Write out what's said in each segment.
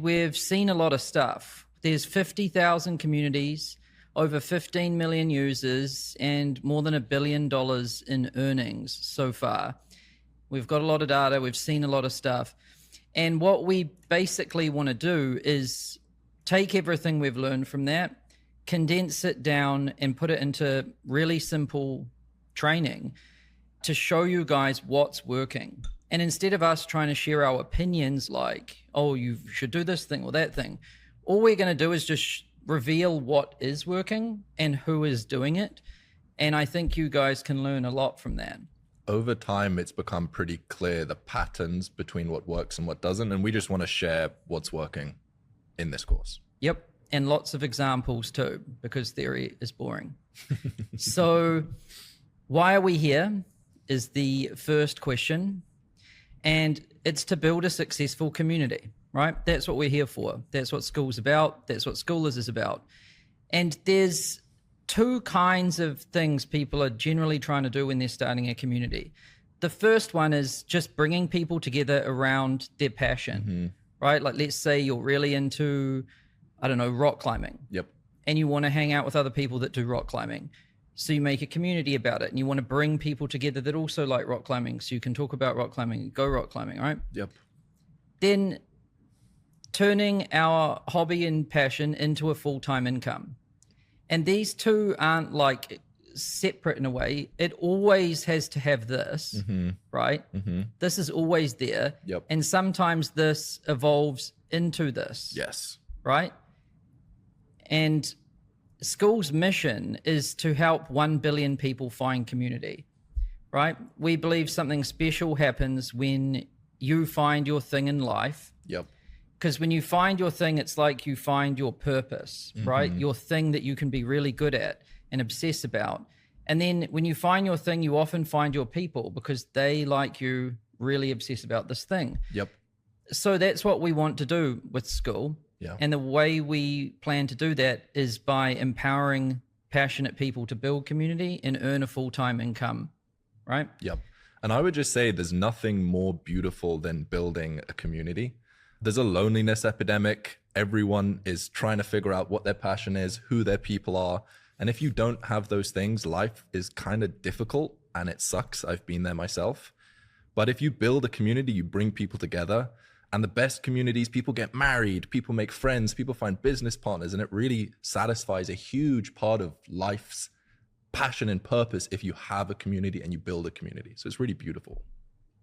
we've seen a lot of stuff. There's 50,000 communities, over 15 million users, and more than $1 billion in earnings so far. We've got a lot of data. We've seen a lot of stuff. And what we basically want to do is take everything we've learned from that, condense it down, and put it into really simple training to show you guys what's working. And instead of us trying to share our opinions like, oh, you should do this thing or that thing, all we're going to do is just reveal what is working and who is doing it. And I think you guys can learn a lot from that. Over time, it's become pretty clear the patterns between what works and what doesn't. And we just want to share what's working in this course. Yep. And lots of examples too, because theory is boring. So why are we here is the first question. And it's to build a successful community, right? That's what we're here for. That's what Skool's about. That's what Skoolers is about. And there's two kinds of things people are generally trying to do when they're starting a community. The first one is just bringing people together around their passion, right? Like let's say you're really into, I don't know, rock climbing. Yep. And you want to hang out with other people that do rock climbing. So you make a community about it and you want to bring people together that also like rock climbing. So you can talk about rock climbing, go rock climbing, right? Yep. Then turning our hobby and passion into a full-time income. And these two aren't like separate in a way. It always has to have this, right? This is always there. Yep. And sometimes this evolves into this. Yes. Right? And Skool's mission is to help 1 billion people find community, right? We believe something special happens when you find your thing in life. Yep. Because when you find your thing, it's like you find your purpose, right? Your thing that you can be really good at and obsess about. And then when you find your thing, you often find your people because they, like you, really obsess about this thing. Yep. So that's what we want to do with Skool. Yeah. And the way we plan to do that is by empowering passionate people to build community and earn a full-time income, right? Yep. And I would just say there's nothing more beautiful than building a community. There's a loneliness epidemic. Everyone is trying to figure out what their passion is, who their people are. And if you don't have those things, life is kind of difficult and it sucks. I've been there myself. But if you build a community, you bring people together. And the best communities, people get married, people make friends, people find business partners, and it really satisfies a huge part of life's passion and purpose if you have a community and you build a community. So it's really beautiful.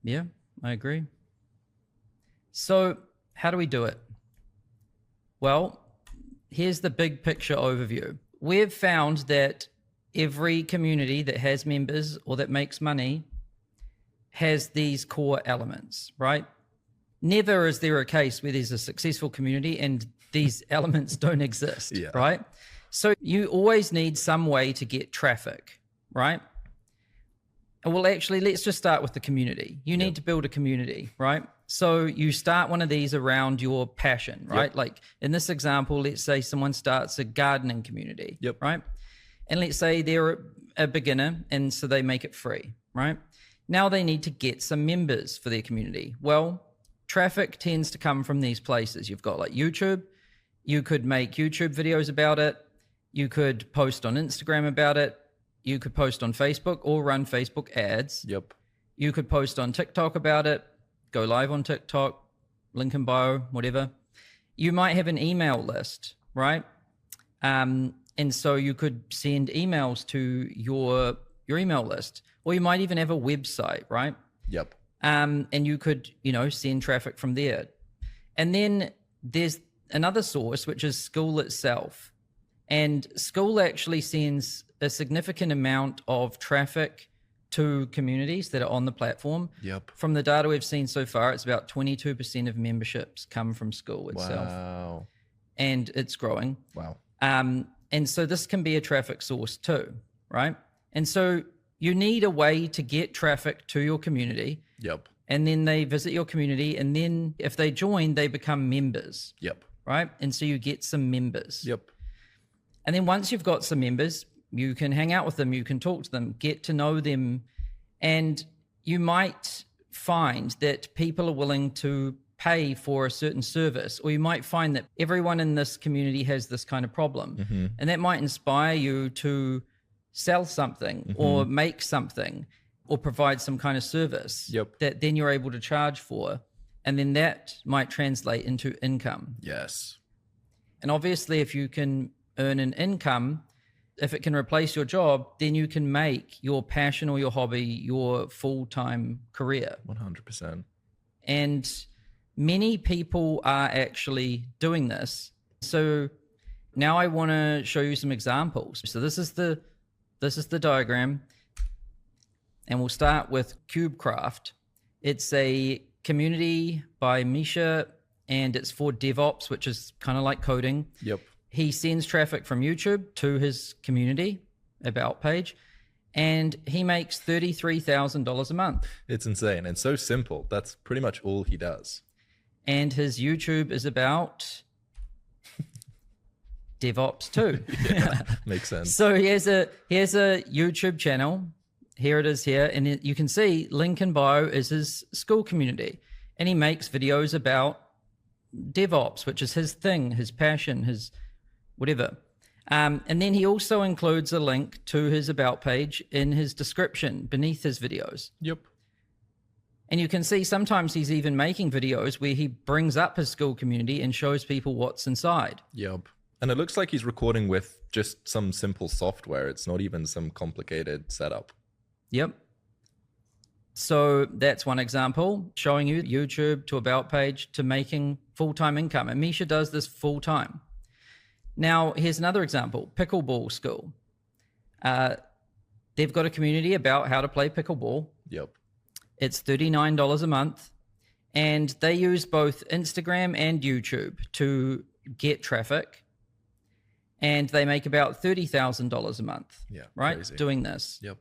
Yeah, I agree. So how do we do it? Well, here's the big picture overview. We've found that every community that has members or that makes money has these core elements, right? Never is there a case where there's a successful community and these elements don't exist, right? So you always need some way to get traffic, right? Well, actually, let's just start with the community. You need to build a community, right? So you start one of these around your passion, right? Like in this example, let's say someone starts a gardening community, right? And let's say they're a beginner and so they make it free, right? Now they need to get some members for their community. Well, traffic tends to come from these places. You've got like YouTube. You could make YouTube videos about it. You could post on Instagram about it. You could post on Facebook or run Facebook ads. You could post on TikTok about it, go live on TikTok, link in bio, whatever. You might have an email list, right? And so you could send emails to your email list, or you might even have a website, right? And you could, send traffic from there. And then there's another source, which is Skool itself. And Skool actually sends a significant amount of traffic to communities that are on the platform. From the data we've seen so far, it's about 22% of memberships come from Skool itself. Wow. And it's growing. Wow. And so this can be a traffic source too, right? And so you need a way to get traffic to your community. And then they visit your community. And then if they join, they become members. Right? And so you get some members. And then once you've got some members, you can hang out with them, you can talk to them, get to know them. And you might find that people are willing to pay for a certain service, or you might find that everyone in this community has this kind of problem. And that might inspire you to sell something or make something or provide some kind of service that then you're able to charge for. And then that might translate into income. Yes. And obviously, if you can earn an income, if it can replace your job, then you can make your passion or your hobby your full-time career. 100%. And many people are actually doing this. So now I want to show you some examples. So this is the diagram, and we'll start with CubeCraft. It's a community by Misha, and it's for DevOps, which is kind of like coding. Yep. He sends traffic from YouTube to his community about page, and he makes $33,000 a month. It's insane and so simple. That's pretty much all he does. And his YouTube is about DevOps too. Yeah, makes sense. So here's a YouTube channel. Here it is here. And you can see link in bio is his Skool community. And he makes videos about DevOps, which is his thing, his passion, his whatever. And then he also includes a link to his about page in his description beneath his videos. Yep. And you can see sometimes he's even making videos where he brings up his Skool community and shows people what's inside. Yep. And it looks like he's recording with just some simple software. It's not even some complicated setup. Yep. So that's one example, showing you YouTube to about page to making full-time income. And Misha does this full-time. Now, here's another example, Pickleball School. They've got a community about how to play pickleball. Yep. It's $39 a month. And they use both Instagram and YouTube to get traffic. And they make about $30,000 a month, right? Crazy. Doing this. Yep.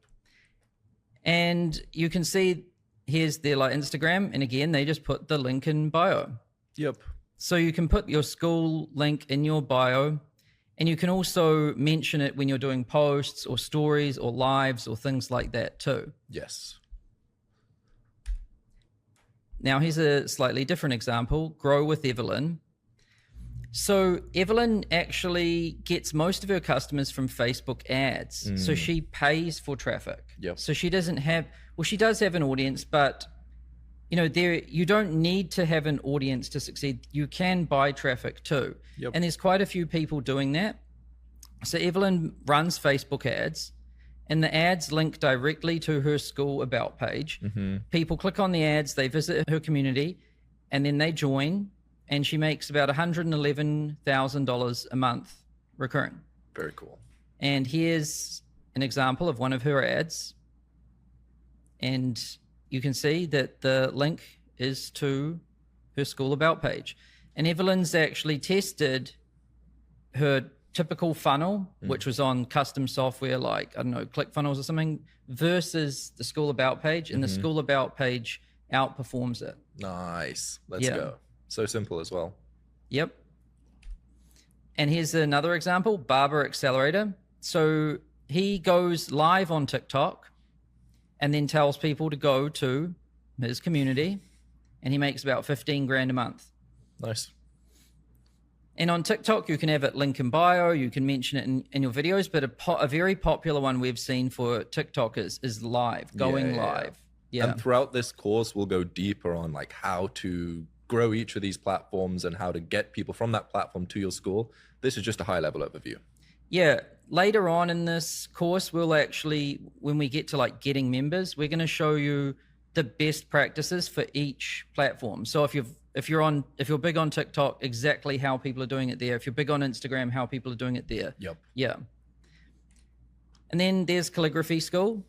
And you can see here's their like Instagram. And again, they just put the link in bio. Yep. So you can put your Skool link in your bio, and you can also mention it when you're doing posts or stories or lives or things like that too. Yes. Now here's a slightly different example, Grow with Evelyn. So Evelyn actually gets most of her customers from Facebook ads. So she pays for traffic. Yep. So she doesn't have, well, she does have an audience, but you know, you don't need to have an audience to succeed. You can buy traffic too. Yep. And there's quite a few people doing that. So Evelyn runs Facebook ads, and the ads link directly to her Skool about page. People click on the ads, they visit her community, and then they join, and she makes about $111,000 a month recurring. Very cool. And here's an example of one of her ads. And you can see that the link is to her Skool about page. And Evelyn's actually tested her typical funnel, which was on custom software like, I don't know, ClickFunnels or something, versus the Skool about page. And the Skool about page outperforms it. Nice. Let's go. So simple as well. Yep. And here's another example, Barber Accelerator. So he goes live on TikTok and then tells people to go to his community, and he makes about 15 grand a month. Nice. And on TikTok, you can have it link in bio, you can mention it in your videos, but a very popular one we've seen for TikTok is live, going live. Yeah. And throughout this course, we'll go deeper on like how to grow each of these platforms and how to get people from that platform to your Skool. This is just a high level overview. Yeah. Later on in this course, we'll actually, when we get to like getting members, we're going to show you the best practices for each platform. So if you're big on TikTok, exactly how people are doing it there. If you're big on Instagram, how people are doing it there. Yep. Yeah. And then there's Calligraphy Skool.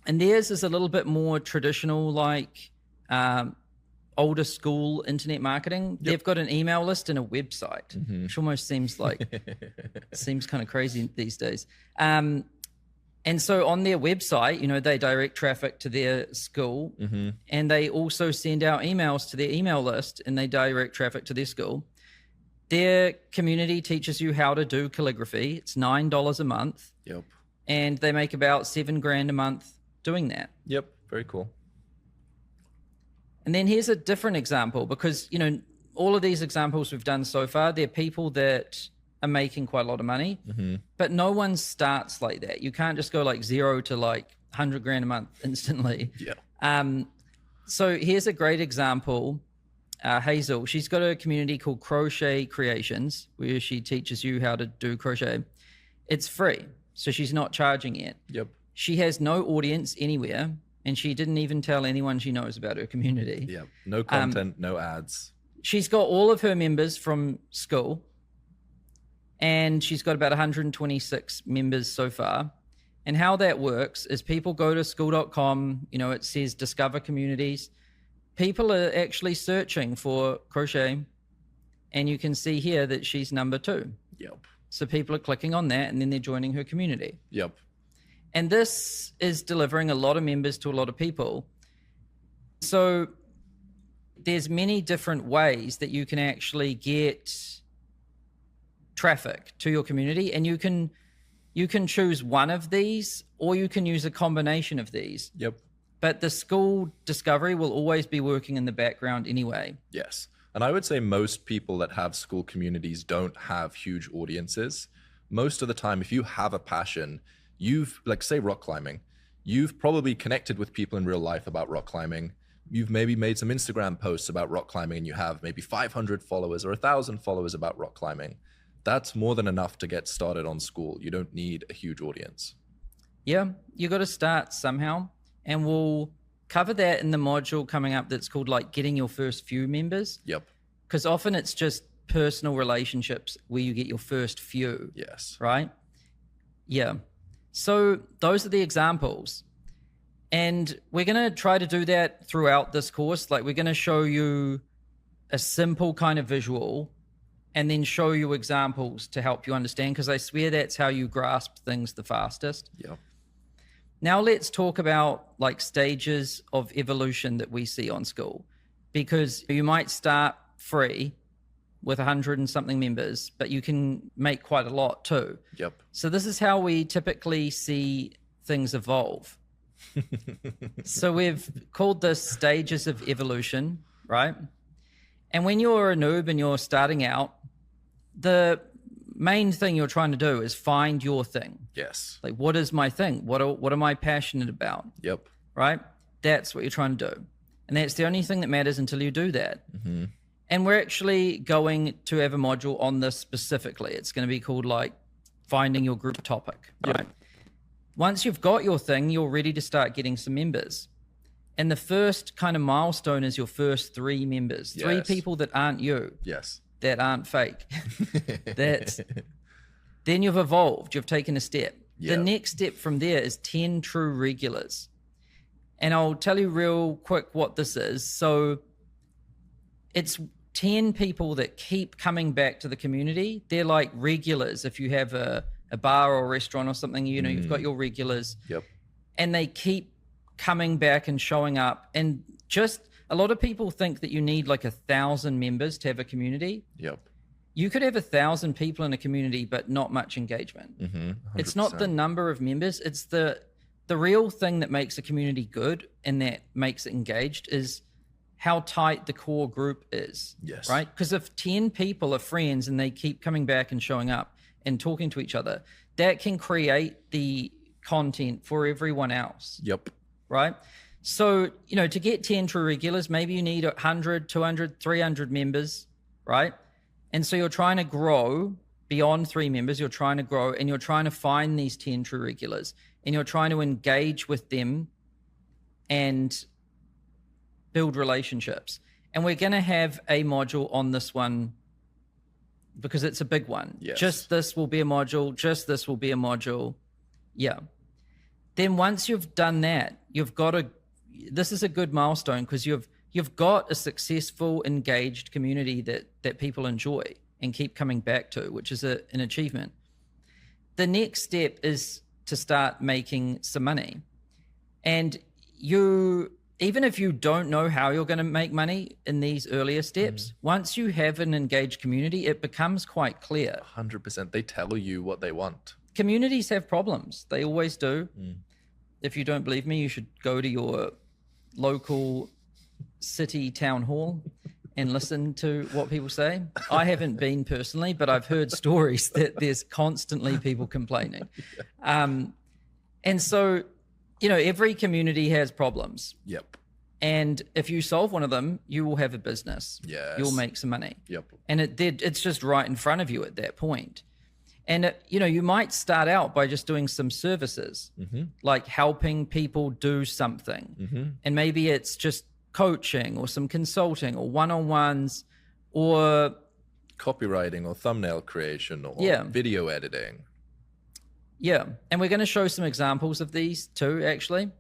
And theirs is a little bit more traditional, like older school internet marketing. Yep. They've got an email list and a website, which almost seems like, seems kind of crazy these days. And so on their website, you know, they direct traffic to their Skool, and they also send out emails to their email list, and they direct traffic to their Skool. Their community teaches you how to do calligraphy. It's $9 a month. Yep. And they make about $7 grand a month doing that. Yep. Very cool. And then here's a different example, because, you know, all of these examples we've done so far, they're people that are making quite a lot of money, but no one starts like that. You can't just go like 0 to like 100 grand a month instantly. Yeah. So here's a great example. Hazel, she's got a community called Crochet Creations, where she teaches you how to do crochet. It's free, so she's not charging yet. Yep. She has no audience anywhere, and she didn't even tell anyone she knows about her community. Yep. No content, no ads. She's got all of her members from Skool, and she's got about 126 members so far. And how that works is people go to skool.com, you know, it says discover communities. People are actually searching for crochet, and you can see here that she's number 2. Yep. So people are clicking on that, and then they're joining her community. Yep. And this is delivering a lot of members to a lot of people. So there's many different ways that you can actually get traffic to your community, and you can choose one of these, or you can use a combination of these. Yep. But the Skool discovery will always be working in the background anyway. Yes. And I would say most people that have Skool communities don't have huge audiences. Most of the time, if you have a passion, you've, like, say rock climbing, you've probably connected with people in real life about rock climbing. You've maybe made some Instagram posts about rock climbing, and you have maybe 500 followers or 1,000 followers about rock climbing. That's more than enough to get started on Skool. You don't need a huge audience. Yeah, you got to start somehow. And we'll cover that in the module coming up that's called like getting your first few members. Yep. Because often it's just personal relationships where you get your first few. Yes. Right? Yeah. So those are the examples. And we're going to try to do that throughout this course. Like, we're going to show you a simple kind of visual and then show you examples to help you understand, because I swear that's how you grasp things the fastest. Yep. Now let's talk about like stages of evolution that we see on Skool, because you might start free with 100 and something members, but you can make quite a lot too. Yep. So this is how we typically see things evolve. So we've called this stages of evolution, right? And when you're a noob and you're starting out, the main thing you're trying to do is find your thing. Yes. Like, what is my thing? What am I passionate about? Yep. Right? That's what you're trying to do. And that's the only thing that matters until you do that. Mm-hmm. And we're actually going to have a module on this specifically. It's going to be called like finding your group topic, right? Yep. Once you've got your thing, you're ready to start getting some members. And the first kind of milestone is your first 3 members, 3 people that aren't you. Yes. That aren't fake. Then you've evolved, you've taken a step. Yep. The next step from there is 10 true regulars. And I'll tell you real quick what this is. So it's 10 people that keep coming back to the community. They're like regulars. If you have a bar or a restaurant or something, you know, you've got your regulars. Yep. And they keep coming back and showing up. And just a lot of people think that you need like 1,000 members to have a community. Yep. You could have 1,000 people in a community, but not much engagement. Mm-hmm. It's not the number of members. It's the real thing that makes a community good and that makes it engaged is how tight the core group is. Yes. Right? Because if 10 people are friends and they keep coming back and showing up and talking to each other, that can create the content for everyone else. Yep. Right? So, you know, to get 10 true regulars, maybe you need 100, 200, 300 members, right? And so you're trying to grow beyond 3 members. You're trying to grow and you're trying to find these 10 true regulars and you're trying to engage with them and build relationships. And we're going to have a module on this one because it's a big one. Yes. Just this will be a module. Just this will be a module. Yeah. Then once you've done that, you've got to, this is a good milestone because you've got a successful, engaged community that people enjoy and keep coming back to, which is an achievement. The next step is to start making some money. And even if you don't know how you're going to make money in these earlier steps, once you have an engaged community, it becomes quite clear. 100%. They tell you what they want. Communities have problems. They always do. If you don't believe me, you should go to your local city town hall and listen to what people say. I haven't been personally, but I've heard stories that there's constantly people complaining. And so, every community has problems. Yep. And if you solve one of them, you will have a business. Yes. You'll make some money. Yep. And it's just right in front of you at that point. And, you might start out by just doing some services, like helping people do something. And maybe it's just coaching or some consulting or one-on-ones or copywriting or thumbnail creation or video editing. Yeah. And we're going to show some examples of these too, actually.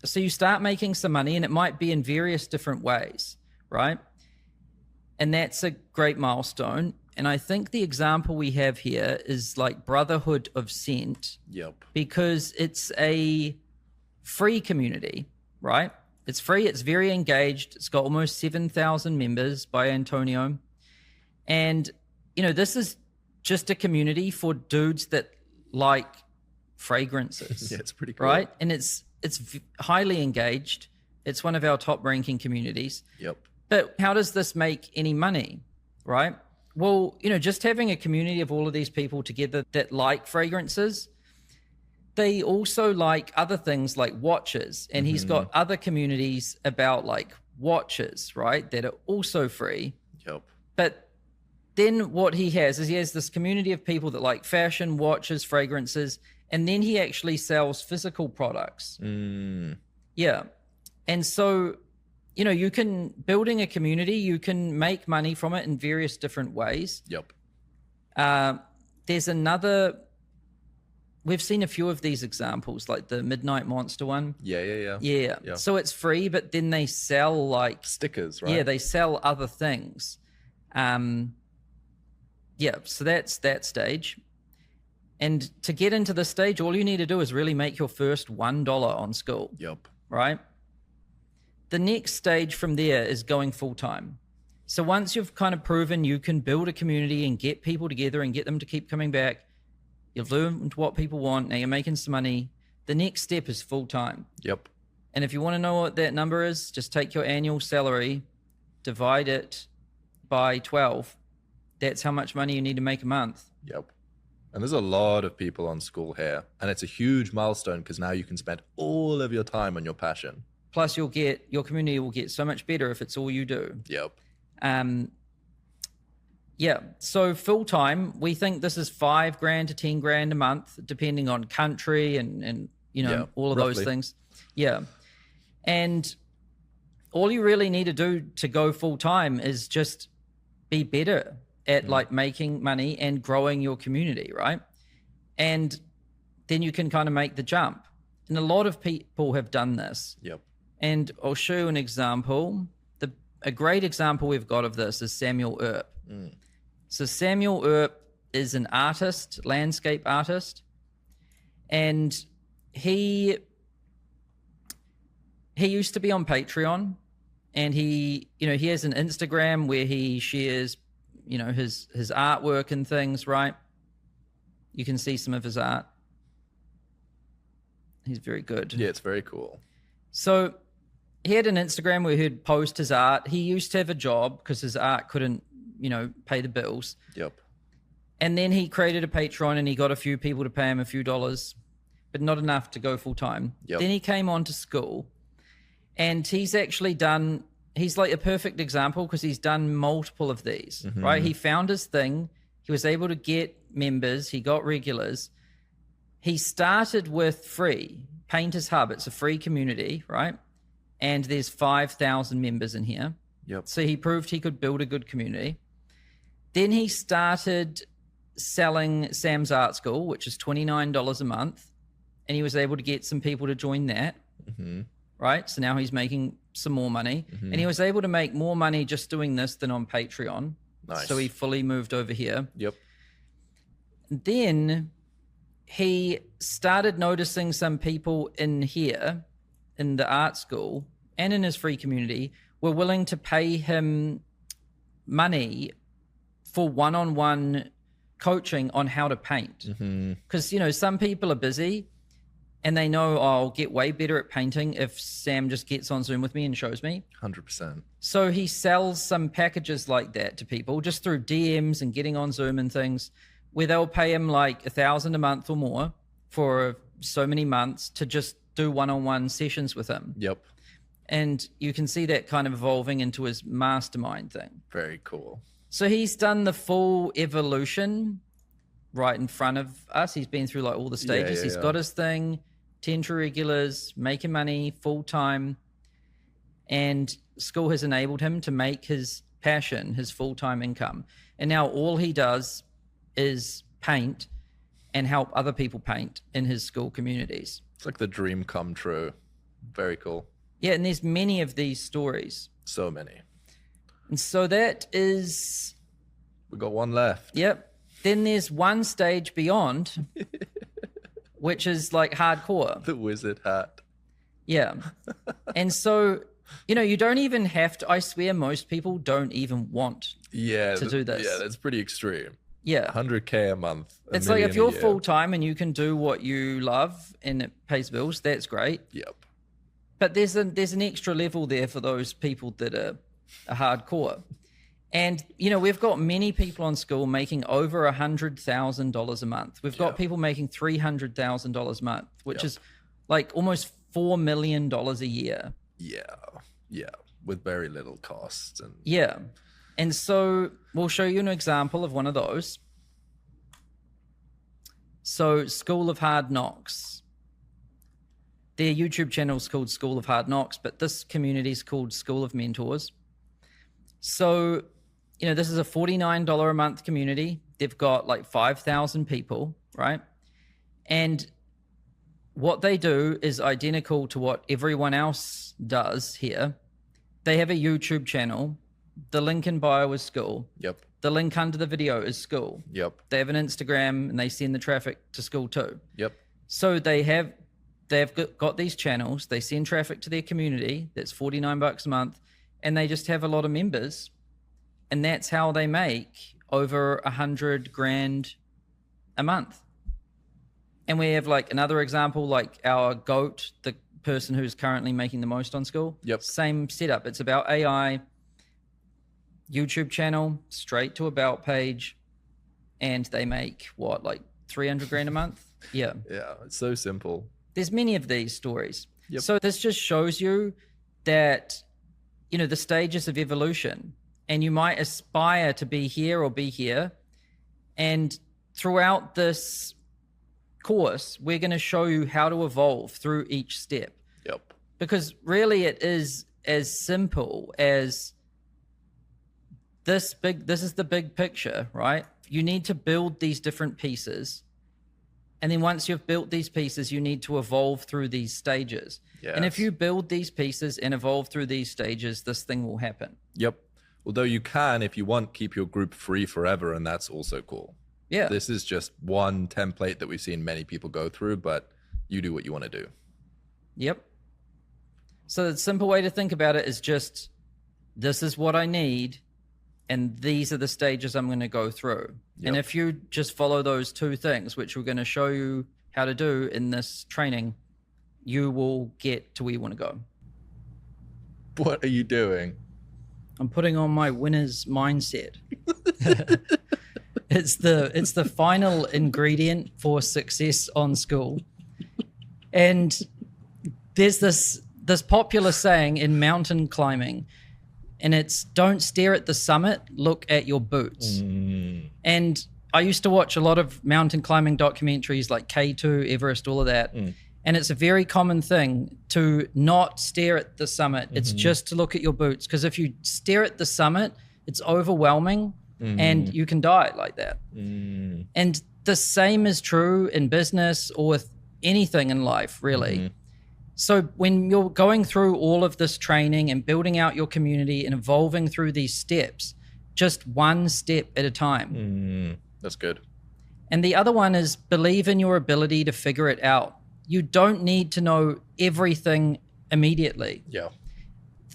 So you start making some money, and it might be in various different ways, right? And that's a great milestone. And I think the example we have here is like Brotherhood of Scent. Yep. Because it's a free community, right? It's free. It's very engaged. It's got almost 7,000 members by Antonio. And, this is just a community for dudes that like fragrances. Yeah, it's pretty cool. Right? And it's highly engaged. It's one of our top ranking communities. Yep. But how does this make any money, right? Well, just having a community of all of these people together that like fragrances, they also like other things like watches. And he's got other communities about like watches, right, that are also free. Yep. But then what he has is he has this community of people that like fashion, watches, fragrances, and then he actually sells physical products. Yeah. And so, you can, building a community, you can make money from it in various different ways. Yep. There's another, we've seen a few of these examples, like the Midnight Monster one. Yeah. So it's free, but then they sell like stickers, right? Yeah, they sell other things. So that's that stage. And to get into this stage, all you need to do is really make your first $1 on Skool. Yep. Right? The next stage from there is going full-time. So once you've kind of proven you can build a community and get people together and get them to keep coming back, you've learned what people want, now you're making some money, the next step is full-time. Yep. And if you want to know what that number is, just take your annual salary, divide it by 12. That's how much money you need to make a month. Yep. And there's a lot of people on Skool here, and it's a huge milestone because now you can spend all of your time on your passion. Plus your community will get so much better if it's all you do. Yep. So full time, we think this is $5,000 to $10,000 a month, depending on country and all of those things. Yeah. And all you really need to do to go full time is just be better at like making money and growing your community, right? And then you can kind of make the jump. And a lot of people have done this. Yep. And I'll show you an example. A great example we've got of this is Samuel Earp. So Samuel Earp is an artist, landscape artist, and he used to be on Patreon, and he has an Instagram where he shares, his artwork and things, right? You can see some of his art. He's very good. Yeah, it's very cool. So he had an Instagram where he'd post his art. He used to have a job because his art couldn't, pay the bills. Yep. And then he created a Patreon and he got a few people to pay him a few dollars, but not enough to go full time. Yep. Then he came on to Skool, and he's like a perfect example because he's done multiple of these, right? He found his thing. He was able to get members. He got regulars. He started with free Painters Hub. It's a free community, right? And there's 5,000 members in here. Yep. So he proved he could build a good community. Then he started selling Sam's Art School, which is $29 a month. And he was able to get some people to join that. Right? So now he's making some more money. And he was able to make more money just doing this than on Patreon. Nice. So he fully moved over here. Yep. Then he started noticing some people in here, in the art school and in his free community, were willing to pay him money for one-on-one coaching on how to paint. Because, some people are busy and they know I'll get way better at painting if Sam just gets on Zoom with me and shows me. 100%. So he sells some packages like that to people just through DMs and getting on Zoom and things, where they'll pay him like $1,000 a month or more for so many months to just do one-on-one sessions with him. Yep. And you can see that kind of evolving into his mastermind thing. Very cool. So he's done the full evolution right in front of us. He's been through like all the stages. He's got his thing, 10 true regulars, making money full time. And Skool has enabled him to make his passion his full-time income. And now all he does is paint and help other people paint in his Skool communities. It's like the dream come true. Very cool. Yeah, and there's many of these stories. So many. And so that is... We got one left. Yep. Then there's one stage beyond, which is like hardcore. The wizard hat. Yeah. And so, you know, you don't even have to... I swear most people don't even want to do this. Yeah, that's pretty extreme. Yeah. 100K a month. It's like if you're full-time and you can do what you love and it pays bills, that's great. Yep. But there's an extra level there for those people that are hardcore. And, you know, we've got many people on Skool making over $100,000 a month. We've got people making $300,000 a month, which is like almost $4 million a year. Yeah. Yeah. With very little cost. And yeah. And so we'll show you an example of one of those. So School of Hard Knocks. Their YouTube channel is called School of Hard Knocks, but this community is called School of Mentors. So, you know, this is a $49 a month community. They've got like 5,000 people, right? And what they do is identical to what everyone else does here. They have a YouTube channel. The link in bio is Skool. Yep. The link under the video is Skool. Yep. They have an Instagram and they send the traffic to Skool too. Yep. So they've got these channels. They send traffic to their community. That's $49 a month. And they just have a lot of members. And that's how they make over $100,000 a month. And we have like another example, like our GOAT, the person who's currently making the most on Skool. Yep. Same setup. It's about AI, YouTube channel, straight to about page. And they make what, like $300,000 a month? Yeah. Yeah. It's so simple. There's many of these stories. Yep. So this just shows you that, you know, the stages of evolution, and you might aspire to be here or be here. And throughout this course, we're going to show you how to evolve through each step. Yep. Because really it is as simple as this is the big picture, right? You need to build these different pieces. And then once you've built these pieces, you need to evolve through these stages. Yes. And if you build these pieces and evolve through these stages, this thing will happen. Yep. Although you can, if you want, keep your group free forever, and that's also cool. Yeah. This is just one template that we've seen many people go through, but you do what you want to do. Yep. So the simple way to think about it is just, this is what I need, and these are the stages I'm going to go through. Yep. And if you just follow those two things, which we're going to show you how to do in this training, you will get to where you want to go. What are you doing? I'm putting on my winner's mindset. It's the final ingredient for success on Skool. And there's this popular saying in mountain climbing, and it's, don't stare at the summit, look at your boots. And I used to watch a lot of mountain climbing documentaries like K2, Everest, all of that. And it's a very common thing to not stare at the summit. It's just to look at your boots. Because if you stare at the summit, it's overwhelming and you can die like that. And the same is true in business or with anything in life, really. So when you're going through all of this training and building out your community and evolving through these steps, just one step at a time. That's good. And the other one is believe in your ability to figure it out. You don't need to know everything immediately. Yeah.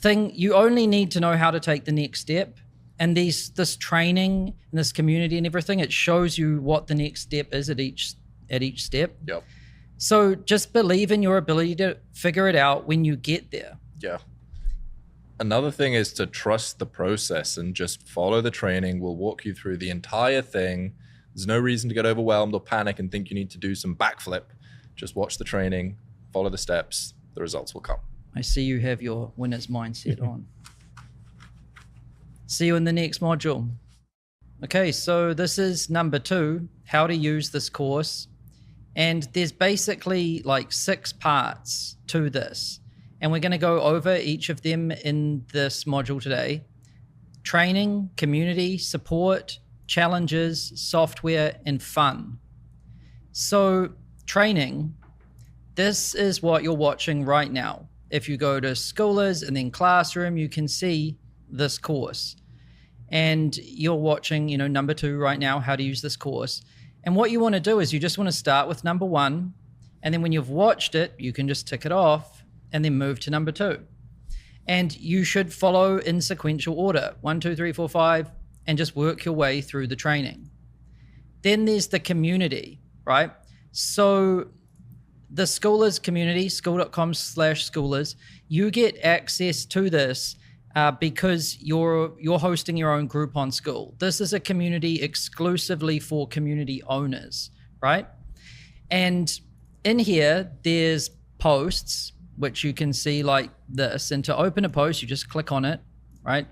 You only need to know how to take the next step. And this training and this community and everything, it shows you what the next step is at each step. Yep. So just believe in your ability to figure it out when you get there. Yeah. Another thing is to trust the process and just follow the training. We'll walk you through the entire thing. There's no reason to get overwhelmed or panic and think you need to do some backflip. Just watch the training, follow the steps, the results will come. I see you have your winner's mindset on. See you in the next module. Okay, so this is number 2, how to use this course. And there's basically like 6 parts to this. And we're going to go over each of them in this module today. Training, community, support, challenges, software, and fun. So training, this is what you're watching right now. If you go to Schoolers and then Classroom, you can see this course. And you're watching, number 2 right now, how to use this course. And what you want to do is you just want to start with number 1. And then when you've watched it, you can just tick it off and then move to number 2. And you should follow in sequential order, 1, 2, 3, 4, 5, and just work your way through the training. Then there's the community, right? So the Schoolers community, school.com/Schoolers, you get access to this because you're hosting your own group on Skool. This is a community exclusively for community owners, right? And in here, there's posts, which you can see like this. And to open a post, you just click on it, right?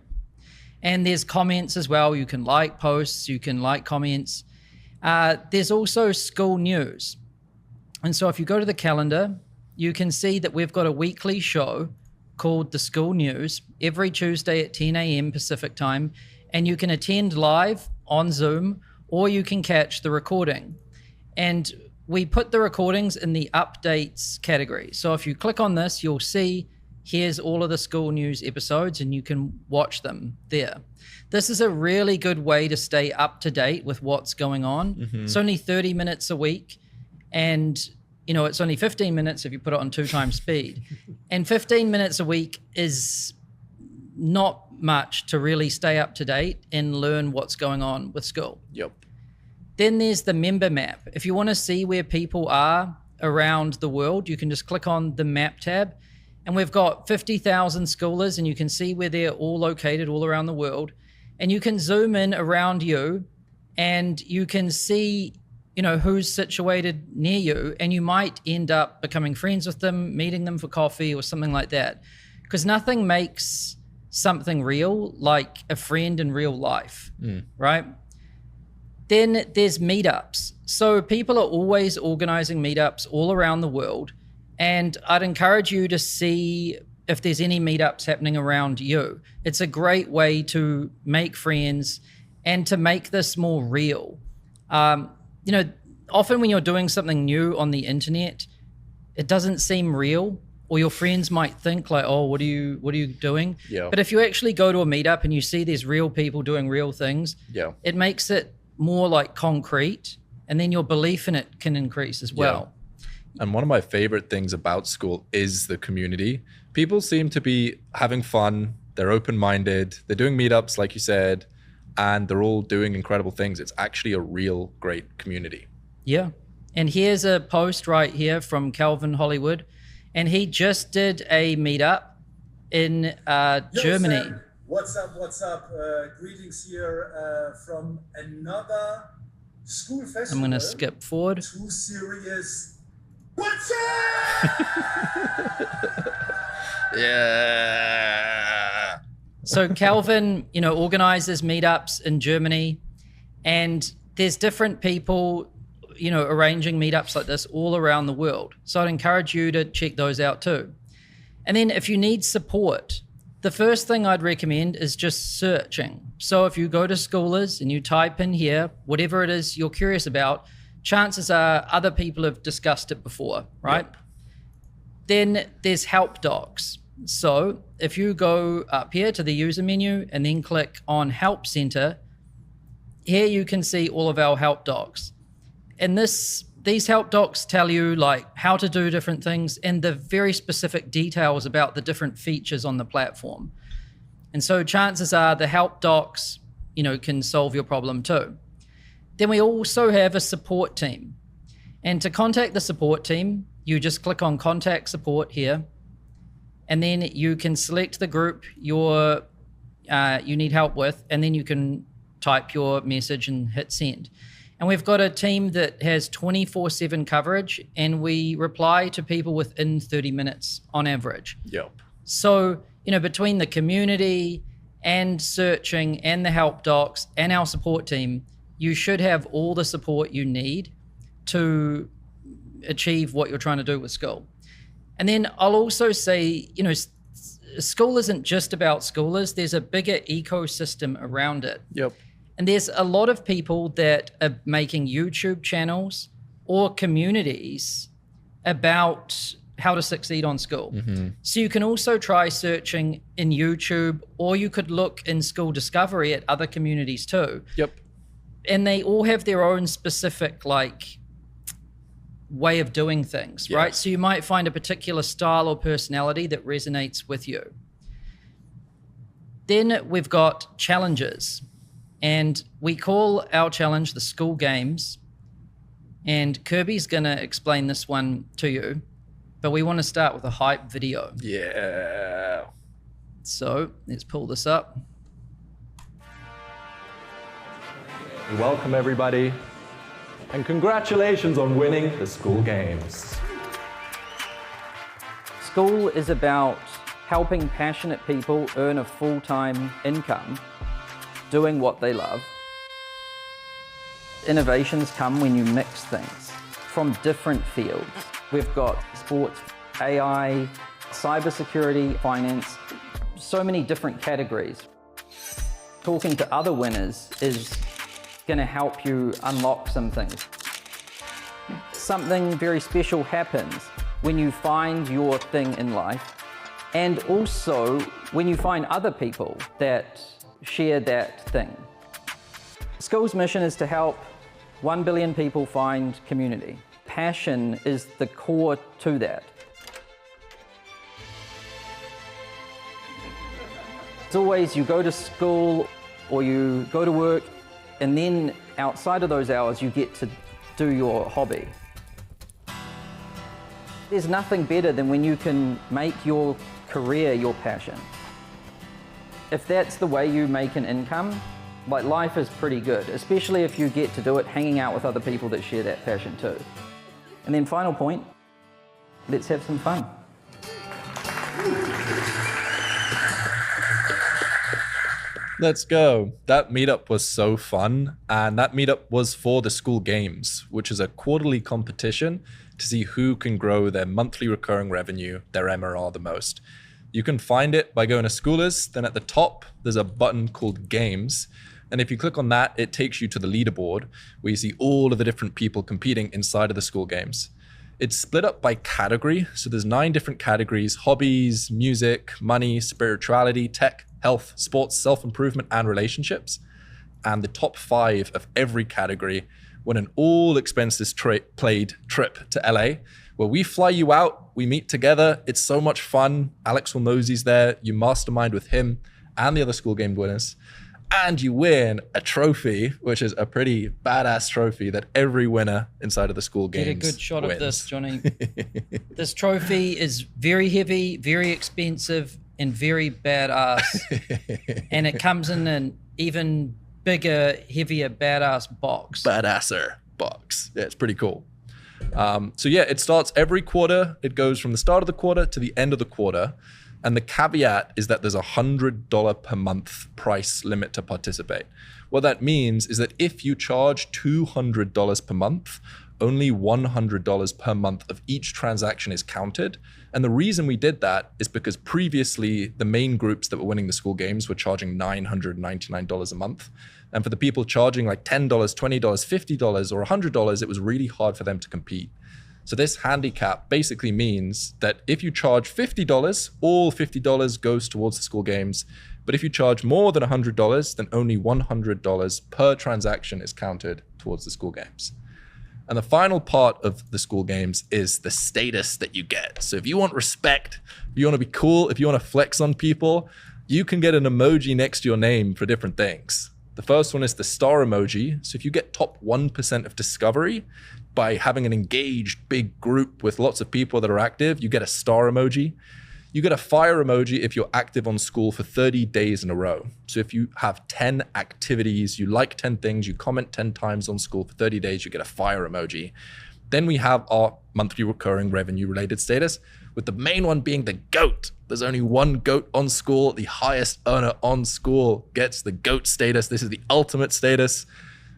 And there's comments as well. You can like posts, you can like comments. There's also Skool news. And so if you go to the calendar, you can see that we've got a weekly show called the Skool News every Tuesday at 10 a.m. Pacific time. And you can attend live on Zoom, or you can catch the recording. And we put the recordings in the updates category. So if you click on this, you'll see here's all of the Skool News episodes and you can watch them there. This is a really good way to stay up to date with what's going on. Mm-hmm. It's only 30 minutes a week. And it's only 15 minutes if you put it on 2 times speed. And 15 minutes a week is not much to really stay up to date and learn what's going on with Skool. Yep. Then there's the member map. If you want to see where people are around the world, you can just click on the map tab. And we've got 50,000 Schoolers, and you can see where they're all located all around the world. And you can zoom in around you, and you can see who's situated near you, and you might end up becoming friends with them, meeting them for coffee or something like that. Because nothing makes something real like a friend in real life, right? Then there's meetups. So people are always organizing meetups all around the world. And I'd encourage you to see if there's any meetups happening around you. It's a great way to make friends and to make this more real. Often when you're doing something new on the internet, it doesn't seem real, or your friends might think like, oh, what are you doing? Yeah. But if you actually go to a meetup and you see there's real people doing real things, it makes it more like concrete, and then your belief in it can increase as well. Yeah. And one of my favorite things about Skool is the community. People seem to be having fun. They're open-minded. They're doing meetups, like you said, and they're all doing incredible things. It's actually a real great community. Yeah. And here's a post right here from Calvin Hollywood. And he just did a meetup in Germany. Sam, what's up? Greetings here from another Skool festival. I'm going to skip forward. Too serious. What's up? Yeah. So Calvin, organizes meetups in Germany, and there's different people, arranging meetups like this all around the world. So I'd encourage you to check those out too. And then if you need support, the first thing I'd recommend is just searching. So if you go to Schoolers and you type in here, whatever it is you're curious about, chances are other people have discussed it before, right? Yep. Then there's help docs. So if you go up here to the user menu and then click on Help Center, here you can see all of our help docs. And these help docs tell you like how to do different things and the very specific details about the different features on the platform. And so chances are the help docs, can solve your problem too. Then we also have a support team. And to contact the support team, you just click on contact support here, and then you can select the group you need help with, and then you can type your message and hit send. And we've got a team that has 24/7 coverage, and we reply to people within 30 minutes on average. Yep. So, between the community and searching and the help docs and our support team, you should have all the support you need to achieve what you're trying to do with Skool. And then I'll also say, Skool isn't just about schoolers. There's a bigger ecosystem around it. Yep. And there's a lot of people that are making YouTube channels or communities about how to succeed on Skool. Mm-hmm. So you can also try searching in YouTube, or you could look in Skool Discovery at other communities too. Yep. And they all have their own specific way of doing things, right? So you might find a particular style or personality that resonates with you. Then we've got challenges, and we call our challenge the Skool Games. And Kirby's gonna explain this one to you, but we want to start with a hype video. Yeah. So let's pull this up. Welcome everybody, and congratulations on winning the Skool Games. Skool is about helping passionate people earn a full-time income doing what they love. Innovations come when you mix things from different fields. We've got sports, AI, cybersecurity, finance, so many different categories. Talking to other winners is going to help you unlock some things. Something very special happens when you find your thing in life, and also when you find other people that share that thing. Skool's mission is to help 1 billion people find community. Passion is the core to that. It's always you go to school or you go to work, and then outside of those hours, you get to do your hobby. There's nothing better than when you can make your career your passion. If that's the way you make an income, life is pretty good, especially if you get to do it hanging out with other people that share that passion too. And then final point, let's have some fun. Let's go. That meetup was so fun. And that meetup was for the Skool Games, which is a quarterly competition to see who can grow their monthly recurring revenue, their MRR, the most. You can find it by going to Skoolers. Then at the top, there's a button called Games. And if you click on that, it takes you to the leaderboard where you see all of the different people competing inside of the Skool Games. It's split up by category. So there's 9 different categories: hobbies, music, money, spirituality, tech, health, sports, self-improvement, and relationships. And the top 5 of every category win an all expenses paid trip to LA, where we fly you out, we meet together. It's so much fun. Alex will knows he's there. You mastermind with him and the other Skool Game winners. And you win a trophy, which is a pretty badass trophy that every winner inside of the Skool Games Get a good shot wins. of this, Johnny. This trophy is very heavy, very expensive, and very badass. And it comes in an even bigger, heavier, badass box. Badasser box. Yeah, it's pretty cool. So yeah, it starts every quarter. It goes from the start of the quarter to the end of the quarter. And the caveat is that there's a $100 per month price limit to participate. What that means is that if you charge $200 per month, only $100 per month of each transaction is counted. And the reason we did that is because previously the main groups that were winning the Skool Games were charging $999 a month. And for the people charging like $10, $20, $50, or $100, it was really hard for them to compete. So this handicap basically means that if you charge $50, all $50 goes towards the Skool Games. But if you charge more than $100, then only $100 per transaction is counted towards the Skool Games. And the final part of the Skool Games is the status that you get. So if you want respect, if you want to be cool, if you want to flex on people, you can get an emoji next to your name for different things. The first one is the star emoji. So if you get top 1% of discovery, by having an engaged big group with lots of people that are active, you get a star emoji. You get a fire emoji if you're active on Skool for 30 days in a row. So if you have 10 activities, you like 10 things, you comment 10 times on Skool for 30 days, you get a fire emoji. Then we have our monthly recurring revenue related status, with the main one being the GOAT. There's only one GOAT on Skool. The highest earner on Skool gets the GOAT status. This is the ultimate status.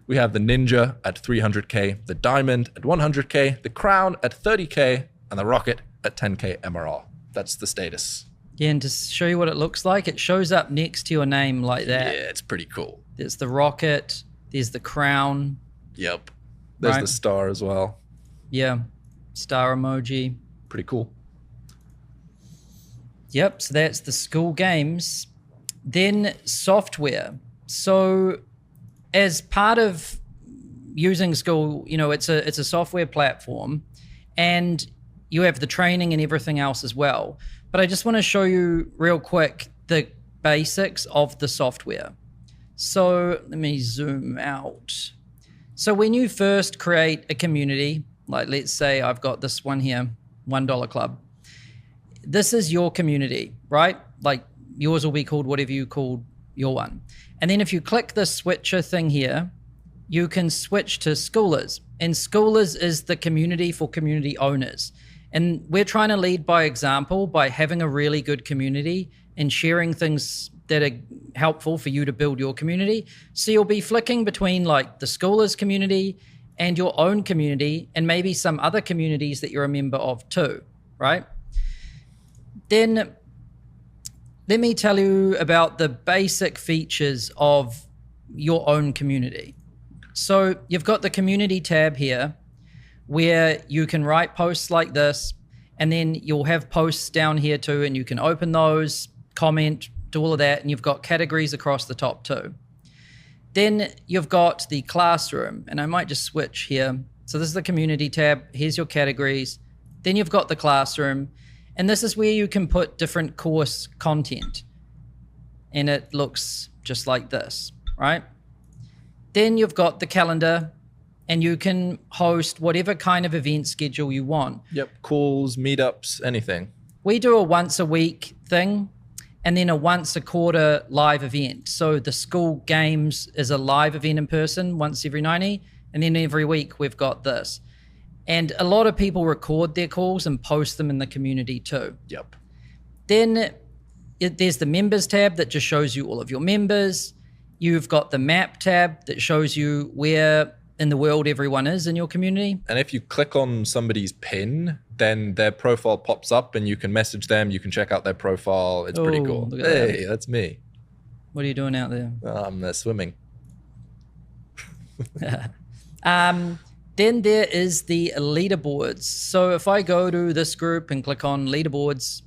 We have the Ninja at 300K, the Diamond at 100K, the Crown at 30K, and the Rocket at 10K MRR. That's the status. Yeah, and to show you what it looks like, it shows up next to your name like that. Yeah, it's pretty cool. There's the rocket, there's the crown. Yep. There's Right. the star as well. Yeah, star emoji. Pretty cool. Yep, so that's the Skool games. Then software. So as part of using Skool, you know, it's a software platform, and you have the training and everything else as well. But I just want to show you real quick the basics of the software. So let me zoom out. So when you first create a community, like let's say I've got this one here, $1 Club. This is your community, right? Like yours will be called whatever you called your one. And then if you click the switcher thing here, you can switch to Skoolers. And Skoolers is the community for community owners. And we're trying to lead by example by having a really good community and sharing things that are helpful for you to build your community. So you'll be flicking between like the Skoolers community and your own community and maybe some other communities that you're a member of too, right? Then let me tell you about the basic features of your own community. So you've got the community tab here where you can write posts like this, and then you'll have posts down here too, and you can open those, comment, do all of that, and you've got categories across the top too. Then you've got the classroom, and I might just switch here. So this is the community tab. Here's your categories. Then you've got the classroom, and this is where you can put different course content, and it looks just like this, right? Then you've got the calendar, and you can host whatever kind of event schedule you want. Yep. Calls, meetups, anything. We do a once a week thing and then a once a quarter live event. So the Skool games is a live event in person once every 90. And then every week we've got this. And a lot of people record their calls and post them in the community too. Yep. Then there's the members tab that just shows you all of your members. You've got the map tab that shows you where in the world everyone is in your community. And if you click on somebody's pin, then their profile pops up and you can message them. You can check out their profile. It's pretty cool. Look at Hey, that's me. What are you doing out there? I'm there swimming. Then there is the leaderboards. So if I go to this group and click on leaderboards,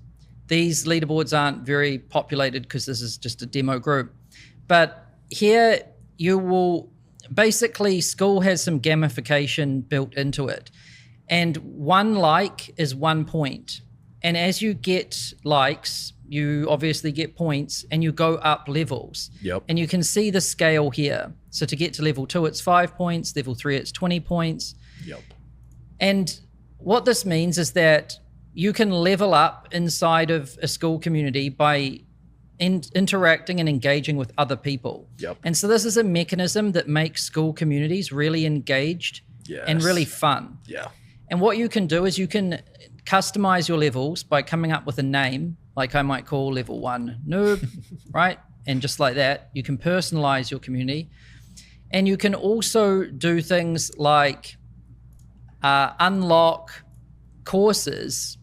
these leaderboards aren't very populated because this is just a demo group. But here you will, basically Skool has some gamification built into it. And 1 like is 1 point. And as you get likes, you obviously get points and you go up levels. Yep. And you can see the scale here. So to get to level 2, it's 5 points. Level 3, it's 20 points. Yep. And what this means is that you can level up inside of a Skool community by interacting and engaging with other people. Yep. And so this is a mechanism that makes Skool communities really engaged and really fun. Yeah. And what you can do is you can customize your levels by coming up with a name, like I might call level 1 noob, right? And just like that, you can personalize your community. And you can also do things like unlock courses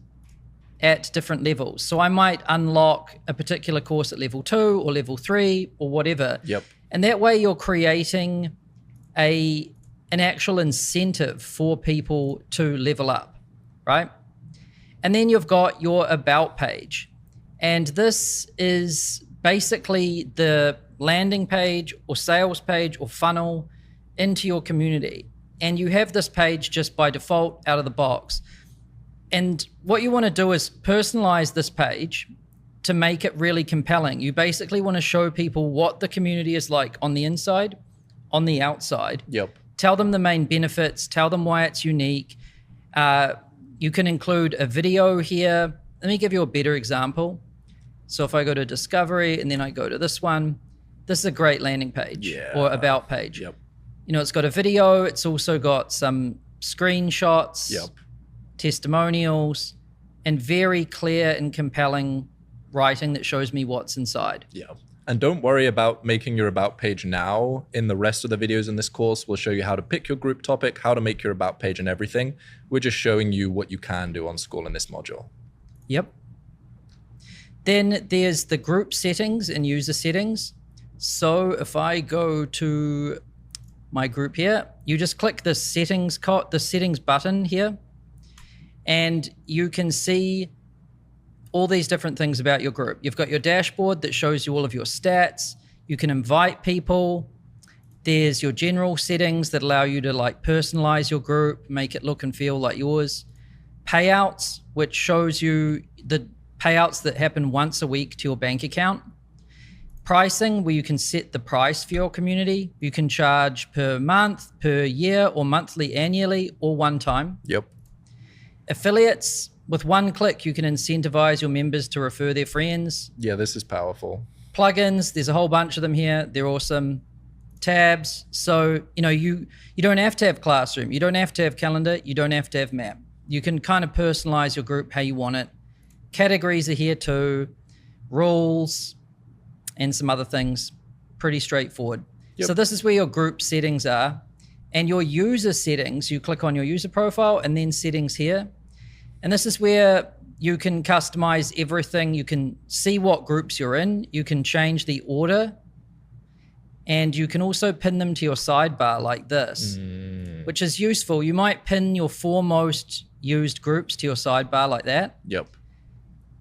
at different levels. So I might unlock a particular course at level 2 or level 3 or whatever. Yep. And that way you're creating an actual incentive for people to level up, right? And then you've got your about page. And this is basically the landing page or sales page or funnel into your community. And you have this page just by default out of the box. And what you want to do is personalize this page to make it really compelling. You basically want to show people what the community is like on the inside, on the outside, Yep. tell them the main benefits, tell them why it's unique. You can include a video here. Let me give you a better example. So if I go to Discovery and then I go to this one, this is a great landing page or about page. Yep. You know, it's got a video. It's also got some screenshots, testimonials, and very clear and compelling writing that shows me what's inside. Yeah. And don't worry about making your about page now. In the rest of the videos in this course, we'll show you how to pick your group topic, how to make your about page and everything. We're just showing you what you can do on Skool in this module. Yep. Then there's the group settings and user settings. So if I go to my group here, you just click the settings button here, and you can see all these different things about your group. You've got your dashboard that shows you all of your stats. You can invite people. There's your general settings that allow you to like personalize your group, make it look and feel like yours. Payouts, which shows you the payouts that happen once a week to your bank account. Pricing, where you can set the price for your community. You can charge per month, per year, or monthly, annually, or one time. Yep. Affiliates, with one click, you can incentivize your members to refer their friends. Yeah, this is powerful. Plugins, there's a whole bunch of them here. They're awesome. Tabs, so you don't have to have Classroom. You don't have to have Calendar. You don't have to have Map. You can kind of personalize your group how you want it. Categories are here too. Rules, and some other things. Pretty straightforward. Yep. So this is where your group settings are. And your user settings, you click on your user profile and then settings here. And this is where you can customize everything. You can see what groups you're in. You can change the order. And you can also pin them to your sidebar like this, which is useful. You might pin your 4 most used groups to your sidebar like that. Yep.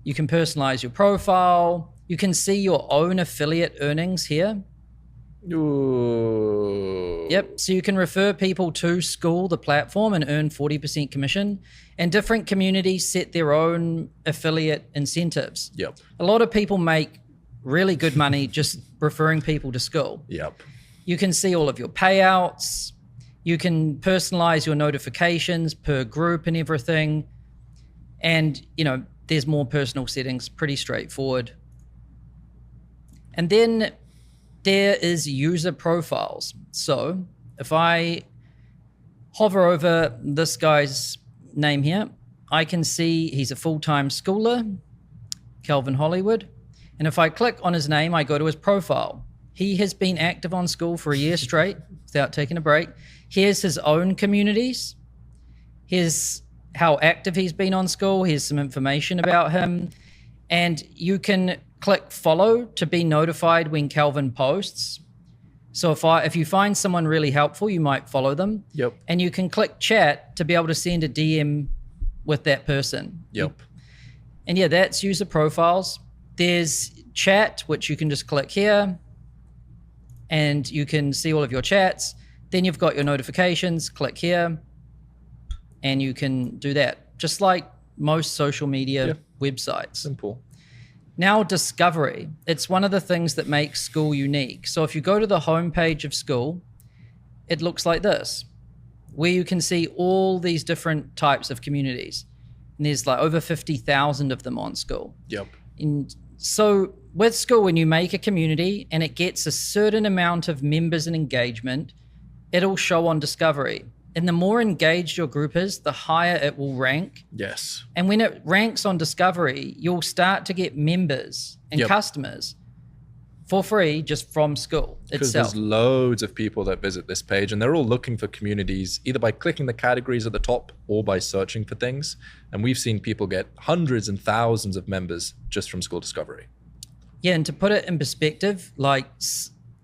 You can personalize your profile. You can see your own affiliate earnings here. Ooh. Yep. So you can refer people to Skool, the platform, and earn 40% commission. And different communities set their own affiliate incentives. Yep. A lot of people make really good money just referring people to Skool. Yep. You can see all of your payouts. You can personalize your notifications per group and everything. And, there's more personal settings, pretty straightforward. And then there is user profiles. So if I hover over this guy's name here, I can see he's a full-time schooler, Calvin Hollywood. And if I click on his name, I go to his profile. He has been active on Skool for a year straight without taking a break. Here's his own communities. Here's how active he's been on Skool. Here's some information about him. And you can click follow to be notified when Calvin posts. So if you find someone really helpful, you might follow them. Yep. And you can click chat to be able to send a DM with that person. Yep. And yeah, that's user profiles. There's chat, which you can just click here and you can see all of your chats. Then you've got your notifications, click here, and you can do that. Just like most social media websites. Simple. Now, discovery. It's one of the things that makes Skool unique. So if you go to the homepage of Skool, it looks like this, where you can see all these different types of communities. And there's like over 50,000 of them on Skool. Yep. And so with Skool, when you make a community and it gets a certain amount of members and engagement, it'll show on discovery. And the more engaged your group is, the higher it will rank. Yes. And when it ranks on discovery, you'll start to get members and customers for free just from Skool itself. Because there's loads of people that visit this page and they're all looking for communities, either by clicking the categories at the top or by searching for things. And we've seen people get hundreds and thousands of members just from Skool discovery. Yeah, and to put it in perspective, like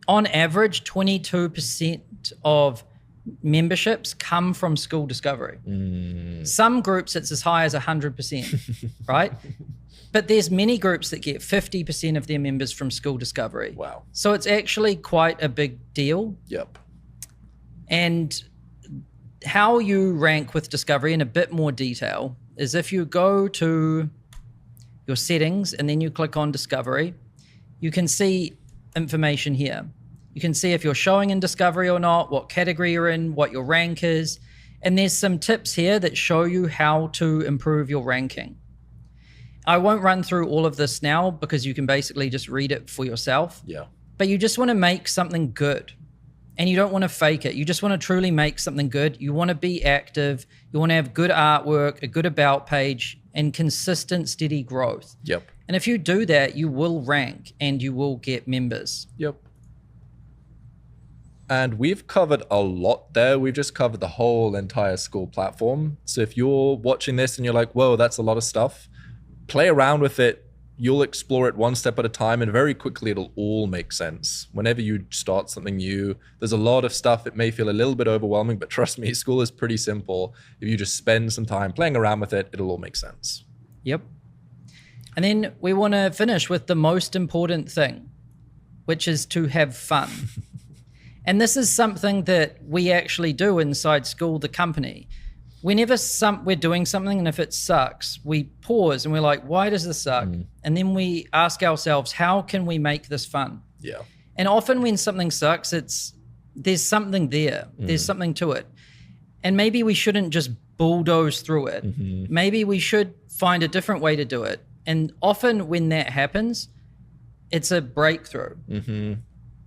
on average, 22% of memberships come from Skool discovery. Some groups it's as high as 100%, right? But there's many groups that get 50% of their members from Skool discovery. Wow. So it's actually quite a big deal. Yep. And how you rank with discovery in a bit more detail is if you go to your settings and then you click on discovery, you can see information here. You can see if you're showing in Discovery or not, what category you're in, what your rank is. And there's some tips here that show you how to improve your ranking. I won't run through all of this now because you can basically just read it for yourself. Yeah. But you just want to make something good. And you don't want to fake it. You just want to truly make something good. You want to be active. You want to have good artwork, a good about page, and consistent, steady growth. Yep. And if you do that, you will rank and you will get members. Yep. And we've covered a lot there. We've just covered the whole entire Skool platform. So if you're watching this and you're like, whoa, that's a lot of stuff, play around with it. You'll explore it one step at a time, and very quickly it'll all make sense. Whenever you start something new, there's a lot of stuff. It may feel a little bit overwhelming, but trust me, Skool is pretty simple. If you just spend some time playing around with it, it'll all make sense. Yep. And then we want to finish with the most important thing, which is to have fun. And this is something that we actually do inside Skool, the company. Whenever we're doing something, and if it sucks, we pause and we're like, why does this suck? And then we ask ourselves, how can we make this fun? Yeah. And often when something sucks, there's something there. There's something to it. And maybe we shouldn't just bulldoze through it. Maybe we should find a different way to do it. And often when that happens, it's a breakthrough.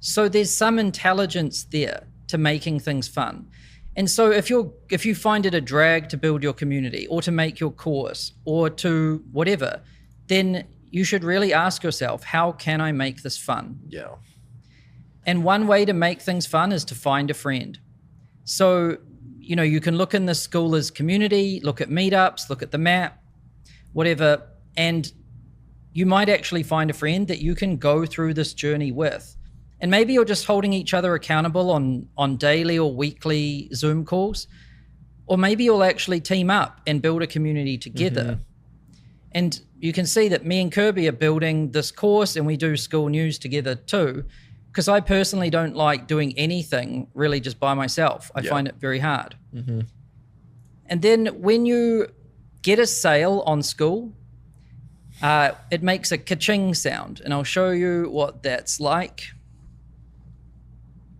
So there's some intelligence there to making things fun. And so if you find it a drag to build your community or to make your course or to whatever, then you should really ask yourself, how can I make this fun? Yeah. And one way to make things fun is to find a friend. So, you can look in the Skoolers community, look at meetups, look at the map, whatever, and you might actually find a friend that you can go through this journey with. And maybe you're just holding each other accountable on daily or weekly Zoom calls, or maybe you'll actually team up and build a community together. And you can see that me and Kirby are building this course, and we do Skool News together too, because I personally don't like doing anything really just by myself. I find it very hard. And then when you get a sale on Skool, it makes a ka-ching sound, and I'll show you what that's like.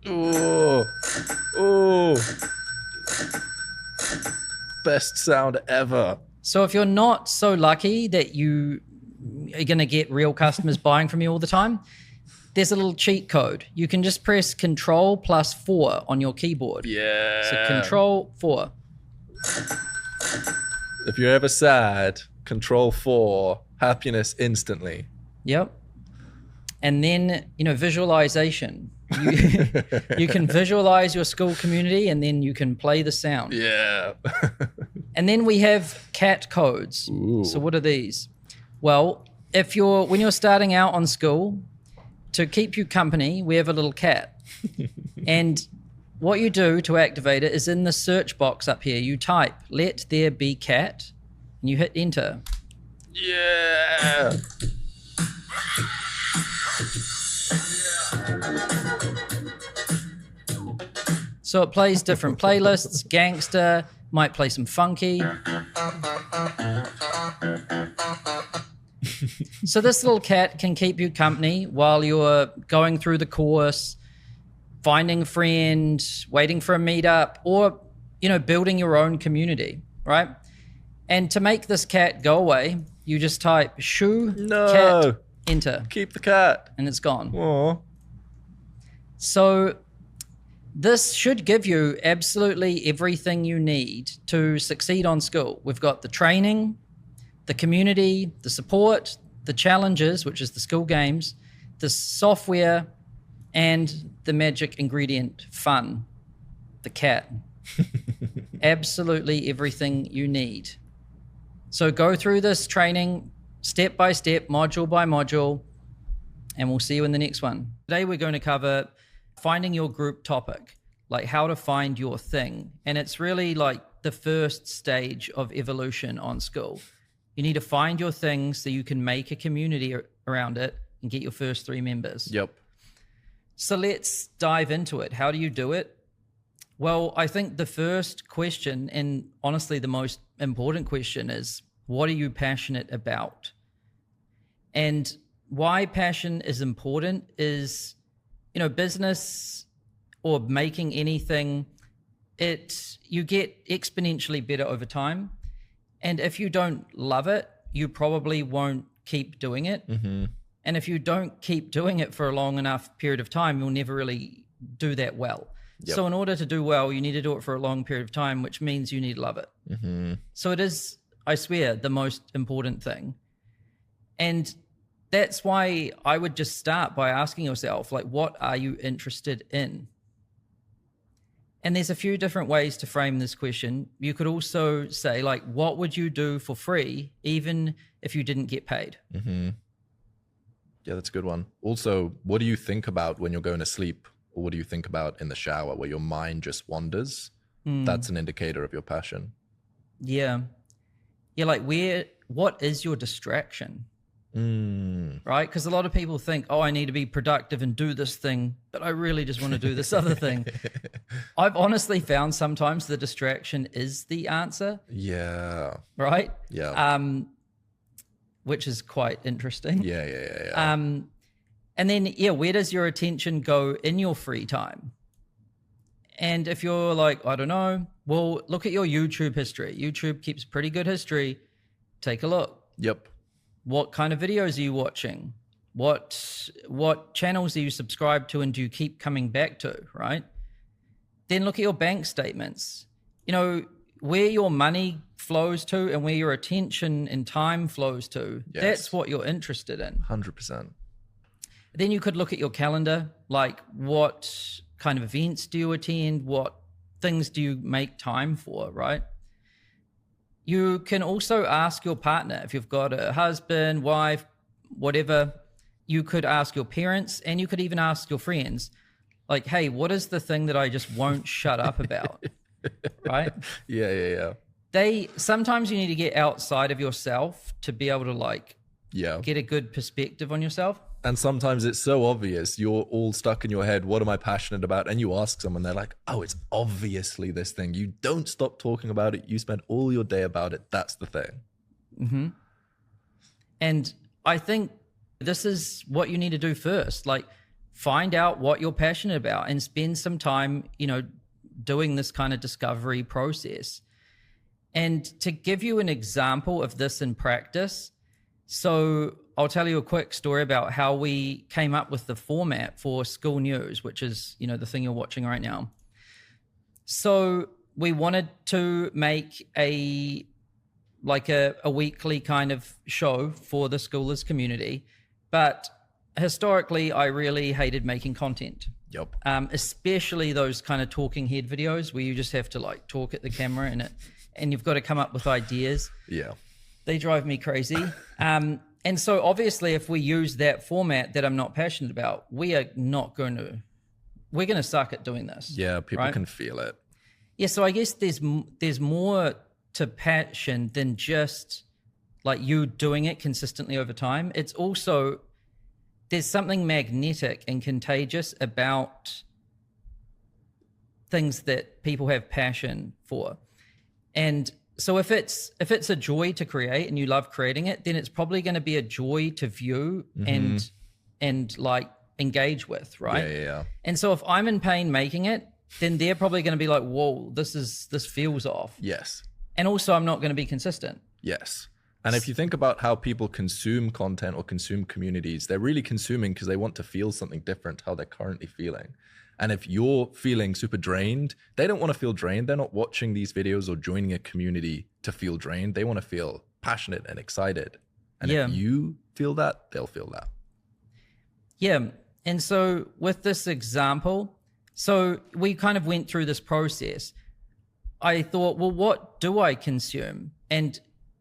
Oh, best sound ever. So if you're not so lucky that you are going to get real customers buying from you all the time, there's a little cheat code. You can just press Control+4 on your keyboard. Yeah. So Control+4. If you're ever sad, Control+4, happiness instantly. Yep. And then, visualization. You can visualize your Skool community, and then you can play the sound. Yeah. And then we have cat codes. Ooh. So what are these? Well, when you're starting out on Skool, to keep you company, we have a little cat. And what you do to activate it is in the search box up here, you type, "Let there be cat," and you hit enter. Yeah. So it plays different playlists. Gangster, might play some funky. So this little cat can keep you company while you're going through the course, finding a friend, waiting for a meetup, or, building your own community, right? And to make this cat go away, you just type "shoo cat," enter. Keep the cat. And it's gone. Aw. So this should give you absolutely everything you need to succeed on Skool. We've got the training, the community, the support, the challenges, which is the Skool games, the software, and the magic ingredient, fun, the cat. Absolutely everything you need. So go through this training step by step, module by module, and we'll see you in the next one. Today we're going to cover finding your group topic, like how to find your thing. And it's really like the first stage of evolution on Skool. You need to find your thing so you can make a community around it and get your first 3 members. Yep. So let's dive into it. How do you do it? Well, I think the first question, and honestly the most important question, is what are you passionate about? And why passion is important is business or making anything, you get exponentially better over time. And if you don't love it, you probably won't keep doing it. Mm-hmm. And if you don't keep doing it for a long enough period of time, you'll never really do that well. Yep. So in order to do well, you need to do it for a long period of time, which means you need to love it. Mm-hmm. So it is, I swear, the most important thing. And that's why I would just start by asking yourself, like, what are you interested in? And there's a few different ways to frame this question. You could also say, like, what would you do for free, even if you didn't get paid? Mm-hmm. Yeah, that's a good one. Also, what do you think about when you're going to sleep? Or what do you think about in the shower where your mind just wanders? That's an indicator of your passion. Yeah. Yeah, like what is your distraction? Right? Because a lot of people think, oh, I need to be productive and do this thing, but I really just want to do this other thing. I've honestly found sometimes the distraction is the answer. Yeah. Right? Yeah. Which is quite interesting. Yeah. And then, where does your attention go in your free time? And if you're like, I don't know, well, look at your YouTube history. YouTube keeps pretty good history. Take a look. Yep. What kind of videos are you watching? What channels are you subscribed to and do you keep coming back to, right? Then look at your bank statements. Where your money flows to and where your attention and time flows to, Yes. That's what you're interested in. 100%. Then you could look at your calendar, like what kind of events do you attend? What things do you make time for, right? You can also ask your partner, if you've got a husband, wife, whatever, you could ask your parents and you could even ask your friends, like, hey, what is the thing that I just won't shut up about, right? Yeah. Sometimes you need to get outside of yourself to be able to get a good perspective on yourself. And sometimes it's so obvious. You're all stuck in your head. What am I passionate about? And you ask someone, they're like, oh, it's obviously this thing. You don't stop talking about it. You spend all your day about it. That's the thing. Mm-hmm. And I think this is what you need to do first. Like, find out what you're passionate about and spend some time, doing this kind of discovery process. And to give you an example of this in practice, so I'll tell you a quick story about how we came up with the format for Skool News, which is, the thing you're watching right now. So we wanted to make a weekly kind of show for the schoolers community, but historically I really hated making content. Yep. Especially those kind of talking head videos where you just have to talk at the camera and you've got to come up with ideas. Yeah. They drive me crazy. And so obviously if we use that format that I'm not passionate about, we're going to suck at doing this. Yeah, people right? can feel it. Yeah, so I guess there's more to passion than just you doing it consistently over time. It's also, there's something magnetic and contagious about things that people have passion for. And so if it's a joy to create and you love creating it, then it's probably going to be a joy to view and engage with, right? Yeah. And so if I'm in pain making it, then they're probably going to be like, whoa, this feels off. Yes. And also I'm not going to be consistent. Yes. And if you think about how people consume content or consume communities, they're really consuming because they want to feel something different, how they're currently feeling. And if you're feeling super drained, they don't want to feel drained. They're not watching these videos or joining a community to feel drained. They want to feel passionate and excited. And if you feel that, they'll feel that. Yeah. And so with this example, so we kind of went through this process. I thought, well, what do I consume? And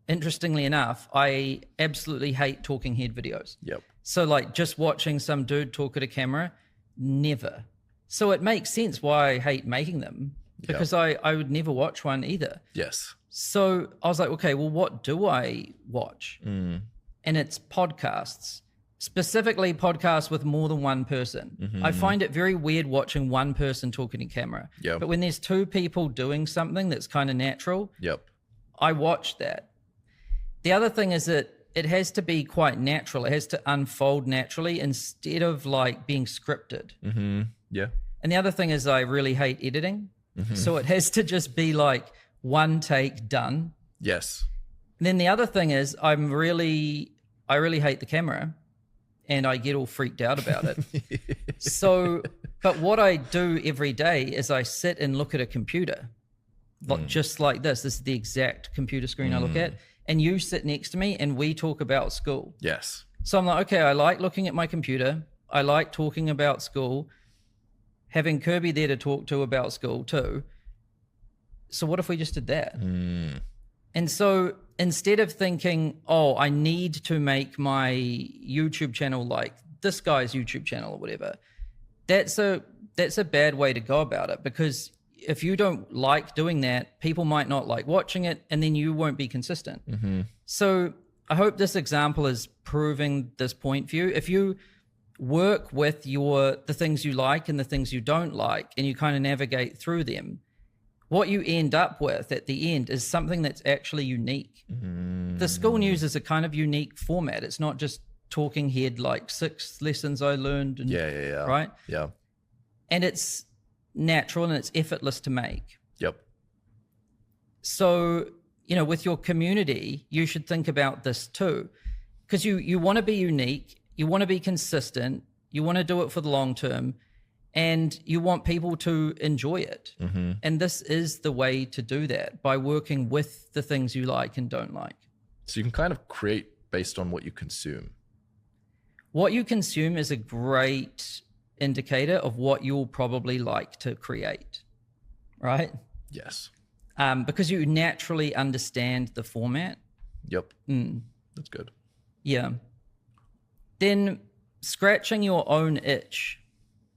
interestingly enough, I absolutely hate talking head videos. Yep. So just watching some dude talk at a camera, never. So it makes sense why I hate making them, because I would never watch one either. Yes. So I was like, okay, well, what do I watch? And it's podcasts, specifically podcasts with more than one person. I find it very weird watching one person talking to camera. Yep. But when there's two people doing something that's kind of natural, Yep. I watch that. The other thing is that it has to be quite natural. It has to unfold naturally instead of like being scripted. Yeah. And the other thing is I really hate editing. So it has to just be like one take done. Yes. And then the other thing is I really hate the camera and I get all freaked out about it. So, but what I do every day is I sit and look at a computer, just like this. This is the exact computer screen I look at. And you sit next to me and we talk about Skool. Yes. So I'm like, okay, I like looking at my computer. I like talking about Skool. Having Kirby there to talk to about Skool too. So what if we just did that? And so instead of thinking, oh, I need to make my YouTube channel like this guy's YouTube channel or whatever, that's a bad way to go about it, because if you don't like doing that, people might not like watching it, and then you won't be consistent. So I hope this example is proving this point for you. If you work with the things you like and the things you don't like, and you kind of navigate through them, what you end up with at the end is something that's actually unique. The Skool News is a kind of unique format. It's not just talking head like 6 lessons I learned. And, Yeah. Right? Yeah. And it's natural and it's effortless to make. Yep. So, with your community, you should think about this too, because you want to be unique, you want to be consistent, you want to do it for the long term, and you want people to enjoy it. And this is the way to do that, by working with the things you like and don't like. So you can kind of create based on what you consume. What you consume is a great indicator of what you'll probably like to create, right? Yes. Because you naturally understand the format. Yep. That's good. Yeah. Then scratching your own itch.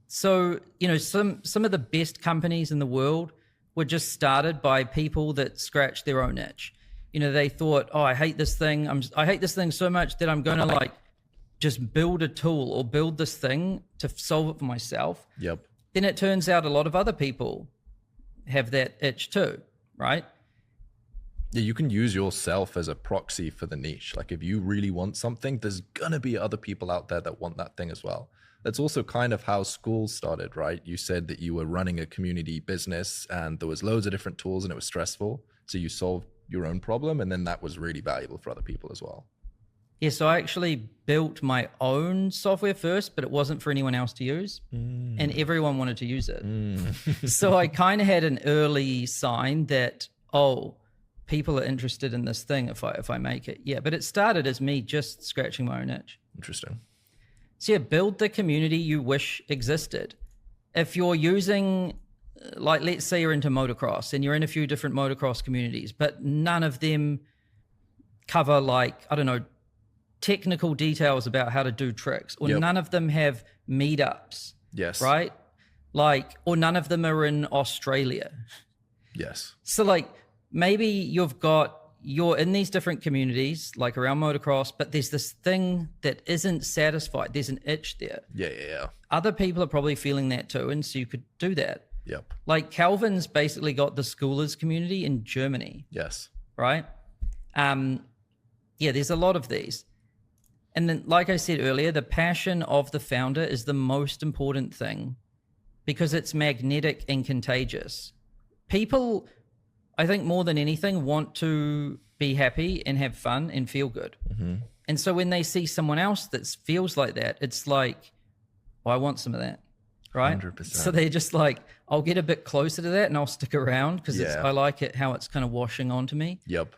So, some of the best companies in the world were just started by people that scratched their own itch. They thought, oh, I hate this thing. I hate this thing so much that I'm going to like just build a tool or build this thing to solve it for myself. Yep. Then it turns out a lot of other people have that itch too, right? Yeah, you can use yourself as a proxy for the niche. Like if you really want something, there's gonna be other people out there that want that thing as well. That's also kind of how Skool started, right? You said that you were running a community business and there was loads of different tools and it was stressful. So you solved your own problem, and then that was really valuable for other people as well. Yeah, so I actually built my own software first, but it wasn't for anyone else to use. And everyone wanted to use it. So I kind of had an early sign that, oh, people are interested in this thing if I make it. Yeah, but it started as me just scratching my own itch. Interesting. So yeah, build the community you wish existed. If you're using, like, let's say you're into motocross and you're in a few different motocross communities, but none of them cover, like, I don't know, technical details about how to do tricks, or none of them have meetups. Yes. Right? Like, or none of them are in Australia. Yes. So like maybe you're in these different communities, like around motocross, but there's this thing that isn't satisfied. There's an itch there. Yeah. Other people are probably feeling that too. And so you could do that. Yep. Like Calvin's basically got the schoolers community in Germany. Yes. Right? Yeah, there's a lot of these. And then, like I said earlier, the passion of the founder is the most important thing because it's magnetic and contagious. People, I think more than anything, want to be happy and have fun and feel good. And so when they see someone else that feels like that, it's like, oh, I want some of that, right? 100%. So they're just like, I'll get a bit closer to that and I'll stick around because I like it, how it's kind of washing onto me. Yep.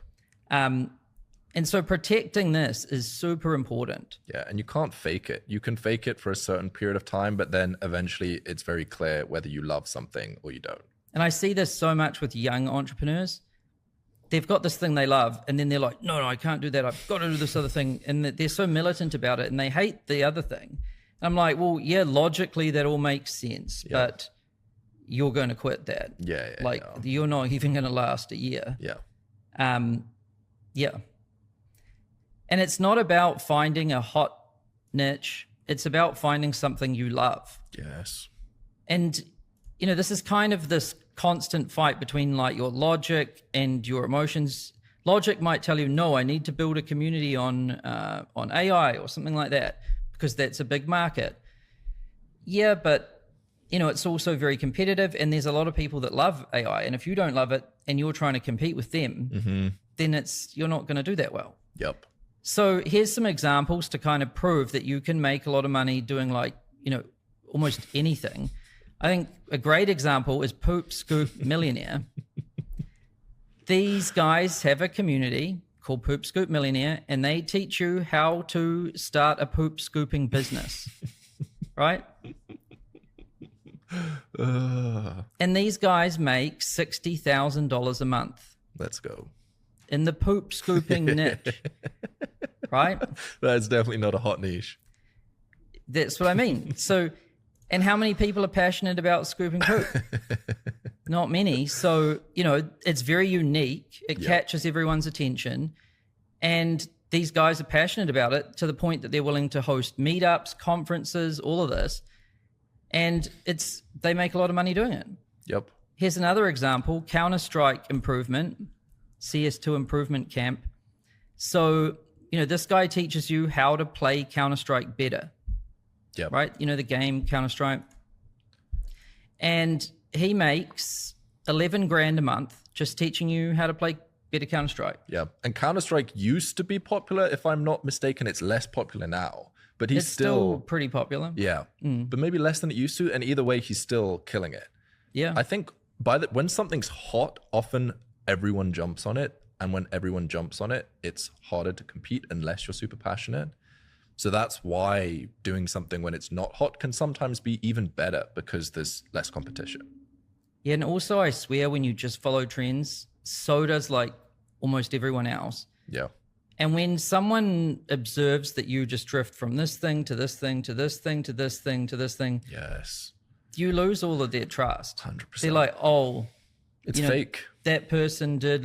And so protecting this is super important. Yeah, and you can't fake it. You can fake it for a certain period of time, but then eventually it's very clear whether you love something or you don't. And I see this so much with young entrepreneurs. They've got this thing they love, and then they're like, no, I can't do that. I've got to do this other thing. And they're so militant about it, and they hate the other thing. I'm like, well, yeah, logically that all makes sense, but you're going to quit that. You're not even going to last a year. Yeah. And it's not about finding a hot niche. It's about finding something you love. Yes. And, this is kind of this constant fight between like your logic and your emotions. Logic might tell you, no, I need to build a community on AI or something like that because that's a big market. Yeah, but it's also very competitive, and there's a lot of people that love AI. And if you don't love it and you're trying to compete with them, then you're not going to do that well. Yep. So here's some examples to kind of prove that you can make a lot of money doing almost anything. I think a great example is Poop Scoop Millionaire. These guys have a community called Poop Scoop Millionaire, and they teach you how to start a poop scooping business, right? And these guys make $60,000 a month. Let's go. In the poop scooping niche, right? That's definitely not a hot niche. That's what I mean. So, and how many people are passionate about scooping poop? Not many. So, it's very unique. It catches everyone's attention. And these guys are passionate about it to the point that they're willing to host meetups, conferences, all of this. And they make a lot of money doing it. Yep. Here's another example, Counter-Strike Improvement, CS2 Improvement Camp. So, this guy teaches you how to play Counter-Strike better. Yep. Right? The game Counter-Strike. And he makes 11 grand a month just teaching you how to play better Counter-Strike. Yeah. And Counter-Strike used to be popular. If I'm not mistaken, it's less popular now. But he's it's still pretty popular. Yeah. But maybe less than it used to. And either way, he's still killing it. Yeah. I think when something's hot, often everyone jumps on it. And when everyone jumps on it, it's harder to compete unless you're super passionate. So that's why doing something when it's not hot can sometimes be even better because there's less competition. Yeah, and also I swear when you just follow trends, so does almost everyone else. Yeah. And when someone observes that you just drift from this thing to this thing to this thing to this thing to this thing, yes, you lose all of their trust. 100%. They're like, oh, it's fake. That person did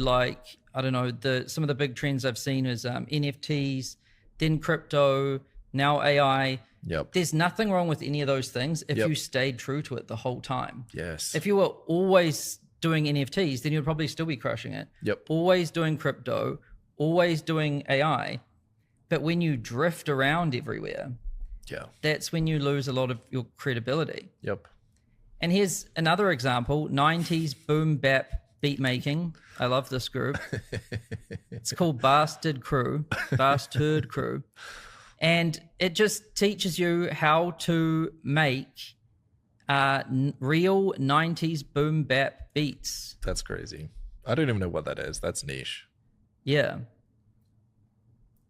I don't know, some of the big trends I've seen is NFTs, then crypto, now AI. Yep. There's nothing wrong with any of those things if you stayed true to it the whole time. Yes. If you were always doing NFTs, then you'd probably still be crushing it. Yep. Always doing crypto, always doing AI. But when you drift around everywhere, that's when you lose a lot of your credibility. Yep. And here's another example, 90s boom bap beat making. I love this group. It's called Bastard Crew. And it just teaches you how to make real 90s boom bap beats. That's crazy. I don't even know what that is. That's niche. Yeah.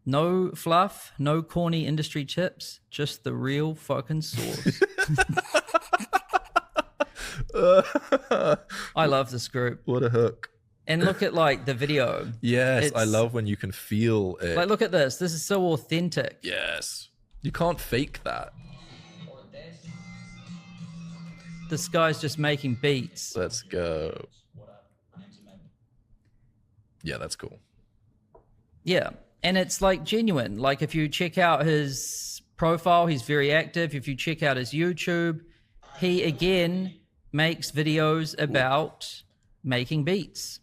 No fluff, no corny industry tips, just the real fucking source. I love this group. What a hook. And look at the video. Yes, I love when you can feel it. Look at this. This is so authentic. Yes. You can't fake that. This guy's just making beats. Let's go. Yeah, that's cool. Yeah. And it's genuine. If you check out his profile, he's very active. If you check out his YouTube, he again makes videos about making beats,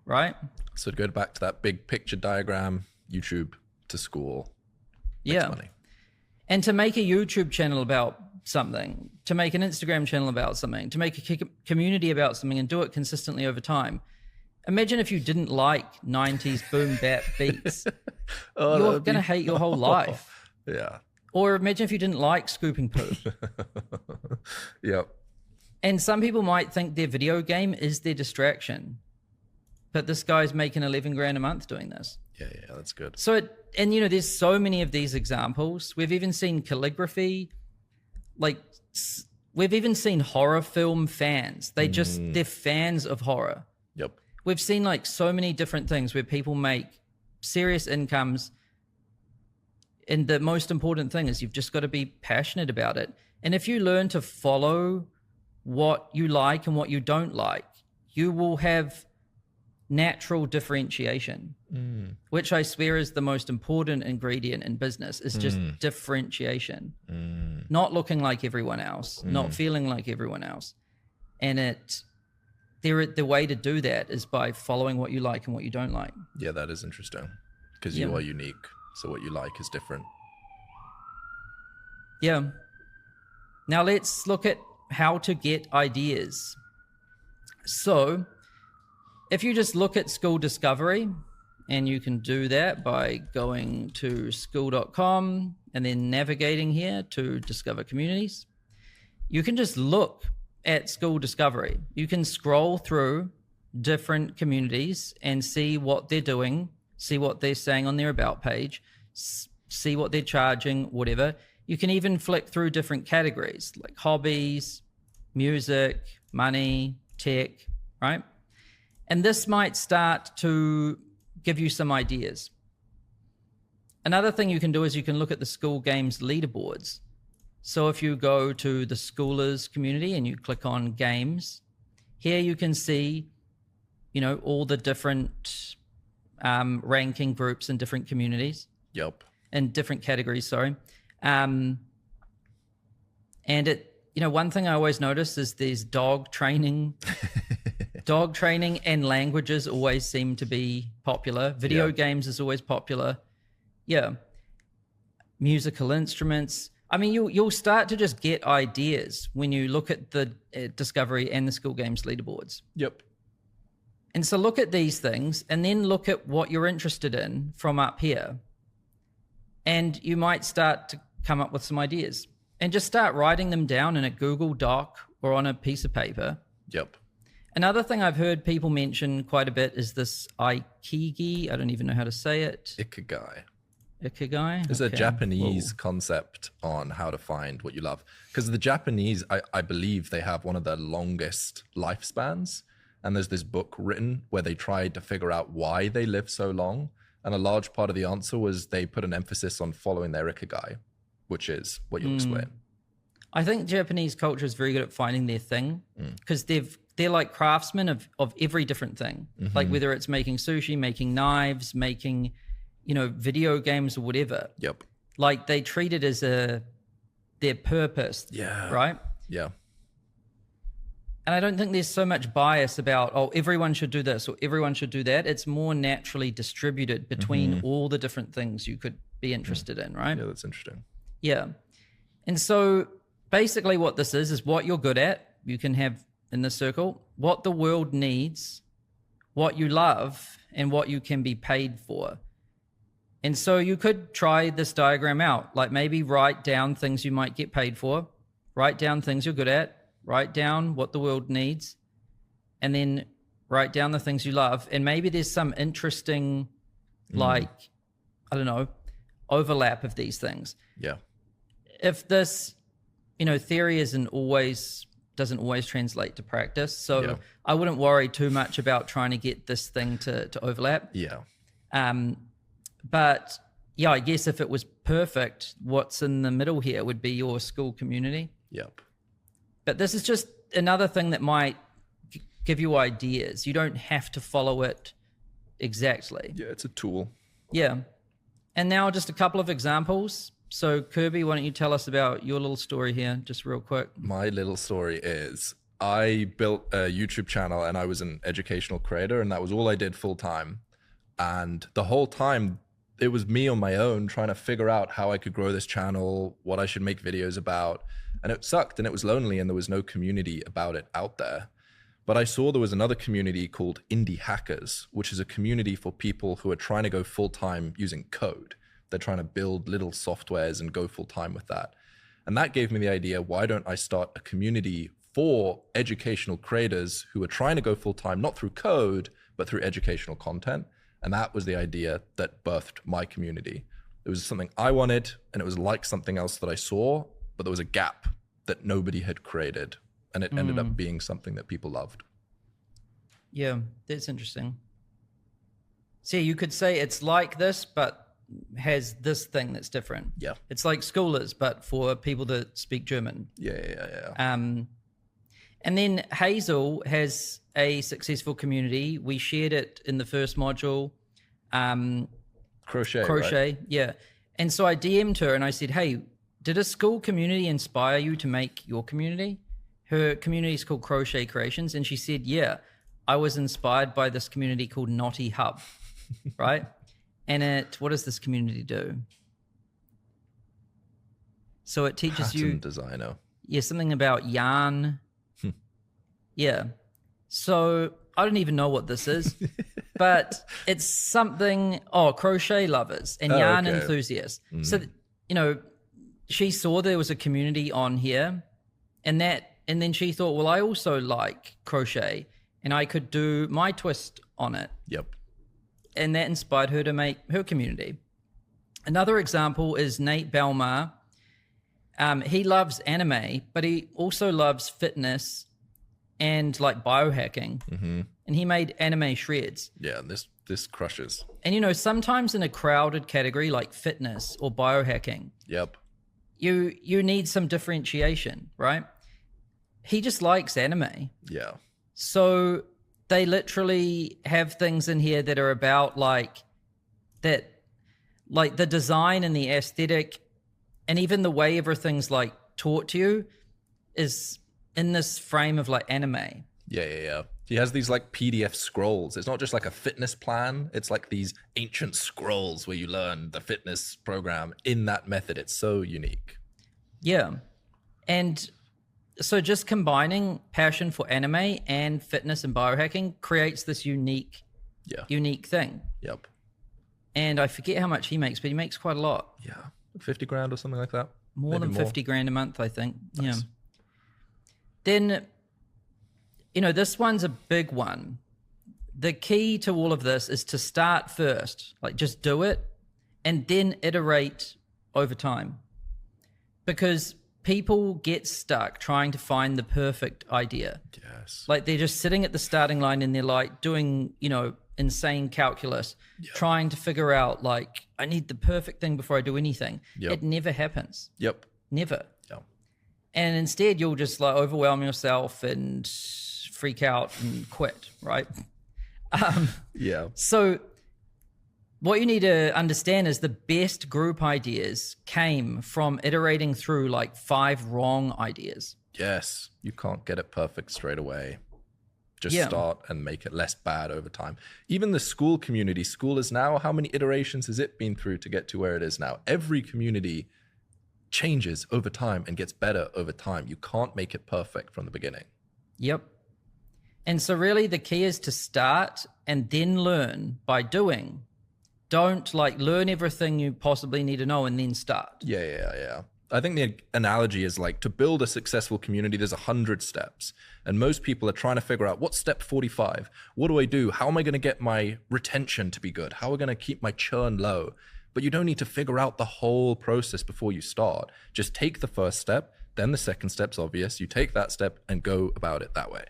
right? So to go back to that big picture diagram, YouTube to Skool. Yeah. Money. And to make a YouTube channel about something, to make an Instagram channel about something, to make a community about something and do it consistently over time. Imagine if you didn't like 90s boom bap beats. You're going to hate your whole life. Yeah. Or imagine if you didn't like scooping poop. Yep. And some people might think their video game is their distraction. But this guy's making 11 grand a month doing this. Yeah, that's good. So, there's so many of these examples. We've even seen calligraphy. We've even seen horror film fans. They're fans of horror. Yep. We've seen so many different things where people make serious incomes. And the most important thing is you've just got to be passionate about it. And if you learn to follow what you like and what you don't like, you will have natural differentiation, which I swear is the most important ingredient in business, is just differentiation, not looking like everyone else, not feeling like everyone else. And the way to do that is by following what you like and what you don't like. Yeah, that is interesting because you are unique. So what you like is different. Yeah. Now let's look at how to get ideas. So if you just look at Skool Discovery, and you can do that by going to skool.com and then navigating here to Discover Communities. You can just look at Skool Discovery. You can scroll through different communities and see what they're doing, see what they're saying on their about page, see what they're charging, whatever. You can even flick through different categories like hobbies, music, money, tech, right? And this might start to give you some ideas. Another thing you can do is you can look at the Skool Games leaderboards. So if you go to the Schoolers community and you click on games, here you can see, all the different ranking groups in different communities. Yep. In different categories, sorry. And one thing I always notice is there's dog training. Dog training and languages always seem to be popular. Video games is always popular. Yeah. Musical instruments. I mean, you'll start to just get ideas when you look at the Discovery and the Skool Games leaderboards. Yep. And so look at these things and then look at what you're interested in from up here. And you might start to come up with some ideas and just start writing them down in a Google Doc or on a piece of paper. Yep. Another thing I've heard people mention quite a bit is this Ikigai. I don't even know how to say it. Ikigai. Ikigai? It's a Japanese concept on how to find what you love. Because the Japanese, I believe they have one of the longest lifespans. And there's this book written where they tried to figure out why they live so long. And a large part of the answer was they put an emphasis on following their Ikigai, which is what you'll explain. I think Japanese culture is very good at finding their thing because they're like craftsmen of every different thing. Like whether it's making sushi, making knives, making, video games or whatever. Yep. Like they treat it as their purpose. Yeah. Right? Yeah. And I don't think there's so much bias about, everyone should do this or everyone should do that. It's more naturally distributed between all the different things you could be interested in, right? Yeah, that's interesting. Yeah. And so basically what this is what you're good at, you can have in the circle, what the world needs, what you love, and what you can be paid for. And so you could try this diagram out, like maybe write down things you might get paid for, write down things you're good at, write down what the world needs, and then write down the things you love. And maybe there's some interesting, overlap of these things. Yeah. If this, theory doesn't always translate to practice. So I wouldn't worry too much about trying to get this thing to overlap. Yeah. But yeah, I guess if it was perfect, what's in the middle here would be your Skool community. Yep. But this is just another thing that might give you ideas. You don't have to follow it exactly. Yeah, it's a tool. Yeah. And now just a couple of examples. So Kirby, why don't you tell us about your little story here, just real quick? My little story is I built a YouTube channel and I was an educational creator and that was all I did full time. And the whole time it was me on my own trying to figure out how I could grow this channel, what I should make videos about. And it sucked and it was lonely and there was no community about it out there. But I saw there was another community called Indie Hackers, which is a community for people who are trying to go full time using code. They're trying to build little softwares and go full time with that. And that gave me the idea, why don't I start a community for educational creators who are trying to go full time, not through code, but through educational content. And that was the idea that birthed my community. It was something I wanted and it was like something else that I saw, but there was a gap that nobody had created. And it ended up being something that people loved. Yeah, that's interesting. So you could say it's like this, but has this thing that's different. Yeah. It's like Schoolers, but for people that speak German. Yeah. And then Hazel has a successful community. We shared it in the first module. Crochet, right? Yeah. And so I DM'd her and I said, hey, did a Skool community inspire you to make your community? Her community is called Crochet Creations. And she said, yeah, I was inspired by this community called Naughty Hub, right? And what does this community do? So it teaches Pattern you designer. Yeah, something about yarn. Yeah. So I don't even know what this is, but it's something, crochet lovers and yarn okay. enthusiasts. So, she saw there was a community on here and then she thought, well, I also like crochet and I could do my twist on it. Yep. And that inspired her to make her community. Another example is Nate Belmar. He loves anime, but he also loves fitness and like biohacking. And he made anime shreds. Yeah, this crushes. And sometimes in a crowded category like fitness or biohacking, Yep. you need some differentiation, right? He just likes anime. Yeah. So they literally have things in here that are about like the design and the aesthetic and even the way everything's like taught to you is in this frame of like anime. Yeah. He has these like PDF scrolls. It's not just like a fitness plan. It's like these ancient scrolls where you learn the fitness program in that method. It's so unique. Yeah. And so just combining passion for anime and fitness and biohacking creates this unique thing. Yep. And I forget how much he makes, but he makes quite a lot. Yeah. 50 grand or something like that. More Maybe than 50 grand a month, I think. Nice. Yeah. Then, this one's a big one. The key to all of this is to start first, like just do it and then iterate over time. Because people get stuck trying to find the perfect idea. Yes. Like they're just sitting at the starting line and they're like doing, insane calculus, trying to figure out like, I need the perfect thing before I do anything. Yep. It never happens. Yep. Never. Yep. And instead you'll just like overwhelm yourself and freak out and quit, right? Yeah. So what you need to understand is the best group ideas came from iterating through like 5 wrong ideas. Yes. You can't get it perfect straight away. Just Yeah. start and make it less bad over time. Even the Skool community, Skool is now, how many iterations has it been through to get to where it is now? Every community changes over time and gets better over time. You can't make it perfect from the beginning. Yep. And so really the key is to start and then learn by doing. Don't like learn everything you possibly need to know and then start. Yeah. I think the analogy is like to build a successful community, there's 100 steps. And most people are trying to figure out what's step 45? What do I do? How am I going to get my retention to be good? How am I going to keep my churn low? But you don't need to figure out the whole process before you start. Just take the first step, then the second step's obvious. You take that step and go about it that way.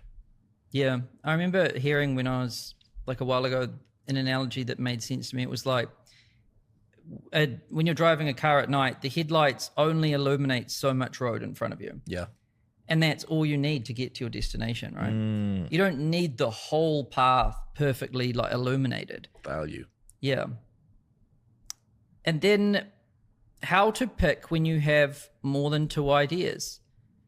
Yeah. I remember hearing when I was like a while ago, an analogy that made sense to me. It was like when you're driving a car at night, the headlights only illuminate so much road in front of you. Yeah. And that's all you need to get to your destination, right? You don't need the whole path perfectly like illuminated. Value. Yeah. And then how to pick when you have more than 2 ideas.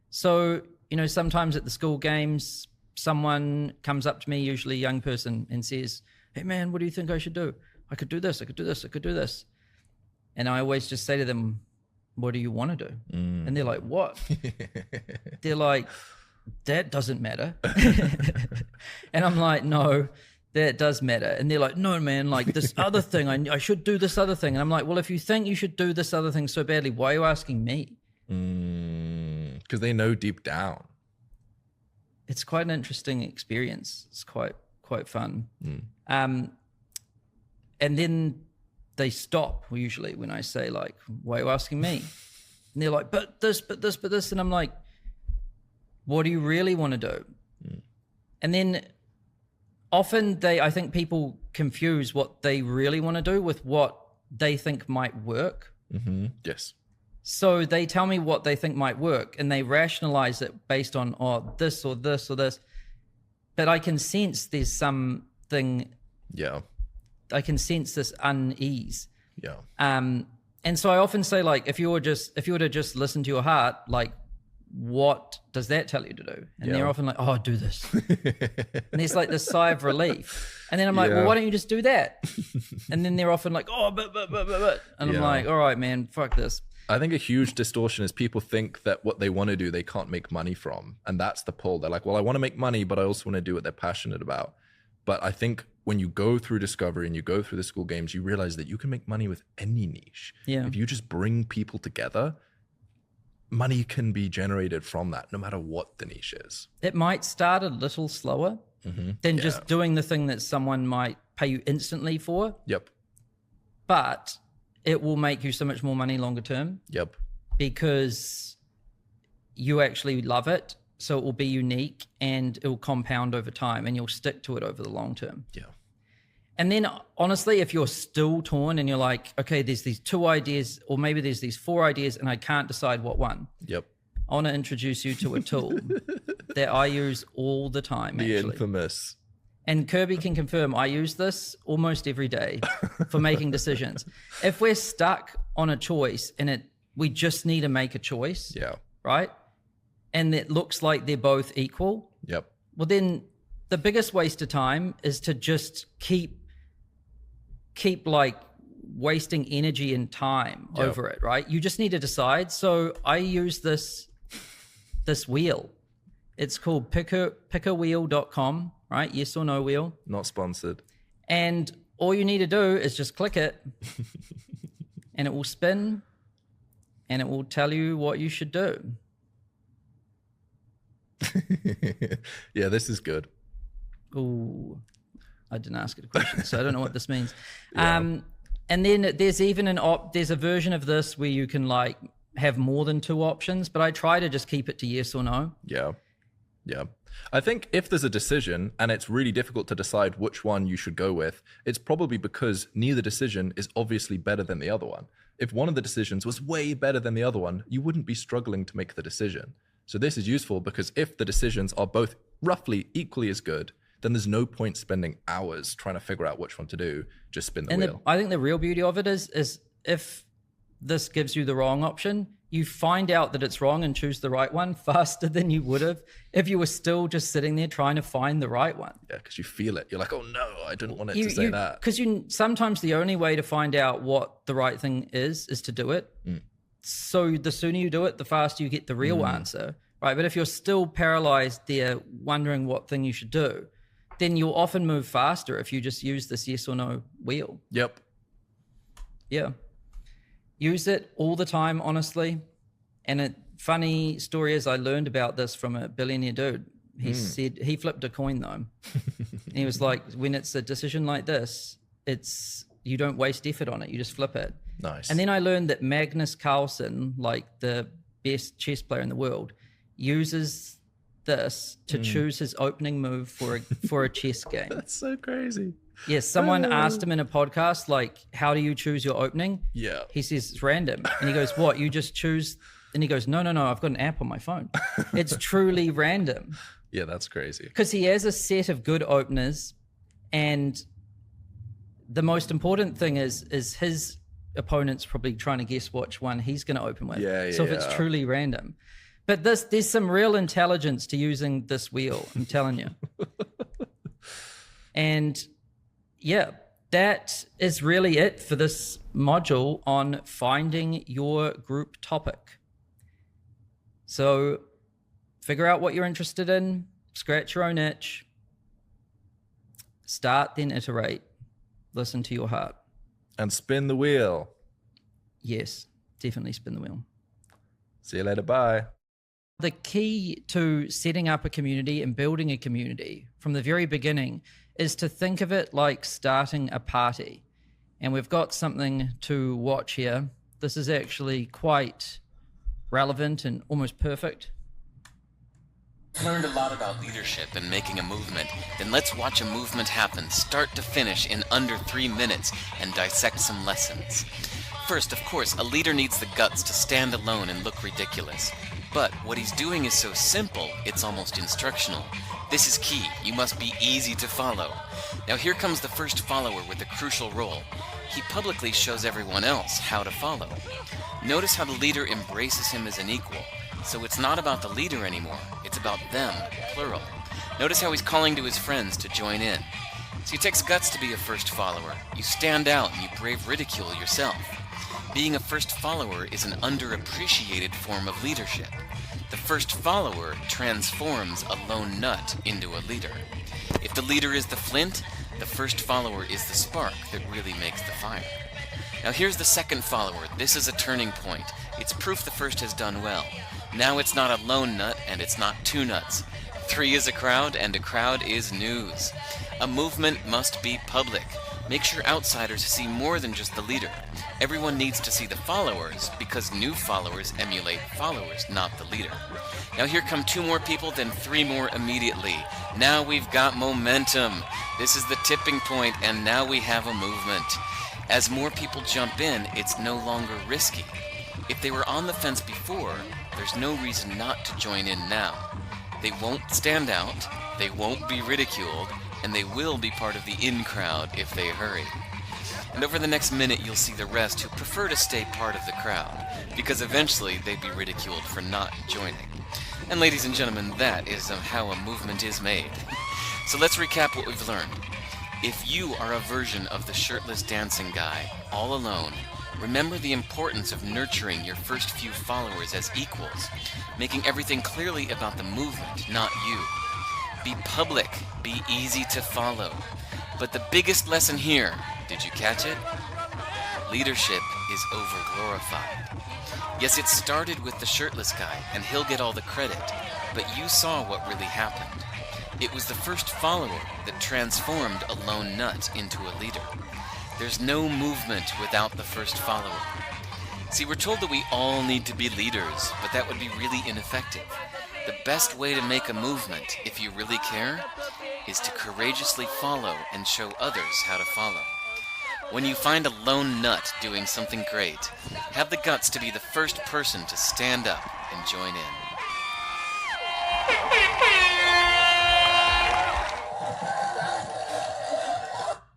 So, sometimes at the school games, someone comes up to me, usually a young person, and says, hey man, what do you think I should do? I could do this, I could do this, I could do this. And I always just say to them, what do you want to do? And they're like, what? They're like, that doesn't matter. And I'm like, no, that does matter. And they're like, no man, like this other thing, I should do this other thing. And I'm like, well, if you think you should do this other thing so badly, why are you asking me? Because they know deep down. It's quite an interesting experience. It's quite fun. And then they stop usually when I say like, why are you asking me? And they're like, but this. And I'm like, what do you really want to do? And then often I think people confuse what they really want to do with what they think might work. Yes. So they tell me what they think might work and they rationalize it based on, this or this or this. But I can sense there's something. Yeah. I can sense this unease. Yeah. And so I often say, like, if you were to just listen to your heart, like, what does that tell you to do? And Yeah. they're often like, oh, do this. And there's like this sigh of relief. And then I'm like, Yeah. well, why don't you just do that? And then they're often like, oh, but. And I'm Yeah. like, all right, man, fuck this. I think a huge distortion is people think that what they want to do, they can't make money from. And that's the pull. They're like, well, I want to make money, but I also want to do what they're passionate about. But I think when you go through discovery and you go through the Skool games, you realize that you can make money with any niche. Yeah. If you just bring people together, money can be generated from that, no matter what the niche is. It might start a little slower than just doing the thing that someone might pay you instantly for, Yep. but it will make you so much more money longer term Yep. because you actually love it. So it will be unique and it will compound over time and you'll stick to it over the long term. Yeah. And then honestly, if you're still torn and you're like, okay, there's these 2 ideas or maybe there's these 4 ideas and I can't decide what one, Yep. I want to introduce you to a tool that I use all the time, The actually. infamous. And Kirby can confirm I use this almost every day for making decisions. If we're stuck on a choice and we just need to make a choice, Yeah. right? And it looks like they're both equal, Yep. well then the biggest waste of time is to just keep like wasting energy and time Yep. over it, right? You just need to decide. So I use this wheel. It's called pickerwheel.com, right? Yes or no wheel. Not sponsored. And all you need to do is just click it and it will spin and it will tell you what you should do. Yeah, this is good. Ooh, I didn't ask it a question, so I don't know what this means. Yeah. And then there's even there's a version of this where you can like have more than 2 options, but I try to just keep it to yes or no. Yeah. Yeah. I think if there's a decision and it's really difficult to decide which one you should go with, it's probably because neither decision is obviously better than the other one. If one of the decisions was way better than the other one, you wouldn't be struggling to make the decision. So this is useful because if the decisions are both roughly equally as good, then there's no point spending hours trying to figure out which one to do. Just spin the And wheel. I think the real beauty of it is if this gives you the wrong option, you find out that it's wrong and choose the right one faster than you would have if you were still just sitting there trying to find the right one. Yeah, because you feel it. You're like, oh no, I didn't want it to say that. Because sometimes the only way to find out what the right thing is to do it. So the sooner you do it, the faster you get the real answer, right? But if you're still paralyzed there wondering what thing you should do, then you'll often move faster if you just use this yes or no wheel. Yep. Yeah. Use it all the time, honestly. And a funny story is I learned about this from a billionaire dude. He said he flipped a coin though. And he was like, when it's a decision like this, you don't waste effort on it. You just flip it. Nice. And then I learned that Magnus Carlsen, like the best chess player in the world, uses this to choose his opening move for a chess game. That's so crazy. Yes, someone asked him in a podcast, like, how do you choose your opening? Yeah. He says it's random. And he goes, what? You just choose? And he goes, no, I've got an app on my phone. It's truly random. Yeah, that's crazy. Because he has a set of good openers. And the most important thing is his opponent's probably trying to guess which one he's going to open with. Yeah, So if it's truly random. But there's some real intelligence to using this wheel, I'm telling you. And yeah, that is really it for this module on finding your group topic. So figure out what you're interested in, scratch your own itch, start, then iterate, listen to your heart. And spin the wheel. Yes, definitely spin the wheel. See you later. Bye. The key to setting up a community and building a community from the very beginning is to think of it like starting a party. And we've got something to watch here. This is actually quite relevant and almost perfect. Learned a lot about leadership and making a movement. Then let's watch a movement happen, start to finish, in under 3 minutes and dissect some lessons. First, of course, a leader needs the guts to stand alone and look ridiculous. But what he's doing is so simple, it's almost instructional. This is key. You must be easy to follow. Now here comes the first follower with a crucial role. He publicly shows everyone else how to follow. Notice how the leader embraces him as an equal. So it's not about the leader anymore, it's about them, plural. Notice how he's calling to his friends to join in. See, it takes guts to be a first follower. You stand out and you brave ridicule yourself. Being a first follower is an underappreciated form of leadership. The first follower transforms a lone nut into a leader. If the leader is the flint, the first follower is the spark that really makes the fire. Now here's the second follower. This is a turning point. It's proof the first has done well. Now it's not a lone nut and it's not two nuts. 3 is a crowd and a crowd is news. A movement must be public. Make sure outsiders see more than just the leader. Everyone needs to see the followers because new followers emulate followers, not the leader. Now here come 2 more people, then 3 more immediately. Now we've got momentum. This is the tipping point, and now we have a movement. As more people jump in, it's no longer risky. If they were on the fence before, there's no reason not to join in now. They won't stand out, they won't be ridiculed, and they will be part of the in crowd if they hurry. And over the next minute you'll see the rest who prefer to stay part of the crowd, because eventually they'd be ridiculed for not joining. And ladies and gentlemen, that is how a movement is made. So let's recap what we've learned. If you are a version of the shirtless dancing guy, all alone, remember the importance of nurturing your first few followers as equals, making everything clearly about the movement, not you. Be public, be easy to follow. But the biggest lesson here, did you catch it? Leadership is overglorified. Yes, it started with the shirtless guy, and he'll get all the credit, but you saw what really happened. It was the first follower that transformed a lone nut into a leader. There's no movement without the first follower. See, we're told that we all need to be leaders, but that would be really ineffective. The best way to make a movement, if you really care, is to courageously follow and show others how to follow. When you find a lone nut doing something great, have the guts to be the first person to stand up and join in.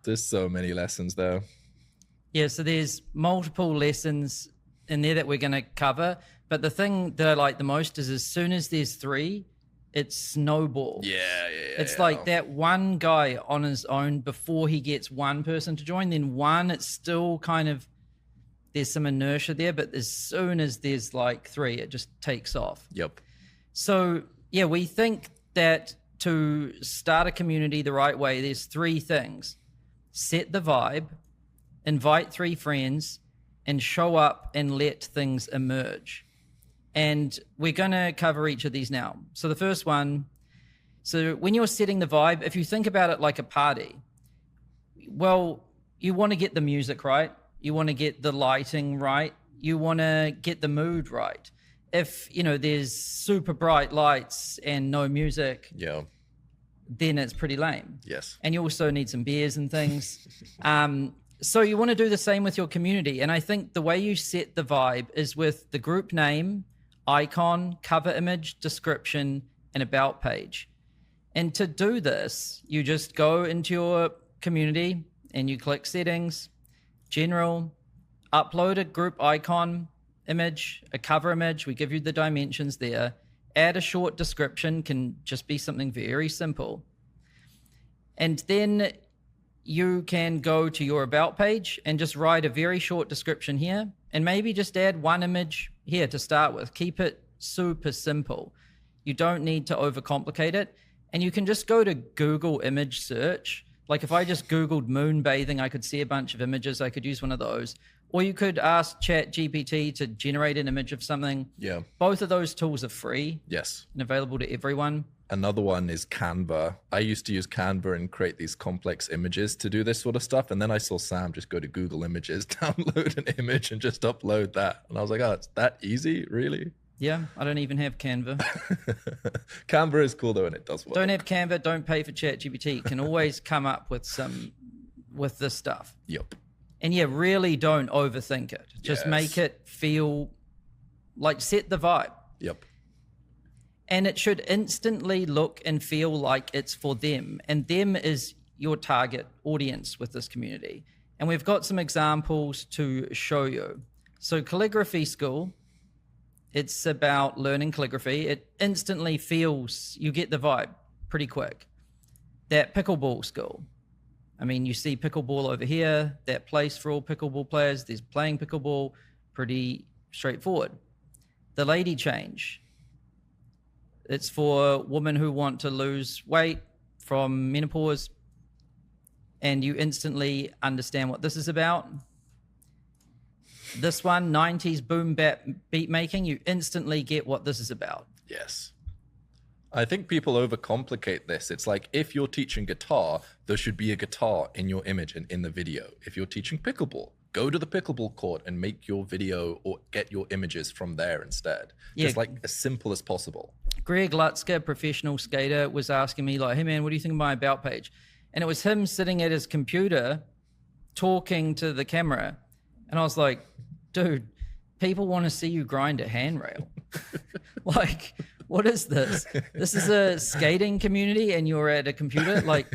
There's so many lessons though. Yeah, so there's multiple lessons in there that we're going to cover. But the thing that I like the most is as soon as there's 3, it's snowball. Yeah. It's like that one guy on his own before he gets one person to join, then one, it's still kind of, there's some inertia there, but as soon as there's like 3, it just takes off. Yep. So yeah, we think that to start a community the right way, there's 3 things. Set the vibe, invite 3 friends, and show up and let things emerge. And we're going to cover each of these now. So the first one, so when you're setting the vibe, if you think about it like a party, well, you want to get the music right. You want to get the lighting right. You want to get the mood right. If, there's super bright lights and no music, Yeah. then it's pretty lame. Yes. And you also need some beers and things. So you want to do the same with your community. And I think the way you set the vibe is with the group name, icon, cover image, description, and about page. And to do this, you just go into your community and you click settings, general, upload a group icon image, a cover image. We give you the dimensions there. Add a short description, can just be something very simple. And then you can go to your about page and just write a very short description here, and maybe just add one image here to start with. Keep it super simple. You don't need to overcomplicate it. And you can just go to Google image search. Like if I just Googled moon bathing, I could see a bunch of images. I could use one of those. Or you could ask ChatGPT to generate an image of something. Yeah. Both of those tools are free. Yes. And available to everyone. Another one is Canva. I used to use Canva and create these complex images to do this sort of stuff. And then I saw Sam just go to Google Images, download an image and just upload that. And I was like, oh, it's that easy? Really? Yeah, I don't even have Canva. Canva is cool though, and it does work. Don't have Canva, don't pay for ChatGPT. You can always come up with this stuff. Yep. And yeah, really don't overthink it. Just make it feel like, set the vibe. Yep. And it should instantly look and feel like it's for them. And them is your target audience with this community. And we've got some examples to show you. So Calligraphy School, It's about learning calligraphy. It instantly feels, you get the vibe pretty quick. That pickleball school. I mean, you see pickleball over here, that place for all pickleball players. There's playing pickleball, pretty straightforward. The lady change. It's for women who want to lose weight from menopause. And you instantly understand what this is about. This one, 90s boom bap beat making, you instantly get what this is about. Yes. I think people overcomplicate this. It's like, if you're teaching guitar, there should be a guitar in your image and in the video. If you're teaching pickleball, go to the pickleball court and make your video or get your images from there instead. Yeah. Just like as simple as possible. Greg Lutzka, professional skater, was asking me like, hey man, what do you think of my about page? And it was him sitting at his computer talking to the camera. And I was like, dude, people want to see you grind a handrail. Like, what is this? This is a skating community and you're at a computer? Like,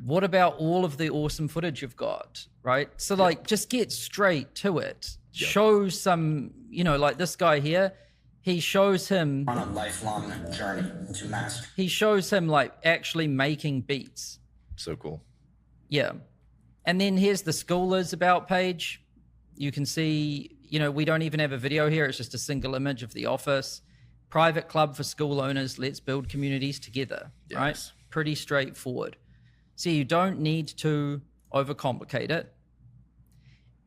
what about all of the awesome footage you've got, right? So like, just get straight to it. Yep. Show some, you know, like this guy here, he shows him on a lifelong journey to master. He shows him like actually making beats. So cool. Yeah. And then here's the Skoolers about page. You can see, you know, we don't even have a video here. It's just a single image of the office. Private club for school owners. Let's build communities together, Yes. right? Pretty straightforward. So you don't need to overcomplicate it.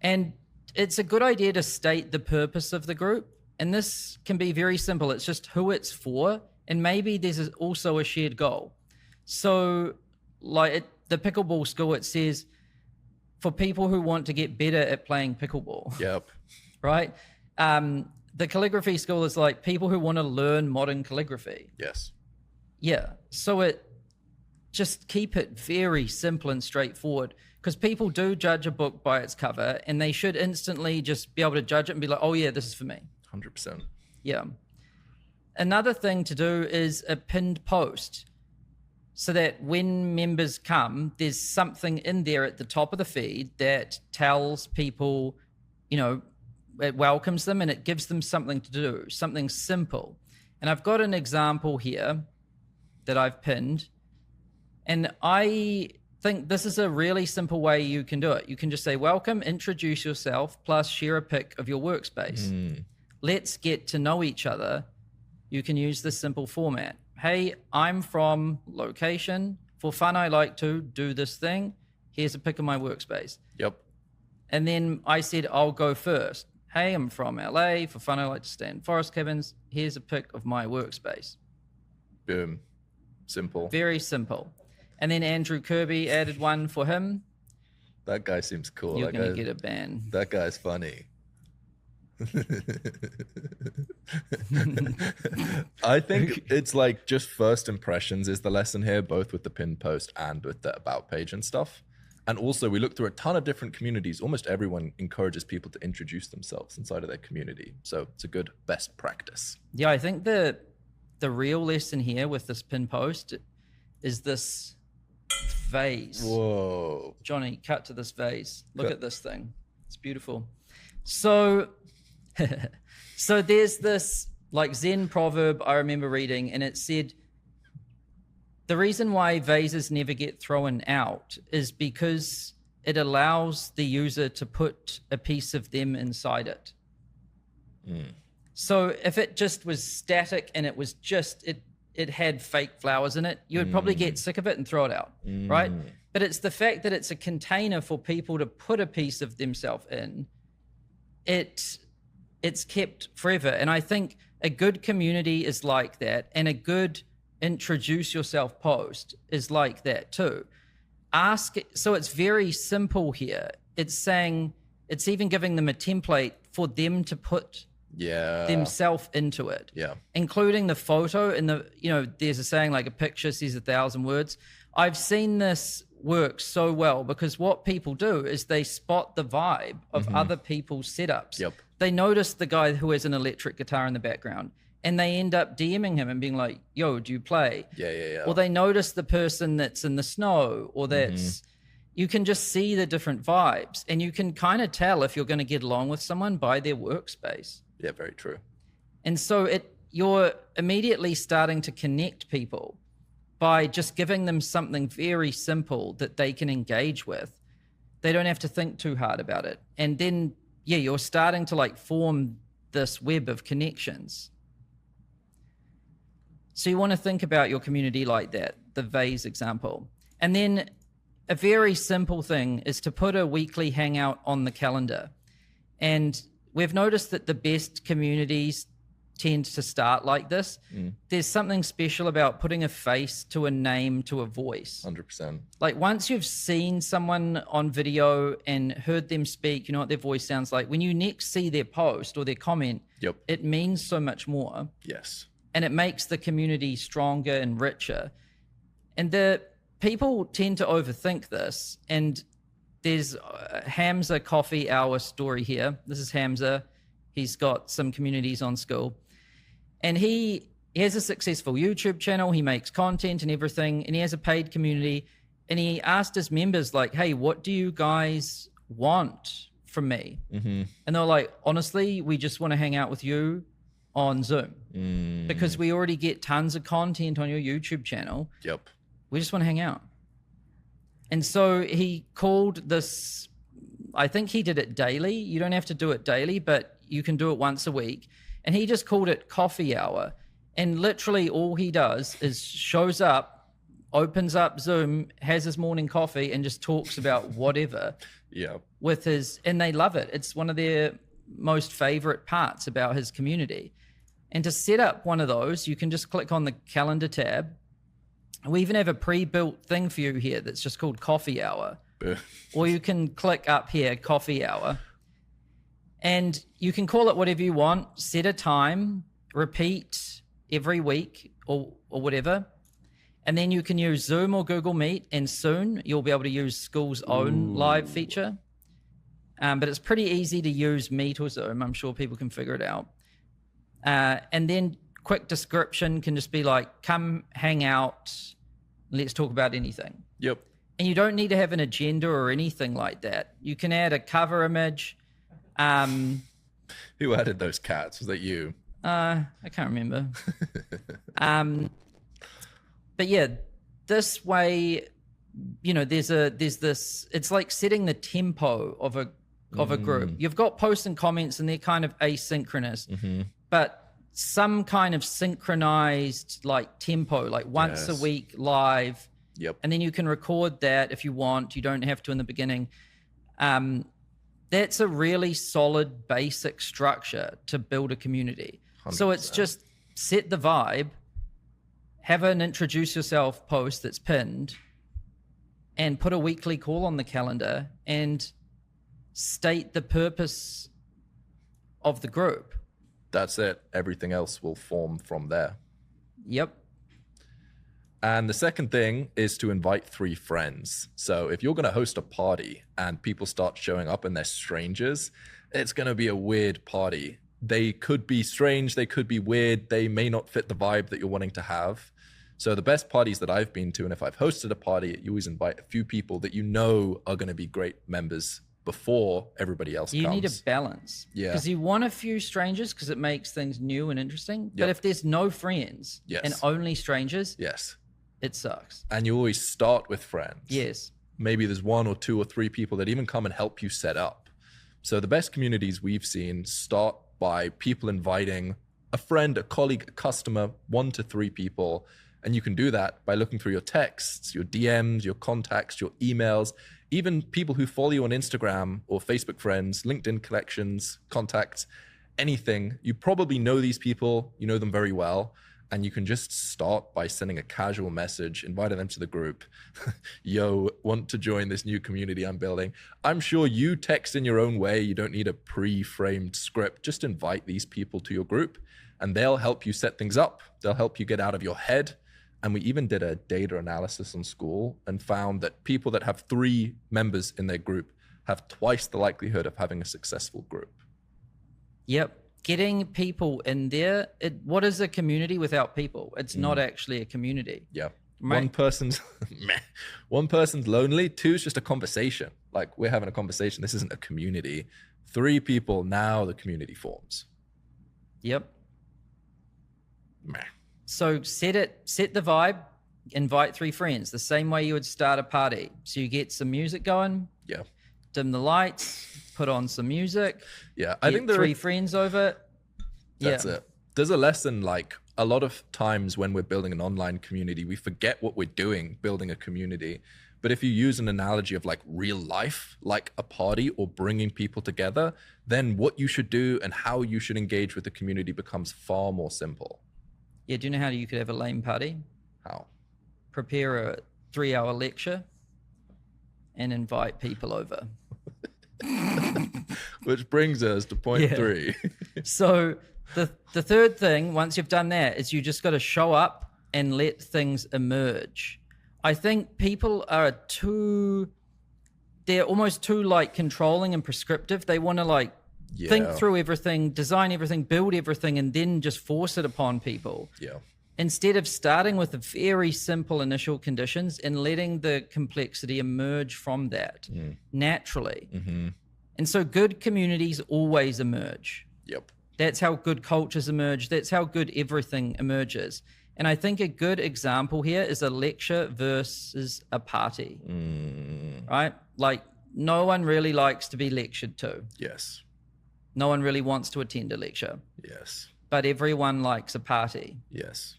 And it's a good idea to state the purpose of the group. And this can be very simple. It's just who it's for. And maybe there's also a shared goal. So like the pickleball school, it says for people who want to get better at playing pickleball. Yep. Right? The calligraphy school is like people who want to learn modern calligraphy. Yes. Yeah. So it just keep it very simple and straightforward, because people do judge a book by its cover and they should instantly just be able to judge it and be like, oh yeah, this is for me. 100%. Yeah. Another thing to do is a pinned post, so that when members come, there's something in there at the top of the feed that tells people, you know, it welcomes them and it gives them something to do, something simple. And I've got an example here that I've pinned. And I think this is a really simple way you can do it. You can just say, welcome, introduce yourself, plus share a pic of your workspace. Let's get to know each other. You can use this simple format. Hey, I'm from location. For fun, I like to do this thing. Here's a pic of my workspace. Yep. And then I said, I'll go first. Hey, I'm from LA. For fun, I like to stay in forest cabins. Here's a pic of my workspace. Boom. Simple. Very simple. And then Andrew Kirby added one for him. That guy seems cool. You're going to get a ban. That guy's funny. I think it's like just first impressions is the lesson here, both with the pin post and with the about page and stuff. And also we look through a ton of different communities. Almost everyone encourages people to introduce themselves inside of their community. So it's a good best practice. Yeah, I think the real lesson here with this pin post is this vase. Whoa. Johnny, cut to this vase. Look at this thing. It's beautiful. So so there's this like Zen proverb I remember reading, and it said, the reason why vases never get thrown out is because it allows the user to put a piece of them inside it. So if it just was static and it was just, it had fake flowers in it, you would probably get sick of it and throw it out, right? But it's the fact that it's a container for people to put a piece of themselves in. It's kept forever. And I think a good community is like that, and a good introduce yourself post is like that too. So it's very simple here. It's saying, it's even giving them a template for them to put themselves into it. Yeah. Including the photo and there's a saying like a picture says 1,000 words. I've seen this work so well because what people do is they spot the vibe of other people's setups. Yep. They notice the guy who has an electric guitar in the background and they end up DMing him and being like, yo, do you play? Yeah. Or they notice the person that's in the snow or that's, you can just see the different vibes and you can kind of tell if you're going to get along with someone by their workspace. Yeah, very true. And so you're immediately starting to connect people by just giving them something very simple that they can engage with. They don't have to think too hard about it. And then, yeah, you're starting to like form this web of connections. So you want to think about your community like that, the vase example. And then a very simple thing is to put a weekly hangout on the calendar. And we've noticed that the best communities tend to start like this. There's something special about putting a face to a name to a voice. 100%. Like once you've seen someone on video and heard them speak, you know what their voice sounds like. When you next see their post or their comment, it means so much more. Yes. And it makes the community stronger and richer. And the people tend to overthink this. And there's Hamza Coffee Hour story here. This is Hamza. He's got some communities on Skool. And he has a successful YouTube channel. He makes content and everything. And he has a paid community. And he asked his members, like, hey, what do you guys want from me? And they're like, honestly, we just want to hang out with you on Zoom. Because we already get tons of content on your YouTube channel. We just want to hang out. And so he called this, I think he did it daily. You don't have to do it daily, but you can do it once a week. And he just called it coffee hour. And literally all he does is shows up, opens up Zoom, has his morning coffee, and just talks about whatever. With his, and they love it. It's one of their most favorite parts about his community. And to set up one of those, you can just click on the calendar tab. We even have a pre-built thing for you here that's just called coffee hour. Or you can click up here, coffee hour. And you can call it whatever you want, set a time, repeat every week or whatever. And then you can use Zoom or Google Meet, and soon you'll be able to use Skool's own live feature. But it's pretty easy to use Meet or Zoom. I'm sure people can figure it out. And then quick description can just be like, come hang out, let's talk about anything. And you don't need to have an agenda or anything like that. You can add a cover image. Who added those cats? Was that you? I can't remember. But yeah, this way, you know, there's this, it's like setting the tempo of a group. You've got posts and comments and they're kind of asynchronous, but some kind of synchronized like tempo, like once a week live. And then you can record that if you want. You don't have to in the beginning. That's a really solid basic structure to build a community. 100%. So it's just set the vibe, have an introduce yourself post that's pinned, and put a weekly call on the calendar and state the purpose of the group. That's it. Everything else will form from there. And the second thing is to invite 3 friends. So if you're going to host a party and people start showing up and they're strangers, it's going to be a weird party. They could be strange, they could be weird, they may not fit the vibe that you're wanting to have. So the best parties that I've been to, and if I've hosted a party, you always invite a few people that you know are going to be great members before everybody else comes. You need a balance. Because you want a few strangers because it makes things new and interesting. But if there's no friends and only strangers, it sucks. And you always start with friends. Maybe there's 1 or 2 or 3 people that even come and help you set up. So the best communities we've seen start by people inviting a friend, a colleague, a customer, 1 to 3 people. And you can do that by looking through your texts, your DMs, your contacts, your emails, even people who follow you on Instagram or Facebook friends, LinkedIn collections, contacts, anything. You probably know these people, you know them very well. And you can just start by sending a casual message, inviting them to the group. Yo, want to join this new community I'm building? I'm sure you text in your own way. You don't need a pre-framed script. Just invite these people to your group and they'll help you set things up. They'll help you get out of your head. And we even did a data analysis on Skool and found that people that have 3 members in their group have twice the likelihood of having a successful group. Getting people in there. What is a community without people? It's not actually a community. Right? One person's lonely. 2 is just a conversation. Like we're having a conversation. This isn't a community. 3 people, now the community forms. Meh. So set the vibe, invite 3 friends, the same way you would start a party. So you get some music going, Yeah. dim the lights, put on some music. Yeah. I think there 3 friends over. That's it. There's a lesson, like a lot of times when we're building an online community, we forget what we're doing building a community. But if you use an analogy of like real life, like a party or bringing people together, then what you should do and how you should engage with the community becomes far more simple. Yeah, do you know how you could have a lame party? How? Prepare a 3-hour lecture and invite people over. Which brings us to point 3. So the third thing, once you've done that, is you just got to show up and let things emerge. I think people are they're almost too like controlling and prescriptive. They want to like think through everything, design everything, build everything, and then just force it upon people. Yeah. Instead of starting with the very simple initial conditions and letting the complexity emerge from that naturally. And so good communities always emerge. Yep. That's how good cultures emerge. That's how good everything emerges. And I think a good example here is a lecture versus a party, right? Like no one really likes to be lectured to. Yes. No one really wants to attend a lecture, Yes. but everyone likes a party. Yes.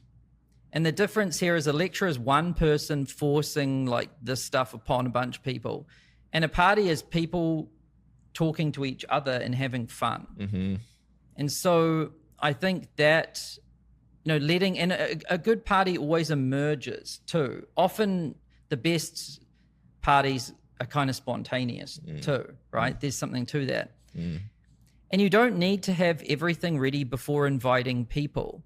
And the difference here is a lecture is one person forcing like this stuff upon a bunch of people. And a party is people talking to each other and having fun. And so I think that, you know, and a good party always emerges too. Often the best parties are kind of spontaneous too, right? There's something to that. And you don't need to have everything ready before inviting people.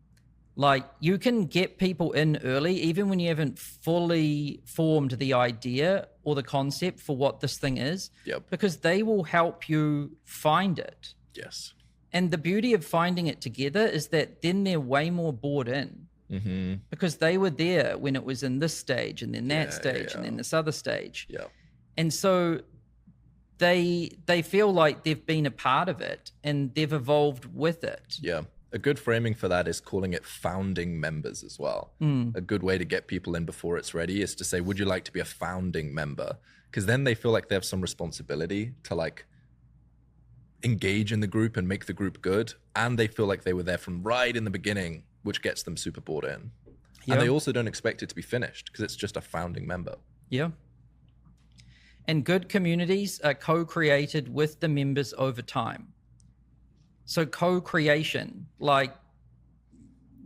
Like you can get people in early, even when you haven't fully formed the idea or the concept for what this thing is, because they will help you find it. Yes. And the beauty of finding it together is that then they're way more bought in because they were there when it was in this stage and then that stage and then this other stage. Yeah. And so they feel like they've been a part of it and they've evolved with it. Yeah. A good framing for that is calling it founding members as well. A good way to get people in before it's ready is to say, would you like to be a founding member? Because then they feel like they have some responsibility to like engage in the group and make the group good. And they feel like they were there from right in the beginning, which gets them super bought in. And they also don't expect it to be finished because it's just a founding member. Yeah. And good communities are co-created with the members over time. So co-creation, like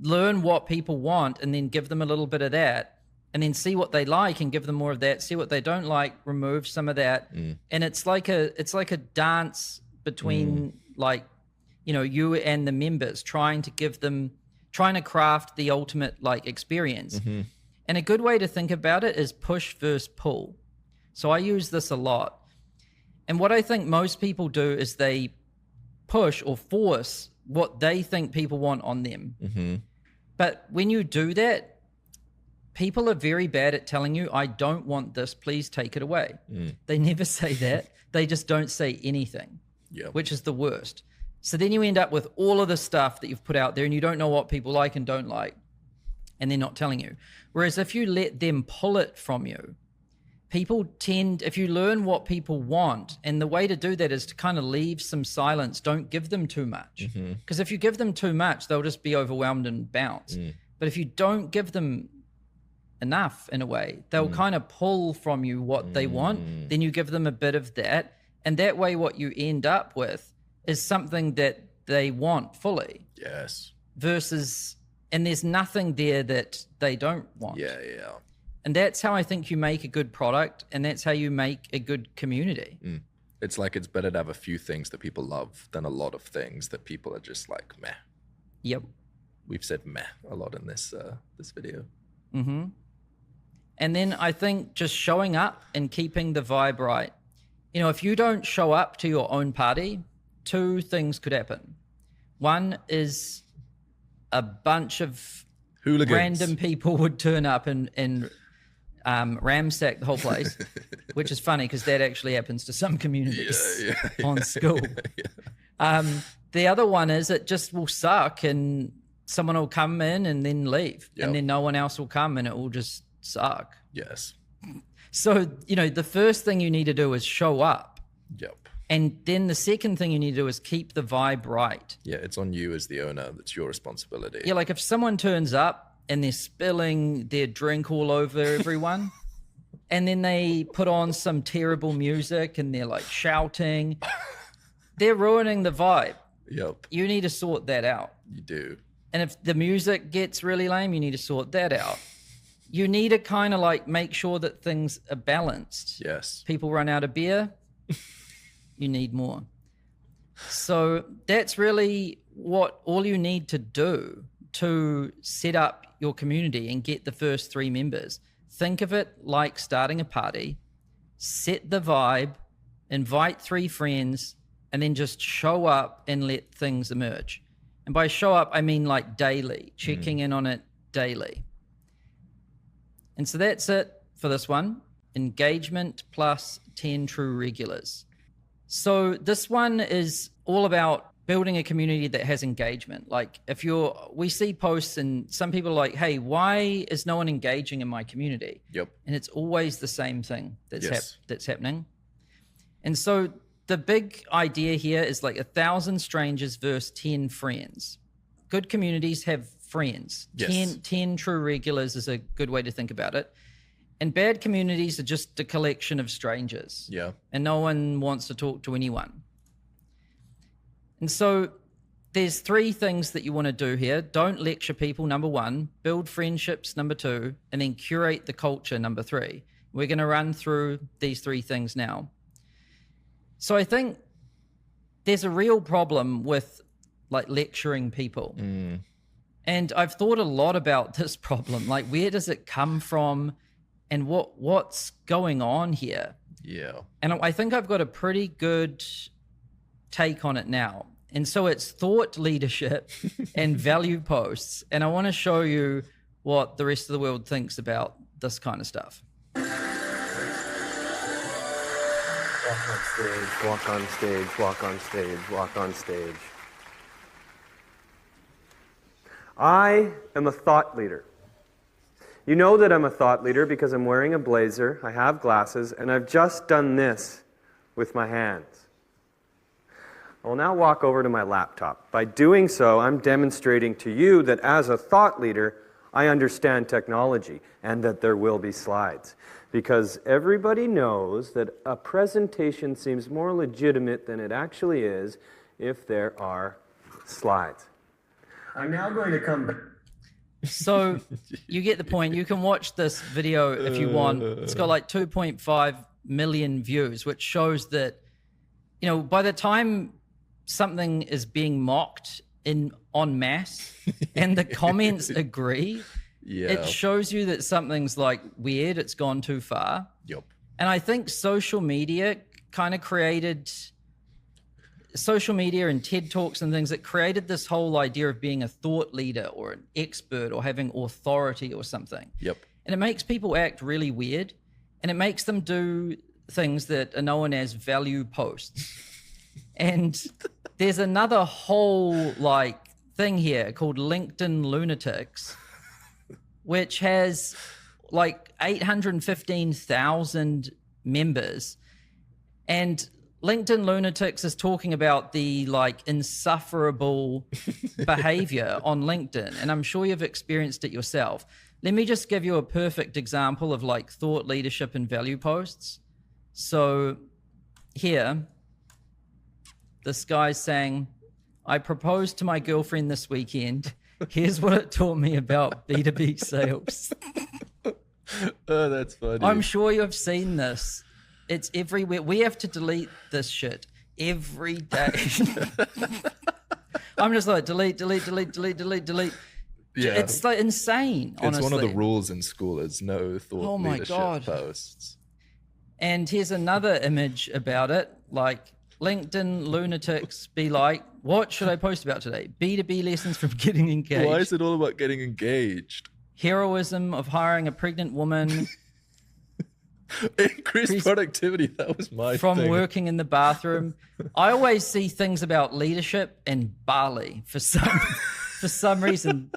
learn what people want and then give them a little bit of that and then see what they like and give them more of that, see what they don't like, remove some of that. And it's like a dance between like, you know, you and the members trying to craft the ultimate like experience. And a good way to think about it is push versus pull. So I use this a lot. And what I think most people do is they push or force what they think people want on them. But when you do that, people are very bad at telling you, I don't want this, please take it away. They never say that. They just don't say anything, which is the worst. So then you end up with all of the stuff that you've put out there and you don't know what people like and don't like, and they're not telling you. Whereas if you let them pull it from you, if you learn what people want, and the way to do that is to kind of leave some silence, don't give them too much. Because if you give them too much, they'll just be overwhelmed and bounce. But if you don't give them enough in a way, they'll kind of pull from you what they want. Then you give them a bit of that. And that way what you end up with is something that they want fully. Yes. And there's nothing there that they don't want. Yeah. And that's how I think you make a good product, and that's how you make a good community. It's like it's better to have a few things that people love than a lot of things that people are just like, meh. Yep. We've said meh a lot in this video. And then I think just showing up and keeping the vibe right. You know, if you don't show up to your own party, 2 things could happen. One is a bunch of hooligans, random people would turn up and ramsack the whole place, which is funny because that actually happens to some communities on Skool. The other one is it just will suck and someone will come in and then leave, Yep. and then no one else will come, and it will just suck. Yes. So, you know, the first thing you need to do is show up. Yep. And then the second thing you need to do is keep the vibe right. Yeah, it's on you as the owner. That's your responsibility. Yeah, like if someone turns up and they're spilling their drink all over everyone, and then they put on some terrible music and they're like shouting, they're ruining the vibe. Yep, You need to sort that out. you do. And if the music gets really lame, you need to sort that out. You need to kind of like make sure that things are balanced. Yes. People run out of beer, you need more. So that's really what all you need to do to set up your community and get the first 3 members. Think of it like starting a party, set the vibe, invite 3 friends, and then just show up and let things emerge. And by show up, I mean like daily, checking in on it daily. And so that's it for this one. Engagement plus 10 true regulars. So this one is all about building a community that has engagement. Like we see posts and some people are like, hey, why is no one engaging in my community? Yep. And it's always the same thing that's Yes. that's happening. And so the big idea here is like 1,000 strangers versus 10 friends. Good communities have friends. Yes. 10 true regulars is a good way to think about it. And bad communities are just a collection of strangers. Yeah. And no one wants to talk to anyone. And so there's 3 things that you want to do here. Don't lecture people, number 1. Build friendships, number 2. And then curate the culture, number 3. We're going to run through these 3 things now. So I think there's a real problem with like lecturing people. And I've thought a lot about this problem. Like, where does it come from and what's going on here? Yeah. And I think I've got a pretty good take on it now. And so it's thought leadership and value posts. And I want to show you what the rest of the world thinks about this kind of stuff. Walk on stage, walk on stage, walk on stage, walk on stage. I am a thought leader. You know that I'm a thought leader because I'm wearing a blazer, I have glasses, and I've just done this with my hands. I will now walk over to my laptop. By doing so, I'm demonstrating to you that as a thought leader, I understand technology and that there will be slides. Because everybody knows that a presentation seems more legitimate than it actually is if there are slides. I'm now going to come back. So you get the point. You can watch this video if you want. It's got like 2.5 million views, which shows that, you know, by the time something is being mocked en masse and the comments agree, Yeah. it shows you that something's like weird. It's gone too far. Yep. And I think social media kind of created social media and TED Talks and things that created this whole idea of being a thought leader or an expert or having authority or something. Yep. And it makes people act really weird, and it makes them do things that are known as value posts. And there's another whole like thing here called LinkedIn Lunatics, which has like 815,000 members. And LinkedIn Lunatics is talking about the like insufferable behavior on LinkedIn. And I'm sure you've experienced it yourself. Let me just give you a perfect example of like thought leadership and value posts. So here, this guy's saying, I proposed to my girlfriend this weekend. Here's what it taught me about B2B sales. Oh, that's funny. I'm sure you've seen this. It's everywhere. We have to delete this shit every day. I'm just like, delete. Yeah. It's like insane, honestly. It's one of the rules in Skool is no thought leadership God. posts. And here's another image about it. Like, LinkedIn Lunatics be like, what should I post about today? B2B lessons from getting engaged. Why is it all about getting engaged? Heroism of hiring a pregnant woman. Increased productivity. That was my From thing. working in the bathroom. I always see things about leadership and Bali for some for some reason.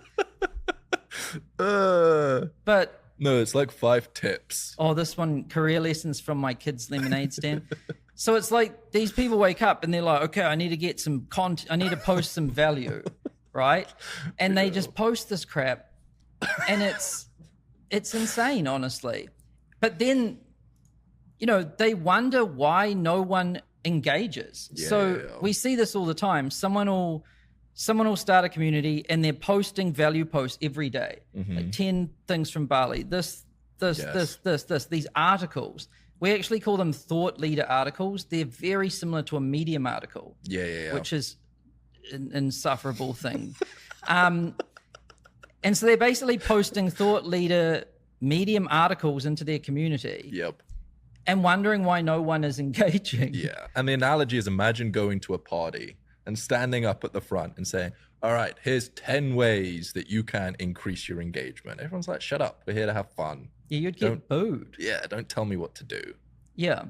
Uh, But no, it's like 5 tips. oh, this one, career lessons from my kids' lemonade stand. So it's like these people wake up and they're like, okay, I need to get some content. I need to post some value, right? And they just post this crap, and it's insane, honestly. But then, you know, they wonder why no one engages. So we see this all the time. Someone will start a community and they're posting value posts every day, like 10 things from Bali, this, these articles. We actually call them thought leader articles. They're very similar to a Medium article, which is an insufferable thing. And so they're basically posting thought leader Medium articles into their community. Yep. And wondering why no one is engaging. Yeah. And the analogy is, imagine going to a party and standing up at the front and saying, all right, here's 10 ways that you can increase your engagement. Everyone's like, shut up. We're here to have fun. Yeah, you'd get booed. Yeah, don't tell me what to do. Yeah.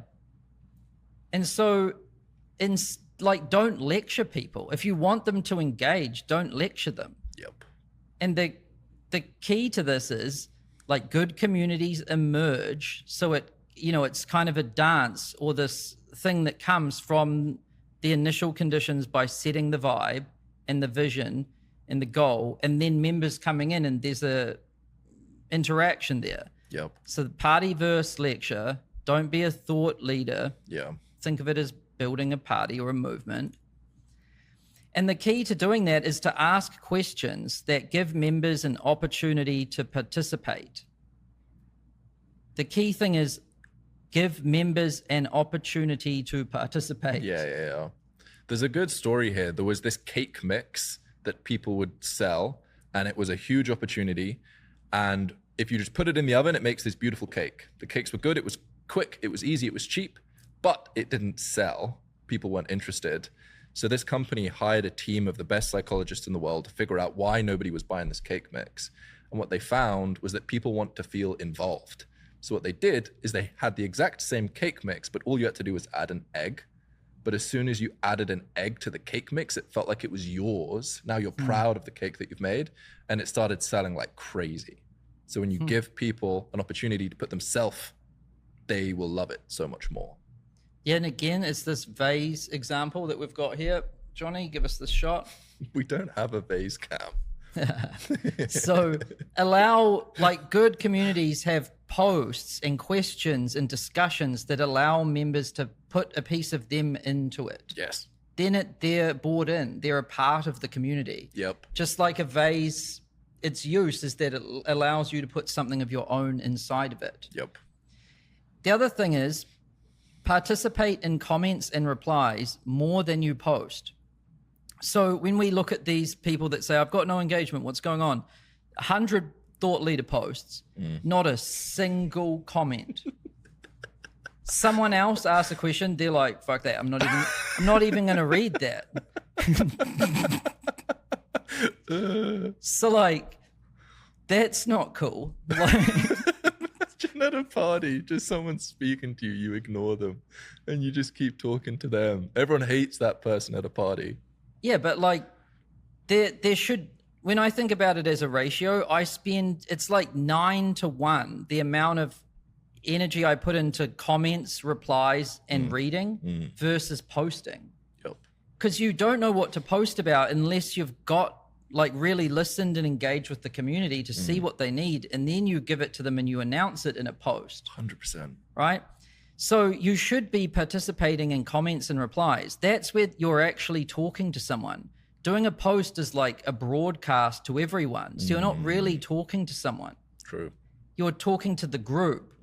And so, don't lecture people. If you want them to engage, don't lecture them. Yep. And the key to this is, like, good communities emerge. So it's kind of a dance, or this thing that comes from the initial conditions by setting the vibe and the vision and the goal, and then members coming in, and there's a interaction there. Yep. So the party versus lecture, don't be a thought leader. Yeah. Think of it as building a party or a movement. And the key to doing that is to ask questions that give members an opportunity to participate. The key thing is give members an opportunity to participate. Yeah. There's a good story here. There was this cake mix that people would sell, and it was a huge opportunity. And if you just put it in the oven, it makes this beautiful cake. The cakes were good. It was quick. It was easy. It was cheap, but it didn't sell. People weren't interested. So this company hired a team of the best psychologists in the world to figure out why nobody was buying this cake mix. And what they found was that people want to feel involved. So what they did is they had the exact same cake mix, but all you had to do was add an egg. But as soon as you added an egg to the cake mix, it felt like it was yours. Now you're proud of the cake that you've made, and it started selling like crazy. So when you give people an opportunity to put themselves, they will love it so much more. Yeah, and again, it's this vase example that we've got here. Johnny, give us the shot. We don't have a vase cam. So allow, like, good communities have posts and questions and discussions that allow members to put a piece of them into it. Yes. Then they're bought in. They're a part of the community. Yep. Just like a vase, its use is that it allows you to put something of your own inside of it. Yep. The other thing is participate in comments and replies more than you post. So when we look at these people that say, I've got no engagement, what's going on? 100 thought leader posts, not a single comment. Someone else asks a question, they're like, fuck that, I'm not even going to read that. So, like, that's not cool. Like, Imagine at a party, just someone speaking to you, you ignore them, and you just keep talking to them. Everyone hates that person at a party. yeah, but like, there should, when I think about it as a ratio, it's like 9-1, the amount of energy I put into comments, replies, and reading versus posting. Yep. Because you don't know what to post about unless you've got, like, really listened and engaged with the community to see what they need, and then you give it to them and you announce it in a post. 100%. Right? So you should be participating in comments and replies. That's where you're actually talking to someone. Doing a post is like a broadcast to everyone. So you're not really talking to someone. True. You're talking to the group.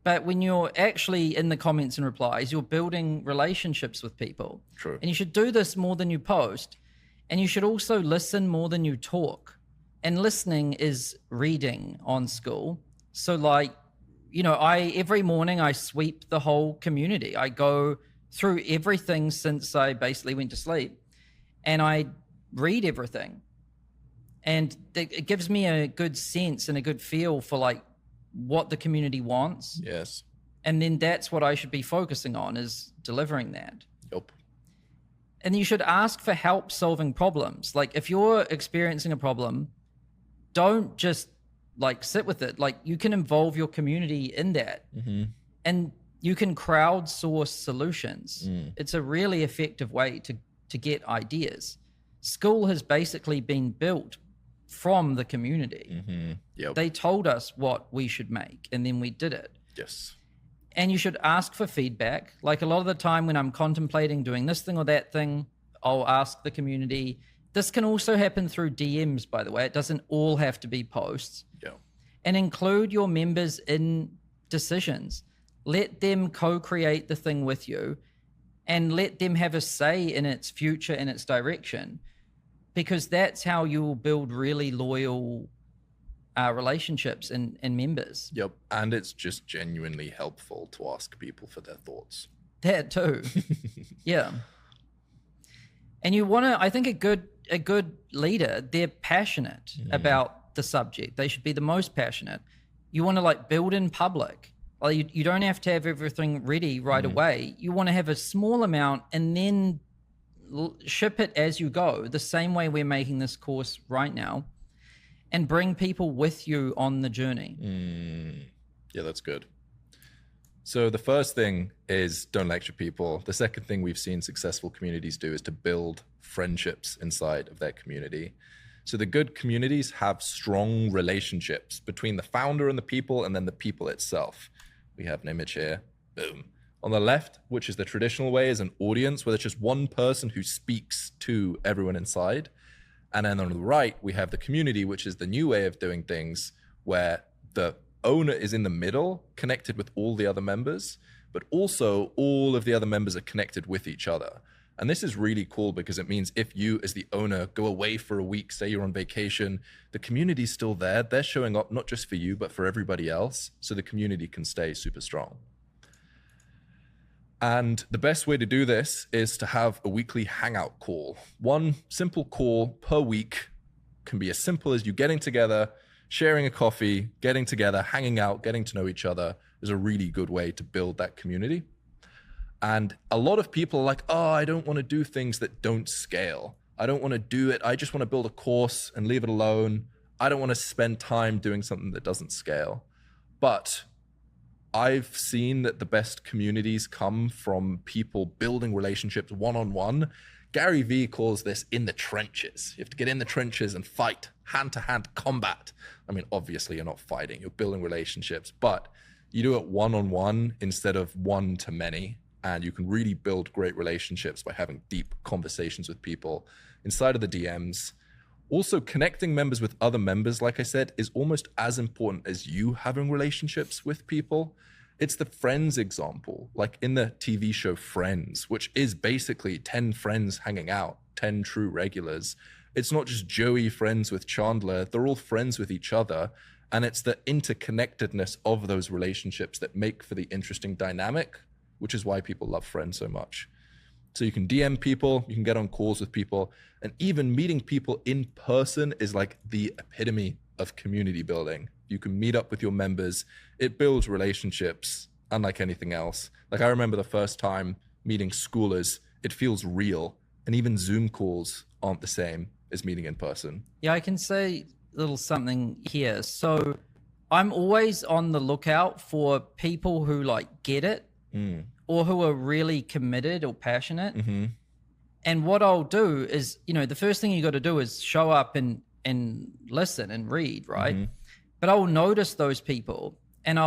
But when you're actually in the comments and replies, you're building relationships with people. True. And you should do this more than you post. And you should also listen more than you talk. And listening is reading on Skool. So, like, you know, every morning I sweep the whole community. I go through everything since I basically went to sleep, and I read everything. And it gives me a good sense and a good feel for, like, what the community wants. Yes. And then that's what I should be focusing on, is delivering that. Yep. And you should ask for help solving problems. Like if you're experiencing a problem, don't just like sit with it. Like you can involve your community in that. And you can crowdsource solutions. It's a really effective way to get ideas. Skool has basically been built from the community. Yep. They told us what we should make, and then we did it. Yes. And you should ask for feedback. Like a lot of the time when I'm contemplating doing this thing or that thing, I'll ask the community. This can also happen through DMs, by the way. It doesn't all have to be posts. Yeah. And include your members in decisions. Let them co-create the thing with you and let them have a say in its future and its direction, because that's how you will build really loyal relationships and members. Yep. And it's just genuinely helpful to ask people for their thoughts. That too. Yeah. And you want to, I think a good leader, they're passionate about the subject. They should be the most passionate. You want to like build in public. Like you don't have to have everything ready right away. You want to have a small amount and then ship it as you go, the same way we're making this course right now, and bring people with you on the journey. Yeah, that's good. So the first thing is don't lecture people. The second thing we've seen successful communities do is to build friendships inside of their community. So the good communities have strong relationships between the founder and the people, and then the people itself. We have an image here. Boom. On the left, which is the traditional way, is an audience where there's just one person who speaks to everyone inside. And then on the right, we have the community, which is the new way of doing things, where the owner is in the middle, connected with all the other members, but also all of the other members are connected with each other. And this is really cool because it means if you as the owner go away for a week, say you're on vacation, the community's still there. They're showing up not just for you, but for everybody else. So the community can stay super strong. And the best way to do this is to have a weekly hangout call. One simple call per week can be as simple as you getting together, sharing a coffee, getting together, hanging out, getting to know each other is a really good way to build that community. And a lot of people are like, oh, I don't want to do things that don't scale. I don't want to do it. I just want to build a course and leave it alone. I don't want to spend time doing something that doesn't scale. But I've seen that the best communities come from people building relationships one-on-one. Gary Vee calls this in the trenches. You have to get in the trenches and fight, hand-to-hand combat. I mean, obviously you're not fighting, you're building relationships, but you do it one-on-one instead of one-to-many. And you can really build great relationships by having deep conversations with people inside of the DMs. Also, connecting members with other members, like I said, is almost as important as you having relationships with people. It's the friends example, like in the TV show Friends, which is basically 10 friends hanging out, 10 true regulars. It's not just Joey friends with Chandler, they're all friends with each other. And it's the interconnectedness of those relationships that make for the interesting dynamic, which is why people love Friends so much. So you can DM people, you can get on calls with people, and even meeting people in person is like the epitome of community building. You can meet up with your members. It builds relationships unlike anything else. Like I remember the first time meeting schoolers, it feels real. And even Zoom calls aren't the same as meeting in person. Yeah, I can say a little something here. So I'm always on the lookout for people who like get it or who are really committed or passionate. And what I'll do is, you know, the first thing you got to do is show up and listen and read, right? But I'll notice those people, and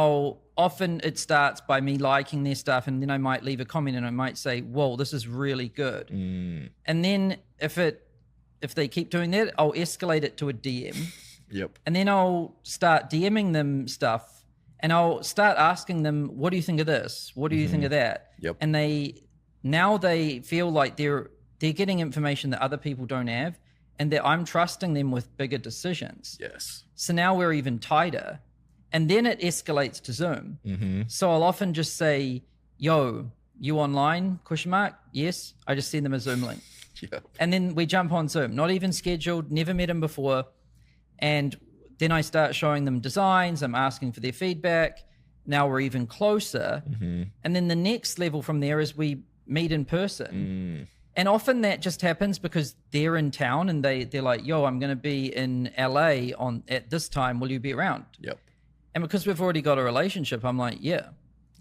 it starts by me liking their stuff, and then I might leave a comment and I might say, whoa, this is really good. And then if they keep doing that, I'll escalate it to a DM. Yep. And then I'll start DMing them stuff, and I'll start asking them, what do you think of this? What do you think of that? Yep. And they feel like they're getting information that other people don't have, and that I'm trusting them with bigger decisions. Yes. So now we're even tighter. And then it escalates to Zoom. So I'll often just say, yo, you online? ? Yes. I just send them a Zoom link. Yep. And then we jump on Zoom, not even scheduled, never met them before. And then I start showing them designs. I'm asking for their feedback. Now we're even closer. And then the next level from there is we meet in person. And often that just happens because they're in town and they're like, yo, I'm going to be in LA at this time. Will you be around? Yep. And because we've already got a relationship, I'm like, yeah.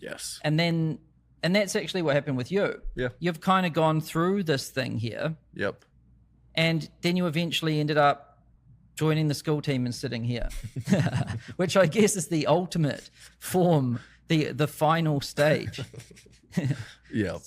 Yes. And that's actually what happened with you. Yeah. You've kind of gone through this thing here. Yep. And then you eventually ended up joining the Skool team and sitting here, which I guess is the ultimate form, the final stage. Yep.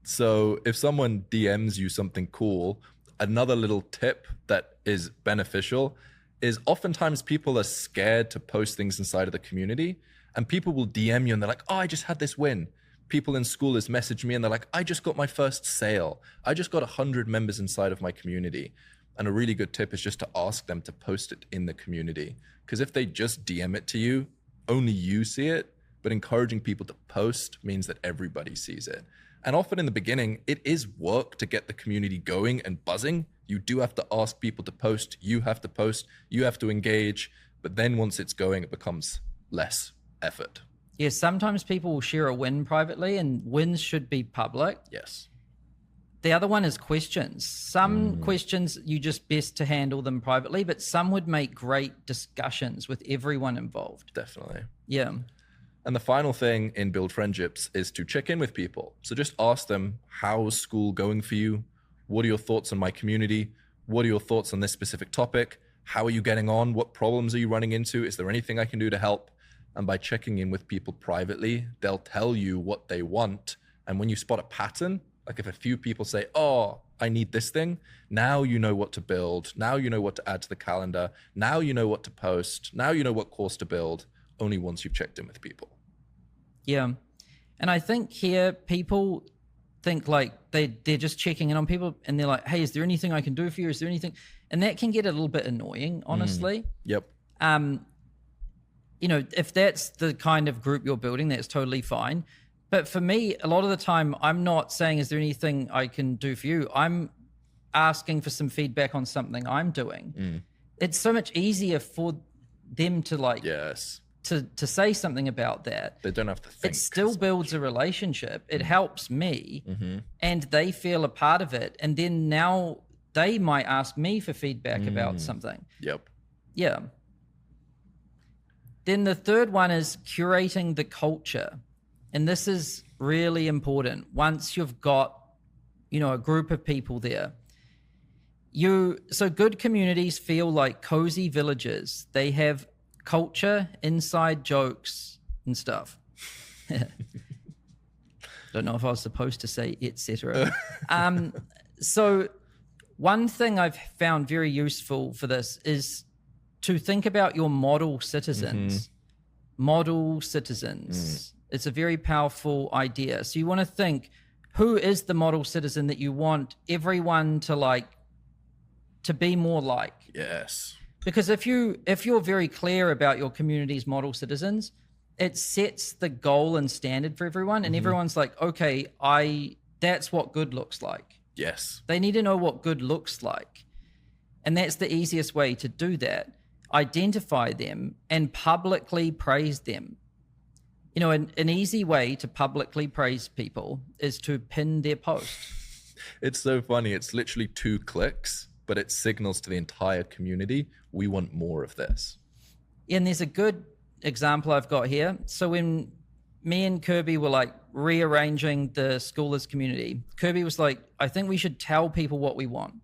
So if someone DMs you something cool, another little tip that is beneficial is oftentimes people are scared to post things inside of the community, and people will DM you and they're like, oh, I just had this win. People in Skool has messaged me and they're like, I just got my first sale. I just got 100 members inside of my community. And a really good tip is just to ask them to post it in the community. Because if they just DM it to you, only you see it, but encouraging people to post means that everybody sees it. And often in the beginning, it is work to get the community going and buzzing. You do have to ask people to post, you have to post, you have to engage. But then once it's going, it becomes less effort. Yeah, sometimes people will share a win privately, and wins should be public. Yes. The other one is questions. Some questions you just best to handle them privately, but some would make great discussions with everyone involved. Definitely. Yeah. And the final thing in Build Friendships is to check in with people. So just ask them, how's school going for you? What are your thoughts on my community? What are your thoughts on this specific topic? How are you getting on? What problems are you running into? Is there anything I can do to help? And by checking in with people privately, they'll tell you what they want. And when you spot a pattern, like if a few people say, oh, I need this thing, now you know what to build. Now you know what to add to the calendar. Now you know what to post. Now you know what course to build, only once you've checked in with people. Yeah. And I think here people think like they're just checking in on people and they're like, hey, is there anything I can do for you? Is there anything? And that can get a little bit annoying, honestly. Yep. You know, if that's the kind of group you're building, that's totally fine. But for me, a lot of the time, I'm not saying, is there anything I can do for you? I'm asking for some feedback on something I'm doing. It's so much easier for them to like, Yes. to say something about that. They don't have to think. It still builds a relationship. It helps me and they feel a part of it. And then now they might ask me for feedback about something. Yep. Yeah. Then the third one is curating the culture. And this is really important. Once you've got, you know, a group of people there, so good communities feel like cozy villages. They have culture, inside jokes and stuff. Don't know if I was supposed to say etc. So one thing I've found very useful for this is to think about your model citizens. Model citizens. It's a very powerful idea. So you want to think, who is the model citizen that you want everyone to be more like? Yes. Because if you're very clear about your community's model citizens, it sets the goal and standard for everyone, and everyone's like, okay, that's what good looks like. Yes. They need to know what good looks like. And that's the easiest way to do that. Identify them and publicly praise them. You know, an easy way to publicly praise people is to pin their post. It's so funny. It's literally 2 clicks, but it signals to the entire community, we want more of this. And there's a good example I've got here. So when me and Kirby were like rearranging the Skoolers community, Kirby was like, I think we should tell people what we want.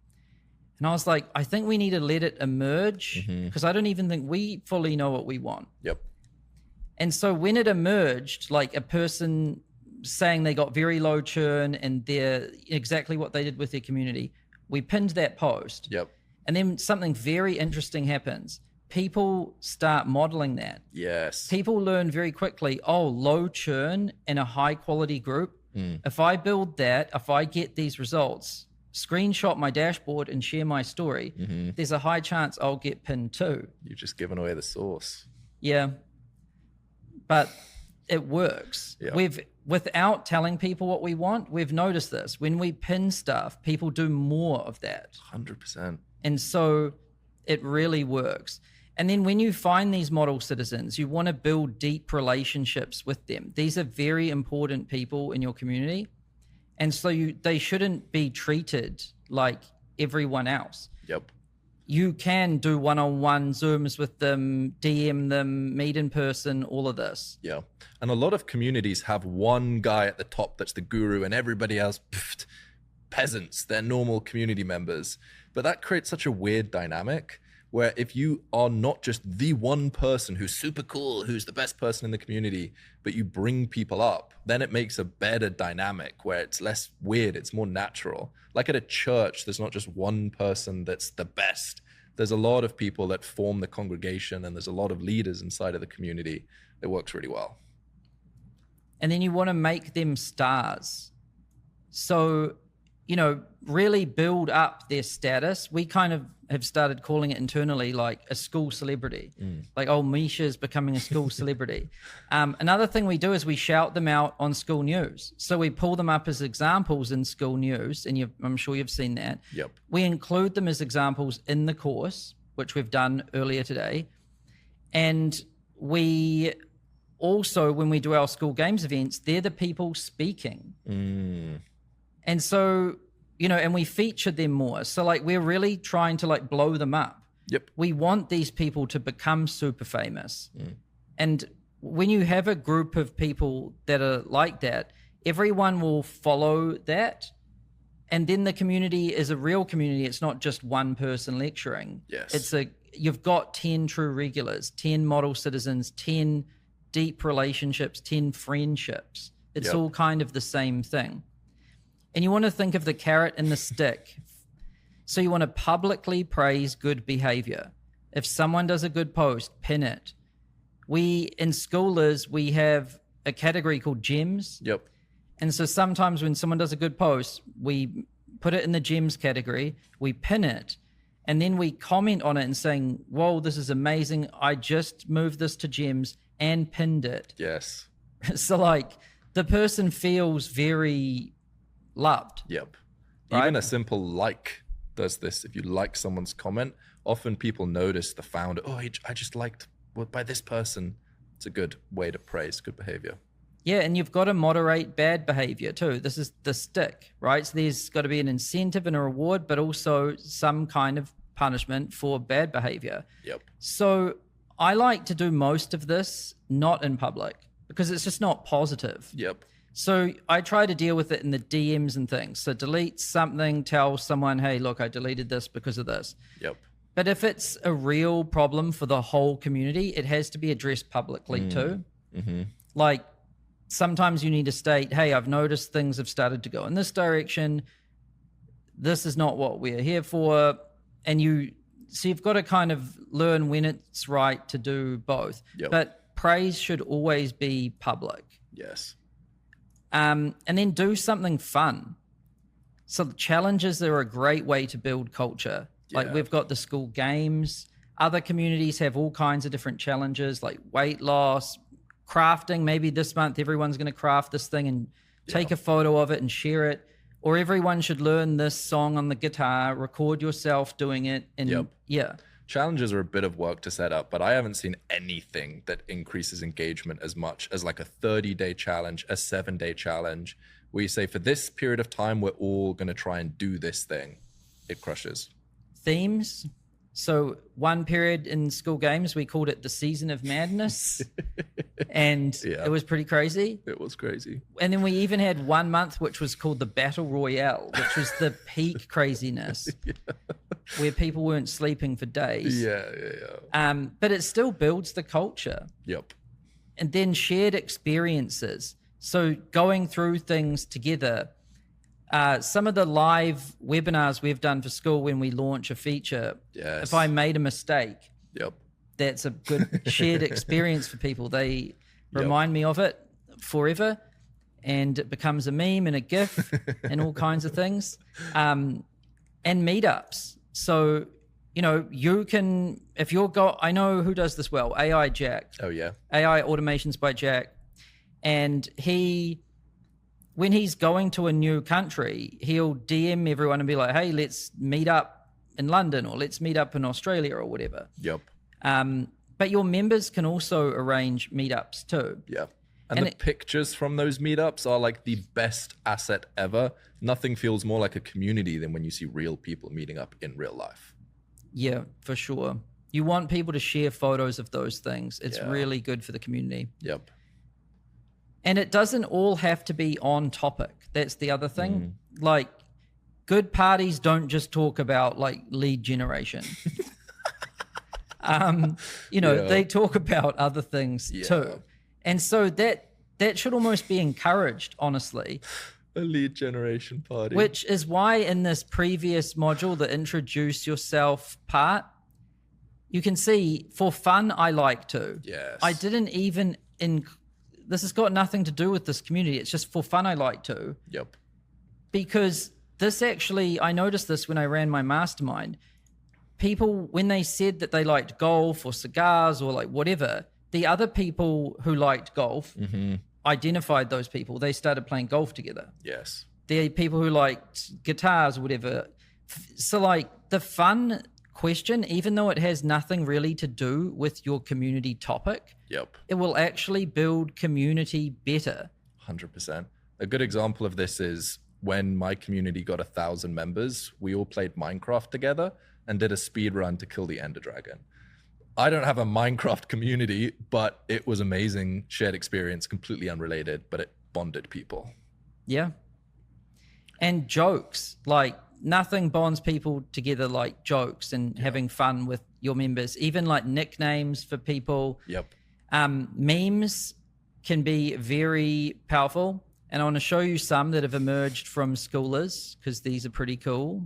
And I was like, I think we need to let it emerge because I don't even think we fully know what we want. Yep. And so when it emerged, like a person saying they got very low churn and they're exactly what they did with their community, we pinned that post. Yep. And then something very interesting happens. People start modeling that. Yes. People learn very quickly, oh, low churn in a high quality group. If I build that, if I get these results, screenshot my dashboard and share my story, there's a high chance I'll get pinned too. You've just given away the source. Yeah. But it works. Yeah. Without telling people what we want, we've noticed this. When we pin stuff, people do more of that. 100%. And so it really works. And then when you find these model citizens, you want to build deep relationships with them. These are very important people in your community. And so they shouldn't be treated like everyone else. Yep. You can do one-on-one Zooms with them, DM them, meet in person, all of this. Yeah. And a lot of communities have one guy at the top that's the guru and everybody else, peasants, they're normal community members. But that creates such a weird dynamic where if you are not just the one person who's super cool, who's the best person in the community, but you bring people up, then it makes a better dynamic where it's less weird, it's more natural. Like at a church, there's not just one person that's the best. There's a lot of people that form the congregation, and there's a lot of leaders inside of the community. It works really well. And then you want to make them stars. So, really build up their status. We kind of have started calling it internally like a school celebrity. Like, oh, Misha's becoming a school celebrity. Another thing we do is we shout them out on school news. So we pull them up as examples in school news, and I'm sure you've seen that. Yep. We include them as examples in the course, which we've done earlier today. And we also, when we do our school games events, they're the people speaking. And so, and we feature them more. So like, we're really trying to like blow them up. Yep. We want these people to become super famous. And when you have a group of people that are like that, everyone will follow that. And then the community is a real community. It's not just one person lecturing. Yes. You've got 10 true regulars, 10 model citizens, 10 deep relationships, 10 friendships. It's all kind of the same thing. And you want to think of the carrot and the stick. So you want to publicly praise good behavior. If someone does a good post, pin it. In Schoolers, we have a category called gems. Yep. And so sometimes when someone does a good post, we put it in the gems category, we pin it, and then we comment on it and saying, whoa, this is amazing. I just moved this to gems and pinned it. Yes. So like the person feels very loved. Yep. Right? Even a simple like does this. If you like someone's comment, often people notice the founder, oh, I just liked by this person. It's a good way to praise good behavior. Yeah, and you've got to moderate bad behavior too. This is the stick, right? So there's got to be an incentive and a reward, but also some kind of punishment for bad behavior. Yep. So I like to do most of this not in public because it's just not positive. Yep. So I try to deal with it in the DMs and things. So delete something, tell someone, hey, look, I deleted this because of this. Yep. But if it's a real problem for the whole community, it has to be addressed publicly too. Mm-hmm. Like sometimes you need to state, hey, I've noticed things have started to go in this direction. This is not what we're here for. And so you've got to kind of learn when it's right to do both. Yep. But praise should always be public. Yes. And then do something fun. So the challenges are a great way to build culture. Like we've got the school games. Other communities have all kinds of different challenges like weight loss, crafting. Maybe this month everyone's going to craft this thing and take a photo of it and share it. Or everyone should learn this song on the guitar, record yourself doing it. And Challenges are a bit of work to set up, but I haven't seen anything that increases engagement as much as like a 30-day challenge, a 7-day challenge, where you say for this period of time, we're all going to try and do this thing. It crushes. Themes. So one period in school games, we called it the season of madness. And it was pretty crazy. It was crazy. And then we even had 1 month, which was called the Battle Royale, which was the peak craziness, where people weren't sleeping for days. But it still builds the culture. Yep. And then shared experiences. So going through things together. Some of the live webinars we've done for school when we launch a feature, if I made a mistake, that's a good shared experience for people. They remind me of it forever, and it becomes a meme and a GIF and all kinds of things. And meetups. So, you can, if you're I know who does this well, AI Jack. Oh, yeah. AI Automations by Jack. And when he's going to a new country, he'll DM everyone and be like, hey, let's meet up in London or let's meet up in Australia or whatever. Yep. But your members can also arrange meetups too. Yep. And the pictures from those meetups are like the best asset ever. Nothing feels more like a community than when you see real people meeting up in real life. Yeah, for sure. You want people to share photos of those things. It's really good for the community. Yep. And it doesn't all have to be on topic. That's the other thing. Like, good parties don't just talk about like lead generation. They talk about other things too. And so that should almost be encouraged, honestly. A lead generation party. Which is why in this previous module, the introduce yourself part, you can see for fun, I like to. Yes. I didn't even, this has got nothing to do with this community. It's just for fun, I like to. Yep. Because this actually, I noticed this when I ran my mastermind. People, when they said that they liked golf or cigars or like whatever, the other people who liked golf identified those people. They started playing golf together. Yes. The people who liked guitars or whatever. So like the fun question, even though it has nothing really to do with your community topic, it will actually build community better. 100%. A good example of this is when my community got 1,000 members, we all played Minecraft together and did a speed run to kill the Ender Dragon. I don't have a Minecraft community, but it was amazing, shared experience, completely unrelated, but it bonded people. Yeah. And jokes, like nothing bonds people together like jokes and having fun with your members, even like nicknames for people. Yep. Memes can be very powerful. And I want to show you some that have emerged from Skoolers because these are pretty cool.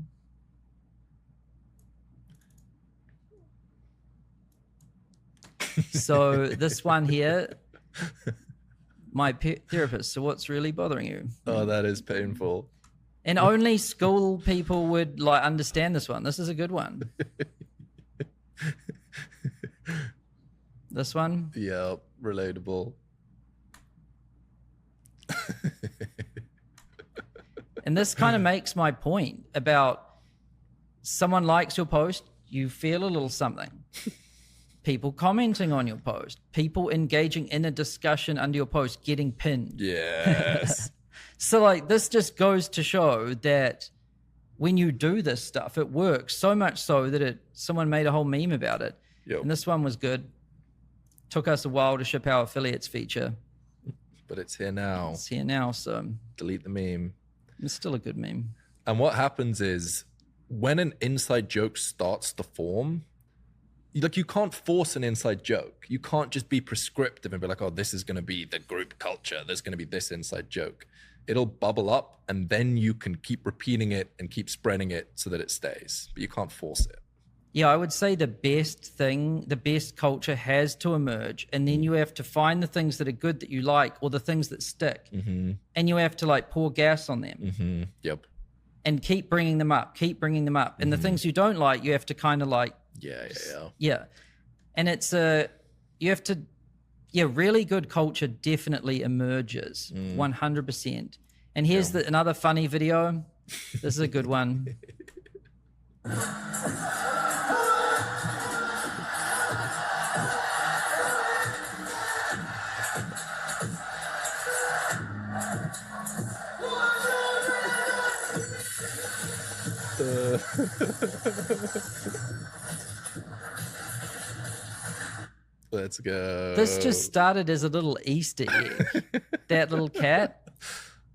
So this one here, my therapist. So what's really bothering you? Oh, that is painful. And only school people would like understand this one. This is a good one. This one? Yeah, relatable. And this kind of makes my point about someone likes your post, you feel a little something. People commenting on your post, people engaging in a discussion under your post, getting pinned. Yes. So like this just goes to show that when you do this stuff, it works so much so that someone made a whole meme about it. Yep. And this one was good. Took us a while to ship our affiliates feature. But it's here now. It's here now, so Delete the meme. it's still a good meme. And what happens is when an inside joke starts to form, like you can't force an inside joke. You can't just be prescriptive and be like, oh, this is going to be the group culture. There's going to be this inside joke. It'll bubble up and then you can keep repeating it and keep spreading it so that it stays, but you can't force it. Yeah, I would say the best culture has to emerge, and then you have to find the things that are good that you like or the things that stick, and you have to like pour gas on them. Yep. And keep bringing them up. And the things you don't like, you have to kind of like, yeah. And it's really good culture definitely emerges 100%. And here's another funny video. This is a good one. Let's go. This just started as a little Easter egg, that little cat.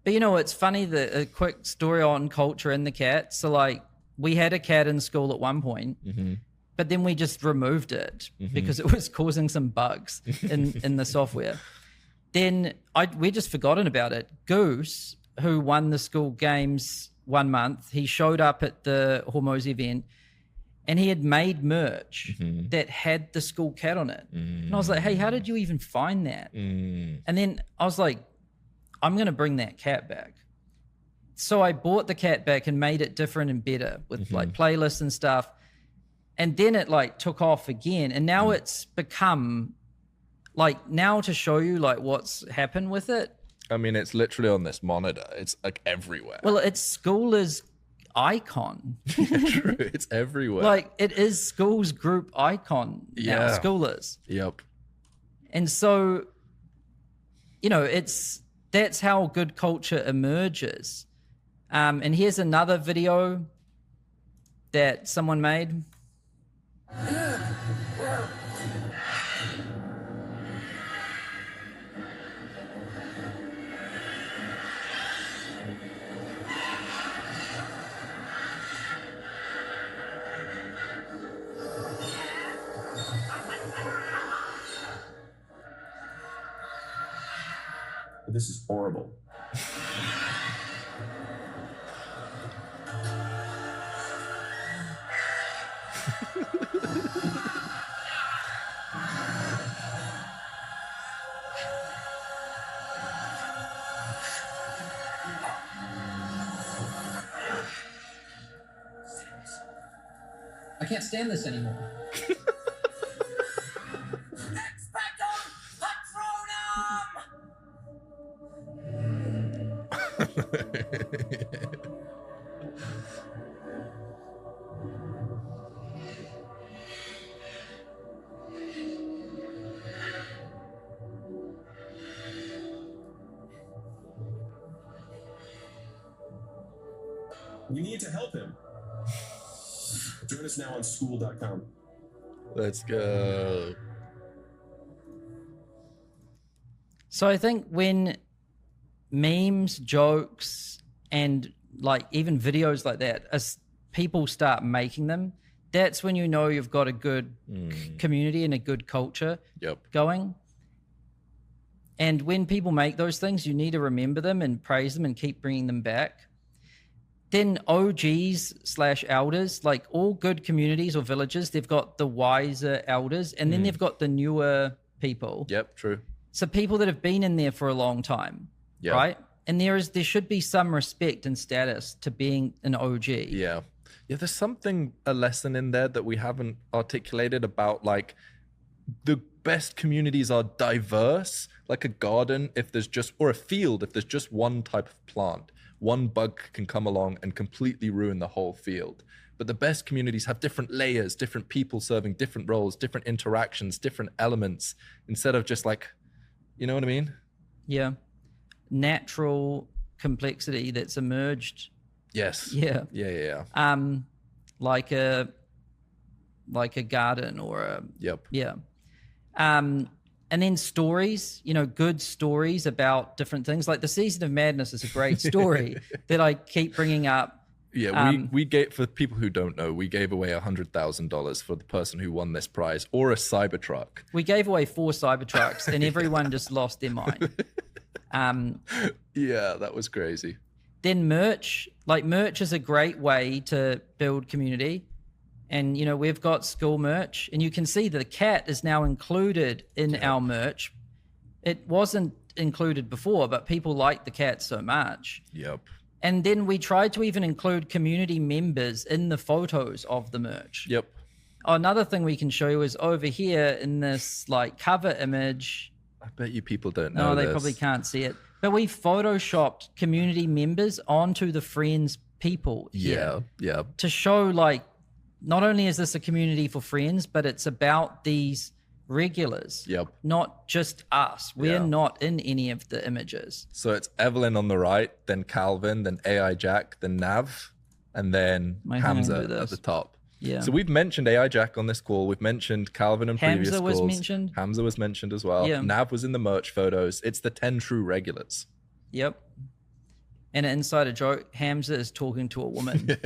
But you know, it's funny, a quick story on culture and the cat. So like we had a cat in school at one point, but then we just removed it because it was causing some bugs in the software. Then we just forgotten about it. Goose, who won the school games 1 month, he showed up at the Hormozy event and he had made merch that had the school cat on it. And I was like, hey, how did you even find that? And then I was like, I'm going to bring that cat back. So I bought the cat back and made it different and better with like playlists and stuff. And then it like took off again. And now it's become like, now to show you like what's happened with it. I mean, it's literally on this monitor. It's like everywhere. Well, it's School's icon. True. It's everywhere. Like it is School's group icon now, Schoolers. Yep. And so you know, that's how good culture emerges. And here's another video that someone made. This is horrible. I can't stand this anymore. We need to help him. Join us now on Skool.com. Let's go. So I think when memes, jokes, and like even videos like that, as people start making them, that's when you know you've got a good community and a good culture going. And when people make those things, you need to remember them and praise them and keep bringing them back. Then OGs/elders, like all good communities or villages, they've got the wiser elders, and then they've got the newer people. Yep, true. So people that have been in there for a long time, right? And there should be some respect and status to being an OG. Yeah. Yeah, there's a lesson in there that we haven't articulated about, like, the best communities are diverse, like a garden, or a field, if there's just one type of plant. One bug can come along and completely ruin the whole field. But the best communities have different layers, different people serving different roles, different interactions, different elements, instead of just like, you know what I mean? Yeah. Natural complexity that's emerged. Yes. Yeah. Yeah. Like a garden or a... Yep. Yeah. And then stories, good stories about different things. Like the Season of Madness is a great story that I keep bringing up. Yeah, we gave, for people who don't know, we gave away $100,000 for the person who won this prize, or a Cybertruck. We gave away 4 Cybertrucks and everyone just lost their mind. Yeah, that was crazy. Then merch is a great way to build community. And, we've got Skool merch, and you can see the cat is now included in our merch. It wasn't included before, but people like the cat so much. Yep. And then we tried to even include community members in the photos of the merch. Yep. Another thing we can show you is over here in this like cover image. I bet you people don't know No, they this. probably can't see it. But we photoshopped community members onto the Friends people here. Yeah. To show like, not only is this a community for Friends, but it's about these regulars. Yep. Not just us. We're not in any of the images. So it's Evelyn on the right, then Calvin, then AI Jack, then Nav, and then Hamza at the top. Yeah. So we've mentioned AI Jack on this call. We've mentioned Calvin in previous calls. Hamza was mentioned. Hamza was mentioned as well. Yeah. Nav was in the merch photos. It's the 10 true regulars. Yep. And an insider joke, Hamza is talking to a woman.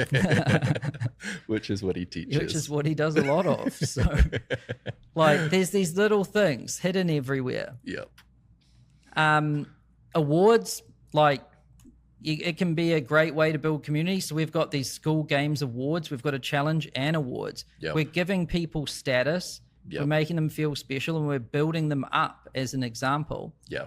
Which is what he teaches. Which is what he does a lot of. So, like, there's these little things hidden everywhere. Yep. Awards, like, it can be a great way to build community. So we've got these Skool Games awards. We've got a challenge and awards. Yep. We're giving people status. Yep. We're making them feel special, and we're building them up as an example. Yeah.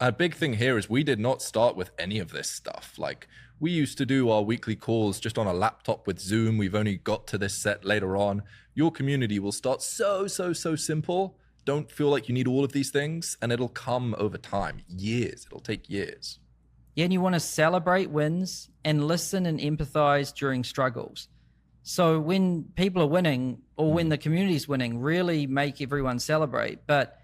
A big thing here is we did not start with any of this stuff. Like, we used to do our weekly calls just on a laptop with Zoom. We've only got to this set later on. Your community will start so simple. Don't feel like you need all of these things, and it'll come over time. Years. It'll take years. Yeah, and you want to celebrate wins and listen and empathize during struggles. So when people are winning, or when the community's winning, really make everyone celebrate. But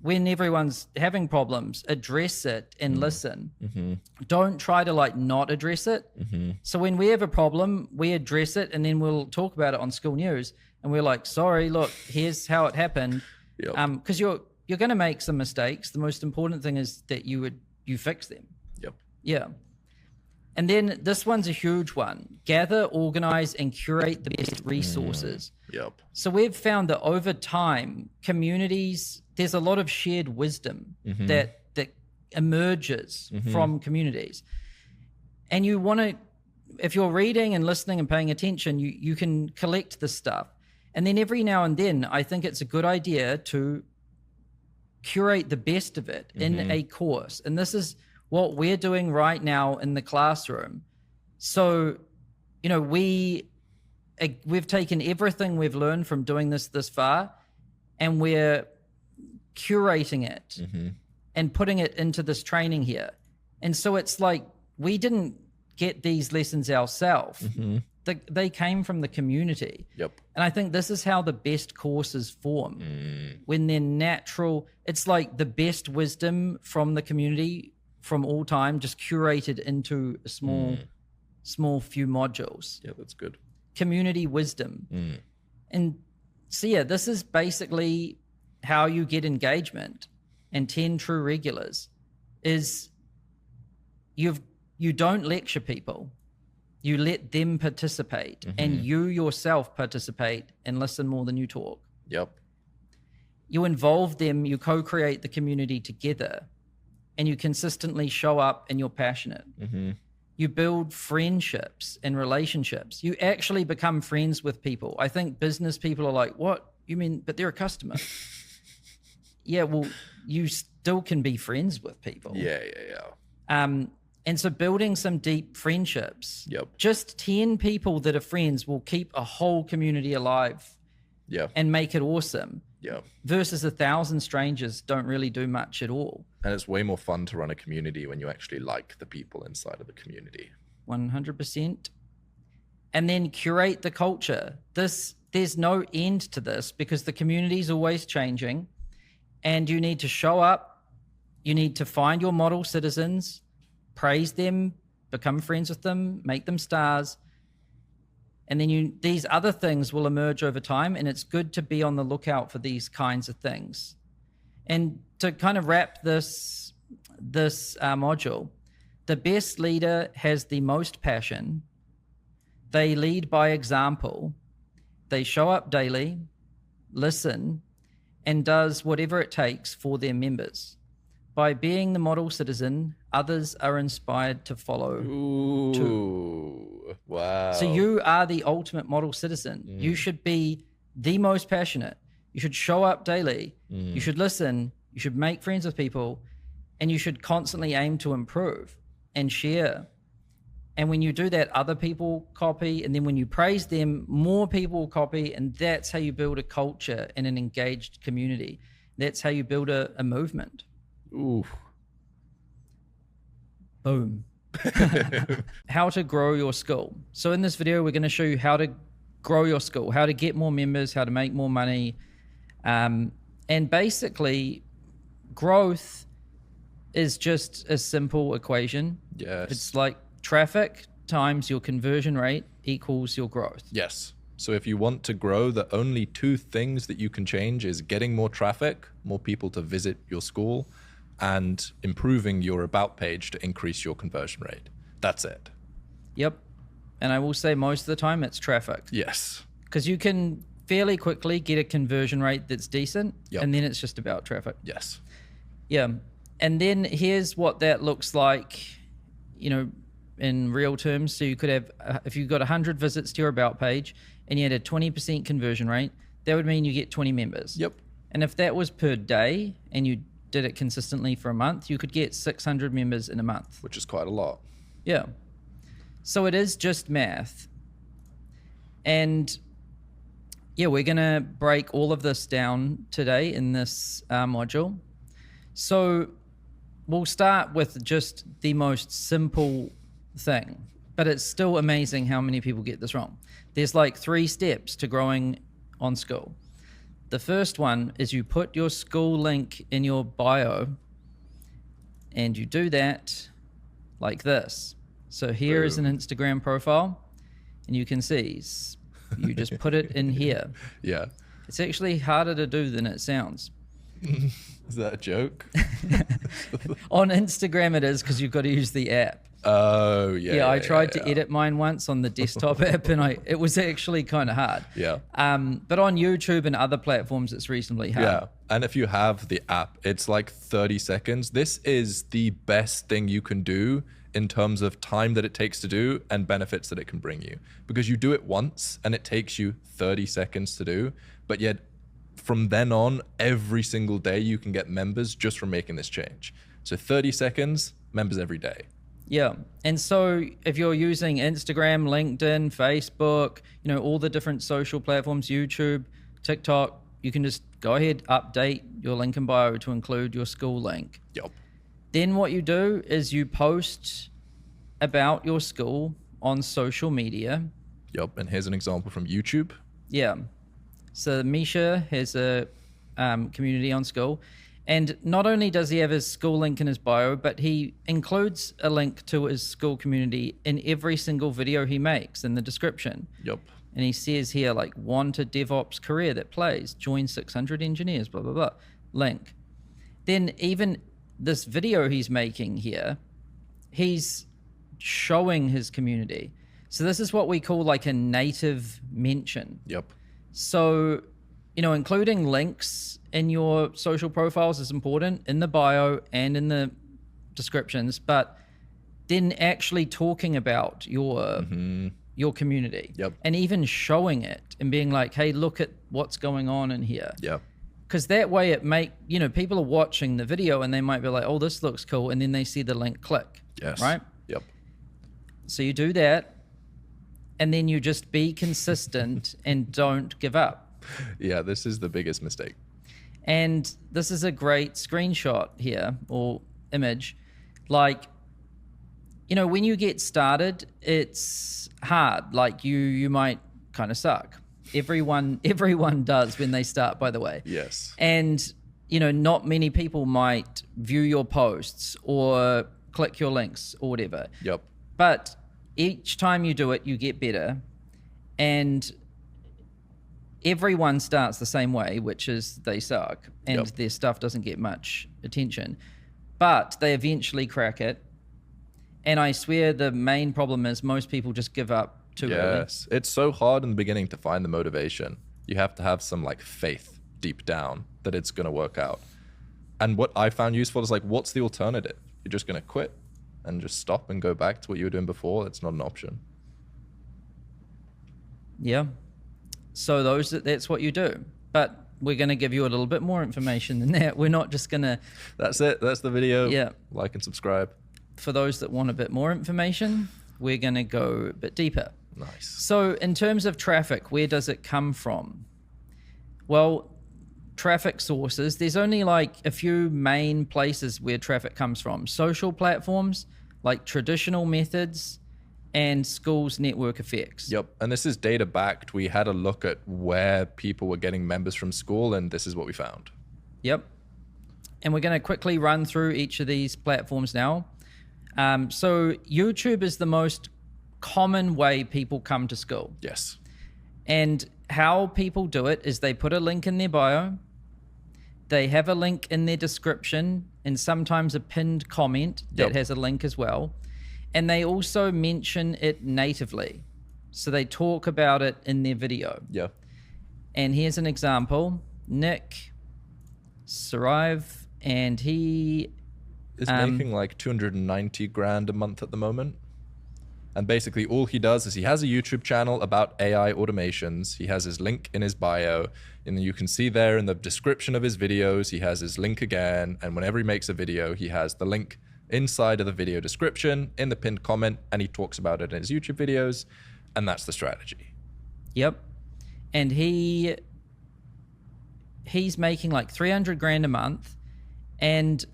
when everyone's having problems, address it and listen. Don't try to like not address it. So when we have a problem, we address it, and then we'll talk about it on Skool News, and we're like, sorry, look, here's how it happened. Because you're going to make some mistakes. The most important thing is that you fix them. Yeah. And then this one's a huge one. Gather, organize, and curate the best resources. So we've found that over time, communities, there's a lot of shared wisdom that emerges from communities. And you want to, if you're reading and listening and paying attention, you can collect this stuff. And then every now and then, I think it's a good idea to curate the best of it in a course. And this is what we're doing right now in the classroom. So, you know, we've taken everything we've learned from doing this far, and we're curating it and putting it into this training here. And so it's like, we didn't get these lessons ourselves. They came from the community. And I think this is how the best courses form. When they're natural, it's like the best wisdom from the community from all time, just curated into a small few modules. That's good. Community wisdom. And so yeah, this is basically how you get engagement. And 10 true regulars is you don't lecture people. You let them participate, and you yourself participate and listen more than you talk. You involve them, you co-create the community together, and you consistently show up and you're passionate. You build friendships and relationships. You actually become friends with people. I think business people are like, what? You mean, but they're a customer. Yeah, well, you still can be friends with people. And so building some deep friendships. Just 10 people that are friends will keep a whole community alive. And make it awesome. Versus 1,000 strangers don't really do much at all. And it's way more fun to run a community when you actually like the people inside of the community. 100%. And then curate the culture. There's no end to this, because the community is always changing, and you need to show up. You need to find your model citizens, praise them, become friends with them, make them stars. And then these other things will emerge over time, and it's good to be on the lookout for these kinds of things. And to kind of wrap this module, the best leader has the most passion. They lead by example. They show up daily, listen, and does whatever it takes for their members. By being the model citizen, others are inspired to follow too. Wow. So you are the ultimate model citizen. You should be the most passionate. You should show up daily. You should listen. You should make friends with people. And you should constantly aim to improve and share. And when you do that, other people copy. And then when you praise them, more people will copy. And that's how you build a culture and an engaged community. That's how you build a movement. Boom. How to grow your school. So in this video, we're going to show you how to grow your school, how to get more members, how to make more money. And basically, growth is just a simple equation. It's like traffic times your conversion rate equals your growth. So if you want to grow, the only two things that you can change is getting more traffic, more people to visit your school, and improving your about page to increase your conversion rate. That's it. And I will say most of the time it's traffic. Because you can fairly quickly get a conversion rate that's decent, and then it's just about traffic. And then here's what that looks like, you know, in real terms. So you could have, if you got 100 visits to your about page and you had a 20% conversion rate, that would mean you get 20 members. And if that was per day and you did it consistently for a month, you could get 600 members in a month. Which is quite a lot. So it is just math. And yeah, we're going to break all of this down today in this module. So we'll start with just the most simple thing, but it's still amazing how many people get this wrong. There's like 3 steps to growing on Skool. The first one is you put your Skool link in your bio, and you do that like this. So here is an Instagram profile, and you can see you just put it in here. Yeah. It's actually harder to do than it sounds. Is that a joke? On Instagram it is, because you've got to use the app. Oh, yeah. Yeah, I tried to edit mine once on the desktop app, and it was actually kind of hard. Yeah. But on YouTube and other platforms, it's reasonably hard. Yeah. And if you have the app, it's like 30 seconds. This is the best thing you can do in terms of time that it takes to do and benefits that it can bring you. Because you do it once and it takes you 30 seconds to do, but yet from then on, every single day you can get members just from making this change. So 30 seconds, members every day. Yeah. And so if you're using Instagram, LinkedIn, Facebook, all the different social platforms, YouTube, TikTok, you can just go ahead, update your link in bio to include your Skool link. Yep. Then what you do is you post about your school on social media. Yep. And here's an example from YouTube. Yeah. So Misha has a community on Skool. And not only does he have his Skool link in his bio, but he includes a link to his Skool community in every single video he makes in the description. Yep. And he says here, like, want a DevOps career that plays, join 600 engineers, blah, blah, blah, link. Then even this video he's making here, he's showing his community. So this is what we call like a native mention. Yep. So, including links in your social profiles is important in the bio and in the descriptions, but then actually talking about your community. Yep. And even showing it and being like, hey, look at what's going on in here. Yep. Because that way people are watching the video and they might be like, oh, this looks cool. And then they see the link, click. Yes. Right? Yep. So you do that, and then you just be consistent and don't give up. Yeah, this is the biggest mistake. And this is a great screenshot here, or image. Like, when you get started, it's hard. Like you might kind of suck. Everyone does when they start, by the way. Yes. And, not many people might view your posts or click your links or whatever. Yep. But each time you do it, you get better. And everyone starts the same way, which is they suck and their stuff doesn't get much attention. But they eventually crack it. And I swear the main problem is most people just give up too early. Yes. It's so hard in the beginning to find the motivation. You have to have some faith deep down that it's going to work out. And what I found useful is what's the alternative? You're just going to quit and just stop and go back to what you were doing before. That's not an option. Yeah. So that's what you do. But we're going to give you a little bit more information than that. We're not just going to... That's it. That's the video. Yeah. Like and subscribe. For those that want a bit more information, we're going to go a bit deeper. Nice. So in terms of traffic, where does it come from? Well, traffic sources, there's only a few main places where traffic comes from. Social platforms, like traditional methods, and Skool's network effects. Yep. And this is data backed. We had a look at where people were getting members from Skool, and this is what we found. Yep. And we're going to quickly run through each of these platforms now. So YouTube is the most common way people come to Skool. Yes. And how people do it is they put a link in their bio, they have a link in their description, and sometimes a pinned comment that has a link as well. And they also mention it natively. So they talk about it in their video. Yeah. And here's an example. Nick Sarive, and he is making 290 grand a month at the moment. And basically all he does is he has a YouTube channel about AI automations. He has his link in his bio, and you can see there in the description of his videos, he has his link again. And whenever he makes a video, he has the link inside of the video description in the pinned comment, and he talks about it in his YouTube videos. And that's the strategy. Yep. And he's making 300 grand a month, and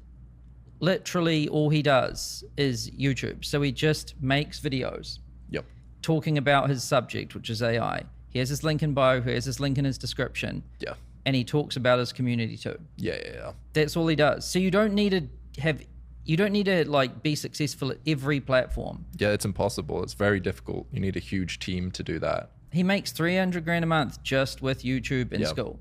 literally all he does is YouTube. So he just makes videos. Yep. Talking about his subject, which is AI. He has his link in bio, he has his link in his description. Yeah. and he talks about his community too. Yeah. That's all he does. So you don't need to like be successful at every platform. Yeah, it's impossible. It's very difficult. You need a huge team to do that. He makes $300,000 a month just with YouTube and Yeah. Skool.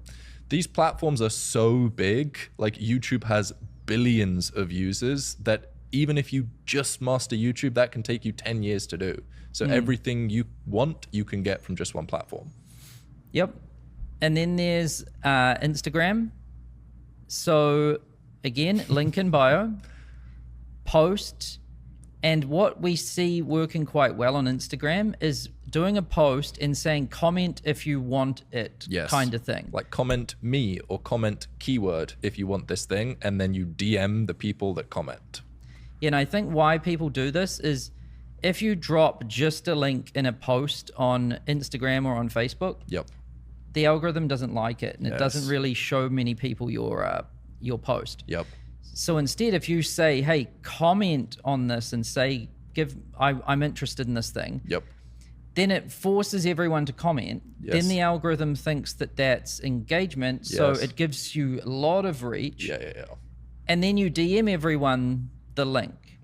These platforms are so big. Like YouTube has billions of users that even if you just master YouTube, that can take you 10 years to do. So everything you want, you can get from just one platform. Yep. And then there's Instagram. So again, link in bio, post. And what we see working quite well on Instagram is doing a post and saying comment if you want it, kind of thing. Like comment me or comment keyword if you want this thing, and then you DM the people that comment. Yeah, and I think why people do this is if you drop just a link in a post on Instagram or on Facebook, the algorithm doesn't like it, and it doesn't really show many people your post. So instead, if you say, hey, comment on this and say, I'm interested in this thing, then it forces everyone to comment. Then the algorithm thinks that that's engagement, so it gives you a lot of reach. And then you DM everyone the link.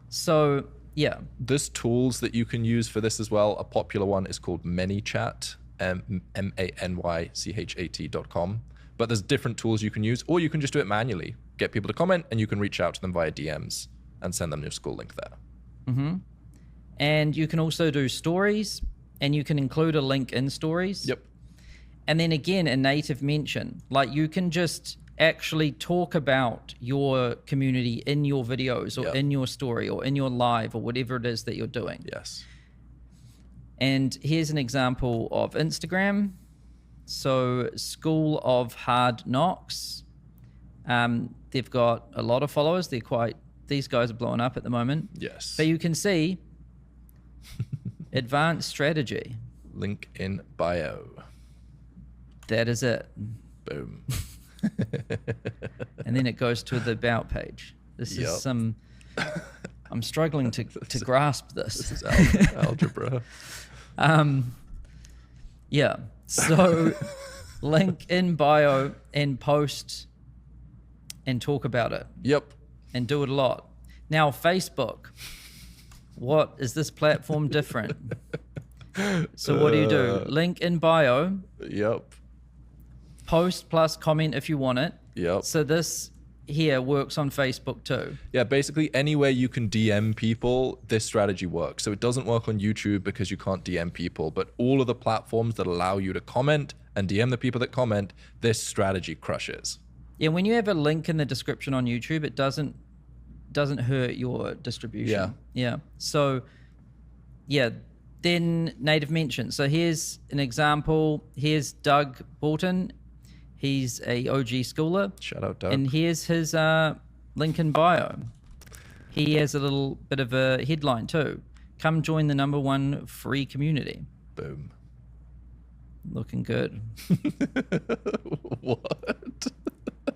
So, yeah. There's tools that you can use for this as well. A popular one is called ManyChat, ManyChat.com. But there's different tools you can use, or you can just do it manually. Get people to comment, and you can reach out to them via DMs and send them your Skool link there. And you can also do stories, and you can include a link in stories. And then again, a native mention. Like you can just actually talk about your community in your videos or in your story or in your live or whatever it is that you're doing. And here's an example of Instagram. So School of Hard Knocks. They've got a lot of followers. These guys are blowing up at the moment. But you can see advanced strategy. Link in bio. That is it. Boom. And then it goes to the about page. This is some, I'm struggling to grasp this. This is algebra. Yeah. So link in bio and post and talk about it. And do it a lot. Now, Facebook. What is this platform different? So what do? Link in bio. Post plus comment if you want it. So this here works on Facebook too. Yeah, basically anywhere you can DM people, this strategy works. So it doesn't work on YouTube because you can't DM people, but all of the platforms that allow you to comment and DM the people that comment, this strategy crushes. Yeah, when you have a link in the description on YouTube, it doesn't hurt your distribution. So then native mention. So here's an example. Here's Doug Borton. He's a OG schooler. Shout out, Doug. And here's his link in bio. He has a little bit of a headline too. Come join the #1 free community. Boom. Looking good. What?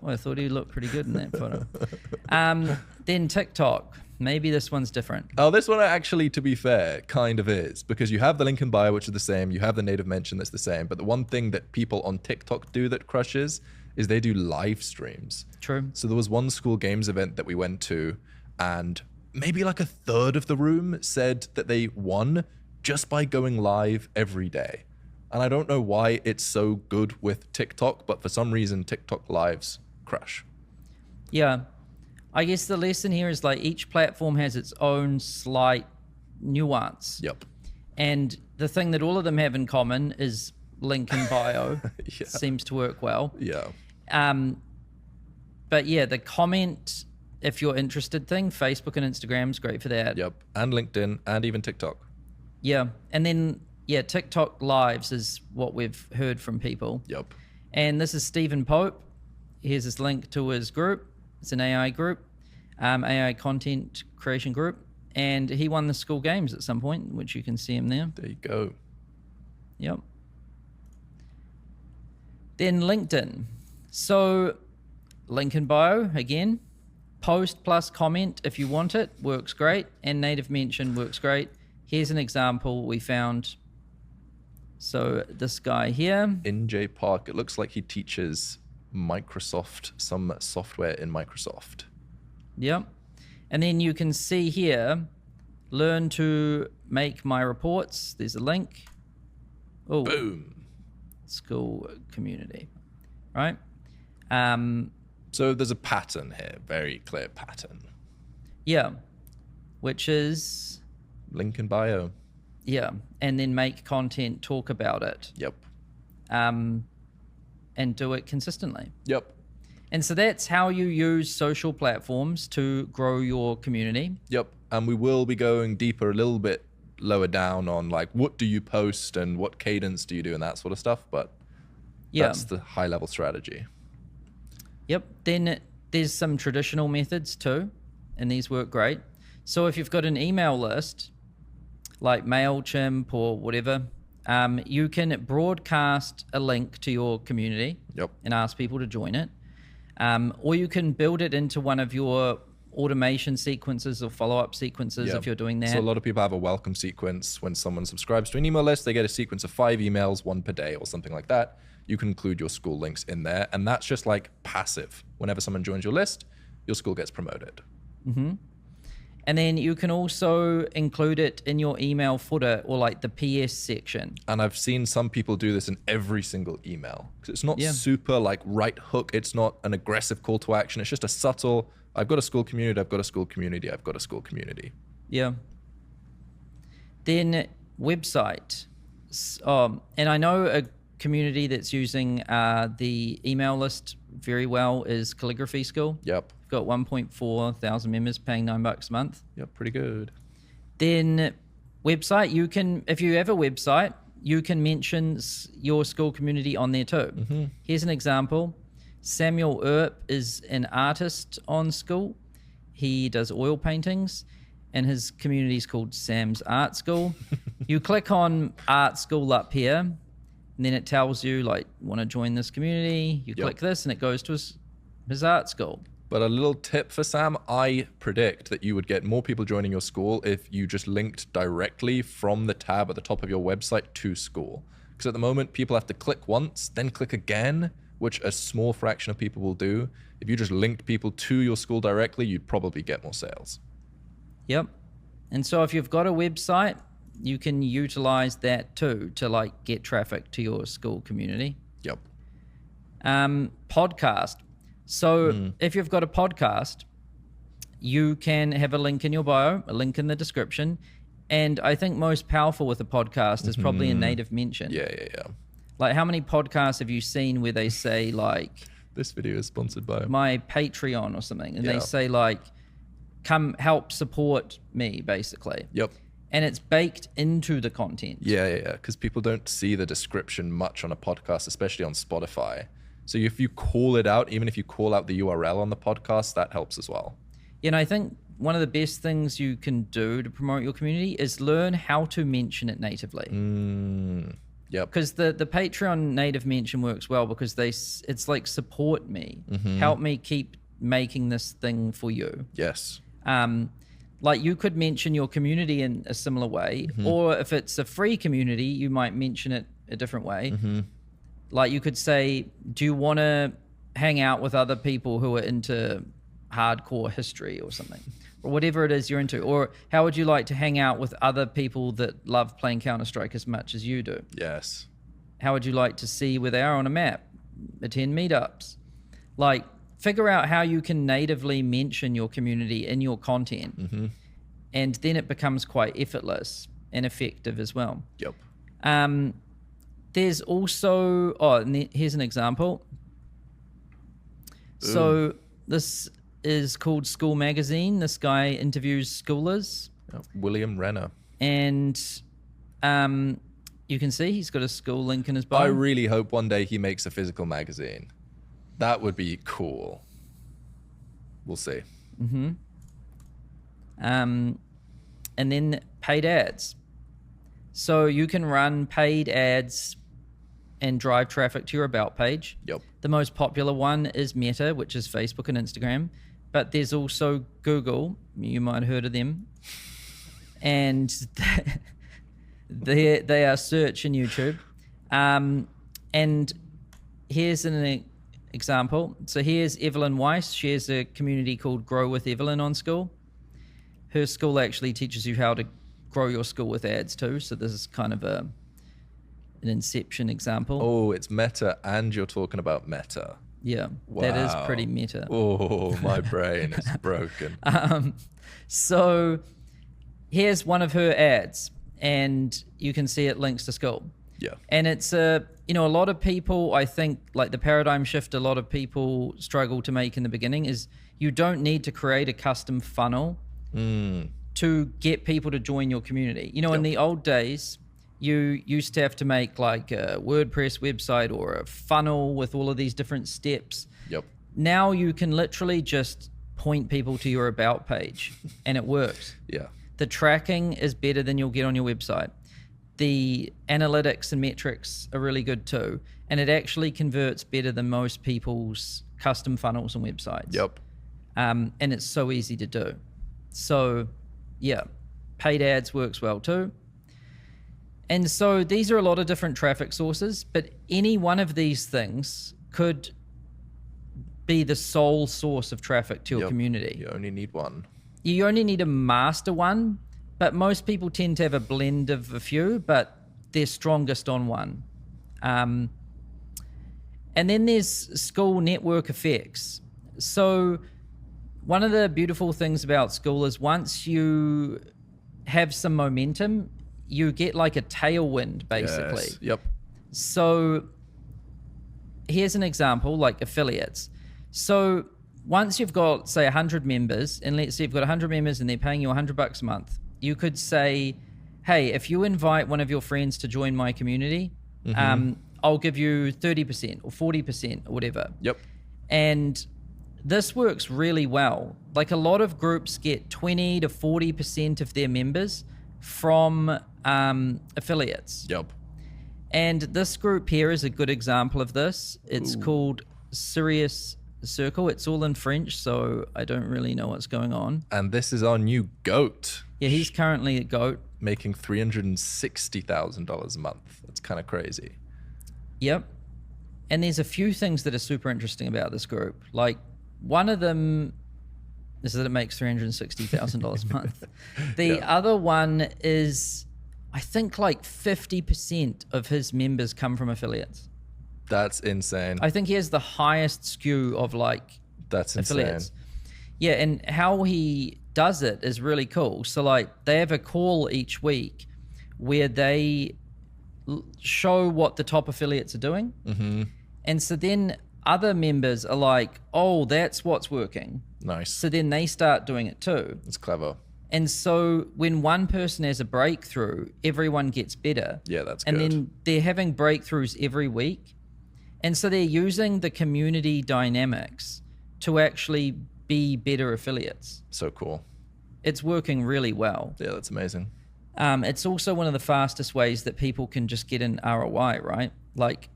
Well, I thought he looked pretty good in that photo. Then TikTok. Maybe this one's different. Oh, this one actually, to be fair, kind of is. Because you have the link in bio, which is the same. You have the native mention that's the same. But the one thing that people on TikTok do that crushes is they do live streams. True. So there was one Skool Games event that we went to, and maybe like a third of the room said that they won just by going live every day. And I don't know why it's so good with TikTok, but for some reason, TikTok lives crash. Yeah. I guess the lesson here is like each platform has its own slight nuance. And the thing that all of them have in common is link in bio. Seems to work well. But yeah, the comment, if you're interested thing, Facebook and Instagram is great for that. And LinkedIn and even TikTok. And then, TikTok lives is what we've heard from people. And this is Stephen Pope. Here's his link to his group. It's an AI group, AI content creation group. And he won the Skool Games at some point, which you can see him there. There you go. Then LinkedIn. So link in bio, again. Post plus comment if you want it, works great. And native mention works great. Here's an example we found. So this guy here. In J Park, it looks like he teaches Microsoft, some software in Microsoft. Yep. And then you can see here, learn to make my reports. There's a link. Oh, Boom. Skool community, right? So there's a pattern here, very clear pattern. Yeah, which is, Link in bio. yeah, and then make content, talk about it, Yep. and do it consistently. Yep. And so that's how you use social platforms to grow your community. Yep. And we will be going deeper, a little bit lower down on like, what do you post and what cadence do you do and that sort of stuff. But Yeah. that's the high level strategy. Yep. Then there's some traditional methods too, and these work great. So if you've got an email list, like MailChimp or whatever, you can broadcast a link to your community Yep. and ask people to join it. Or you can build it into one of your automation sequences or follow-up sequences Yep. if you're doing that. So a lot of people have a welcome sequence. When someone subscribes to an email list, they get a sequence of 5 emails, 1 per day or something like that. You can include your Skool links in there. And that's just like passive. Whenever someone joins your list, your Skool gets promoted. Mm-hmm. And then you can also include it in your email footer or like the PS section. And I've seen some people do this in every single email. Because it's not Yeah. super like right hook. It's not an aggressive call to action. It's just a subtle, I've got a Skool community, I've got a Skool community, I've got a Skool community. Yeah. Then website. And I know a community that's using the email list very well is Calligraphy School. Yep. Got 1.4 thousand members paying $9 a month. Yep, pretty good. Then website, you can, if you have a website, you can mention your Skool community on there too. Mm-hmm. Here's an example. Samuel Earp is an artist on Skool. He does oil paintings and his community is called Sam's Art School. You click on Art School up here and then it tells you like, want to join this community? You click this and it goes to his art school. But a little tip for Sam, I predict that you would get more people joining your Skool if you just linked directly from the tab at the top of your website to Skool. Because at the moment, people have to click once, then click again, which a small fraction of people will do. If you just linked people to your Skool directly, you'd probably get more sales. Yep. And so if you've got a website, you can utilize that too to like get traffic to your Skool community. Yep. Podcast. So if you've got a podcast, you can have a link in your bio, a link in the description. And I think most powerful with a podcast is probably a native mention. Yeah. Like how many podcasts have you seen where they say like, This video is sponsored by my Patreon or something, and Yeah. they say like, come help support me basically. Yep. And it's baked into the content. Yeah. Because people don't see the description much on a podcast, especially on Spotify. So if you call it out, even if you call out the URL on the podcast, that helps as well. And I think one of the best things you can do to promote your community is learn how to mention it natively. Yep. Because the Patreon native mention works well because it's like support me, help me keep making this thing for you. Yes. Like you could mention your community in a similar way, or if it's a free community, you might mention it a different way. Like you could say, do you want to hang out with other people who are into hardcore history or something, or whatever it is you're into? Or how would you like to hang out with other people that love playing Counter-Strike as much as you do? Yes. How would you like to see where they are on a map? Attend meetups. Like figure out how you can natively mention your community in your content. And then it becomes quite effortless and effective as well. Yep. There's also, here's an example. So this is called Skool Magazine. This guy interviews schoolers. William Renner. And you can see he's got a Skool link in his bio. I really hope one day he makes a physical magazine. That would be cool. We'll see. And then paid ads. So you can run paid ads and drive traffic to your about page. Yep. The most popular one is Meta, which is Facebook and Instagram. But there's also Google. You might have heard of them. And they are search and YouTube. And here's an example. So here's Evelyn Weiss. She has a community called Grow with Evelyn on Skool. Her school actually teaches you how to grow your school with ads too. So this is kind of an inception example. Oh, it's meta, and you're talking about meta. Yeah, Wow. that is pretty meta. Oh, my brain is broken. So here's one of her ads, and you can see it links to Skool. Yeah. And it's a lot of people, I think, like the paradigm shift a lot of people struggle to make in the beginning is you don't need to create a custom funnel to get people to join your community. In the old days, you used to have to make like a WordPress website or a funnel with all of these different steps. Yep. Now you can literally just point people to your about page and it works. Yeah. The tracking is better than you'll get on your website. The analytics and metrics are really good too. And it actually converts better than most people's custom funnels and websites. Yep. And it's so easy to do. So yeah, paid ads works well too. And so these are a lot of different traffic sources, but any one of these things could be the sole source of traffic to your community. You only need one. You only need a master one, but most people tend to have a blend of a few, but they're strongest on one. And then there's Skool network effects. So one of the beautiful things about Skool is once you have some momentum, you get like a tailwind, basically. Yes. Yep. So here's an example, like affiliates. So once you've got, say, 100 members, and let's say you've got 100 members and they're paying you $100 a month, you could say, hey, if you invite one of your friends to join my community, I'll give you 30% or 40% or whatever. Yep. And this works really well. Like a lot of groups get 20 to 40% of their members from affiliates. Yep. And this group here is a good example of this. It's called Sirius Circle. It's all in French, so I don't really know what's going on. And this is our new GOAT. Yeah, he's currently a GOAT. Making $360,000 a month. That's kind of crazy. Yep. And there's a few things that are super interesting about this group. Like one of them is that it makes $360,000 a month. The other one is, I think like 50% of his members come from affiliates. That's insane. I think he has the highest skew of like That's affiliates. insane. Yeah, and how he does it is really cool. So like they have a call each week where they show what the top affiliates are doing. Mm-hmm. And so then other members are like, oh, that's what's working. Nice. So then they start doing it too. It's clever. And so when one person has a breakthrough, everyone gets better. Yeah, that's and good. then they're having breakthroughs every week. And so they're using the community dynamics to actually be better affiliates. So cool. It's working really well. Yeah, that's amazing. It's also one of the fastest ways that people can just get an ROI, right? Like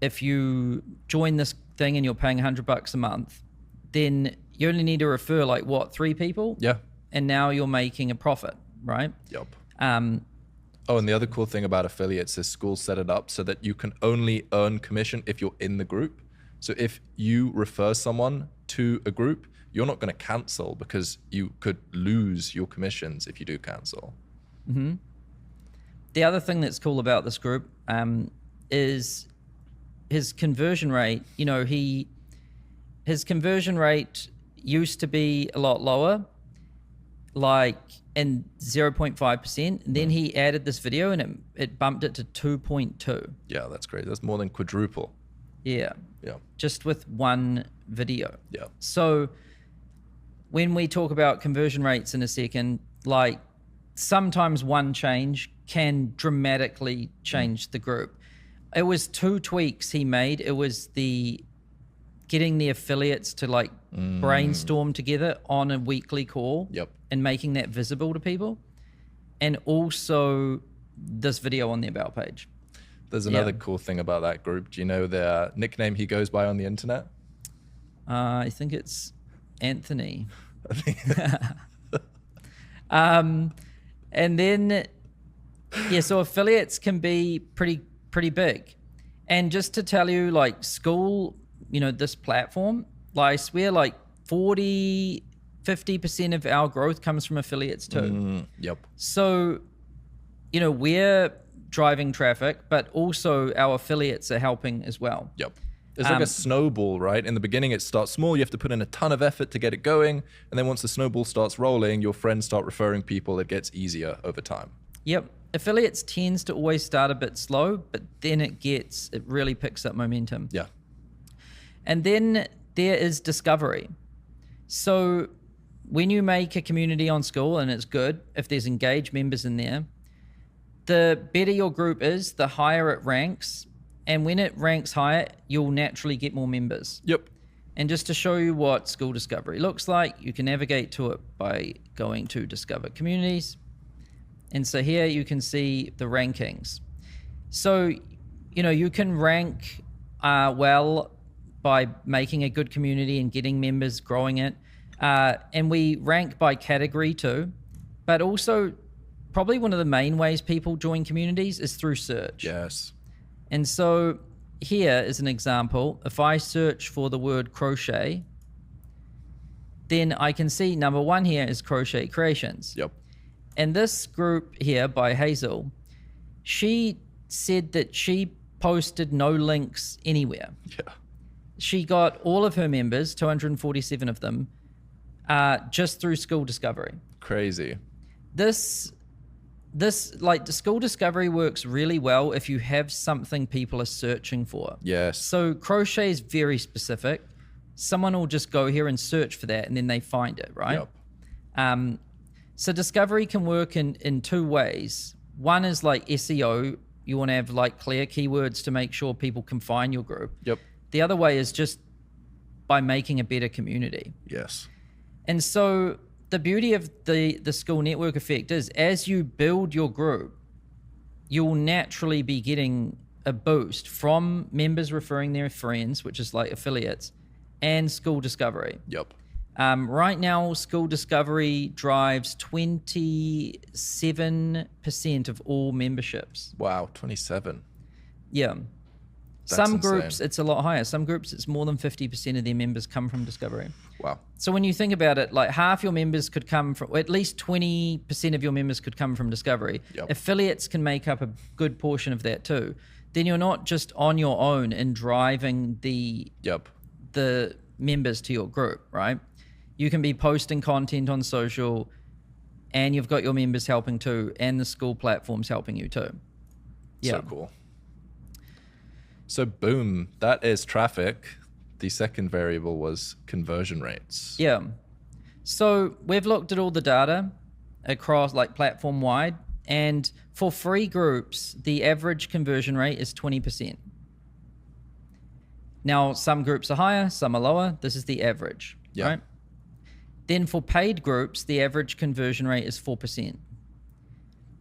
if you join this thing and you're paying $100 a month, then you only need to refer like what, 3 people? Yeah. And now you're making a profit, right? Yep. And the other cool thing about affiliates is Skool set it up so that you can only earn commission if you're in the group. So if you refer someone to a group, you're not going to cancel because you could lose your commissions if you do cancel. Mm-hmm. The other thing that's cool about this group is his conversion rate. You know, his conversion rate used to be a lot lower, like in 0.5%. And then he added this video and it bumped it to 2.2. Yeah, that's great. That's more than quadruple. Yeah. Yeah. Just with one video. Yeah. So when we talk about conversion rates in a second, like sometimes one change can dramatically change the group. It was 2 tweaks he made. It was the getting the affiliates to like brainstorm together on a weekly call. Yep. And making that visible to people. And also this video on the About page. There's another cool thing about that group. Do you know the nickname he goes by on the internet? I think it's Anthony. And then, yeah, so affiliates can be pretty pretty big. And just to tell you, like Skool, this platform, I swear like 50% of our growth comes from affiliates too. Yep. So, we're driving traffic, but also our affiliates are helping as well. Yep. It's like a snowball, right? In the beginning, it starts small. You have to put in a ton of effort to get it going. And then once the snowball starts rolling, your friends start referring people. It gets easier over time. Yep. Affiliates tends to always start a bit slow, but then it really picks up momentum. Yeah. And then there is discovery. So when you make a community on Skool, and it's good if there's engaged members in there, the better your group is, the higher it ranks. And when it ranks higher, you'll naturally get more members. Yep. And just to show you what Skool Discovery looks like, you can navigate to it by going to Discover Communities. And so here you can see the rankings. So, you can rank well by making a good community and getting members, growing it. And we rank by category too. But also, probably one of the main ways people join communities is through search. Yes. And so here is an example. If I search for the word crochet, then I can see number 1 here is Crochet Creations. Yep. And this group here by Hazel, she said that she posted no links anywhere. Yeah. She got all of her members, 247 of them, just through Skool Discovery. Crazy. This like the Skool Discovery works really well if you have something people are searching for. Yes. So crochet is very specific. Someone will just go here and search for that and then they find it, right? Yep. So discovery can work in 2 ways. One is like SEO. You want to have like clear keywords to make sure people can find your group. Yep. The other way is just by making a better community. Yes. And so the beauty of the Skool network effect is as you build your group, you'll naturally be getting a boost from members referring their friends, which is like affiliates, and Skool Discovery. Yep. Right now, Skool Discovery drives 27% of all memberships. Wow, 27. Yeah. That's Some insane. groups, it's a lot higher. Some groups, it's more than 50% of their members come from Discovery. Wow. So when you think about it, like half your members could come from, or at least 20% of your members could come from Discovery. Yep. Affiliates can make up a good portion of that too. Then you're not just on your own in driving the members to your group, right? You can be posting content on social and you've got your members helping too, and the Skool platform's helping you too. Yeah. So cool. So boom, that is traffic. The second variable was conversion rates. Yeah. So we've looked at all the data across like platform wide, and for free groups, the average conversion rate is 20%. Now, some groups are higher, some are lower. This is the average, right? Then for paid groups, the average conversion rate is 4%.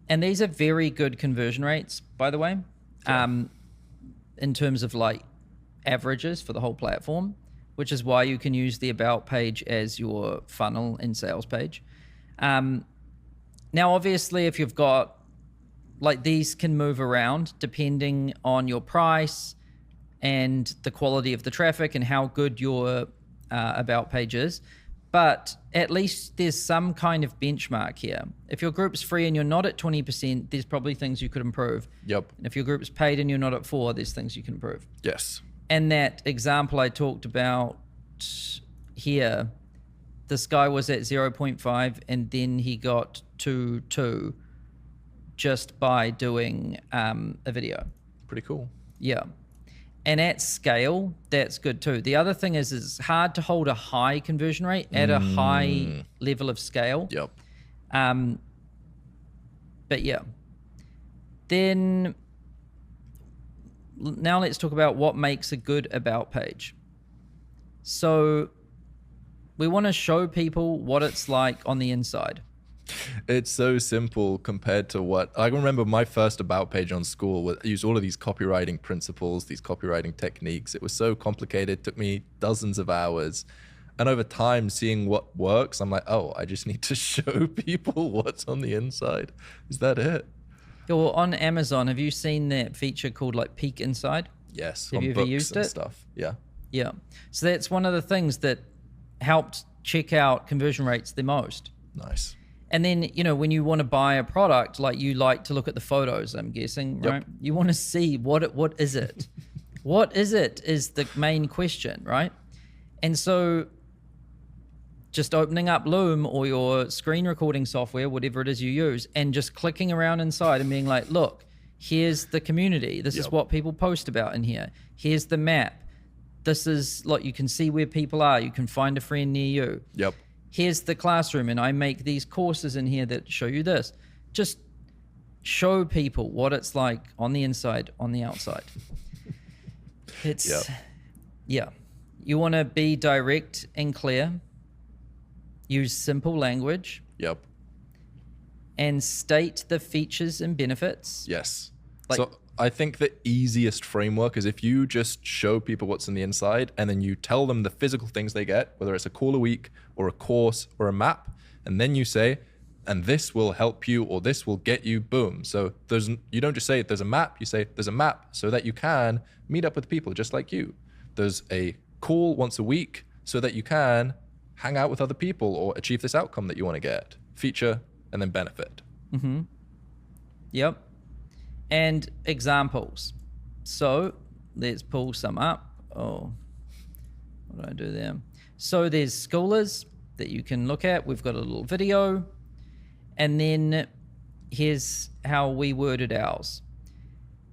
And these are very good conversion rates, by the way, in terms of like averages for the whole platform, which is why you can use the About page as your funnel and sales page. Now, obviously, if you've got, like, these can move around depending on your price and the quality of the traffic and how good your About page is. But at least there's some kind of benchmark here. If your group's free and you're not at 20%, there's probably things you could improve. Yep. And if your group's paid and you're not at 4%, there's things you can improve. Yes. And that example I talked about here, this guy was at 0.5 and then he got to 2 just by doing a video. Pretty cool. Yeah. And at scale, that's good too. The other thing is it's hard to hold a high conversion rate at a high level of scale. Yep. But yeah. Then now let's talk about what makes a good About page. So we want to show people what it's like on the inside. It's so simple compared to what I remember. My first About page on Skool used all of these copywriting principles, these copywriting techniques. It was so complicated. It took me dozens of hours. And over time, seeing what works, I'm like, oh, I just need to show people what's on the inside. Is that it? Yeah, well, on Amazon, have you seen that feature called like Peek Inside? Yes. Have on you ever books used and it? stuff. Yeah. Yeah. So that's one of the things that helped check out conversion rates the most. Nice. And then, you know, when you want to buy a product, like you like to look at the photos, I'm guessing, right? You want to see what is it? What is it is the main question, right? And so just opening up Loom or your screen recording software, whatever it is you use, and just clicking around inside and being like, look, here's the community. This is what people post about in here. Here's the map. This is like, you can see where people are. You can find a friend near you. Yep. Here's the classroom, and I make these courses in here that show you this. Just show people what it's like on the inside, on the outside. It's, yeah. You want to be direct and clear. Use simple language. Yep. And state the features and benefits. Yes. Like, so I think the easiest framework is if you just show people what's on the inside and then you tell them the physical things they get, whether it's a call a week or a course or a map, and then you say, and this will help you or this will get you, boom. So you don't just say there's a map, you say there's a map so that you can meet up with people just like you. There's a call once a week so that you can hang out with other people or achieve this outcome that you want to get. Feature and then benefit. Mm-hmm. Yep. And examples. So let's pull some up. Oh, what did I do there? So there's schoolers that you can look at. We've got a little video. And then here's how we worded ours.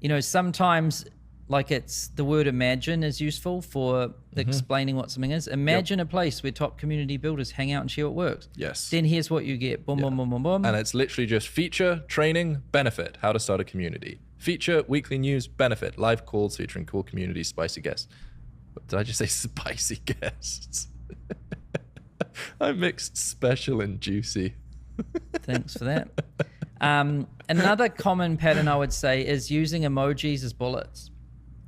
You know, sometimes like it's the word imagine is useful for explaining what something is. Imagine a place where top community builders hang out and share what works. Yes. Then here's what you get. Boom, boom, boom, boom, boom. And it's literally just feature, training, benefit, how to start a community. Feature, weekly news, benefit, live calls featuring cool community, spicy guests. Did I just say spicy guests? I mixed special and juicy. Thanks for that. Another common pattern I would say is using emojis as bullets.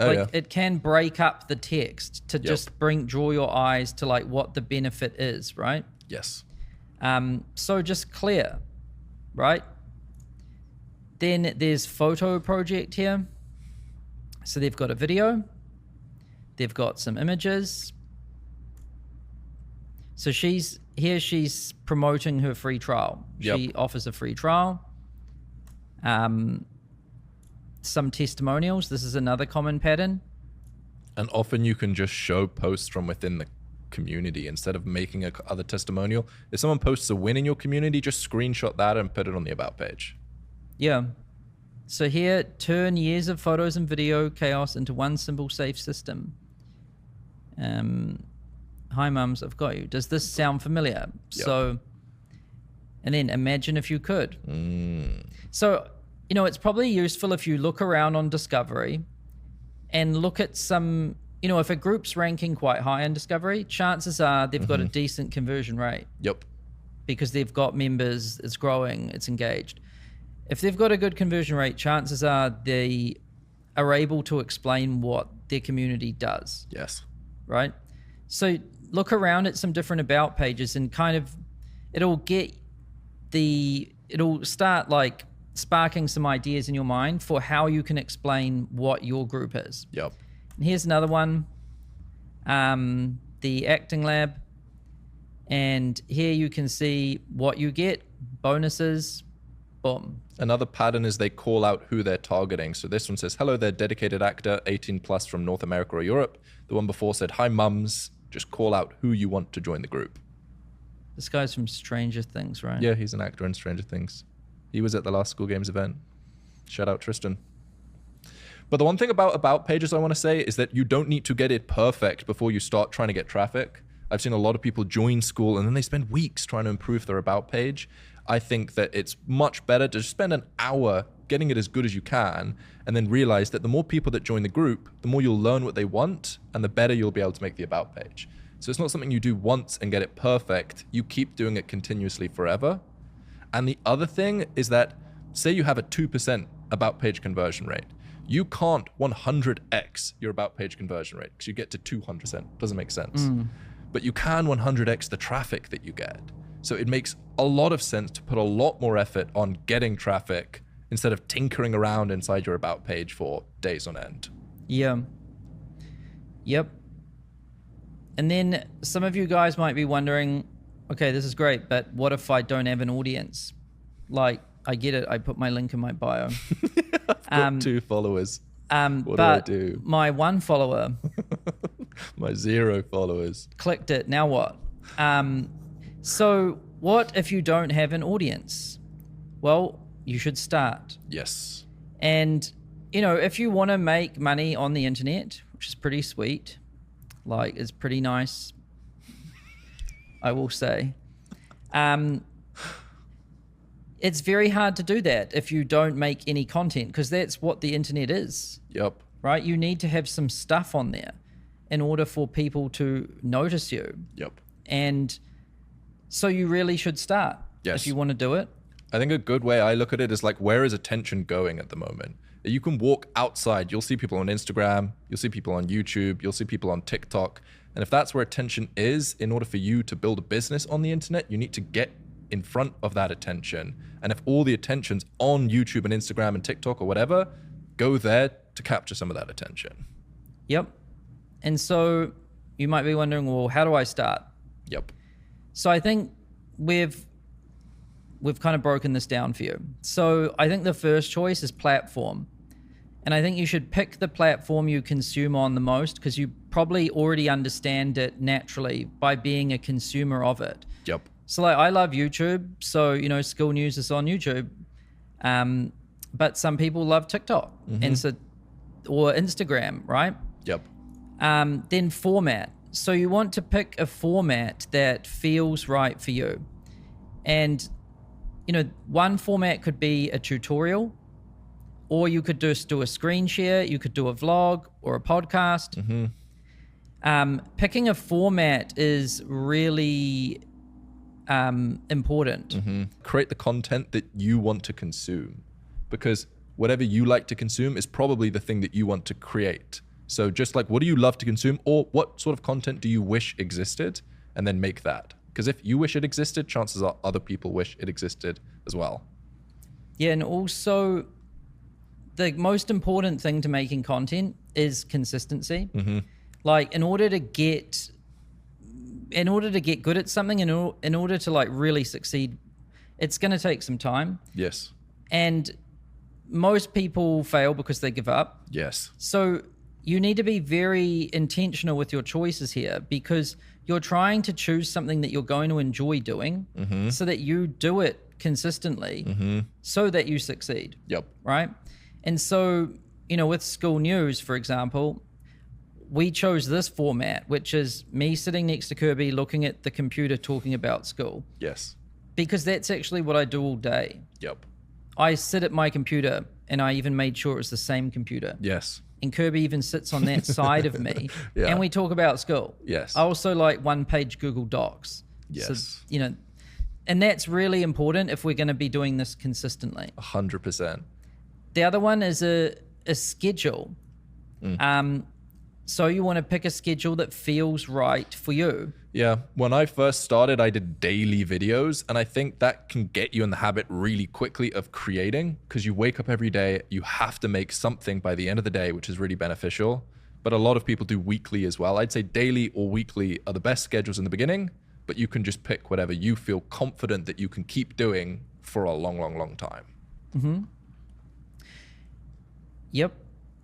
It can break up the text to just draw your eyes to like what the benefit is, right? Yes. So just clear, right? Then there's photo project here. So they've got a video. They've got some images. So she's promoting her free trial. She offers a free trial. Some testimonials. This is another common pattern. And often you can just show posts from within the community instead of making other testimonial. If someone posts a win in your community, just screenshot that and put it on the about page. Yeah. So here, turn years of photos and video chaos into one simple, safe system. Hi, mums, I've got you. Does this sound familiar? So, and then imagine if you could. So, you know, it's probably useful if you look around on Discovery and look at some, you know, if a group's ranking quite high in Discovery, chances are they've got a decent conversion rate. Yep. Because they've got members, it's growing, it's engaged. If they've got a good conversion rate, chances are they are able to explain what their community does. Yes. Right? So look around at some different about pages and kind of, it'll start like sparking some ideas in your mind for how you can explain what your group is. Yep. And here's another one, the acting lab. And here you can see what you get, bonuses, boom. Another pattern is they call out who they're targeting. So this one says, hello there, dedicated actor, 18 plus from North America or Europe. The one before said, hi mums, just call out who you want to join the group. This guy's from Stranger Things, right? Yeah, he's an actor in Stranger Things. He was at the last School Games event. Shout out Tristan. But the one thing about pages I want to say is that you don't need to get it perfect before you start trying to get traffic. I've seen a lot of people join Skool and then they spend weeks trying to improve their about page. I think that it's much better to spend an hour getting it as good as you can and then realize that the more people that join the group, the more you'll learn what they want and the better you'll be able to make the about page. So it's not something you do once and get it perfect. You keep doing it continuously forever. And the other thing is that, say you have a 2% about page conversion rate. You can't 100x your about page conversion rate because you get to 200%. Doesn't make sense. But you can 100x the traffic that you get. So it makes a lot of sense to put a lot more effort on getting traffic instead of tinkering around inside your about page for days on end. Yeah. Yep. And then some of you guys might be wondering, okay, this is great, but what if I don't have an audience? Like, I get it. I put my link in my bio. I've got 2 followers. What but do I do? My 1 follower My 0 followers. clicked it. Now what? So what if you don't have an audience? Well, you should start. Yes. And, you know, if you want to make money on the internet, which is pretty sweet, like it's pretty nice, I will say, it's very hard to do that if you don't make any content, because that's what the internet is. Yep. Right? You need to have some stuff on there in order for people to notice you. Yep. And so you really should start Yes. if you want to do it. I think a good way I look at it is like, where is attention going at the moment? You can walk outside. You'll see people on Instagram. You'll see people on YouTube. You'll see people on TikTok. And if that's where attention is, in order for you to build a business on the internet, you need to get in front of that attention. And if all the attention's on YouTube and Instagram and TikTok or whatever, go there to capture some of that attention. Yep. And so you might be wondering, well, how do I start? Yep. So I think we've kind of broken this down for you. So I think the first choice is platform. And I think you should pick the platform you consume on the most, because you probably already understand it naturally by being a consumer of it. Yep. So like, I love YouTube. So, you know, Skool News is on YouTube. But some people love TikTok and so, or Instagram, right? Yep. Then format. So you want to pick a format that feels right for you. And, you know, one format could be a tutorial, or you could just do a screen share. You could do a vlog or a podcast. Picking a format is really important. Create the content that you want to consume, because whatever you like to consume is probably the thing that you want to create. So just like, what do you love to consume, or what sort of content do you wish existed, and then make that. Because if you wish it existed, chances are other people wish it existed as well. Yeah, and also the most important thing to making content is consistency. Like, in order to get good at something, in order to like really succeed, it's going to take some time. Yes. And most people fail because they give up. Yes. So you need to be very intentional with your choices here, because you're trying to choose something that you're going to enjoy doing so that you do it consistently so that you succeed. Yep. Right? And so, you know, with Skool News, for example, we chose this format, which is me sitting next to Kirby looking at the computer talking about school, Yes. because that's actually what I do all day. Yep. I sit at my computer, and I even made sure it was the same computer. Yes. And Kirby even sits on that side of me, Yeah. and we talk about school. Yes. I also like one-page Google Docs. Yes. So, you know, and that's really important if we're going to be doing this consistently. 100%. The other one is a schedule. So you want to pick a schedule that feels right for you. Yeah. When I first started, I did daily videos, and I think that can get you in the habit really quickly of creating, because you wake up every day, you have to make something by the end of the day, which is really beneficial. But a lot of people do weekly as well. I'd say daily or weekly are the best schedules in the beginning, but you can just pick whatever you feel confident that you can keep doing for a long, long, long time. Yep.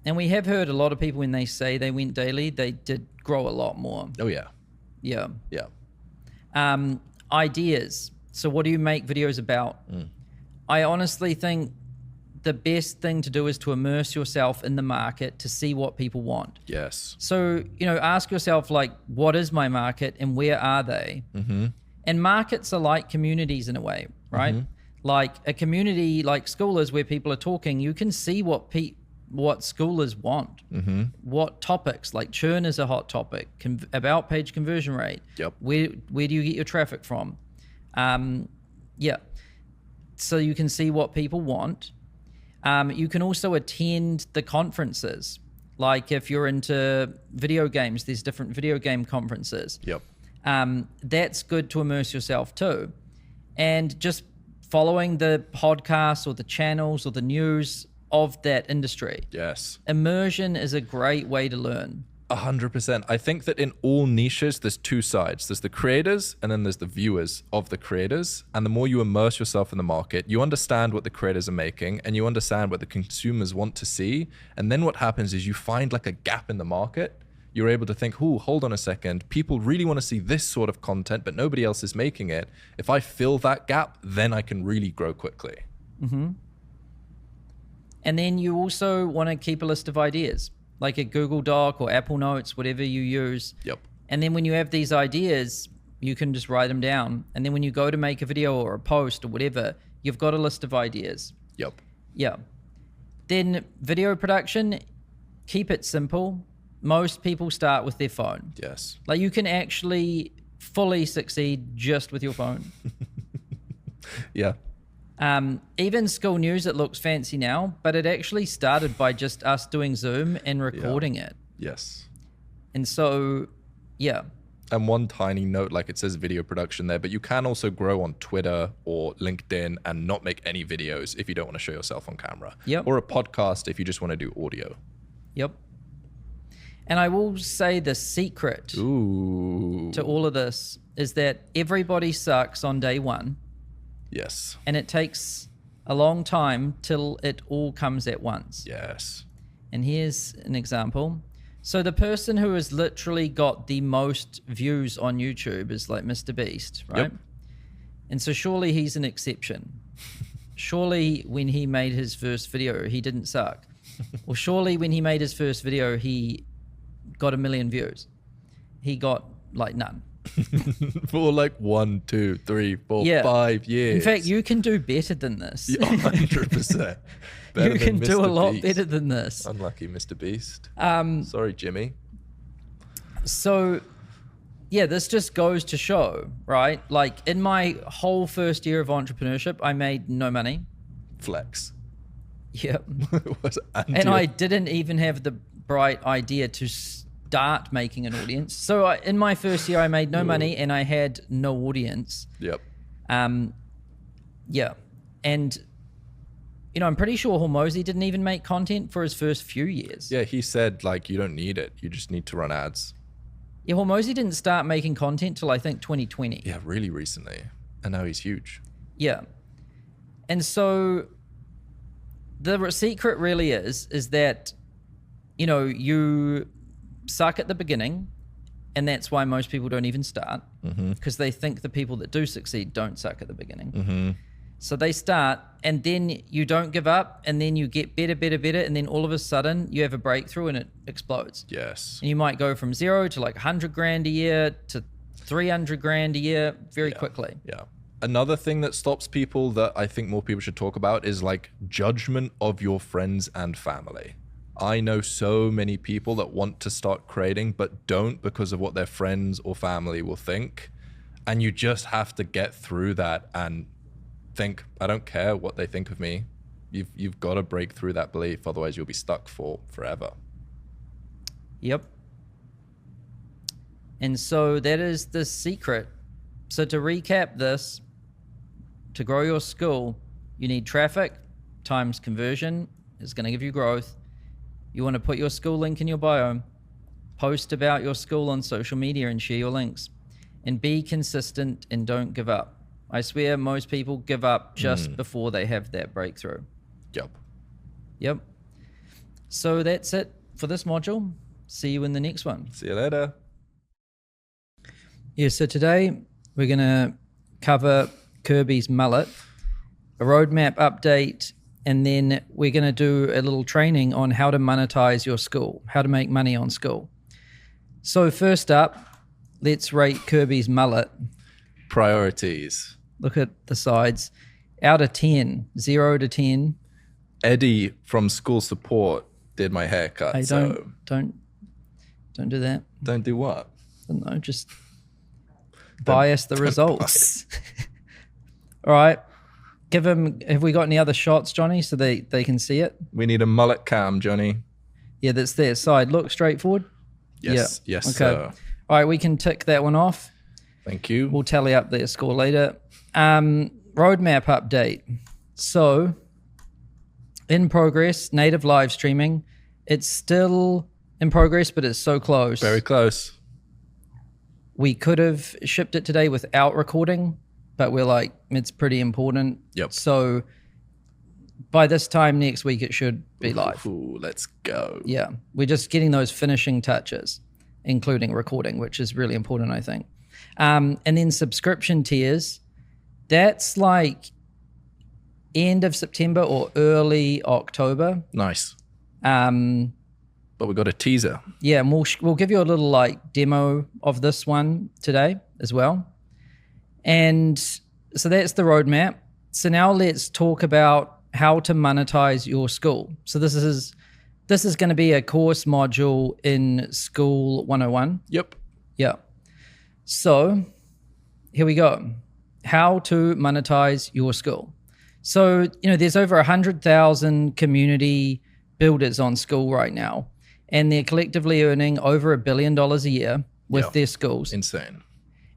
And we have heard a lot of people, when they say they went daily, they did grow a lot more. Oh, yeah. Yeah. Yeah. Ideas. So what do you make videos about? I honestly think the best thing to do is to immerse yourself in the market to see what people want. Yes. So, you know, ask yourself, like, what is my market and where are they? And markets are like communities in a way, right? Like a community like Skool is, where people are talking, you can see what schoolers want, what topics, like churn is a hot topic, about page conversion rate. Yep. Where do you get your traffic from? Yeah. So you can see what people want. You can also attend the conferences. Like if you're into video games, there's different video game conferences. Yep. That's good to immerse yourself too. And just following the podcasts or the channels or the news of that industry. Yes. Immersion is a great way to learn. 100%. I think that in all niches, there's two sides. There's the creators and then there's the viewers of the creators. And the more you immerse yourself in the market, you understand what the creators are making and you understand what the consumers want to see. And then what happens is you find like a gap in the market. You're able to think, oh, hold on a second. People really want to see this sort of content, but nobody else is making it. If I fill that gap, then I can really grow quickly. Mm-hmm. And then you also want to keep a list of ideas, like a Google Doc or Apple Notes, whatever you use. Yep. And then when you have these ideas, you can just write them down. And then when you go to make a video or a post or whatever, you've got a list of ideas. Yep. Yeah. Then video production, keep it simple. Most people start with their phone. Yes. Like you can actually fully succeed just with your phone. Yeah. Even Skool News, it looks fancy now, but it actually started by just us doing Zoom and recording it. Yes. And so, yeah. And one tiny note, like it says video production there, but you can also grow on Twitter or LinkedIn and not make any videos if you don't want to show yourself on camera. Yep. Or a podcast if you just want to do audio. Yep. And I will say the secret to all of this is that everybody sucks on day one. Yes. And it takes a long time till it all comes at once. Yes. And here's an example. So the person who has literally got the most views on YouTube is like Mr. Beast, right? Yep. And so surely he's an exception. Surely when he made his first video, he didn't suck. Or surely when he made his first video, he got 1 million views. He got like none. For like 1, 2, 3, 4, 5 years. In fact, you can do better than this. Yeah, 100%. You can do a lot better than this. Unlucky Mr. Beast. Sorry, Jimmy. So, yeah, this just goes to show, right? Like in my whole first year of entrepreneurship, I made no money. Flex. Yep. And I didn't even have the bright idea to start making an audience. So in my first year, I made no money and I had no audience. Yep. Yeah. And, you know, I'm pretty sure Hormozy didn't even make content for his first few years. Yeah, he said, like, you don't need it. You just need to run ads. Yeah, Hormozy didn't start making content till I think 2020. Yeah, really recently. And now he's huge. Yeah. And so the secret really is that, you know, you suck at the beginning, and that's why most people don't even start, because they think the people that do succeed don't suck at the beginning. So they start, and then you don't give up, and then you get better, and then all of a sudden you have a breakthrough and it explodes. Yes. And you might go from 0 to like 100 grand a year to 300 grand a year very quickly. Yeah. Another thing that stops people that I think more people should talk about is like judgment of your friends and family. I know so many people that want to start creating but don't because of what their friends or family will think. And you just have to get through that and think, I don't care what they think of me. You've got to break through that belief, otherwise you'll be stuck for forever. Yep. And so that is the secret. So to recap this, to grow your school, you need traffic times conversion is going to give you growth. You want to put your school link in your bio, post about your school on social media and share your links, and be consistent and don't give up. I swear most people give up just before they have that breakthrough. Yep. So that's it for this module. See you in the next one. See you later. Yeah, so today we're going to cover Kirby's mullet, a roadmap update, and then we're going to do a little training on how to monetize your school, how to make money on Skool. So first up, let's rate Kirby's mullet. Priorities. Look at the sides. Out of 10, 0 to 10. Eddie from Skool support did my haircut. Hey, so don't do that. Don't do what? No, just bias the results. All right. Give him, have we got any other shots, Johnny, so they can see it? We need a mullet cam, Johnny. Yeah, that's their side. Look straight forward. Yes, yeah. yes, okay. sir. All right, we can tick that one off. Thank you. We'll tally up their score later. roadmap update. So, in progress, native live streaming. It's still in progress, but it's so close. Very close. We could have shipped it today without recording, but we're like, it's pretty important. Yep. So by this time next week, it should be live. Ooh, let's go. Yeah. We're just getting those finishing touches, including recording, which is really important, I think. And then subscription tiers, that's like end of September or early October. Nice. But we got a teaser. Yeah, and we'll give you a little like demo of this one today as well. And so that's the roadmap. So now let's talk about how to monetize your Skool. So this is going to be a course module in Skool 101. Yep. Yeah. So here we go. How to monetize your Skool. So, there's over 100,000 community builders on Skool right now, and they're collectively earning over $1 billion a year with their schools. Insane.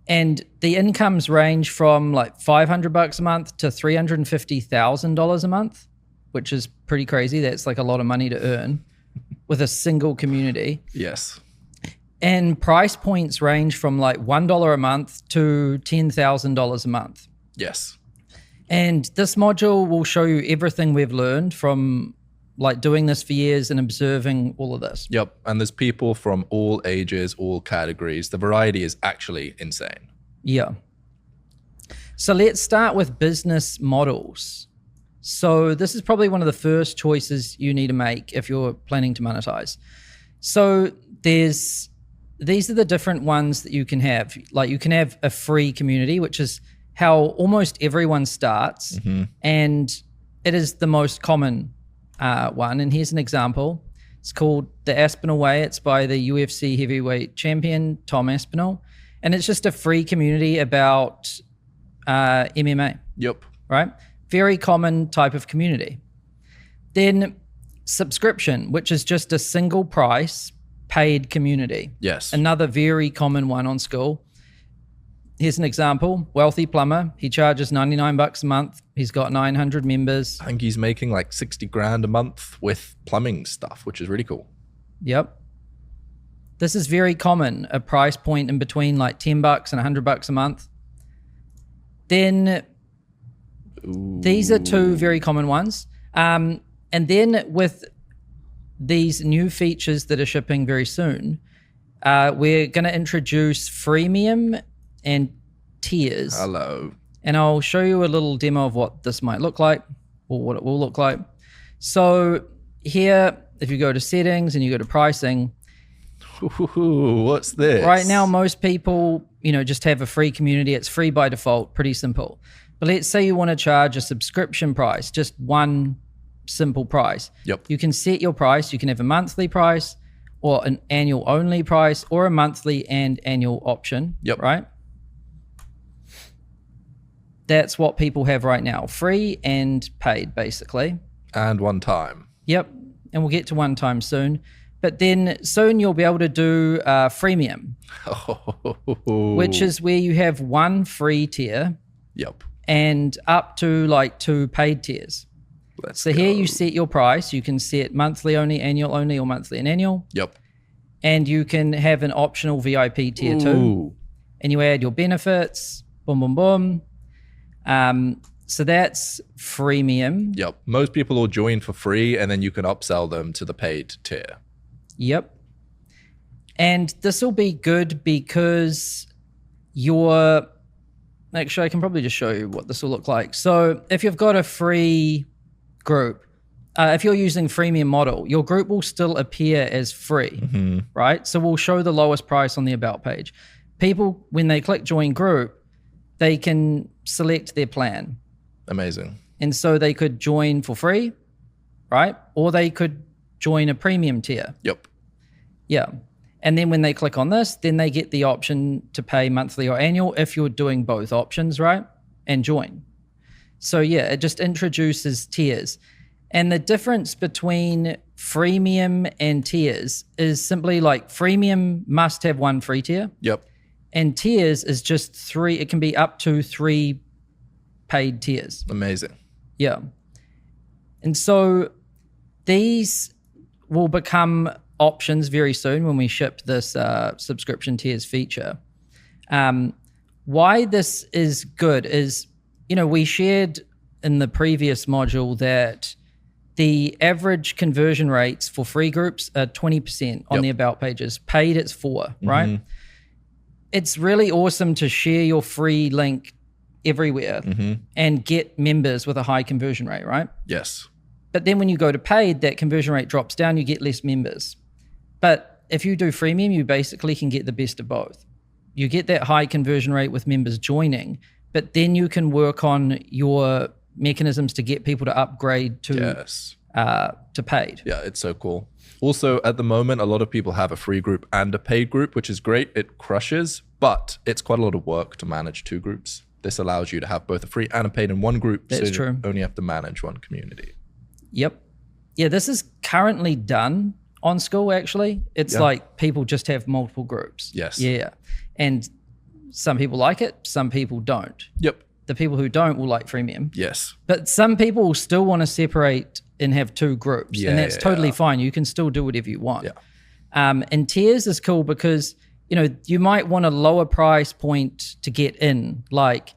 And the incomes range from like $500 a month to $350,000 a month, which is pretty crazy. That's like a lot of money to earn with a single community. Yes. And price points range from like $1 a month to $10,000 a month. Yes. And this module will show you everything we've learned from like doing this for years and observing all of this. Yep. And there's people from all ages, all categories. The variety is actually insane. Yeah. So let's start with business models. So this is probably one of the first choices you need to make if you're planning to monetize. So these are the different ones that you can have. Like you can have a free community, which is how almost everyone starts. Mm-hmm. And it is the most common one. And here's an example. It's called The Aspinall Way. It's by the UFC heavyweight champion, Tom Aspinall. And it's just a free community about MMA. Yep. Right? Very common type of community. Then subscription, which is just a single price paid community. Yes. Another very common one on Skool. Here's an example. Wealthy plumber. He charges $99 a month. He's got 900 members. I think he's making like 60 grand a month with plumbing stuff, which is really cool. Yep. This is very common, a price point in between like $10 and $100 a month. Then these are two very common ones. And then with these new features that are shipping very soon, we're going to introduce freemium and tiers. Hello. And I'll show you a little demo of what this might look like or what it will look like. So here, if you go to settings and you go to pricing. Ooh, what's this? Right now, most people, just have a free community. It's free by default, pretty simple. But let's say you want to charge a subscription price, just one simple price. Yep. You can set your price. You can have a monthly price or an annual only price or a monthly and annual option. Yep. Right? That's what people have right now. Free and paid, basically. And one time. Yep. And we'll get to one time soon. But then soon you'll be able to do freemium, which is where you have one free tier. Yep. And up to like 2 paid tiers. So here you set your price. You can set monthly only, annual only, or monthly and annual. Yep. And you can have an optional VIP tier too. And you add your benefits. Boom, boom, boom. So that's freemium. Yep. Most people will join for free and then you can upsell them to the paid tier. Yep. And this will be good because actually, I can probably just show you what this will look like. So if you've got a free group, if you're using freemium model, your group will still appear as free, right? So we'll show the lowest price on the about page. People, when they click join group, they can select their plan. Amazing. And so they could join for free, right? Or they could join a premium tier. Yep. Yeah. And then when they click on this, then they get the option to pay monthly or annual if you're doing both options, right? And join. So yeah, it just introduces tiers. And the difference between freemium and tiers is simply like freemium must have one free tier. Yep. And tiers is just 3, it can be up to 3 paid tiers. Amazing. Yeah. And so these will become options very soon when we ship this subscription tiers feature. Why this is good is, we shared in the previous module that the average conversion rates for free groups are 20% on the about pages. Paid, it's 4%, right? It's really awesome to share your free link everywhere and get members with a high conversion rate, right? Yes. But then when you go to paid, that conversion rate drops down, you get less members. But if you do freemium, you basically can get the best of both. You get that high conversion rate with members joining, but then you can work on your mechanisms to get people to upgrade to paid. Yeah, it's so cool. Also, at the moment, a lot of people have a free group and a paid group, which is great. It crushes, but it's quite a lot of work to manage 2 groups. This allows you to have both a free and a paid in one group. That's true. You only have to manage one community. Yep. Yeah, this is currently done on Skool, actually. It's like people just have multiple groups. Yes. Yeah. And some people like it, some people don't. Yep. The people who don't will like freemium. Yes. But some people will still want to separate and have 2 groups. And that's totally fine. You can still do whatever you want. Yeah. And tiers is cool because, you might want a lower price point to get in. Like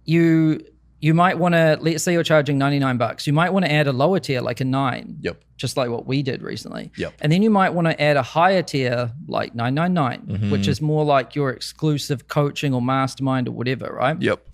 you might want to, let's say you're charging $99. You might want to add a lower tier, like a 9. Yep. Just like what we did recently. Yep. And then you might want to add a higher tier, like $9.99, which is more like your exclusive coaching or mastermind or whatever, right? Yep.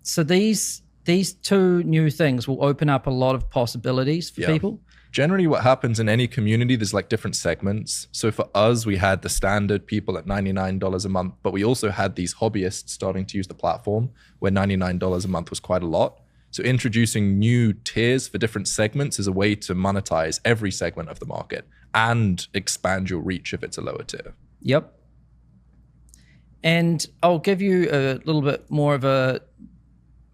So these 2 new things will open up a lot of possibilities for people. Generally, what happens in any community, there's like different segments. So for us, we had the standard people at $99 a month, but we also had these hobbyists starting to use the platform where $99 a month was quite a lot. So introducing new tiers for different segments is a way to monetize every segment of the market and expand your reach if it's a lower tier. Yep. And I'll give you a little bit more of a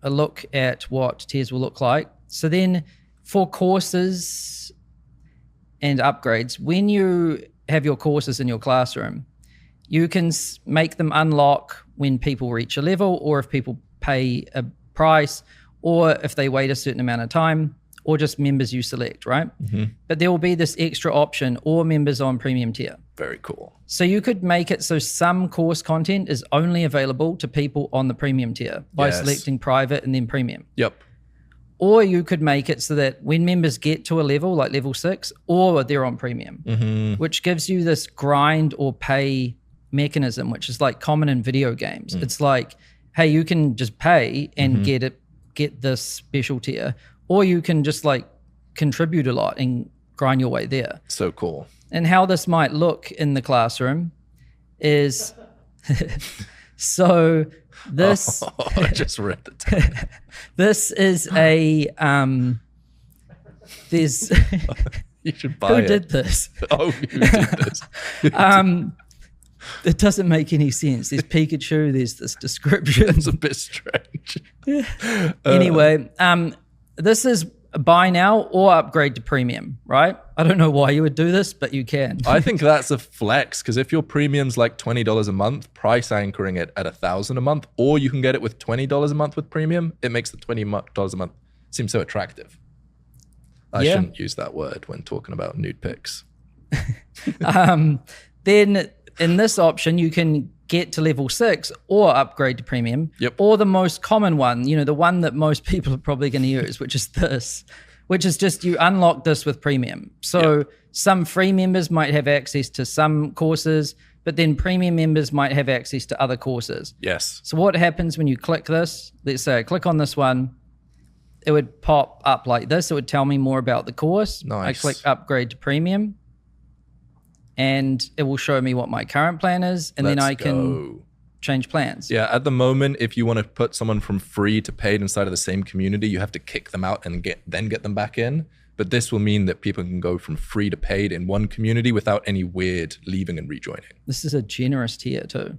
look at what tiers will look like. So then for courses and upgrades, when you have your courses in your classroom, you can make them unlock when people reach a level, or if people pay a price, or if they wait a certain amount of time, or just members you select, right? But there will be this extra option, or members on premium tier. Very cool. So you could make it so some course content is only available to people on the premium tier by selecting private and then premium. Yep. Or you could make it so that when members get to a level, like level 6, or they're on premium, which gives you this grind or pay mechanism, which is like common in video games. It's like, hey, you can just pay and get this special tier, or you can just like contribute a lot and grind your way there. So cool. And how this might look in the classroom is, so this, I just read it. this is a, there's, you should buy who it. did this? Oh, who did this? It doesn't make any sense. There's Pikachu, there's this description. It's a bit strange. Anyway, this is buy now or upgrade to premium, right? I don't know why you would do this, but you can. I think that's a flex, because if your premium's like $20 a month, price anchoring it at $1,000 a month, or you can get it with $20 a month with premium, it makes the $20 a month seem so attractive. I shouldn't use that word when talking about nude pics. Then in this option, you can get to level 6 or upgrade to premium, or the most common one, the one that most people are probably going to use, which is this, which is just you unlock this with premium. So some free members might have access to some courses, but then premium members might have access to other courses. Yes. So what happens when you click this? Let's say I click on this one, it would pop up like this. It would tell me more about the course. Nice. I click upgrade to premium, and it will show me what my current plan is, and then I can change plans. Yeah, at the moment, if you want to put someone from free to paid inside of the same community, you have to kick them out and then get them back in. But this will mean that people can go from free to paid in one community without any weird leaving and rejoining. This is a generous tier too.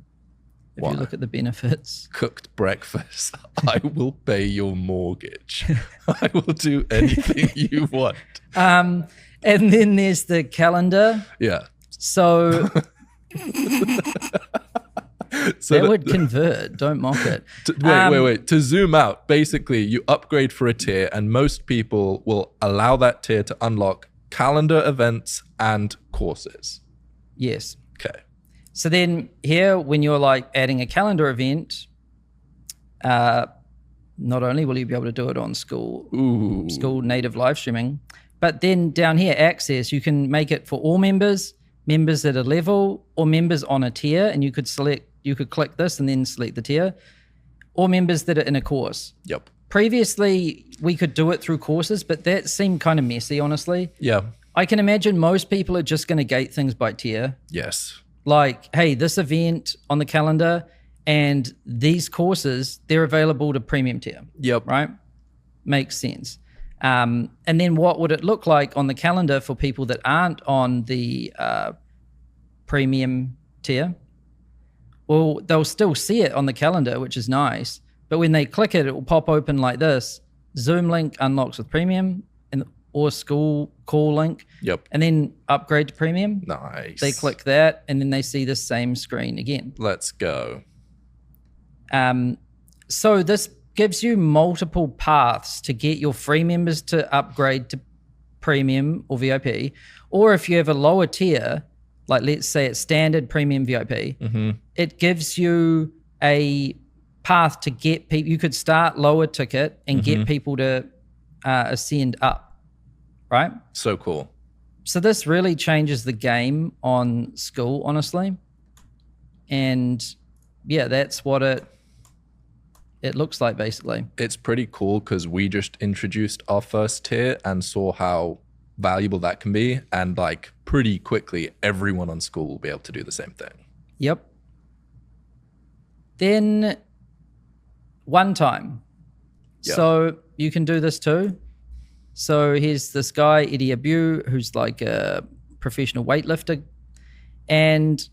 If you look at the benefits. Cooked breakfast. I will pay your mortgage. I will do anything you want. And then there's the calendar. Yeah. So So that would convert. Don't mock it. Wait. To zoom out, basically, you upgrade for a tier, and most people will allow that tier to unlock calendar events and courses. Yes. Okay. So then here, when you're like adding a calendar event, not only will you be able to do it on Skool native live streaming, but then down here, access, you can make it for all members, members at a level, or members on a tier, and you could click this and then select the tier, or members that are in a course. Yep. Previously, we could do it through courses, but that seemed kind of messy, honestly. Yeah. I can imagine most people are just going to gate things by tier. Yes. Like, hey, this event on the calendar and these courses, they're available to premium tier. Yep. Right? Makes sense. And then what would it look like on the calendar for people that aren't on the premium tier? Well, they'll still see it on the calendar, which is nice. But when they click it, it will pop open like this. Zoom link unlocks with premium or Skool call link. Yep. And then upgrade to premium. Nice. They click that and then they see the same screen again. Let's go. So this gives you multiple paths to get your free members to upgrade to premium or VIP. Or if you have a lower tier, like let's say it's standard, premium, VIP, it gives you a path to get people. You could start lower ticket and get people to ascend up, right? So cool. So this really changes the game on Skool, honestly. And yeah, that's what it looks like basically. It's pretty cool because we just introduced our first tier and saw how valuable that can be. And like pretty quickly, everyone on Skool will be able to do the same thing. Yep. Then one time. Yep. So you can do this too. So here's this guy, Eddie Abu, who's like a professional weightlifter. And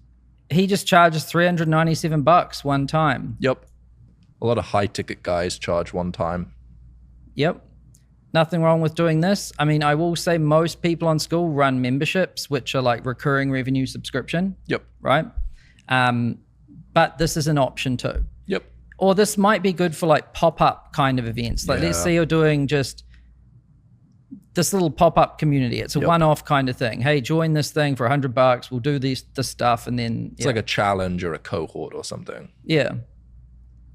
he just charges $397 one time. Yep. A lot of high ticket guys charge one time. Yep. Nothing wrong with doing this. I mean, I will say most people on Skool run memberships, which are like recurring revenue subscription. Yep. Right? But this is an option too. Yep. Or this might be good for like pop-up kind of events. Like let's say you're doing just this little pop-up community. It's a one-off kind of thing. Hey, join this thing for $100. We'll do this stuff and then it's like a challenge or a cohort or something. Yeah.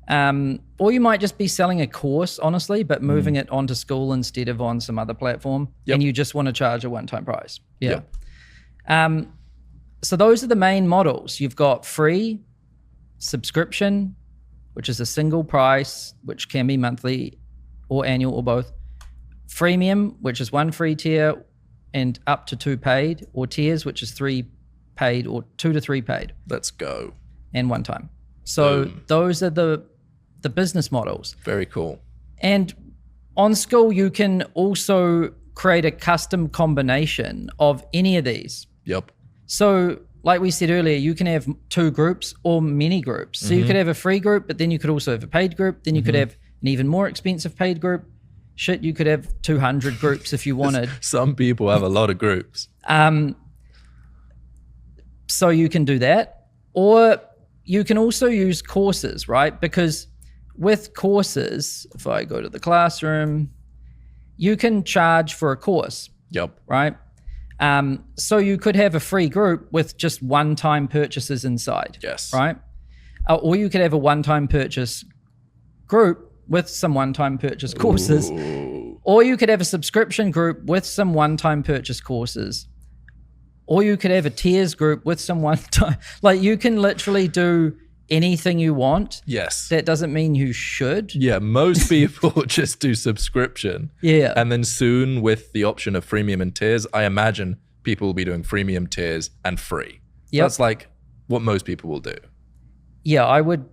Or you might just be selling a course, honestly, but moving it onto Skool instead of on some other platform. And you just want to charge a one-time price. Yeah. So those are the main models. You've got free, subscription, which is a single price, which can be monthly or annual or both. Freemium, which is one free tier and up to 2 paid, or tiers, which is 3 paid or 2 to 3 paid. Let's go. And one time. So those are the business models. Very cool. And on Skool, you can also create a custom combination of any of these. Yep. So like we said earlier, you can have 2 groups or many groups. So you could have a free group, but then you could also have a paid group. Then you could have an even more expensive paid group. Shit, you could have 200 groups if you wanted. Some people have a lot of groups. So you can do that. Or you can also use courses, right? Because with courses, if I go to the classroom, you can charge for a course. Yep. Right? So you could have a free group with just one-time purchases inside. Yes. Right? Or you could have a one-time purchase group with some one-time purchase courses. Or you could have a subscription group with some one-time purchase courses. Or you could have a tiers group with some one-time. Like you can literally do anything you want. Yes. That doesn't mean you should. Yeah, most people just do subscription. Yeah. And then soon with the option of freemium and tiers, I imagine people will be doing freemium, tiers, and free. Yep. That's like what most people will do. Yeah, I would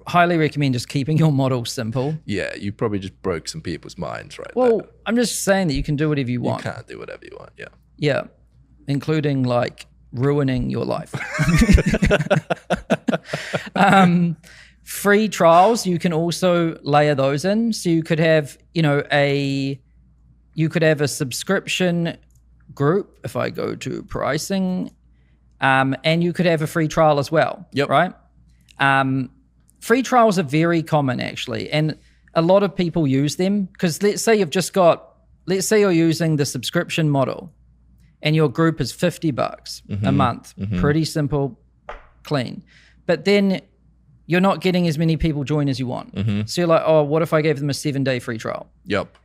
highly recommend just keeping your model simple. Yeah, you probably just broke some people's minds right Well, there. I'm just saying that you can do whatever you want. You can't do whatever you want, yeah. Yeah, including like ruining your life. Free trials, you can also layer those in. So you could have, a subscription group if I go to pricing, and you could have a free trial as well. Yep. Right? Free trials are very common actually, and a lot of people use them because let's say you're using the subscription model and your group is $50 a month. Pretty simple, clean. But then you're not getting as many people join as you want. So you're like, oh, what if I gave them a 7-day free trial? Yep.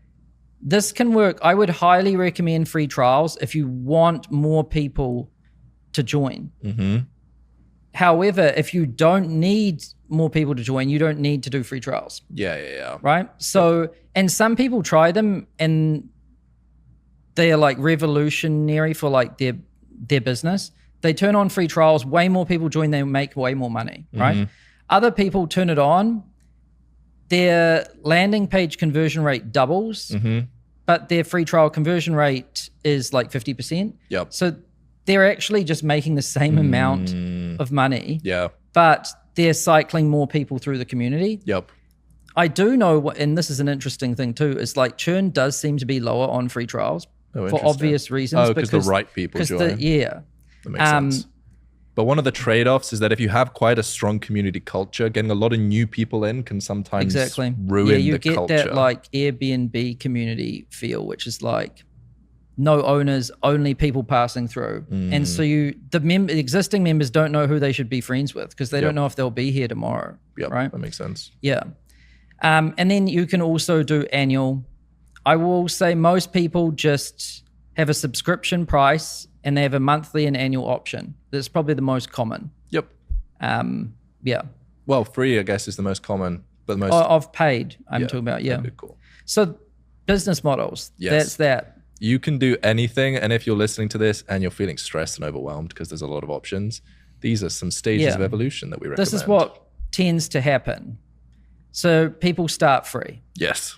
This can work. I would highly recommend free trials if you want more people to join. However, if you don't need more people to join, you don't need to do free trials. Yeah. Right? So, and some people try them and they're like revolutionary for like their business. They turn on free trials, way more people join, they make way more money, right? Other people turn it on, their landing page conversion rate doubles, but their free trial conversion rate is like 50%. Yep. So they're actually just making the same amount of money, but they're cycling more people through the community. Yep. I do know, and this is an interesting thing too, is like churn does seem to be lower on free trials for obvious reasons. Oh, because the right people join. Yeah. That makes sense. But one of the trade-offs is that if you have quite a strong community culture, getting a lot of new people in can sometimes ruin the culture. Yeah, you get that like Airbnb community feel, which is like no owners, only people passing through. And so the existing members don't know who they should be friends with because they don't know if they'll be here tomorrow. Right? That makes sense. Yeah. And then you can also do annual. I will say most people just have a subscription price and they have a monthly and annual option. That's probably the most common. Yep. Yeah. Well, free, I guess, is the most common, but the most of paid. I'm talking about. Yeah. Okay, cool. So business models. Yes. That's that. You can do anything, and if you're listening to this and you're feeling stressed and overwhelmed because there's a lot of options, these are some stages of evolution that we recommend. This is what tends to happen. So people start free. Yes.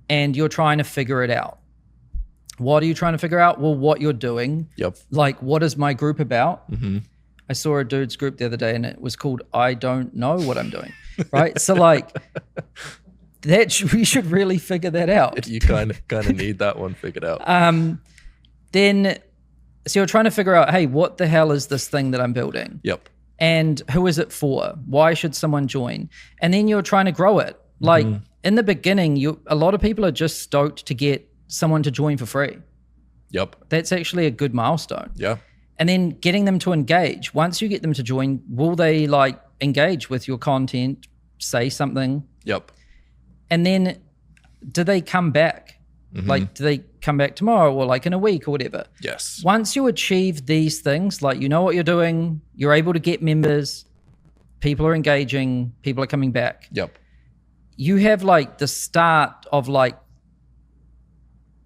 And you're trying to figure it out. What are you trying to figure out? Well, what you're doing. Yep. Like, what is my group about? I saw a dude's group the other day and it was called I Don't Know What I'm Doing. Right? So like, we should really figure that out. You kind of need that one figured out. Then, so you're trying to figure out, hey, what the hell is this thing that I'm building? Yep. And who is it for? Why should someone join? And then you're trying to grow it. Like in the beginning, a lot of people are just stoked to get someone to join for free. Yep. That's actually a good milestone. Yeah. And then getting them to engage. Once you get them to join, will they like engage with your content, say something? Yep. And then do they come back? Like, do they come back tomorrow or like in a week or whatever? Yes. Once you achieve these things, like you know what you're doing, you're able to get members, people are engaging, people are coming back. Yep. You have like the start of like,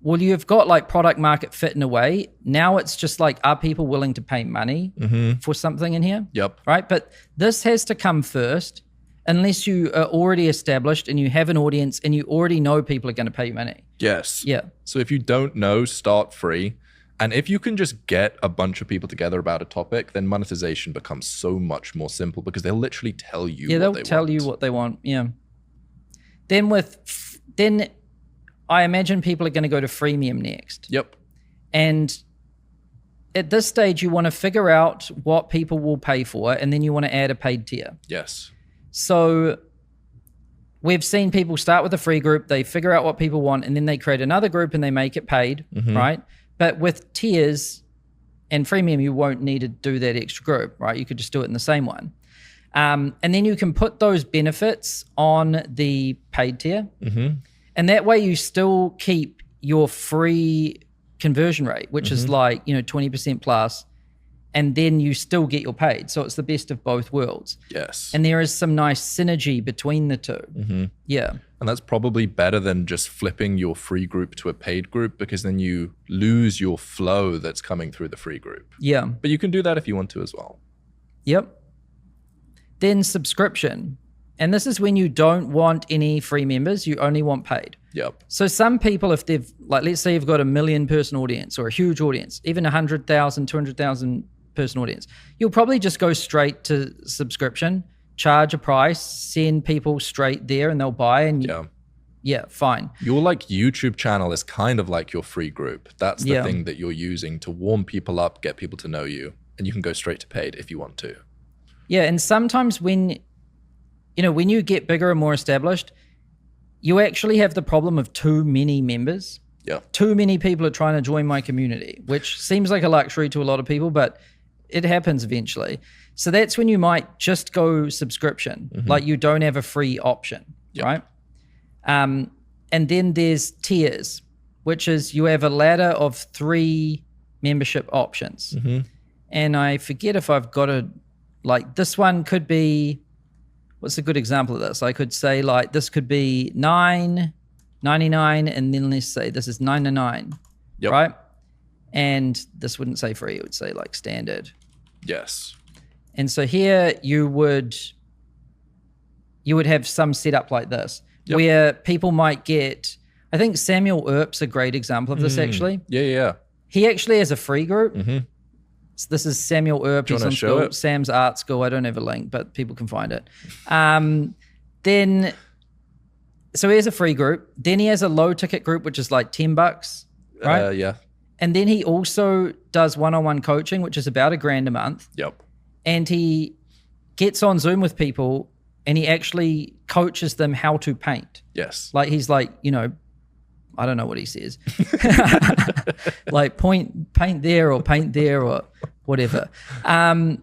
well, you've got like product market fit in a way. Now it's just like, are people willing to pay money for something in here? Yep. Right. But this has to come first unless you are already established and you have an audience and you already know people are going to pay you money. Yes. Yeah. So if you don't know, start free. And if you can just get a bunch of people together about a topic, then monetization becomes so much more simple because they'll literally tell you what they want. Yeah, they'll tell you what they want. Yeah. Then I imagine people are going to go to freemium next. Yep. And at this stage, you want to figure out what people will pay for, and then you want to add a paid tier. Yes. So we've seen people start with a free group, they figure out what people want, and then they create another group and they make it paid, right? But with tiers and freemium, you won't need to do that extra group, right? You could just do it in the same one. And then you can put those benefits on the paid tier. And that way you still keep your free conversion rate, which is like, 20% plus, and then you still get your paid. So it's the best of both worlds. Yes. And there is some nice synergy between the two. Yeah. And that's probably better than just flipping your free group to a paid group because then you lose your flow that's coming through the free group. Yeah. But you can do that if you want to as well. Yep. Then subscription. And this is when you don't want any free members, you only want paid. Yep. So some people, if they've, like, let's say you've got 1 million person audience or a huge audience, even 100,000, 200,000 person audience, you'll probably just go straight to subscription, charge a price, send people straight there and they'll buy. And yeah, fine. Your like YouTube channel is kind of like your free group. That's the thing that you're using to warm people up, get people to know you, and you can go straight to paid if you want to. Yeah, and sometimes when you get bigger and more established, you actually have the problem of too many members. Yeah. Too many people are trying to join my community, which seems like a luxury to a lot of people, but it happens eventually. So that's when you might just go subscription, like you don't have a free option, right? And then there's tiers, which is you have a ladder of 3 membership options. And I forget if I've got this one could be, what's a good example of this? I could say like this could be $9.99, and then let's say this is $9.99, right? And this wouldn't say free; it would say like standard. Yes. And so here you would have some setup like this, where people might get. I think Samuel Earp's a great example of this. Actually, Yeah. he actually has a free group. So this is Samuel Earp. He's on Skool, Sam's Art School. I don't have a link, but people can find it. So he has a free group. Then he has a low ticket group, which is like $10, right? Yeah. And then he also does one-on-one coaching, which is about $1,000 a month. Yep. And he gets on Zoom with people and he actually coaches them how to paint. Yes. Like he's like, I don't know what he says. Like paint there or paint there or whatever. And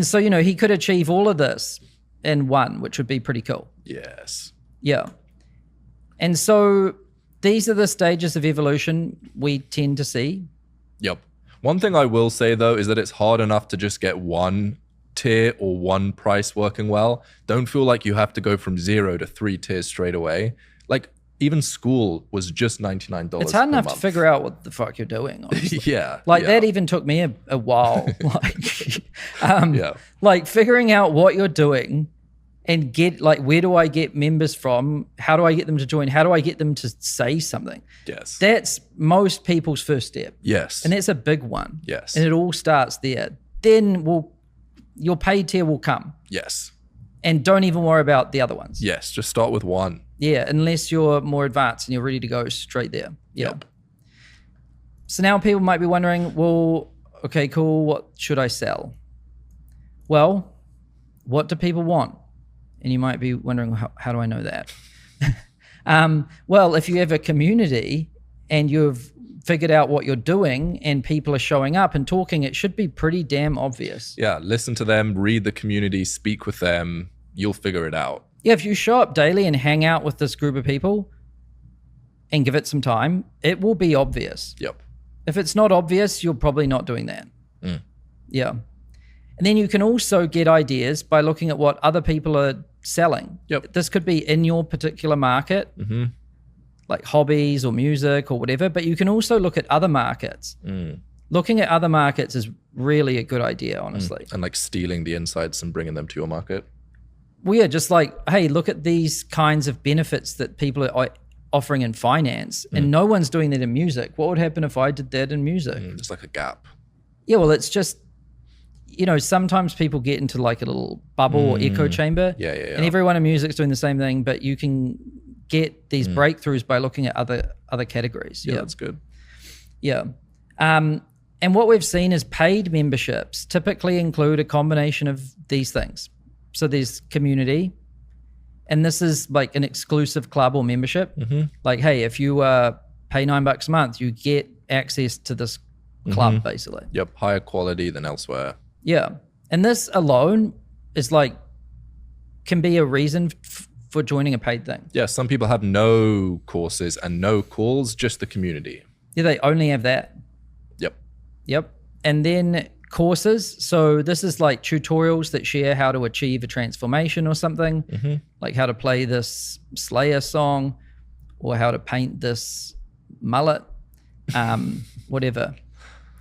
so, he could achieve all of this in one, which would be pretty cool. Yes. Yeah. And so these are the stages of evolution we tend to see. Yep. One thing I will say, though, is that it's hard enough to just get one tier or one price working well. Don't feel like you have to go from 0 to 3 tiers straight away. Like, even Skool was just $99. It's hard enough month. to figure out what the fuck you're doing, honestly. Yeah. That even took me a while. Like figuring out what you're doing and get where do I get members from? How do I get them to join? How do I get them to say something? Yes. That's most people's first step. Yes. And that's a big one. Yes. And it all starts there. Then your paid tier will come. Yes. And don't even worry about the other ones. Yes. Just start with one. Yeah, unless you're more advanced and you're ready to go straight there. Yeah. Yep. So now people might be wondering, well, okay, cool. What should I sell? Well, what do people want? And you might be wondering, how do I know that? Well, if you have a community and you've figured out what you're doing and people are showing up and talking, it should be pretty damn obvious. Yeah, listen to them, read the community, speak with them. You'll figure it out. Yeah, if you show up daily and hang out with this group of people and give it some time, it will be obvious. Yep. If it's not obvious, you're probably not doing that. Yeah. And then you can also get ideas by looking at what other people are selling. Yep. This could be in your particular market, like hobbies or music or whatever, but you can also look at other markets. Looking at other markets is really a good idea, honestly. And like stealing the insights and bringing them to your market. Well, yeah, just like, hey, look at these kinds of benefits that people are offering in finance, and no one's doing that in music. What would happen if I did that in music? It's like a gap. Yeah, well, it's just, sometimes people get into like a little bubble or echo chamber. Yeah. And everyone in music's doing the same thing, but you can get these breakthroughs by looking at other categories. Yeah, that's good. Yeah. And what we've seen is paid memberships typically include a combination of these things. So there's community, and this is like an exclusive club or membership. Like, hey, if you pay $9 a month, you get access to this club, basically. Yep, higher quality than elsewhere. Yeah. And this alone is can be a reason for joining a paid thing. Yeah, some people have no courses and no calls, just the community. Yeah, they only have that. Yep. And then courses. So this is like tutorials that share how to achieve a transformation or something, like how to play this Slayer song or how to paint this mullet, whatever.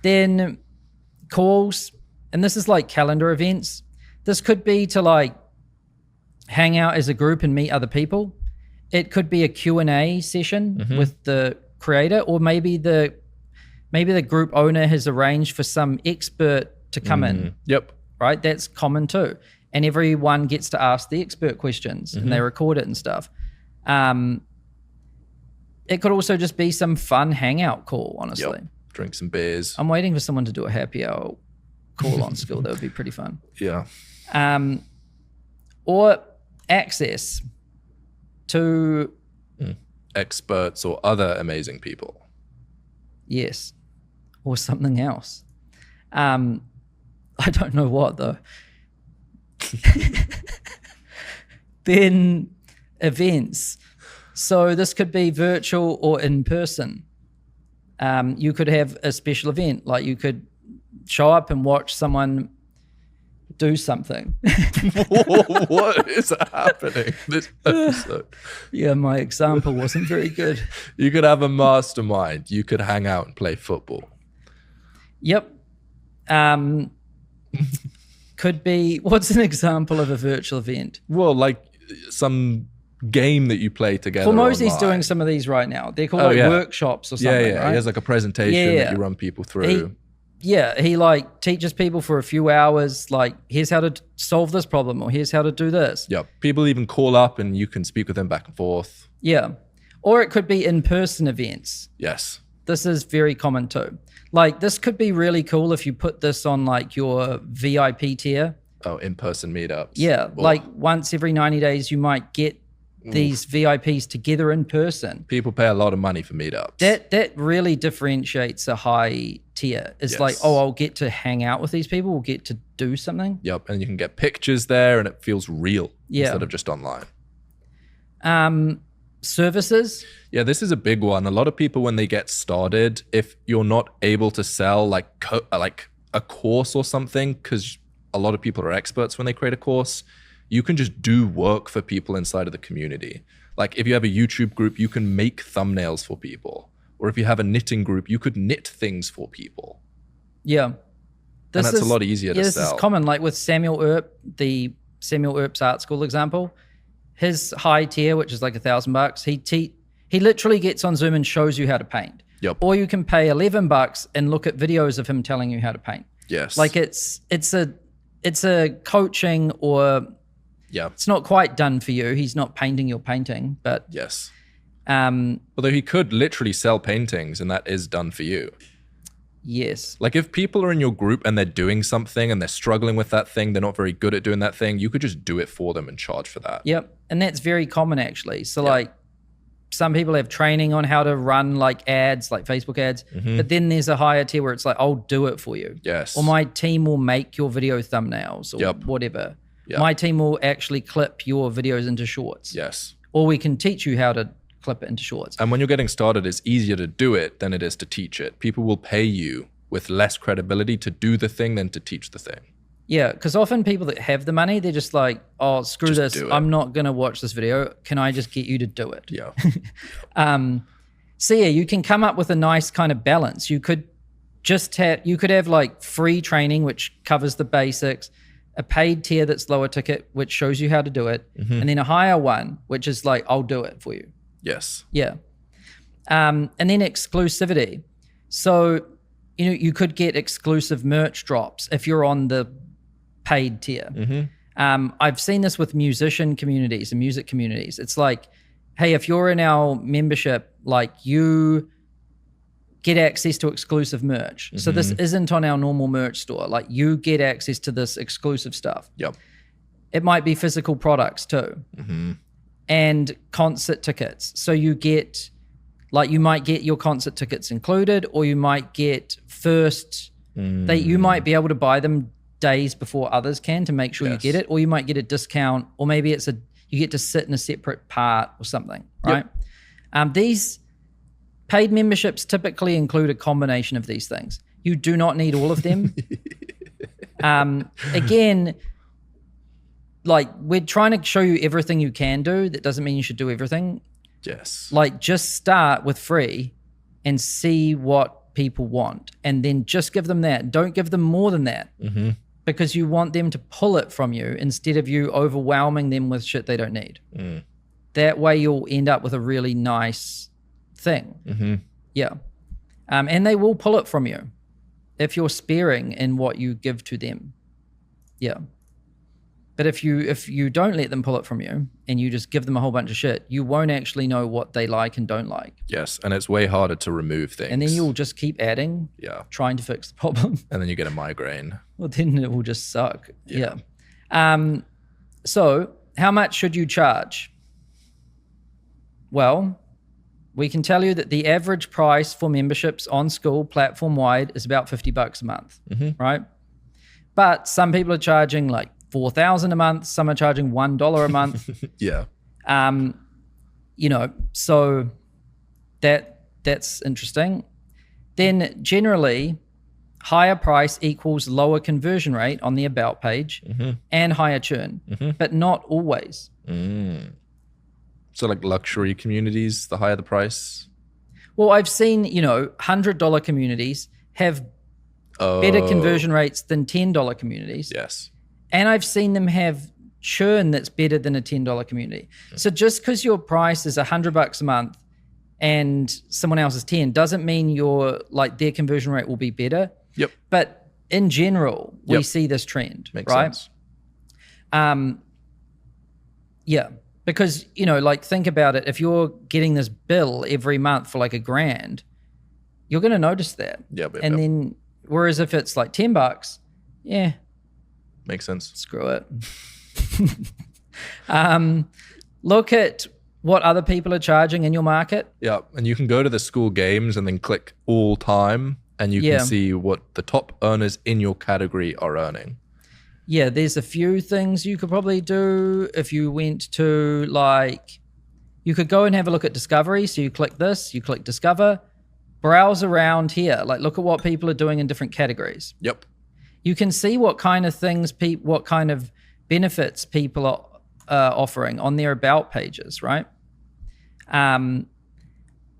Then calls, and this is like calendar events. This could be to like hang out as a group and meet other people. It could be a Q&A session with the creator, or maybe the group owner has arranged for some expert to come in. Yep. Right? That's common too. And everyone gets to ask the expert questions and they record it and stuff. It could also just be some fun hangout call, honestly. Yep. Drink some beers. I'm waiting for someone to do a happy hour call on Skool. That would be pretty fun. Yeah. Or access to experts or other amazing people. Yes, or something else. I don't know what though. Then events. So this could be virtual or in person. You could have a special event, like you could show up and watch someone do something. What is happening this episode? Yeah, my example wasn't very good. You could have a mastermind. You could hang out and play football. Yep. Could be, what's an example of a virtual event? Well, like some game that you play together. Well, Mosey's online. doing some of these right now. They're called workshops or something, Yeah. right? He has like a presentation that you run people through. He like teaches people for a few hours, like, here's how to solve this problem, or here's how to do this. Yep. People even call up and you can speak with them back and forth. Yeah. Or it could be in-person events. Yes. This is very common too. Like, this could be really cool if you put this on like your VIP tier. Oh, in-person meetups. Yeah. Well, like once every 90 days, you might get these VIPs together in person. people pay a lot of money for meetups. That really differentiates a high tier. It's like, oh, I'll get to hang out with these people. We'll get to do something. Yep. And you can get pictures there and it feels real instead of just online. Services. Yeah, this is a big one. A lot of people, when they get started, if you're not able to sell like a course or something, because a lot of people are experts when they create a course, you can just do work for people inside of the community. Like if you have a YouTube group, you can make thumbnails for people. Or if you have a knitting group, you could knit things for people. Yeah. And that's a lot easier to This sell. is common. Like with Samuel Earp, the Samuel Earp's Art School example, his high tier, which is like $1,000, he literally gets on Zoom and shows you how to paint. Yep. Or you can pay $11 and look at videos of him telling you how to paint. Yes. Like it's a coaching, or it's not quite done for you. He's not painting your painting, but yes. Although he could literally sell paintings and that is done for you. Yes. Like if people are in your group and they're doing something and they're struggling with that thing, they're not very good at doing that thing, you could just do it for them and charge for that. Yep. And that's very common actually. So like some people have training on how to run like ads, like Facebook ads, but then there's a higher tier where it's like, I'll do it for you. Yes. Or my team will make your video thumbnails or whatever. Yep. My team will actually clip your videos into shorts. Yes. Or we can teach you how to clip it into shorts. And when you're getting started, it's easier to do it than it is to teach it. People will pay you with less credibility to do the thing than to teach the thing. Yeah, because often people that have the money, they're just like, oh, screw Just this. do it. I'm not going to watch this video. Can I just get you to do it? Yeah. So yeah, you can come up with a nice kind of balance. You could have like free training, which covers the basics, a paid tier that's lower ticket, which shows you how to do it, and then a higher one, which is like, I'll do it for you. Yes. Yeah. And then exclusivity. So, you could get exclusive merch drops if you're on the paid tier. I've seen this with musician communities and music communities. It's like, hey, if you're in our membership, like you get access to exclusive merch. So this isn't on our normal merch store. Like you get access to this exclusive stuff. Yep. It might be physical products too. And concert tickets. So you might get your concert tickets included, or you might get first, you might be able to buy them days before others can to make sure you get it, or you might get a discount, or maybe you get to sit in a separate part or something, right? These paid memberships typically include a combination of these things. You do not need all of them. Again, like we're trying to show you everything you can do. That doesn't mean you should do everything. Yes. Like just start with free and see what people want, and then just give them that. Don't give them more than that, because you want them to pull it from you instead of you overwhelming them with shit they don't need. That way you'll end up with a really nice thing. Yeah. And they will pull it from you if you're sparing in what you give to them. Yeah. But if you don't let them pull it from you and you just give them a whole bunch of shit, you won't actually know what they like and don't like. Yes, and it's way harder to remove things. And then you'll just keep adding, trying to fix the problem. And then you get a migraine. Well, then it will just suck. Yeah. So how much should you charge? Well, we can tell you that the average price for memberships on Skool platform-wide is about $50 a month, right? But some people are charging like $4,000 a month. Some are charging $1 a month. Yeah. You know, so that's interesting. Then generally, higher price equals lower conversion rate on the About page and higher churn, but not always. So like luxury communities, the higher the price? Well, I've seen, you know, $100 communities have better conversion rates than $10 communities. Yes. And I've seen them have churn that's better than a $10 community. So just because your price is $100 a month and someone else is 10 doesn't mean your like their conversion rate will be better. Yep. But in general, we see this trend, Makes right? sense. Yeah, because, you know, like think about it. If you're getting this bill every month for like $1,000, you're going to notice that. Yep. Then, whereas if it's like $10, yeah. Makes sense. Screw it. Look at what other people are charging in your market. Yeah. And you can go to the Skool games and then click all time and you can see what the top earners in your category are earning. Yeah, there's a few things you could probably do if you went to like, you could go and have a look at Discovery. So you click this, you click Discover, browse around here, like look at what people are doing in different categories. Yep. You can see what kind of things, what kind of benefits people are offering on their About pages, right?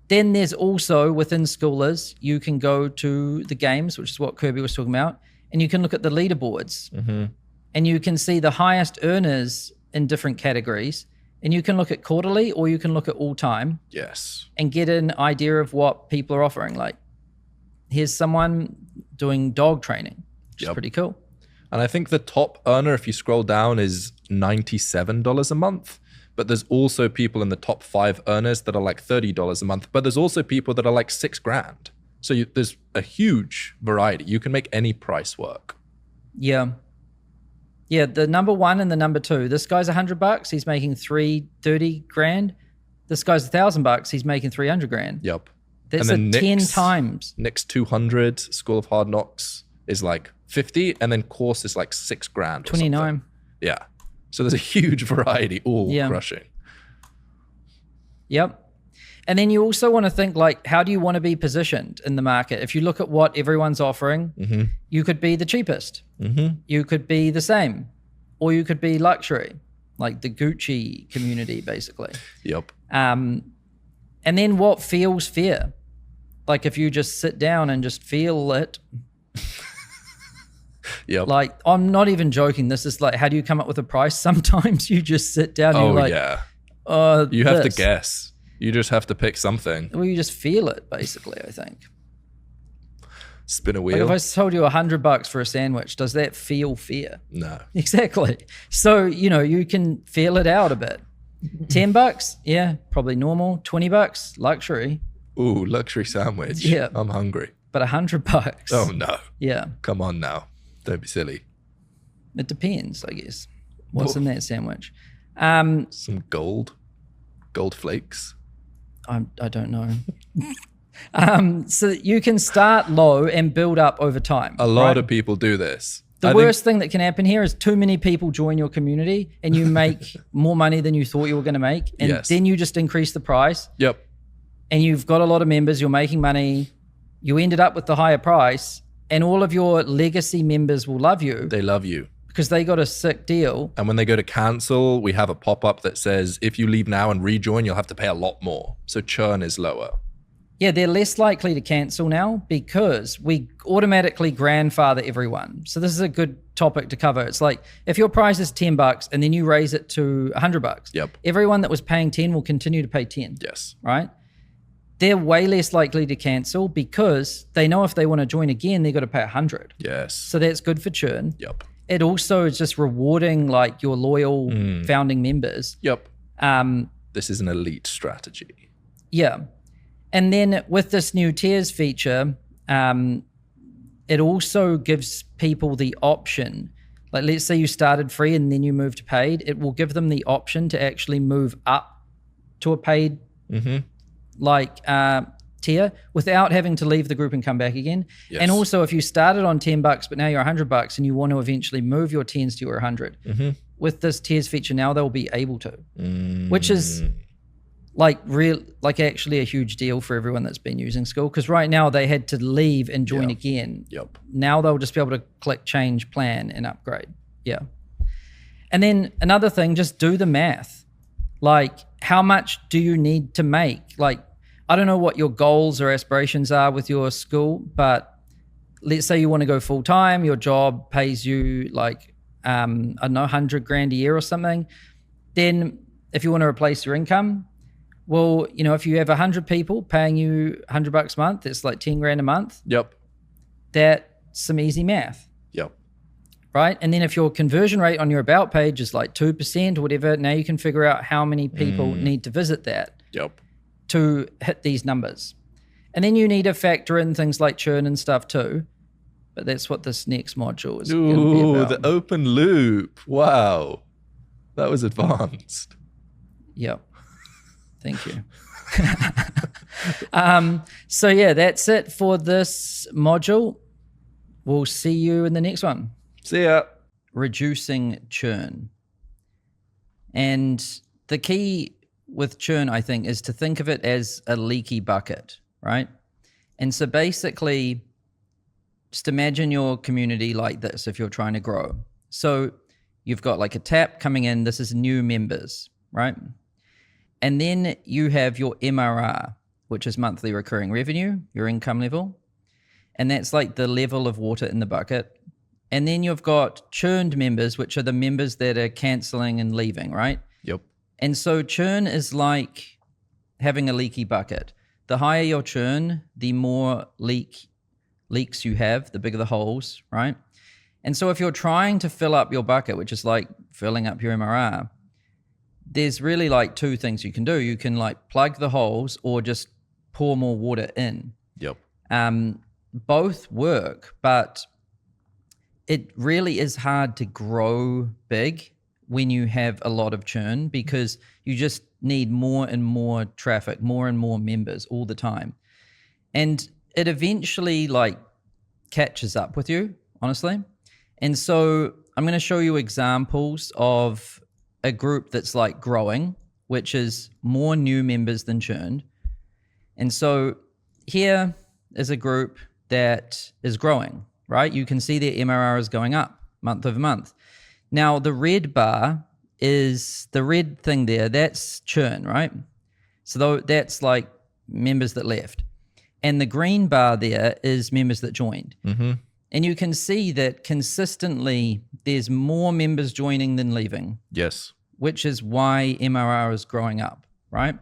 Then there's also within Schoolers, you can go to the games, which is what Kirby was talking about, and you can look at the leaderboards and you can see the highest earners in different categories. And you can look at quarterly or you can look at all time. Yes. And get an idea of what people are offering. Like here's someone doing dog training, which is pretty cool. And I think the top earner, if you scroll down, is $97 a month. But there's also people in the top 5 earners that are like $30 a month. But there's also people that are like $6,000. So there's a huge variety. You can make any price work. Yeah. Yeah, the number 1 and the number 2. This guy's $100. He's making $30,000. This guy's $1,000. He's making $300,000. Yep. That's a 10 times. Nick's 200, School of Hard Knocks is like 50, and then course is like $6,000. 29. Yeah. So there's a huge variety, all crushing. Yep. And then you also want to think like, how do you want to be positioned in the market? If you look at what everyone's offering, you could be the cheapest. You could be the same, or you could be luxury, like the Gucci community, basically. Yep. And then what feels fair? Like if you just sit down and just feel it. Yep. Like, I'm not even joking. This is like, how do you come up with a price? Sometimes you just sit down and you're like, you have to guess. You just have to pick something. Well, you just feel it, basically, I think. Spin a wheel. Like if I told you $100 for a sandwich, does that feel fair? No. Exactly. So, you know, you can feel it out a bit. $10, yeah, probably normal. $20, luxury. Ooh, luxury sandwich. Yeah. I'm hungry. But $100. Oh, no. Yeah. Come on now. Don't be silly. It depends, I guess. What's in that sandwich? Some gold flakes. I don't know. So you can start low and build up over time. A lot of people do this. The worst thing that can happen here is too many people join your community and you make more money than you thought you were going to make. And then you just increase the price. Yep. And you've got a lot of members, you're making money. You ended up with the higher price and all of your legacy members will love you. They love you. Because they got a sick deal. And when they go to cancel, we have a pop-up that says, if you leave now and rejoin, you'll have to pay a lot more. So churn is lower. Yeah, they're less likely to cancel now because we automatically grandfather everyone. So this is a good topic to cover. It's like, if your price is $10 and then you raise it to $100, everyone that was paying 10 will continue to pay 10. Yes. Right? They're way less likely to cancel because they know if they want to join again, they've got to pay 100. Yes. So that's good for churn. Yep. It also is just rewarding like your loyal founding members. Yep. This is an elite strategy. Yeah. And then with this new tiers feature, it also gives people the option. Like let's say you started free and then you moved to paid, it will give them the option to actually move up to a paid tier without having to leave the group and come back again. Yes. And also if you started on $10 but now you're $100 and you want to eventually move your 10s to your 100, with this tiers feature now they'll be able to, which is actually a huge deal for everyone that's been using Skool, because right now they had to leave and join again. Yep. Now they'll just be able to click change plan and upgrade. Yeah. And then another thing, just do the math. Like how much do you need to make? Like, I don't know what your goals or aspirations are with your Skool, but let's say you want to go full time, your job pays you like, I don't know, 100 grand a year or something. Then if you want to replace your income, well, you know, if you have 100 people paying you $100 a month, it's like 10 grand a month. Yep. That's some easy math. Yep. Right. And then if your conversion rate on your about page is like 2% or whatever, now you can figure out how many people need to visit that to hit these numbers. And then you need to factor in things like churn and stuff too. But that's what this next module is going to be about. The open loop. Wow. That was advanced. Yep. Thank you. So yeah, that's it for this module. We'll see you in the next one. See ya. Reducing churn. And the key with churn, I think, is to think of it as a leaky bucket, right? And so basically, just imagine your community like this if you're trying to grow. So you've got like a tap coming in. This is new members, right? And then you have your MRR, which is monthly recurring revenue, your income level. And that's like the level of water in the bucket. And then you've got churned members, which are the members that are canceling and leaving, right? Yep. And so churn is like having a leaky bucket. The higher your churn, the more leaks you have, the bigger the holes, right? And so if you're trying to fill up your bucket, which is like filling up your MRR, there's really like two things you can do. You can like plug the holes or just pour more water in. Yep. Both work, but it really is hard to grow big when you have a lot of churn, because you just need more and more traffic, more and more members all the time. And it eventually like catches up with you, honestly. And so I'm going to show you examples of a group that's like growing, which is more new members than churned. And so here is a group that is growing, right? You can see their MRR is going up month over month. Now the red bar is the red thing there, that's churn, right? So that's like members that left. And the green bar there is members that joined. And you can see that consistently there's more members joining than leaving. Yes. Which is why MRR is growing up, right?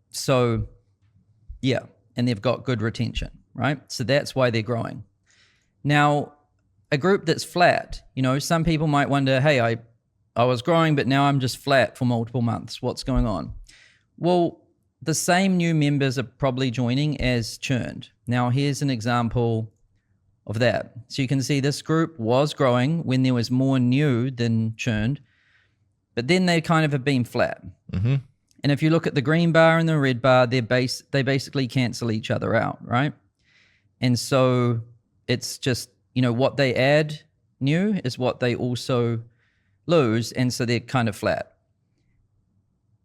So yeah, and they've got good retention, right? So that's why they're growing. Now, a group that's flat, you know, some people might wonder, hey, I was growing, but now I'm just flat for multiple months. What's going on? Well, the same new members are probably joining as churned. Now, here's an example of that. So you can see this group was growing when there was more new than churned, but then they kind of have been flat. And if you look at the green bar and the red bar, they basically cancel each other out, right? And so it's just, you know, what they add new is what they also lose, and so they're kind of flat.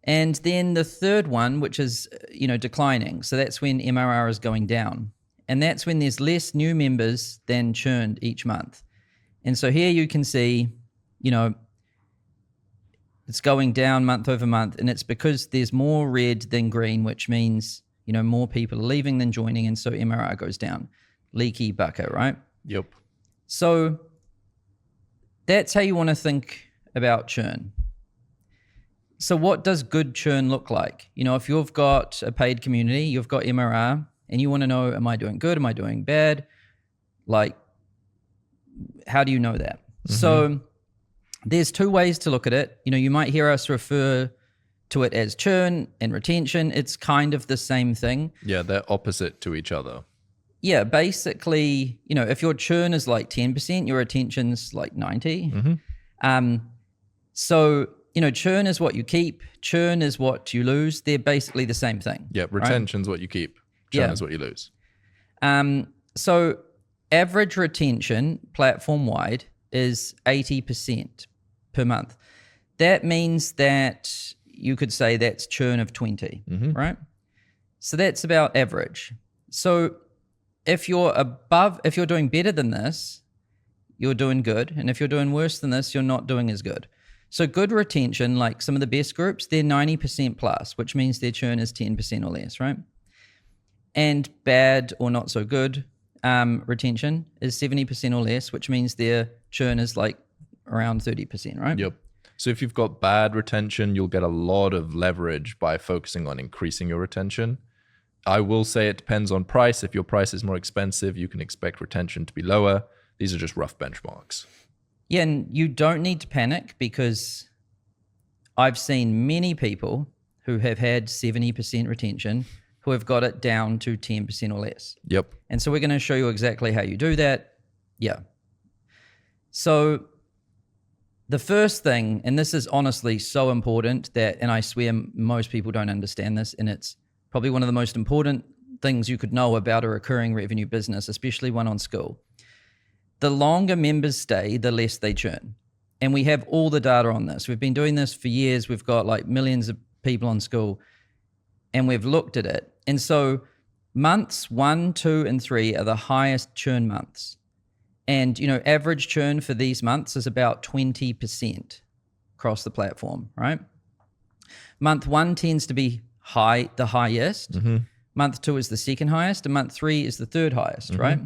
And then the third one, which is, you know, declining. So that's when MRR is going down. And that's when there's less new members than churned each month. And so here you can see, you know, it's going down month over month, and it's because there's more red than green, which means, you know, more people are leaving than joining, and so MRR goes down. Leaky bucket, right? Yep. So that's how you want to think about churn. So what does good churn look like? You know, if you've got a paid community, you've got MRR, and you want to know, am I doing good? Am I doing bad? Like, how do you know that? So there's two ways to look at it. You know, you might hear us refer to it as churn and retention. It's kind of the same thing. Yeah, they're opposite to each other. Yeah, basically, if your churn is like 10%, your retention's like 90. So, churn is what you keep, churn is what you lose. They're basically the same thing. Yeah, retention's what you keep, churn is what you lose. So average retention platform-wide is 80% per month. That means that you could say that's churn of 20, right? So that's about average. So if you're doing better than this, you're doing good. And if you're doing worse than this, you're not doing as good. So good retention, like some of the best groups, they're 90% plus, which means their churn is 10% or less, right? And bad or not so good retention is 70% or less, which means their churn is like around 30%, right? Yep. So if you've got bad retention, you'll get a lot of leverage by focusing on increasing your retention. I will say it depends on price. If your price is more expensive, you can expect retention to be lower. These are just rough benchmarks. Yeah, and you don't need to panic because I've seen many people who have had 70% retention who have got it down to 10% or less. Yep. And so we're going to show you exactly how you do that. Yeah. So the first thing, and this is honestly so important and I swear most people don't understand this, and it's probably one of the most important things you could know about a recurring revenue business, especially one on Skool. The longer members stay, the less they churn. And we have all the data on this. We've been doing this for years. We've got like millions of people on Skool and we've looked at it. And so months 1, 2, and 3 are the highest churn months. And, average churn for these months is about 20% across the platform, right? Month 1 tends to be the highest. Month 2 is the second highest, and month 3 is the third highest, right?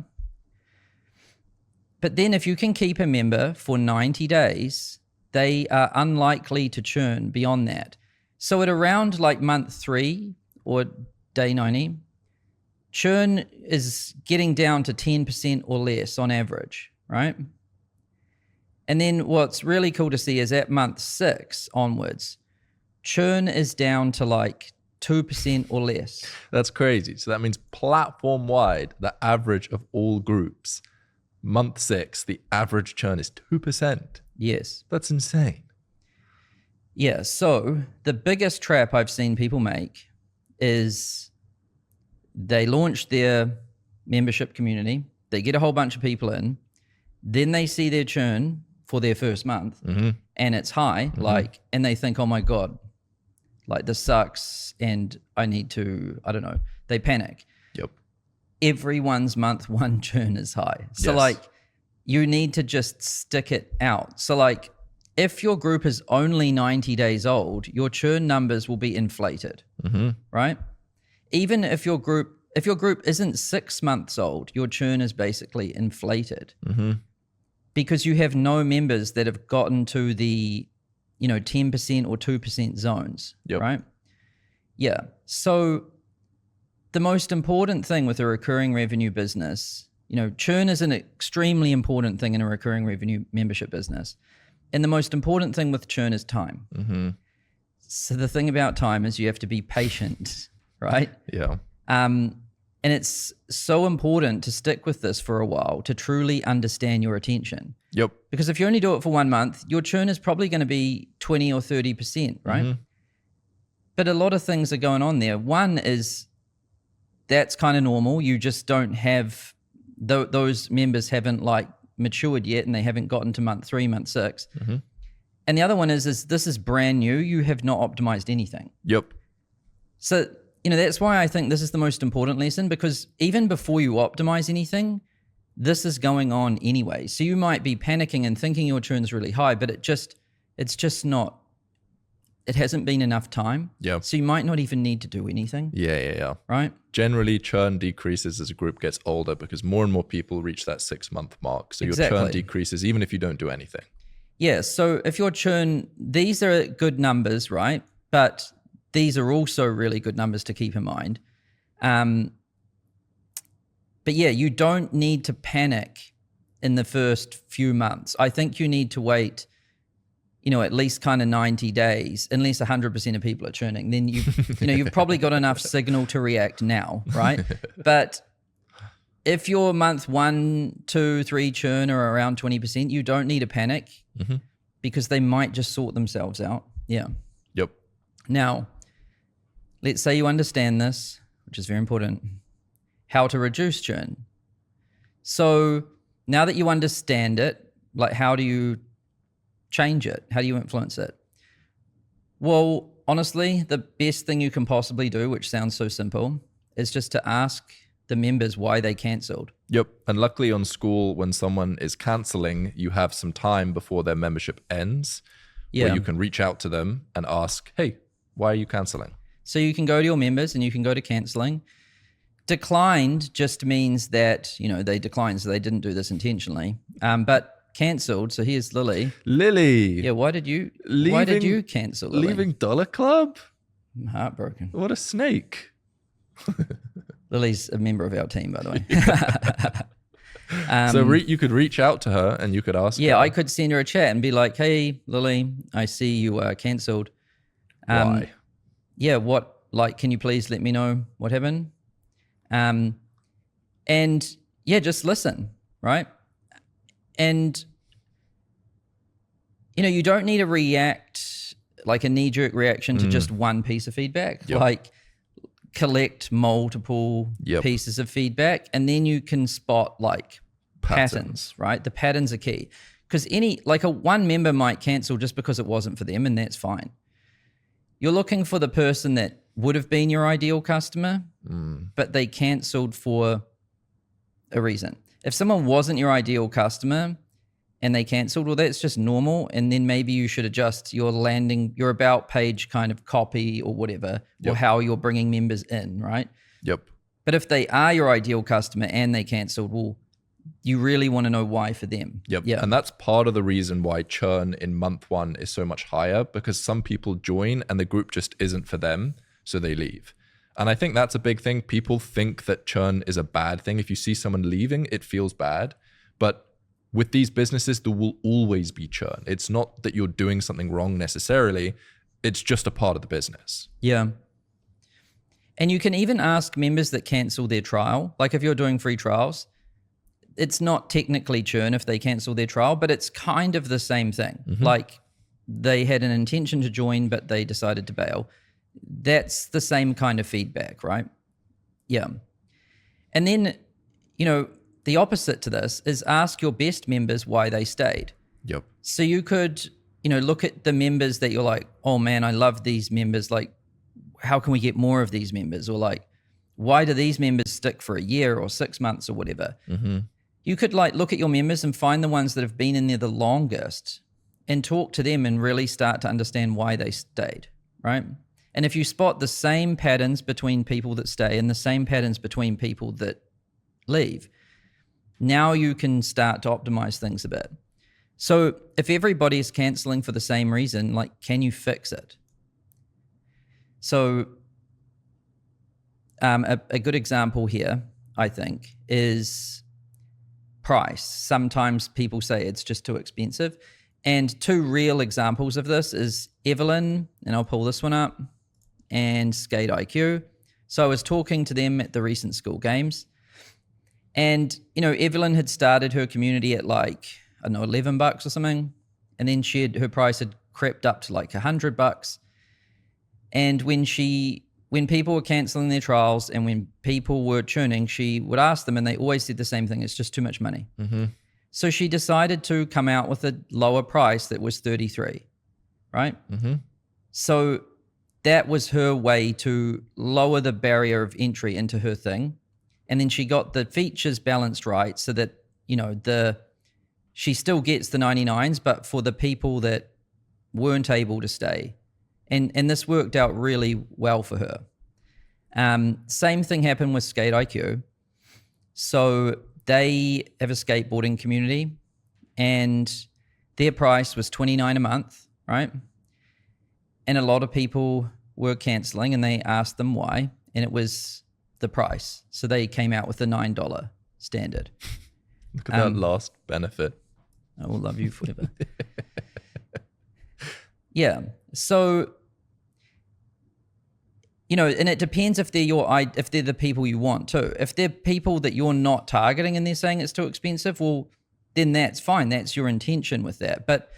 But then if you can keep a member for 90 days, they are unlikely to churn beyond that. So at around like month 3 or day 90, churn is getting down to 10% or less on average, right? And then what's really cool to see is at month 6 onwards, churn is down to like 2% or less. That's crazy. So that means platform-wide, the average of all groups, month 6, the average churn is 2%. Yes. That's insane. Yeah, so the biggest trap I've seen people make is they launch their membership community, they get a whole bunch of people in, then they see their churn for their first month and it's high, and they think, oh my God, like this sucks and I need to, I don't know, they panic. Yep. Everyone's month 1 churn is high. So you need to just stick it out. So if your group is only 90 days old, your churn numbers will be inflated, right? Even if your group isn't 6 months old, your churn is basically inflated because you have no members that have gotten to the 10% or 2% zones, right? Yeah. So the most important thing with a recurring revenue business, churn is an extremely important thing in a recurring revenue membership business. And the most important thing with churn is time. So the thing about time is you have to be patient, right? Yeah. And it's so important to stick with this for a while to truly understand your retention. Yep. Because if you only do it for 1 month, your churn is probably going to be 20 or 30%, right? But a lot of things are going on there. One is that's kind of normal. You just don't have, those members haven't matured yet and they haven't gotten to month 3, month 6. And the other one is this is brand new. You have not optimized anything. Yep. So, that's why I think this is the most important lesson, because even before you optimize anything, this is going on anyway. So you might be panicking and thinking your churn's really high, but it's just not, it hasn't been enough time. Yeah. So you might not even need to do anything. Yeah. Right? Generally, churn decreases as a group gets older because more and more people reach that 6-month mark. So your churn decreases even if you don't do anything. Yeah. So if your churn, these are good numbers, right? But these are also really good numbers to keep in mind. But yeah, you don't need to panic in the first few months. I think you need to wait, at least kind of 90 days, unless 100% of people are churning. Then you've probably got enough signal to react now, right? But if your month 1, 2, 3 churn are around 20%, you don't need to panic because they might just sort themselves out. Yeah. Yep. Now, let's say you understand this, which is very important, how to reduce churn. So now that you understand it, like how do you change it? How do you influence it? Well, honestly, the best thing you can possibly do, which sounds so simple, is just to ask the members why they cancelled. Yep. And luckily on Skool, when someone is canceling, you have some time before their membership ends where you can reach out to them and ask, hey, why are you canceling? So you can go to your members and you can go to canceling. Declined just means that, they declined, so they didn't do this intentionally. But cancelled, so here's Lily. Lily. Yeah, why did you cancel, Lily? Leaving Dollar Club? I'm heartbroken. What a snake. Lily's a member of our team, by the way. So you could reach out to her and you could ask her. I could send her a chat and be like, hey, Lily, I see you cancelled. Why? Yeah, can you please let me know what happened? And just listen, right? And, you don't need to react like a knee-jerk reaction to just one piece of feedback. Yep. Like collect multiple pieces of feedback, and then you can spot like patterns, right? The patterns are key. Because one member might cancel just because it wasn't for them, and that's fine. You're looking for the person that would have been your ideal customer, but they canceled for a reason. If someone wasn't your ideal customer and they canceled, well, that's just normal. And then maybe you should adjust your about page kind of copy or whatever, or how you're bringing members in, right? Yep. But if they are your ideal customer and they canceled, well, you really want to know why for them. Yep. Yeah. And that's part of the reason why churn in month 1 is so much higher, because some people join and the group just isn't for them, so they leave. And I think that's a big thing. People think that churn is a bad thing. If you see someone leaving, it feels bad. But with these businesses, there will always be churn. It's not that you're doing something wrong necessarily. It's just a part of the business. Yeah. And you can even ask members that cancel their trial. Like if you're doing free trials, it's not technically churn if they cancel their trial, but it's kind of the same thing. Like they had an intention to join, but they decided to bail. That's the same kind of feedback, right? Yeah. And then, the opposite to this is ask your best members why they stayed. Yep. So you could, look at the members that you're like, oh man, I love these members. Like, how can we get more of these members? Or like, why do these members stick for a year or 6 months or whatever? You could look at your members and find the ones that have been in there the longest and talk to them and really start to understand why they stayed, right? And if you spot the same patterns between people that stay and the same patterns between people that leave, now you can start to optimize things a bit. So if everybody is canceling for the same reason, can you fix it? So a good example here, I think, is price. Sometimes people say it's just too expensive. And 2 real examples of this is Evelyn, and I'll pull this one up, and Skate IQ. So I was talking to them at the recent Skool games, and Evelyn had started her community at $11 or something, and then her price had crept up to $100. And when people were canceling their trials and when people were churning, she would ask them, and they always said the same thing: it's just too much money. So she decided to come out with a lower price that was $33, right? So that was her way to lower the barrier of entry into her thing. And then she got the features balanced right so that, she still gets the 99s, but for the people that weren't able to stay. And this worked out really well for her. Same thing happened with Skate IQ. So they have a skateboarding community and their price was $29 a month, right? And a lot of people were canceling and they asked them why, and it was the price. So they came out with the $9 standard. Look at that last benefit. I will love you forever. Yeah. So you know, and it depends if they're the people you want too. If they're people that you're not targeting and they're saying it's too expensive, well, then that's fine. That's your intention with that. But,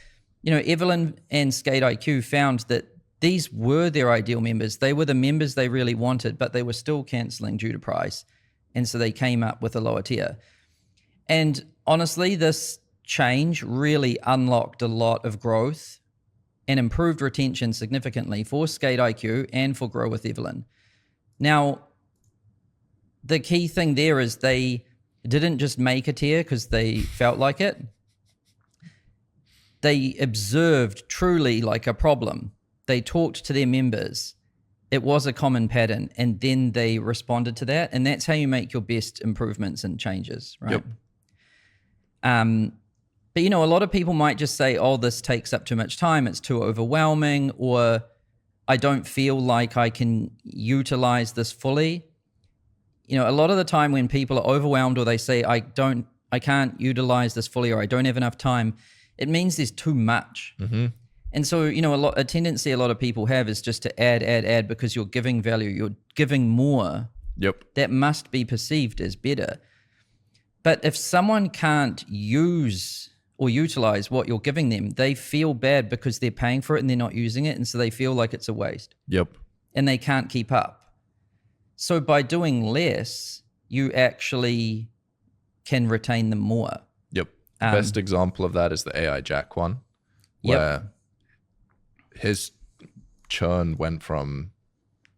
you know, Evelyn and Skate IQ found that these were their ideal members. They were the members they really wanted, but they were still canceling due to price. And so they came up with a lower tier. And honestly, this change really unlocked a lot of growth and improved retention significantly for Skate IQ and for Grow with Evelyn. Now, the key thing there is they didn't just make a tier because they felt like it. They observed truly like a problem. They talked to their members. It was a common pattern, and then they responded to that. And that's how you make your best improvements and changes, right? Yep. But, you know, a lot of people might just say, oh, this takes up too much time. It's too overwhelming, or I don't feel like I can utilize this fully. You know, a lot of the time when people are overwhelmed or they say, I can't utilize this fully, or I don't have enough time, it means there's too much. Mm-hmm. And so, you know, a tendency a lot of people have is just to add because you're giving value, you're giving more. Yep. That must be perceived as better. But if someone can't use or utilize what you're giving them, they feel bad because they're paying for it and they're not using it. And so they feel like it's a waste. Yep. And they can't keep up. So by doing less, you actually can retain them more. Yep. The best example of that is the AI Jack one, where his churn went from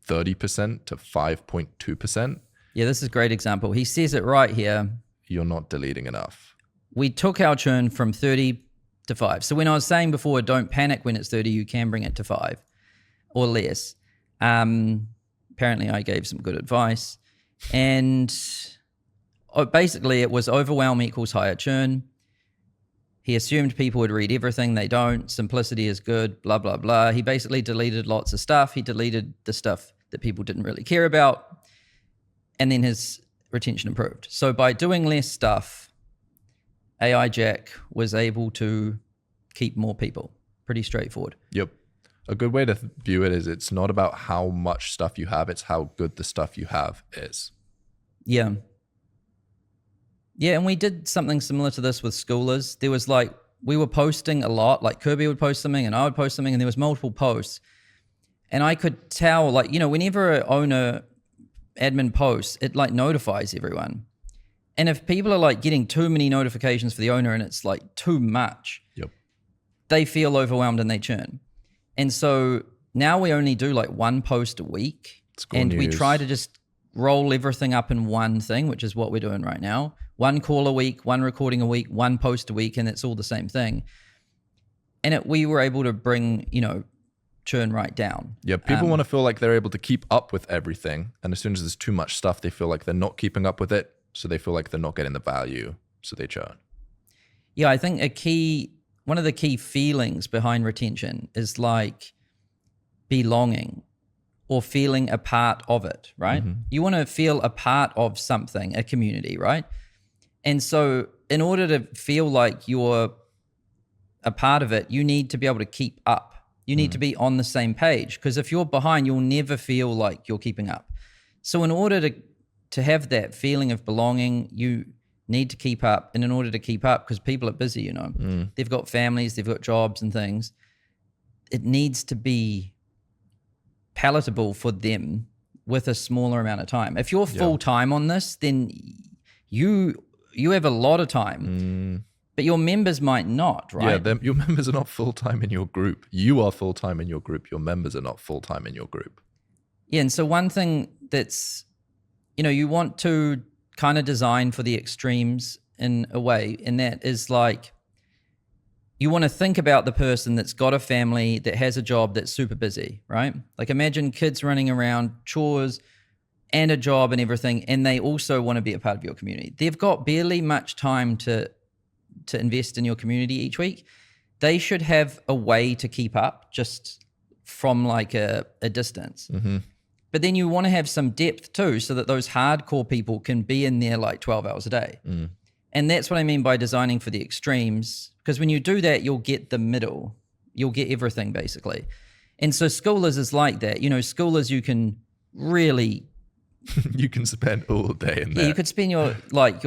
30% to 5.2%. Yeah, this is a great example. He says it right here. You're not deleting enough. We took our churn from 30 to 5. So when I was saying before, don't panic when it's 30, you can bring it to 5 or less. Apparently I gave some good advice. And basically it was overwhelm equals higher churn. He assumed people would read everything. They don't. Simplicity is good, blah, blah, blah. He basically deleted lots of stuff. He deleted the stuff that people didn't really care about. And then his retention improved. So by doing less stuff, AI Jack was able to keep more people. Pretty straightforward. Yep. A good way to view it is it's not about how much stuff you have, it's how good the stuff you have is. Yeah. Yeah, and we did something similar to this with Schoolers. There was like, we were posting a lot, like Kirby would post something and I would post something, and there was multiple posts. And I could tell, like, you know, whenever an owner admin posts, it like notifies everyone. And if people are like getting too many notifications for the owner and it's like too much, they feel overwhelmed and they churn. And so now we only do like one post a week. And we try to just roll everything up in one thing, which is what we're doing right now. One call a week, one recording a week, one post a week, and it's all the same thing. And we were able to bring, you know, churn right down. Yeah, people want to feel like they're able to keep up with everything. And as soon as there's too much stuff, they feel like they're not keeping up with it. So they feel like they're not getting the value. So they churn. Yeah, I think one of the key feelings behind retention is like belonging or feeling a part of it, right? Mm-hmm. You want to feel a part of something, a community, right? And so in order to feel like you're a part of it, you need to be able to keep up. You need to be on the same page, because if you're behind, you'll never feel like you're keeping up. So in order to have that feeling of belonging, you need to keep up. And in order to keep up, because people are busy, you know, they've got families, they've got jobs and things, it needs to be palatable for them with a smaller amount of time. If you're full time on this, then you have a lot of time, but your members might not, right? Yeah, your members are not full time in your group. You are full time in your group. Your members are not full time in your group. Yeah, and so one thing that's, you know, you want to kind of design for the extremes in a way, and that is like, you want to think about the person that's got a family, that has a job that's super busy, right? Like imagine kids running around, chores and a job and everything, and they also want to be a part of your community. They've got barely much time to invest in your community each week. They should have a way to keep up just from like a distance. Mm-hmm. But then you want to have some depth too, so that those hardcore people can be in there like 12 hours a day. And that's what I mean by designing for the extremes, because when you do that, you'll get the middle. You'll get everything basically. And so Schoolers is like that. You know, Schoolers, you can really, You can spend all day in there. you could spend your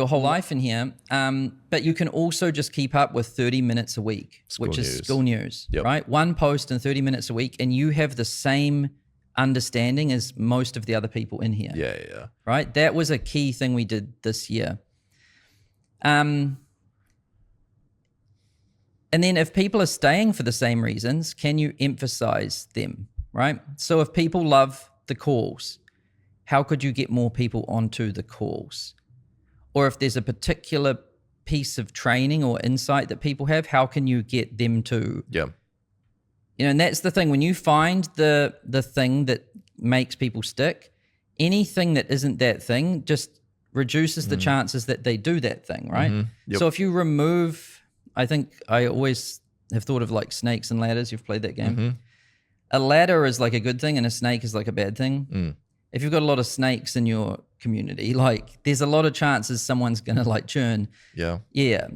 whole life in here. But you can also just keep up with 30 minutes a week, which is school news, right? One post in 30 minutes a week, and you have the same understanding as most of the other people in here. Yeah. Right? That was a key thing we did this year. And then if people are staying for the same reasons, can you emphasize them, right? So if people love the calls, how could you get more people onto the calls? Or if there's a particular piece of training or insight that people have, how can you get them to? Yeah. You know, and that's the thing. When you find the thing that makes people stick, anything that isn't that thing just reduces the chances that they do that thing, right? Yep. So if you remove, I think I always have thought of like snakes and ladders. You've played that game. A ladder is like a good thing and a snake is like a bad thing. If you've got a lot of snakes in your community, like there's a lot of chances someone's going to like churn. Yeah.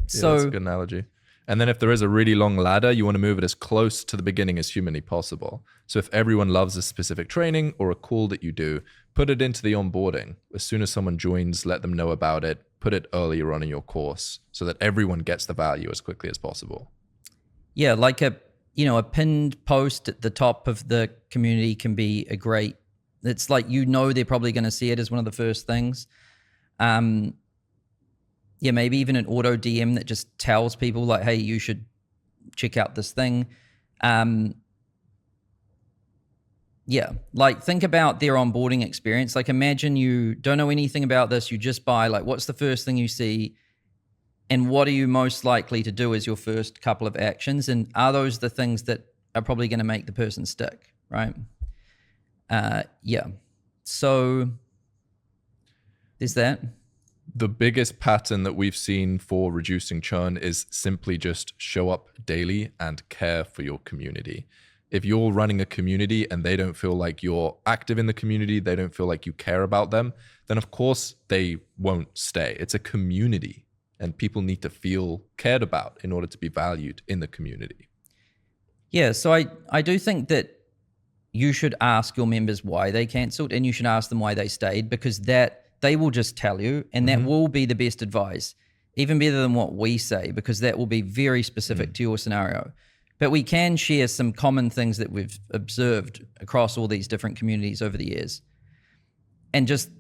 So that's a good analogy. And then if there is a really long ladder, you want to move it as close to the beginning as humanly possible. So if everyone loves a specific training or a call that you do, put it into the onboarding. As soon as someone joins, let them know about it. Put it earlier on in your course so that everyone gets the value as quickly as possible. Yeah, like a pinned post at the top of the community can be a great, it's like, they're probably going to see it as one of the first things. Yeah, maybe even an auto DM that just tells people like, hey, you should check out this thing. Yeah, like think about their onboarding experience. Like imagine you don't know anything about this. You just buy, like, what's the first thing you see? And what are you most likely to do as your first couple of actions? And are those the things that are probably going to make the person stick, right? Yeah. So there's that. The biggest pattern that we've seen for reducing churn is simply just show up daily and care for your community. If you're running a community and they don't feel like you're active in the community, they don't feel like you care about them, then of course they won't stay. It's a community and people need to feel cared about in order to be valued in the community. Yeah, so I do think that you should ask your members why they cancelled and you should ask them why they stayed, because that they will just tell you, and that will be the best advice, even better than what we say, because that will be very specific to your scenario. But we can share some common things that we've observed across all these different communities over the years. And just,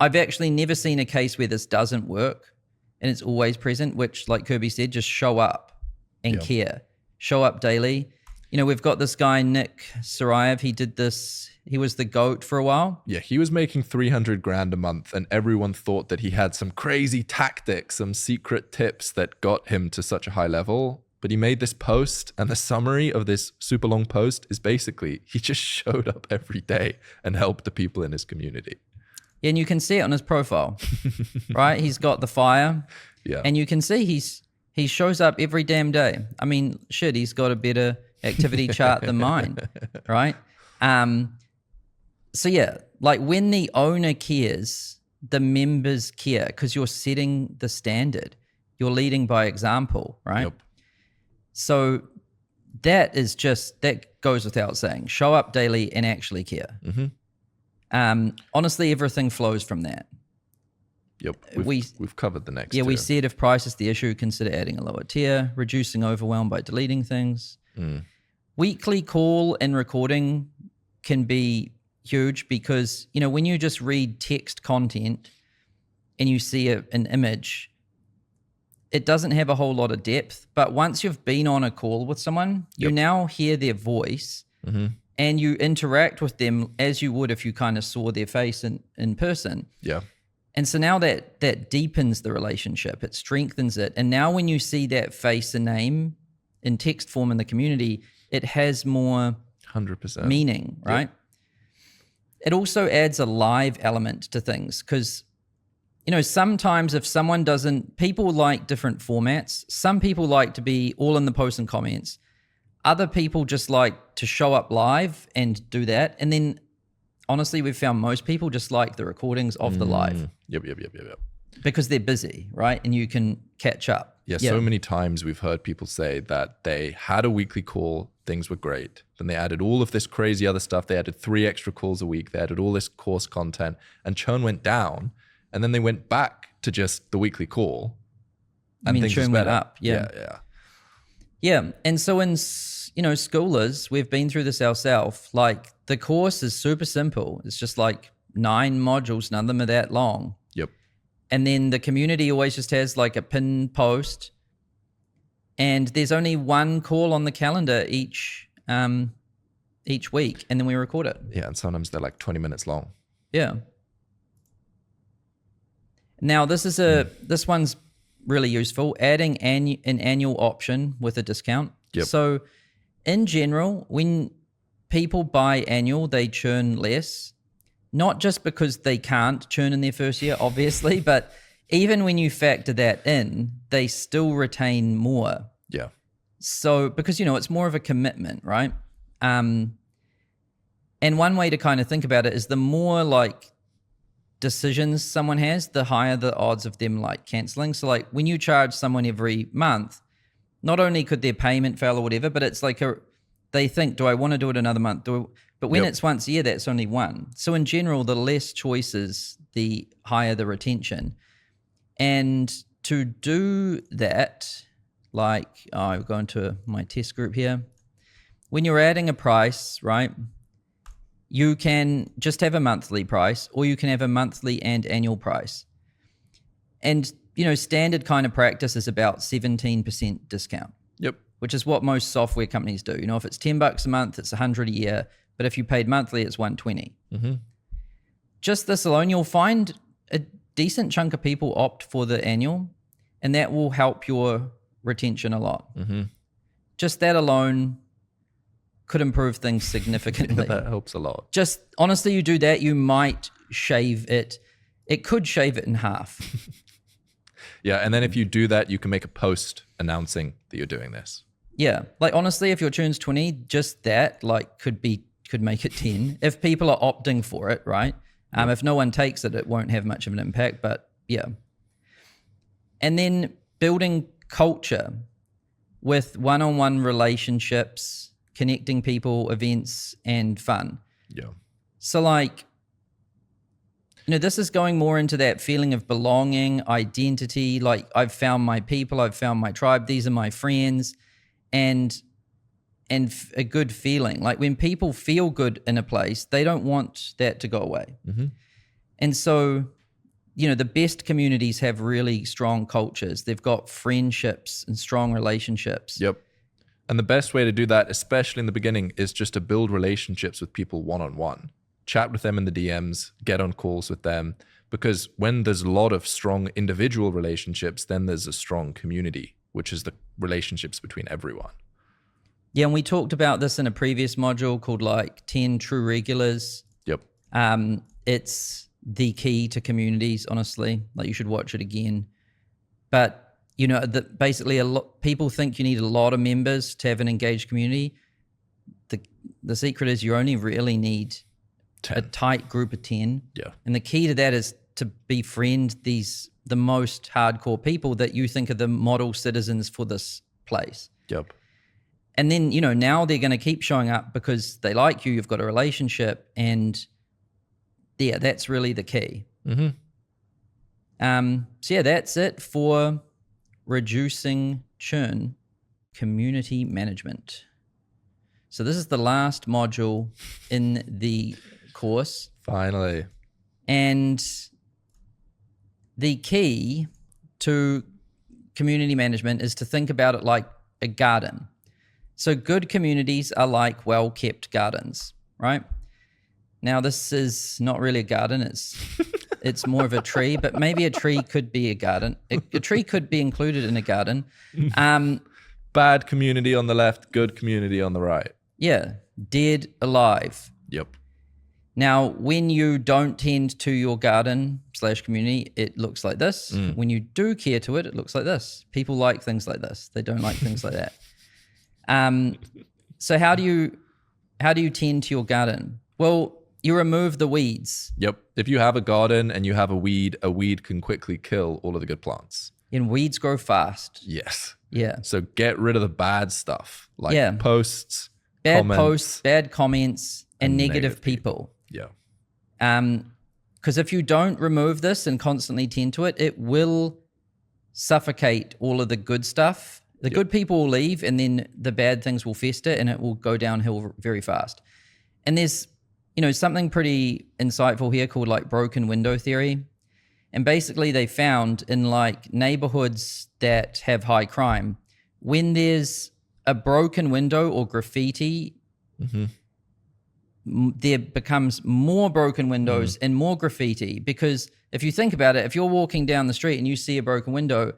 I've actually never seen a case where this doesn't work and it's always present, which, like Kirby said, just show up and care. Show up daily. You know, we've got this guy, Nick Sarayev. He did this. He was the GOAT for a while. Yeah, he was making 300 grand a month and everyone thought that he had some crazy tactics, some secret tips that got him to such a high level. But he made this post, and the summary of this super long post is basically he just showed up every day and helped the people in his community. Yeah, and you can see it on his profile, right? He's got the fire. Yeah. And you can see he shows up every damn day. I mean, shit, he's got a better activity chart than mine, right? So yeah, like when the owner cares, the members care because you're setting the standard. You're leading by example, right? Yep. So that goes without saying. Show up daily and actually care. Honestly, everything flows from that. Yep. We've covered the next tier. We tier. said if price is the issue, consider adding a lower tier, reducing overwhelm by deleting things. Weekly call and recording can be huge because, you know, when you just read text content and you see an image, it doesn't have a whole lot of depth. But once you've been on a call with someone, you now hear their voice and you interact with them as you would if you kind of saw their face in person. Yeah. And so now that deepens the relationship, it strengthens it. And now when you see that face and name in text form in the community, it has more 100% meaning, right? Yep. It also adds a live element to things because, you know, sometimes if someone people like different formats. Some people like to be all in the posts and comments. Other people just like to show up live and do that. And then honestly, we've found most people just like the recordings of the live. Yep. Because they're busy, right? And you can catch up. Yeah, so many times we've heard people say that they had a weekly call, things were great. Then they added all of this crazy other stuff. They added 3 extra calls a week. They added all this course content, and churn went down. And then they went back to just the weekly call. I mean, things churn just went better. up. Yeah. And so in, schoolers, we've been through this ourselves. Like the course is super simple. It's just like 9 modules. None of them are that long. Yep. And then the community always just has like a pin post, and there's only 1 call on the calendar each week, and then we record it. Yeah, and sometimes they're like 20 minutes long. Yeah. Now this one's really useful. Adding an annual option with a discount. Yep. So in general, when people buy annual, they churn less. Not just because they can't churn in their first year, obviously, but even when you factor that in, they still retain more. Yeah. So, because, it's more of a commitment, right? And one way to kind of think about it is the more like decisions someone has, the higher the odds of them like canceling. So like when you charge someone every month, not only could their payment fail or whatever, but it's like they think, do I want to do it another month? But when it's once a year, that's only 1. So in general, the less choices, the higher the retention. And to do that, like I'll go into my test group here. When you're adding a price, right, you can just have a monthly price, or you can have a monthly and annual price. And, standard kind of practice is about 17% discount. Yep. Which is what most software companies do. If it's $10 a month, it's $100 a year. But if you paid monthly, it's $120. Mm-hmm. Just this alone, you'll find a decent chunk of people opt for the annual, and that will help your retention a lot. Mm-hmm. Just that alone could improve things significantly. That helps a lot. Just honestly, you do that, you might shave it. It could shave it in half. Yeah, and then if you do that, you can make a post announcing that you're doing this. Yeah, like honestly, if your churn's 20, just that like could make it 10 if people are opting for it, right? If no one takes it, it won't have much of an impact, but yeah. And then building culture with one-on-one relationships, connecting people, events, and fun. Yeah. So like, this is going more into that feeling of belonging, identity. Like I've found my people, I've found my tribe. These are my friends, and a good feeling. Like when people feel good in a place, they don't want that to go away. Mm-hmm. And so, the best communities have really strong cultures. They've got friendships and strong relationships. Yep. And the best way to do that, especially in the beginning, is just to build relationships with people one-on-one. Chat with them in the DMs, get on calls with them, because when there's a lot of strong individual relationships, then there's a strong community, which is the relationships between everyone. Yeah, and we talked about this in a previous module called like 10 True Regulars. Yep. It's the key to communities, honestly. Like you should watch it again. But, basically people think you need a lot of members to have an engaged community. The secret is you only really need 10. A tight group of 10. Yeah. And And the key to that is to befriend the most hardcore people that you think are the model citizens for this place. Yep. And then, now they're going to keep showing up because they like you, you've got a relationship, and yeah, that's really the key. Mm-hmm. So yeah, that's it for reducing churn, community management. So this is the last module in the course. Finally. And the key to community management is to think about it like a garden. So good communities are like well-kept gardens, right? Now, this is not really a garden. It's more of a tree, but maybe a tree could be a garden. A tree could be included in a garden. Bad community on the left, good community on the right. Yeah, dead, alive. Yep. Now, when you don't tend to your garden/community, it looks like this. When you do care to it, it looks like this. People like things like this. They don't like things like that. So how do you tend to your garden? Well, you remove the weeds. Yep. If you have a garden and you have a weed can quickly kill all of the good plants. And weeds grow fast. Yes. Yeah. So get rid of the bad stuff, like posts, bad Comments. posts, bad comments, and negative negative people. Yeah. Because if you don't remove this and constantly tend to it, it will suffocate all of the good stuff. The good people will leave, and then the bad things will fester, and it will go downhill very fast. And there's, something pretty insightful here called like broken window theory. And basically they found in like neighborhoods that have high crime, when there's a broken window or graffiti, there becomes more broken windows and more graffiti. Because if you think about it, if you're walking down the street and you see a broken window,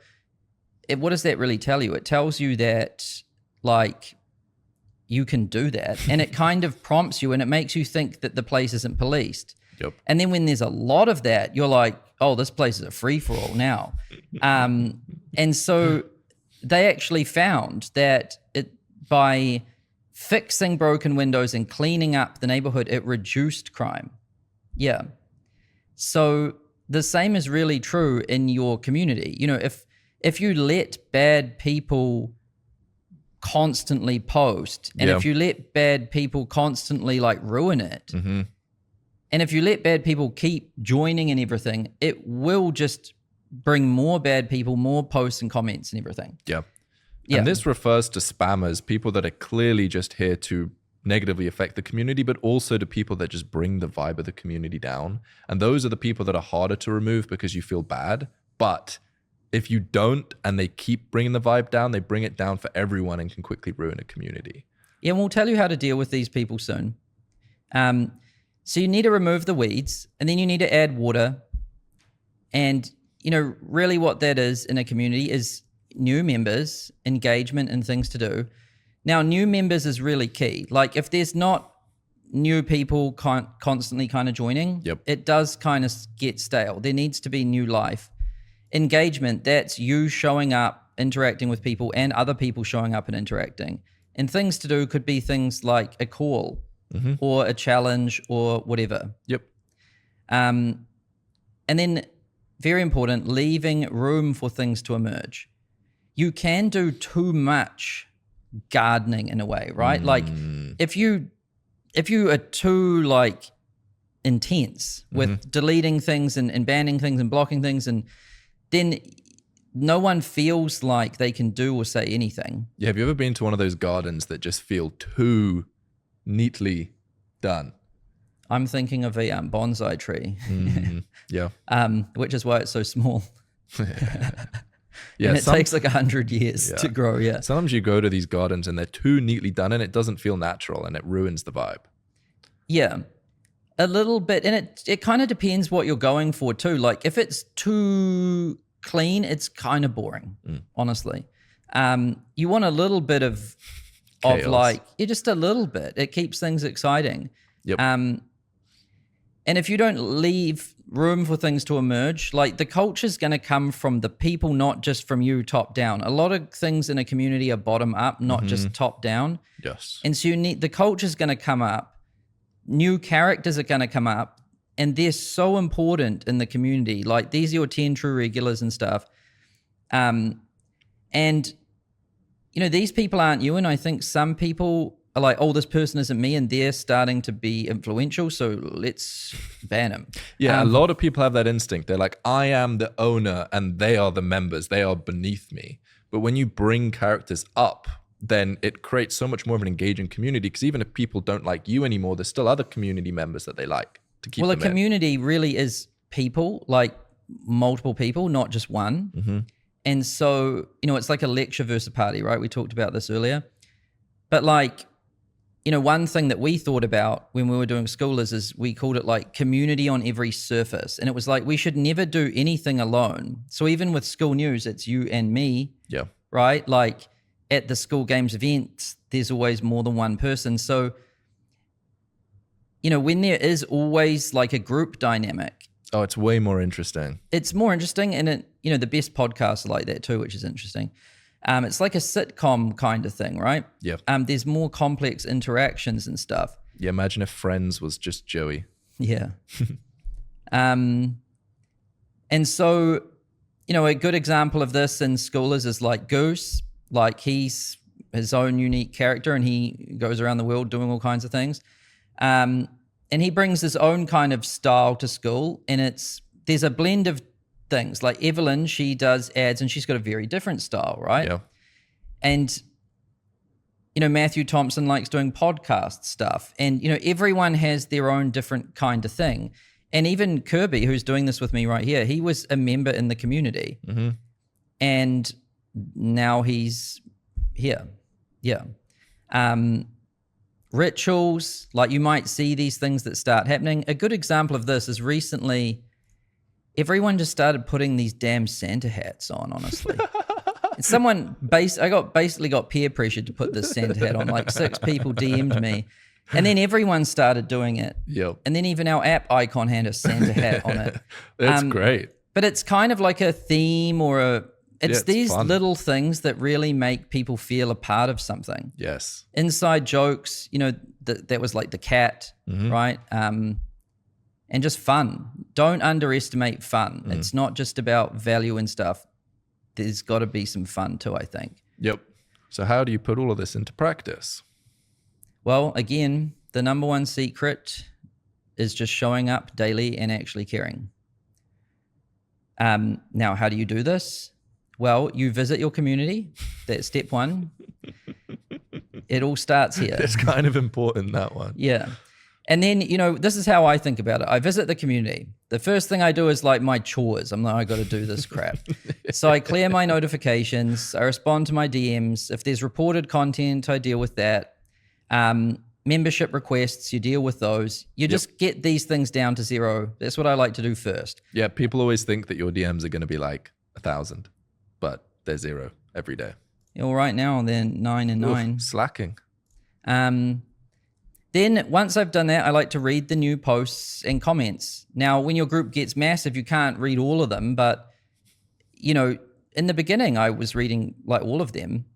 what does that really tell you? It tells you that like you can do that, and it kind of prompts you and it makes you think that the place isn't policed. Yep. And then when there's a lot of that, you're like, oh, this place is a free-for-all now. And so they actually found that by fixing broken windows and cleaning up the neighborhood, it reduced crime. Yeah. So the same is really true in your community. If you let bad people constantly post, and if you let bad people constantly like ruin it, and if you let bad people keep joining and everything, it will just bring more bad people, more posts and comments and everything. Yeah. And this refers to spammers, people that are clearly just here to negatively affect the community, but also to people that just bring the vibe of the community down. And those are the people that are harder to remove because you feel bad. But if you don't, and they keep bringing the vibe down, they bring it down for everyone and can quickly ruin a community. Yeah, and we'll tell you how to deal with these people soon. So you need to remove the weeds, and then you need to add water. And, really what that is in a community is new members, engagement, and things to do. Now, new members is really key. Like if there's not new people constantly kind of joining, it does kind of get stale. There needs to be new life. Engagement, that's you showing up, interacting with people, and other people showing up and interacting. And things to do could be things like a call or a challenge or whatever. Yep. And then, very important, leaving room for things to emerge. You can do too much gardening in a way, right? Like if you are too like intense with deleting things and banning things and blocking things, and then no one feels like they can do or say anything. Yeah, have you ever been to one of those gardens that just feel too neatly done? I'm thinking of a bonsai tree. Yeah. Which is why it's so small. Yeah, and it takes like 100 years to grow, Sometimes you go to these gardens and they're too neatly done and it doesn't feel natural and it ruins the vibe. Yeah, a little bit. And it kind of depends what you're going for too. Like if it's too clean, it's kind of boring, honestly. You want a little bit of like, just a little bit. It keeps things exciting. Yep. And if you don't leave room for things to emerge, like the culture's going to come from the people, not just from you top down. A lot of things in a community are bottom up, not just top down. Yes. And so the culture's going to come up. New characters are going to come up, and they're so important in the community. Like these are your 10 true regulars and stuff. And these people aren't you. And I think some people are like, oh, this person isn't me, and they're starting to be influential, so let's ban them. Yeah, a lot of people have that instinct. They're like, I am the owner and they are the members. They are beneath me. But when you bring characters up, then it creates so much more of an engaging community, because even if people don't like you anymore, there's still other community members that they like to keep them in. Well, a community really is people, like multiple people, not just one. And so, it's like a lecture versus a party, right? We talked about this earlier. But like, one thing that we thought about when we were doing Skool is we called it like community on every surface. And it was like, we should never do anything alone. So even with Skool News, it's you and me. Yeah. Right? Like at the Skool Games events, there's always more than one person. So, when there is always like a group dynamic. Oh, it's way more interesting. It's more interesting. And the best podcasts are like that too, which is interesting. It's like a sitcom kind of thing, right? Yeah. There's more complex interactions and stuff. Yeah, imagine if Friends was just Joey. Yeah. And so, a good example of this in Skool is like Goose. Like he's his own unique character, and he goes around the world doing all kinds of things. And he brings his own kind of style to Skool, and there's a blend of things. Like Evelyn, she does ads, and she's got a very different style, right? Yeah. And Matthew Thompson likes doing podcast stuff, and everyone has their own different kind of thing. And even Kirby, who's doing this with me right here, he was a member in the community, and now he's here. Yeah. Rituals, like you might see these things that start happening. A good example of this is recently, everyone just started putting these damn Santa hats on, honestly. I basically got peer pressured to put this Santa hat on. Like 6 people DM'd me, and then everyone started doing it. Yep. And then even our app icon had a Santa hat on it. That's great. But it's kind of like a theme it's these fun. little things that really make people feel a part of something. Yes. Inside jokes, that was like the cat, right? And just fun. Don't underestimate fun. It's not just about value and stuff. There's got to be some fun too, I think. Yep. So how do you put all of this into practice? Well, again, the number one secret is just showing up daily and actually caring. Now, how do you do this? Well, you visit your community. That's step 1. It all starts here. It's kind of important, that one. Yeah. And then, this is how I think about it. I visit the community. The first thing I do is like my chores. I'm like, I got to do this crap. So I clear my notifications. I respond to my DMs. If there's reported content, I deal with that. Membership requests, you deal with those. You just get these things down to 0. That's what I like to do first. Yeah, people always think that your DMs are going to be like 1,000, but they're 0 every day. Well, right now they're 9 and 9. Slacking. Then once I've done that, I like to read the new posts and comments. Now, when your group gets massive, you can't read all of them, but in the beginning, I was reading like all of them.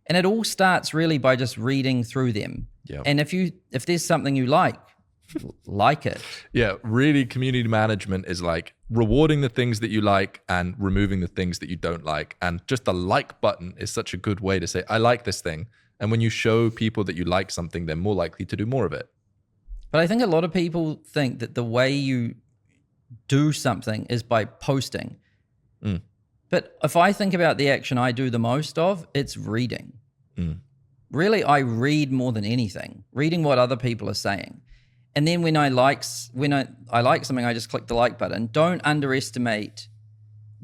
And it all starts really by just reading through them. Yep. And if there's something you like it. Yeah, really community management is like rewarding the things that you like and removing the things that you don't like. And just the like button is such a good way to say, I like this thing. And when you show people that you like something, they're more likely to do more of it. But I think a lot of people think that the way you do something is by posting. But if I think about the action I do the most of, it's reading. Really, I read more than anything, reading what other people are saying. And then when I like something, I just click the like button. Don't underestimate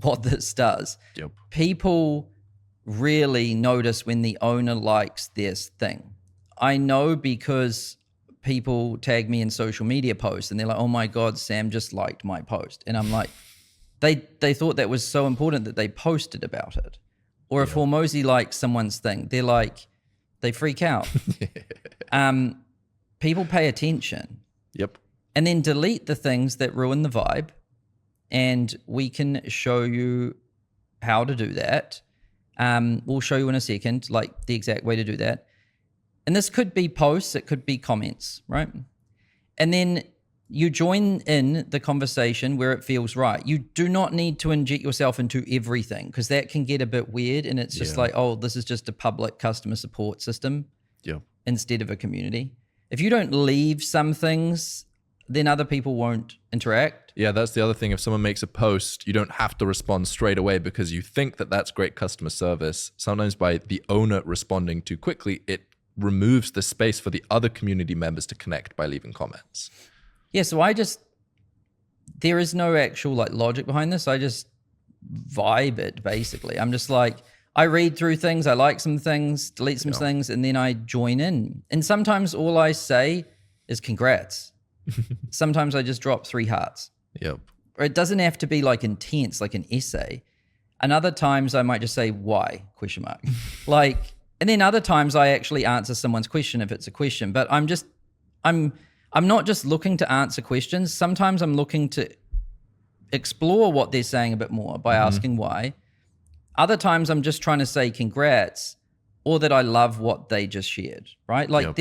what this does. Yep. People really notice when the owner likes this thing. I know because people tag me in social media posts and they're like, oh my God, Sam just liked my post. And I'm like, they thought that was so important that they posted about it. Or if Hormozy likes someone's thing, they're like, they freak out. People pay attention. Yep. And then delete the things that ruin the vibe. And we can show you how to do that. We'll show you in a second, like the exact way to do that. And this could be posts, it could be comments, right? And then you join in the conversation where it feels right. You do not need to inject yourself into everything because that can get a bit weird. And it's just like, oh, this is just a public customer support system instead of a community. If you don't leave some things, then other people won't interact. Yeah, that's the other thing. If someone makes a post, you don't have to respond straight away because you think that that's great customer service. Sometimes by the owner responding too quickly, it removes the space for the other community members to connect by leaving comments. Yeah, so there is no actual like logic behind this. I just vibe it basically. I'm just like, I read through things, I like some things, delete some things, and then I join in. And sometimes all I say is congrats. Sometimes I just drop 3 hearts. Yep. Or it doesn't have to be like intense, like an essay. And other times I might just say, why? ? And then other times I actually answer someone's question if it's a question. But I'm not just looking to answer questions. Sometimes I'm looking to explore what they're saying a bit more by asking why. Other times I'm just trying to say congrats or that I love what they just shared, right? Like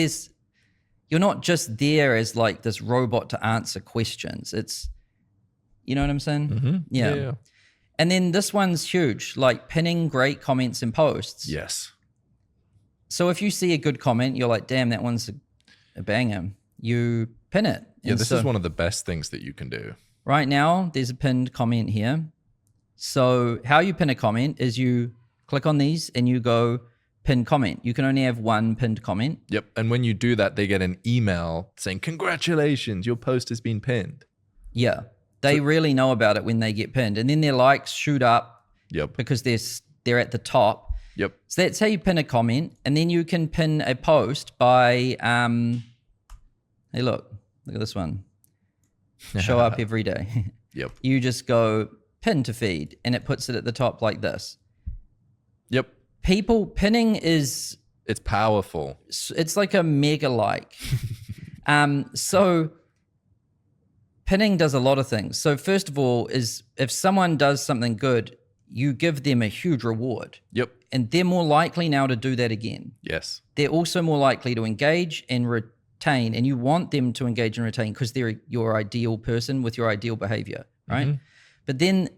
you're not just there as like this robot to answer questions. It's, you know what I'm saying? Yeah. And then this one's huge, like pinning great comments and posts. Yes. So if you see a good comment, you're like, damn, that one's a banger. You pin it. Yeah, And this so is one of the best things that you can do. right now, there's a pinned comment here. So how you pin a comment is you click on these and you go pin comment. You can only have one pinned comment. Yep. And when you do that, they get an email saying, congratulations, your post has been pinned. Yeah. They really know about it when they get pinned. And then their likes shoot up Yep. because they're at the top. Yep. So that's how you pin a comment. And then you can pin a post by, hey, look at this one. Show up every day. Yep. You just go pin to feed and it puts it at the top like this. Yep. People pinning is, It's powerful. it's like a mega like. So pinning does a lot of things. So first of all is if someone does something good, you give them a huge reward. Yep. And they're more likely now to do that again. Yes. They're also more likely to engage and retain, and you want them to engage and retain because they're your ideal person with your ideal behavior, right? Mm-hmm. But then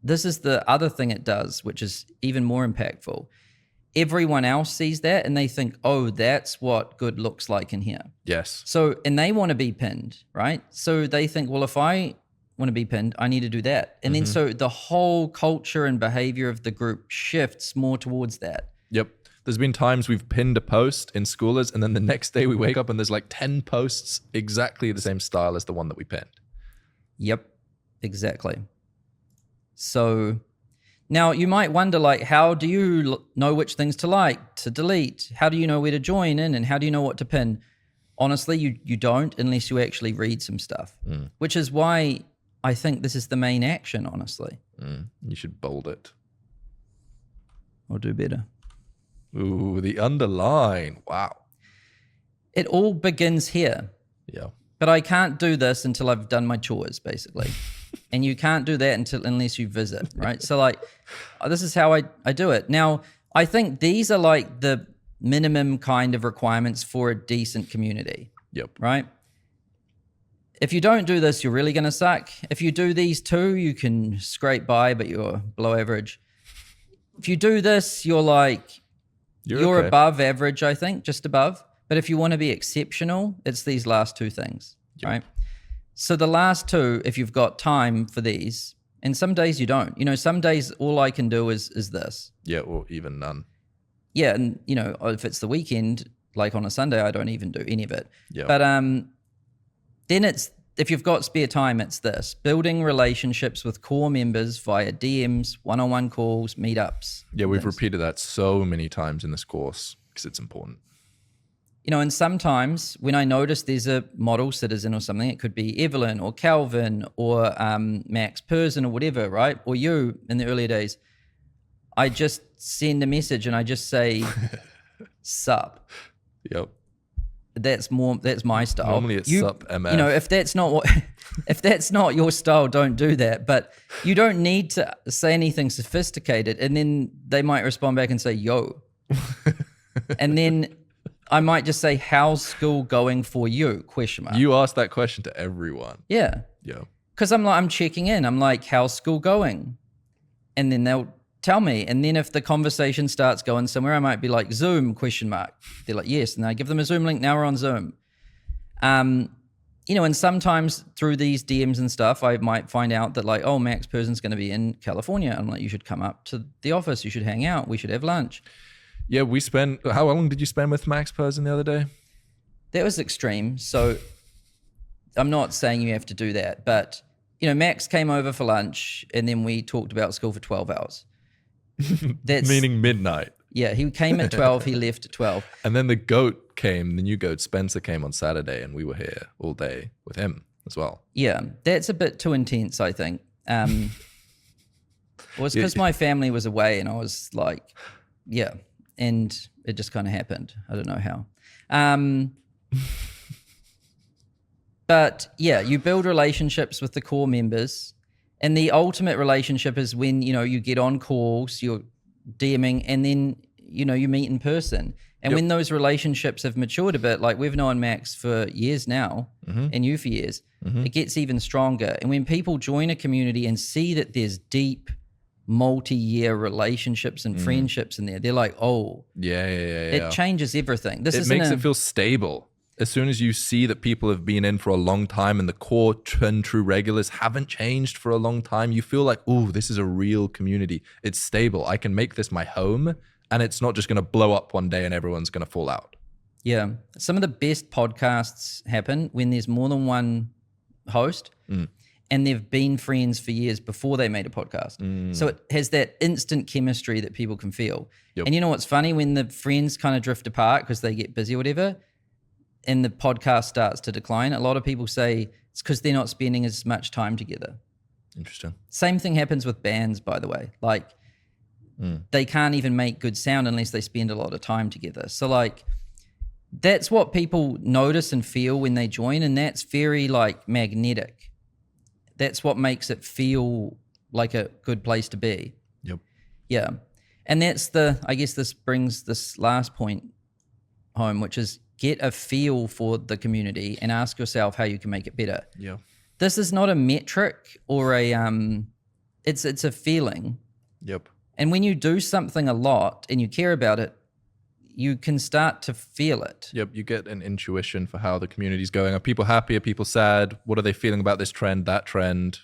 this is the other thing it does, which is even more impactful. Everyone else sees that and they think, oh, that's what good looks like in here. Yes. So, and they want to be pinned, right? So they think, well, if I want to be pinned, I need to do that. And then so the whole culture and behavior of the group shifts more towards that. Yep. There's been times we've pinned a post in Schoolers and then the next day we wake up and there's like 10 posts exactly the same style as the one that we pinned. Yep, exactly. So now you might wonder, like, how do you know which things to like, to delete? How do you know where to join in and how do you know what to pin? Honestly, you don't unless you actually read some stuff, which is why I think this is the main action, honestly. You should bold it. I'll do better. Ooh, the underline. Wow. It all begins here, Yeah. but I can't do this until I've done my chores, basically. And you can't do that unless you visit, right? So like, this is how I do it. Now, I think these are like the minimum kind of requirements for a decent community. Yep. Right? If you don't do this, you're really going to suck. If you do these two, you can scrape by, but you're below average. If you do this, you're like, you're okay. above average, I think, just above. But if you want to be exceptional, it's these last two things, right? So the last two, if you've got time for these, and some days you don't. You know, some days all I can do is this. Yeah, or even none. Yeah, and you know, if it's the weekend, like on a Sunday, I don't even do any of it. Yeah. But then it's, if you've got spare time, it's this: building relationships with core members via DMs, one-on-one calls, meetups. Yeah, we've things. repeated that so many times in this course because it's important. You know, and sometimes when I notice there's a model citizen or something, it could be Evelyn or Calvin or Max Persin or whatever, right? Or you in the earlier days, I just send a message and I just say, sup. Yep. That's my style. Normally it's sup MF. You know, if that's not your style, don't do that. But you don't need to say anything sophisticated. And then they might respond back and say, yo. And then I might just say, how's school going for you? ? You ask that question to everyone. Yeah. Yeah. Because I'm checking in. I'm like, how's school going? And then they'll tell me. And then if the conversation starts going somewhere, I might be like, Zoom ? They're like, yes. And I give them a Zoom link. Now we're on Zoom. You know, and sometimes through these DMs and stuff, I might find out that like, oh, Max Persin's going to be in California. I'm like, you should come up to the office. You should hang out. We should have lunch. Yeah, how long did you spend with Max Persin the other day? That was extreme. So I'm not saying you have to do that, but you know, Max came over for lunch and then we talked about school for 12 hours. That's Meaning midnight. Yeah, he came at 12, he left at 12. And then the goat came, the new goat Spencer came on Saturday and we were here all day with him as well. Yeah, that's a bit too intense, I think. It was because my family was away and I was like, yeah, and it just kind of happened. I don't know how. But yeah, you build relationships with the core members, and the ultimate relationship is when, you know, you get on calls, you're DMing, and then, you know, you meet in person. And when those relationships have matured a bit, like we've known Max for years now, and you for years, it gets even stronger. And when people join a community and see that there's deep multi-year relationships and friendships in there. They're like, oh, it changes everything. It makes it feel stable. As soon as you see that people have been in for a long time and the core true regulars haven't changed for a long time, you feel like, oh, this is a real community. It's stable. I can make this my home, and it's not just going to blow up one day and everyone's going to fall out. Yeah. Some of the best podcasts happen when there's more than one host and they've been friends for years before they made a podcast. So it has that instant chemistry that people can feel. And you know what's funny? When the friends kind of drift apart because they get busy or whatever, and the podcast starts to decline, a lot of people say it's because they're not spending as much time together. Interesting. Same thing happens with bands, by the way. Like, they can't even make good sound unless they spend a lot of time together. So, like, that's what people notice and feel when they join, and that's very, like, magnetic. That's what makes it feel like a good place to be. Yep. Yeah. And that's I guess this brings this last point home, which is get a feel for the community and ask yourself how you can make it better. Yeah. This is not a metric or it's a feeling. Yep. And when you do something a lot and you care about it, you can start to feel it. Yep. You get an intuition for how the community's going. Are people happy? Are people sad? What are they feeling about this trend, that trend?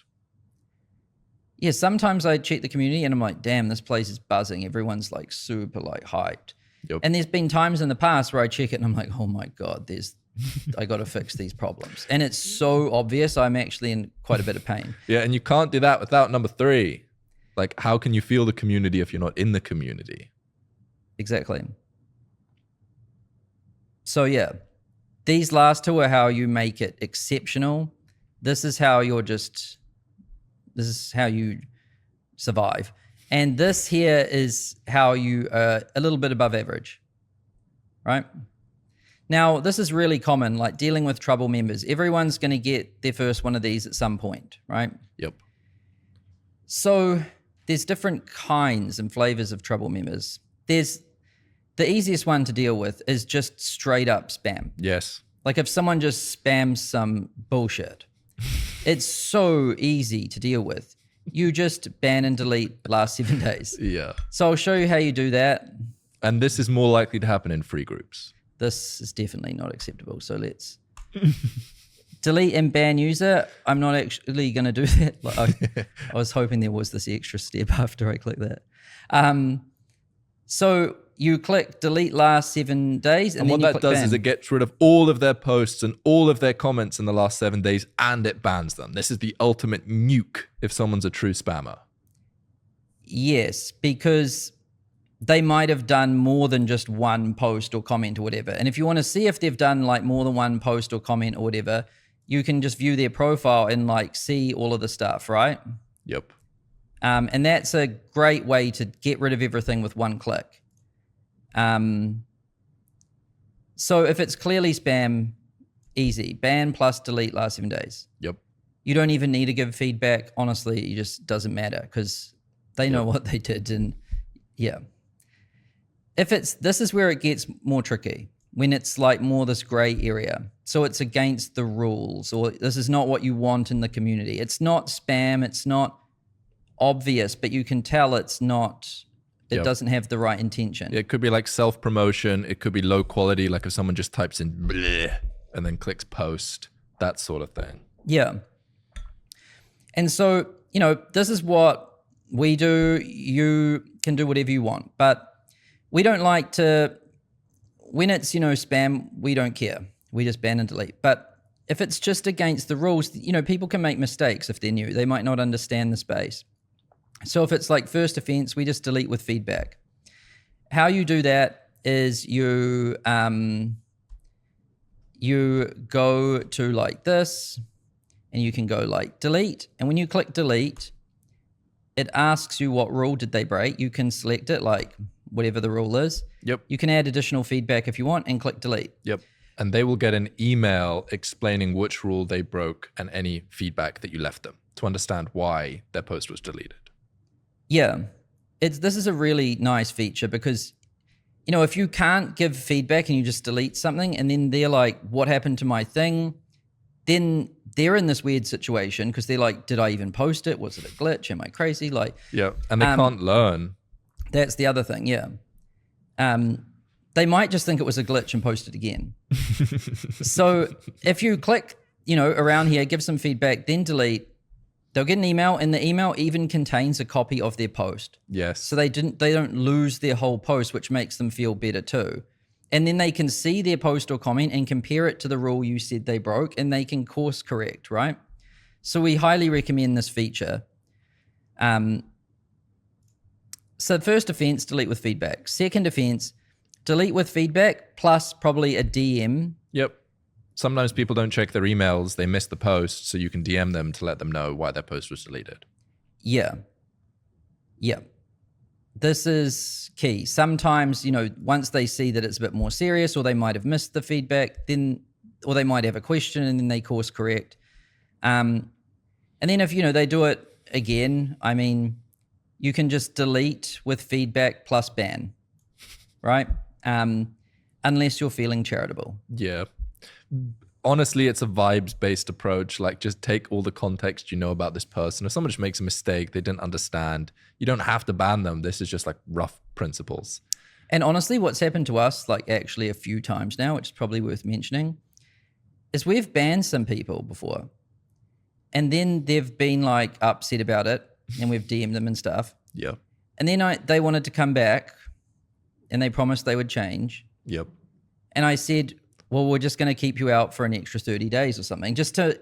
Yeah. Sometimes I check the community and I'm like, damn, this place is buzzing. Everyone's like super like hyped. Yep. And there's been times in the past where I check it and I'm like, oh my God, I got to fix these problems. And it's so obvious. I'm actually in quite a bit of pain. Yeah. And you can't do that without number 3. Like, how can you feel the community if you're not in the community? Exactly. So yeah, these last 2 are how you make it exceptional. This is how you survive. And this here is how you are a little bit above average, right? Now, this is really common, like dealing with trouble members. Everyone's going to get their first one of these at some point, right? Yep. So there's different kinds and flavors of trouble members. The easiest one to deal with is just straight up spam. Yes. Like if someone just spams some bullshit, it's so easy to deal with. You just ban and delete the last 7 days. Yeah. So I'll show you how you do that. And this is more likely to happen in free groups. This is definitely not acceptable. So let's delete and ban user. I'm not actually going to do that. Like I was hoping there was this extra step after I click that. So you click delete last 7 days. And what then that does ban. is it gets rid of all of their posts and all of their comments in the last 7 days, and it bans them. This is the ultimate nuke if someone's a true spammer. Yes, because they might have done more than just one post or comment or whatever. And if you want to see if they've done like more than one post or comment or whatever, you can just view their profile and like see all of the stuff, right? Yep. And that's a great way to get rid of everything with one click. So if it's clearly spam, easy. Ban plus delete last 7 days. Yep. You don't even need to give feedback. Honestly, it just doesn't matter because they know what they did. And yeah. This is where it gets more tricky, when it's like more this gray area. So it's against the rules, or this is not what you want in the community. It's not spam. It's not obvious, but you can tell it doesn't have the right intention. It could be like self-promotion. It could be low quality, like if someone just types in bleh and then clicks post, that sort of thing. Yeah. And so, this is what we do. You can do whatever you want, but we don't like to, when it's, spam, we don't care. We just ban and delete. But if it's just against the rules, people can make mistakes if they're new. They might not understand the space. So if it's like first offense, we just delete with feedback. How you do that is you go to like this, and you can go like delete. And when you click delete, it asks you what rule did they break. You can select it, like whatever the rule is. Yep. You can add additional feedback if you want and click delete. Yep. And they will get an email explaining which rule they broke and any feedback that you left them to understand why their post was deleted. Yeah. This is a really nice feature because, if you can't give feedback and you just delete something and then they're like, what happened to my thing? Then they're in this weird situation because they're like, did I even post it? Was it a glitch? Am I crazy? Like, Yeah. And they can't learn. that's the other thing. Yeah. They might just think it was a glitch and post it again. So if you click, around here, give some feedback, then delete, they'll get an email, and the email even contains a copy of their post. Yes. So they don't lose their whole post, which makes them feel better too. And then they can see their post or comment and compare it to the rule you said they broke, and they can course correct, right? So we highly recommend this feature. So first offense, delete with feedback. Second offense, delete with feedback plus probably a DM. Yep. Sometimes people don't check their emails. They miss the post, so you can DM them to let them know why their post was deleted. Yeah. Yeah. This is key. Sometimes, once they see that it's a bit more serious, or they might have missed the feedback, or they might have a question and then they course correct. And then if, they do it again, I mean, you can just delete with feedback plus ban, right? Unless you're feeling charitable. Yeah. Honestly, it's a vibes-based approach. Like, just take all the context you know about this person. If someone just makes a mistake, they didn't understand, you don't have to ban them. This is just like rough principles. And honestly, what's happened to us, like actually a few times now, which is probably worth mentioning, is we've banned some people before. And then they've been like upset about it, and we've DM'd them and stuff. Yeah. And then they wanted to come back, and they promised they would change. Yep. And I said, well, we're just going to keep you out for an extra 30 days or something, just to,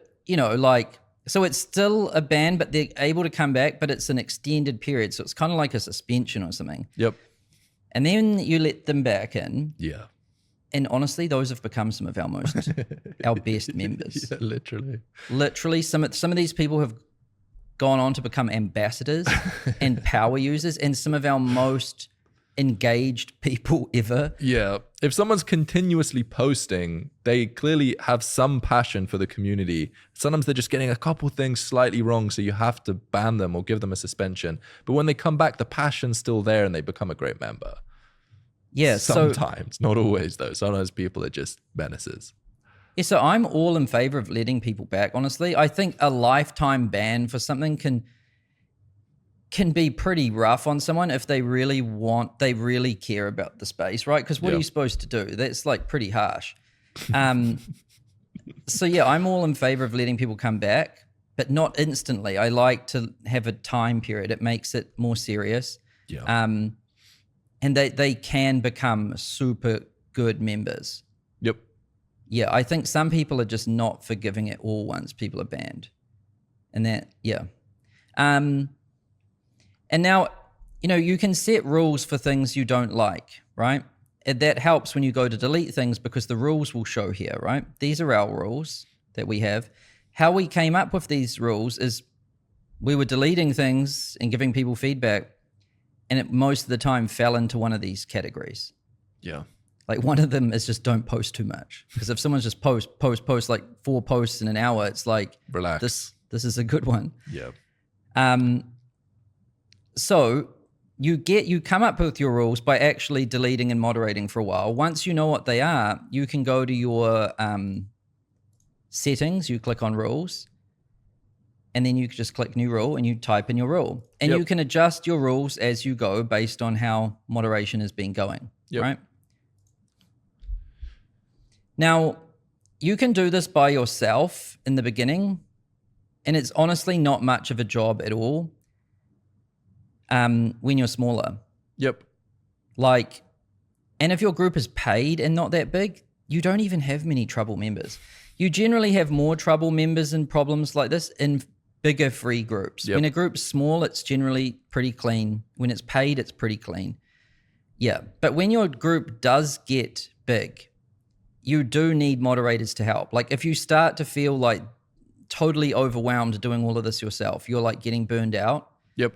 so it's still a ban, but they're able to come back, but it's an extended period. So it's kind of like a suspension or something. Yep. And then you let them back in. Yeah. And honestly, those have become some of our best members. Yeah, literally. Literally, some of these people have gone on to become ambassadors and power users, and some of our most engaged people ever. Yeah. If someone's continuously posting, they clearly have some passion for the community. Sometimes they're just getting a couple things slightly wrong, so you have to ban them or give them a suspension. But when they come back, the passion's still there and they become a great member. Yeah. Sometimes, not always though. Sometimes people are just menaces. Yeah, so I'm all in favor of letting people back, honestly. I think a lifetime ban for something can be pretty rough on someone if they really care about the space, right? Because what are you supposed to do? That's like pretty harsh. So yeah, I'm all in favor of letting people come back, but not instantly. I like to have a time period. It makes it more serious. Yeah. And they can become super good members. Yep. Yeah, I think some people are just not forgiving it all once people are banned. And that, yeah. And now, you can set rules for things you don't like, right? And that helps when you go to delete things because the rules will show here, right? These are our rules that we have. How we came up with these rules is we were deleting things and giving people feedback, and it most of the time fell into one of these categories. Yeah. Like one of them is just don't post too much. Because if someone's just post like 4 posts in an hour, it's like, relax. This is a good one. Yeah. So you come up with your rules by actually deleting and moderating for a while. Once you know what they are, you can go to your settings, you click on rules, and then you can just click new rule and you type in your rule. And you can adjust your rules as you go based on how moderation has been going, right? Now, you can do this by yourself in the beginning, and it's honestly not much of a job at all. When you're smaller. Yep. And if your group is paid and not that big, you don't even have many trouble members. You generally have more trouble members and problems like this in bigger free groups. When a group's small, it's generally pretty clean. When it's paid, it's pretty clean. Yeah. But when your group does get big, you do need moderators to help. Like if you start to feel like totally overwhelmed doing all of this yourself, you're like getting burned out. Yep.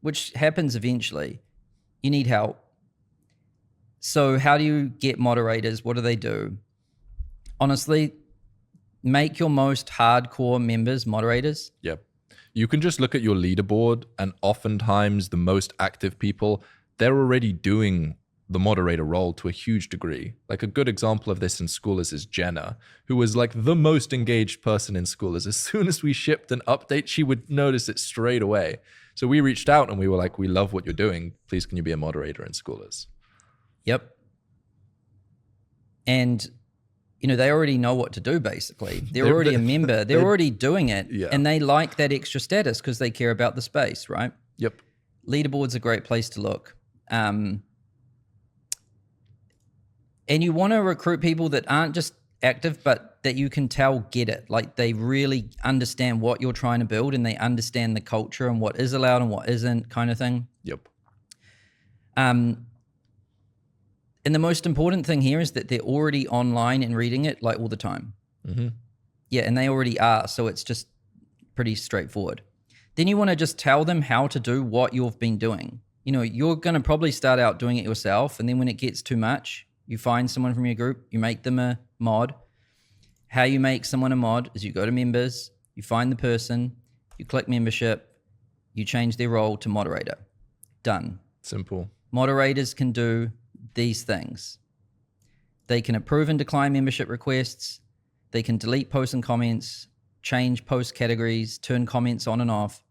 Which happens eventually. You need help. So how do you get moderators? What do they do? Honestly, make your most hardcore members moderators. Yep. You can just look at your leaderboard, and oftentimes the most active people, they're already doing the moderator role to a huge degree. Like a good example of this in Schoolers is Jenna, who was like the most engaged person in Schoolers. As soon as we shipped an update, she would notice it straight away. So we reached out and we were like, we love what you're doing. Please, can you be a moderator in Schoolers? Yep. And, you know, they already know what to do, basically. They're already a member. They're already doing it. Yeah. And they like that extra status because they care about the space, right? Yep. Leaderboard's a great place to look. And you want to recruit people that aren't just active, but that you can tell get it. Like they really understand what you're trying to build and they understand the culture and what is allowed and what isn't, kind of thing. Yep. And the most important thing here is that they're already online and reading it like all the time. Mm-hmm. Yeah, and they already are. So it's just pretty straightforward. Then you want to just tell them how to do what you've been doing. You know, you're going to probably start out doing it yourself. And then when it gets too much, you find someone from your group, you make them a mod. How you make someone a mod is you go to members, you find the person, you click membership, you change their role to moderator. Done. Simple. Moderators can do these things. They can approve and decline membership requests. They can delete posts and comments, change post categories, turn comments on and off.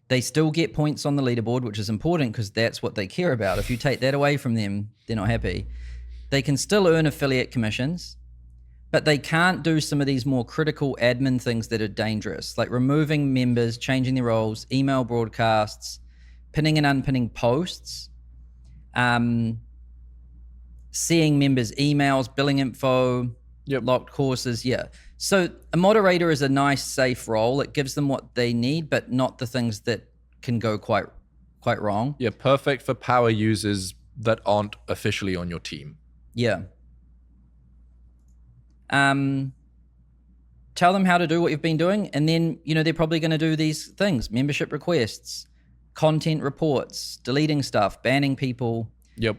They still get points on the leaderboard, which is important because that's what they care about. If you take that away from them, they're not happy. They can still earn affiliate commissions, but they can't do some of these more critical admin things that are dangerous, like removing members, changing their roles, email broadcasts, pinning and unpinning posts, seeing members' emails, billing info, locked courses. Yeah. So a moderator is a nice, safe role. It gives them what they need, but not the things that can go quite wrong. Yeah, perfect for power users that aren't officially on your team. Yeah. Tell them how to do what you've been doing, and then, you know, they're probably going to do these things: membership requests, content reports, deleting stuff, banning people. Yep.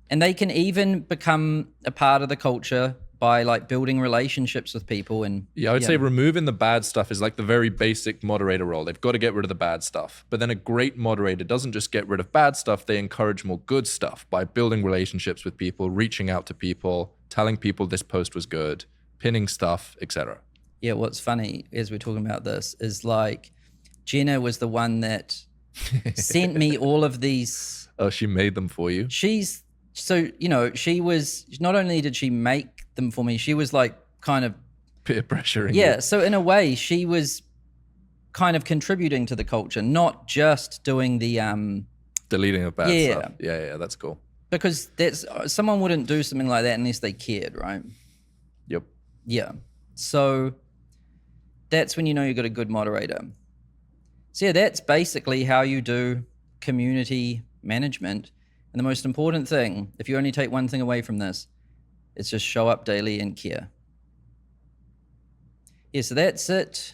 And they can even become a part of the culture by like building relationships with people. And I would say removing the bad stuff is like the very basic moderator role. They've got to get rid of the bad stuff. But then a great moderator doesn't just get rid of bad stuff. They encourage more good stuff by building relationships with people, reaching out to people, telling people this post was good, pinning stuff, etc. Yeah, what's funny as we're talking about this is like Jenna was the one that sent me all of these. Oh, she made them for you? So, you know, she was, not only did she make them for me, she was like kind of peer pressuring. Yeah. you. So in a way, she was kind of contributing to the culture, not just doing the deleting of bad stuff. Yeah, that's cool. Because someone wouldn't do something like that unless they cared, right? Yep. Yeah. So that's when you know you've got a good moderator. So yeah, that's basically how you do community management. And the most important thing, if you only take one thing away from this, it's just show up daily and care. Yeah, so that's it.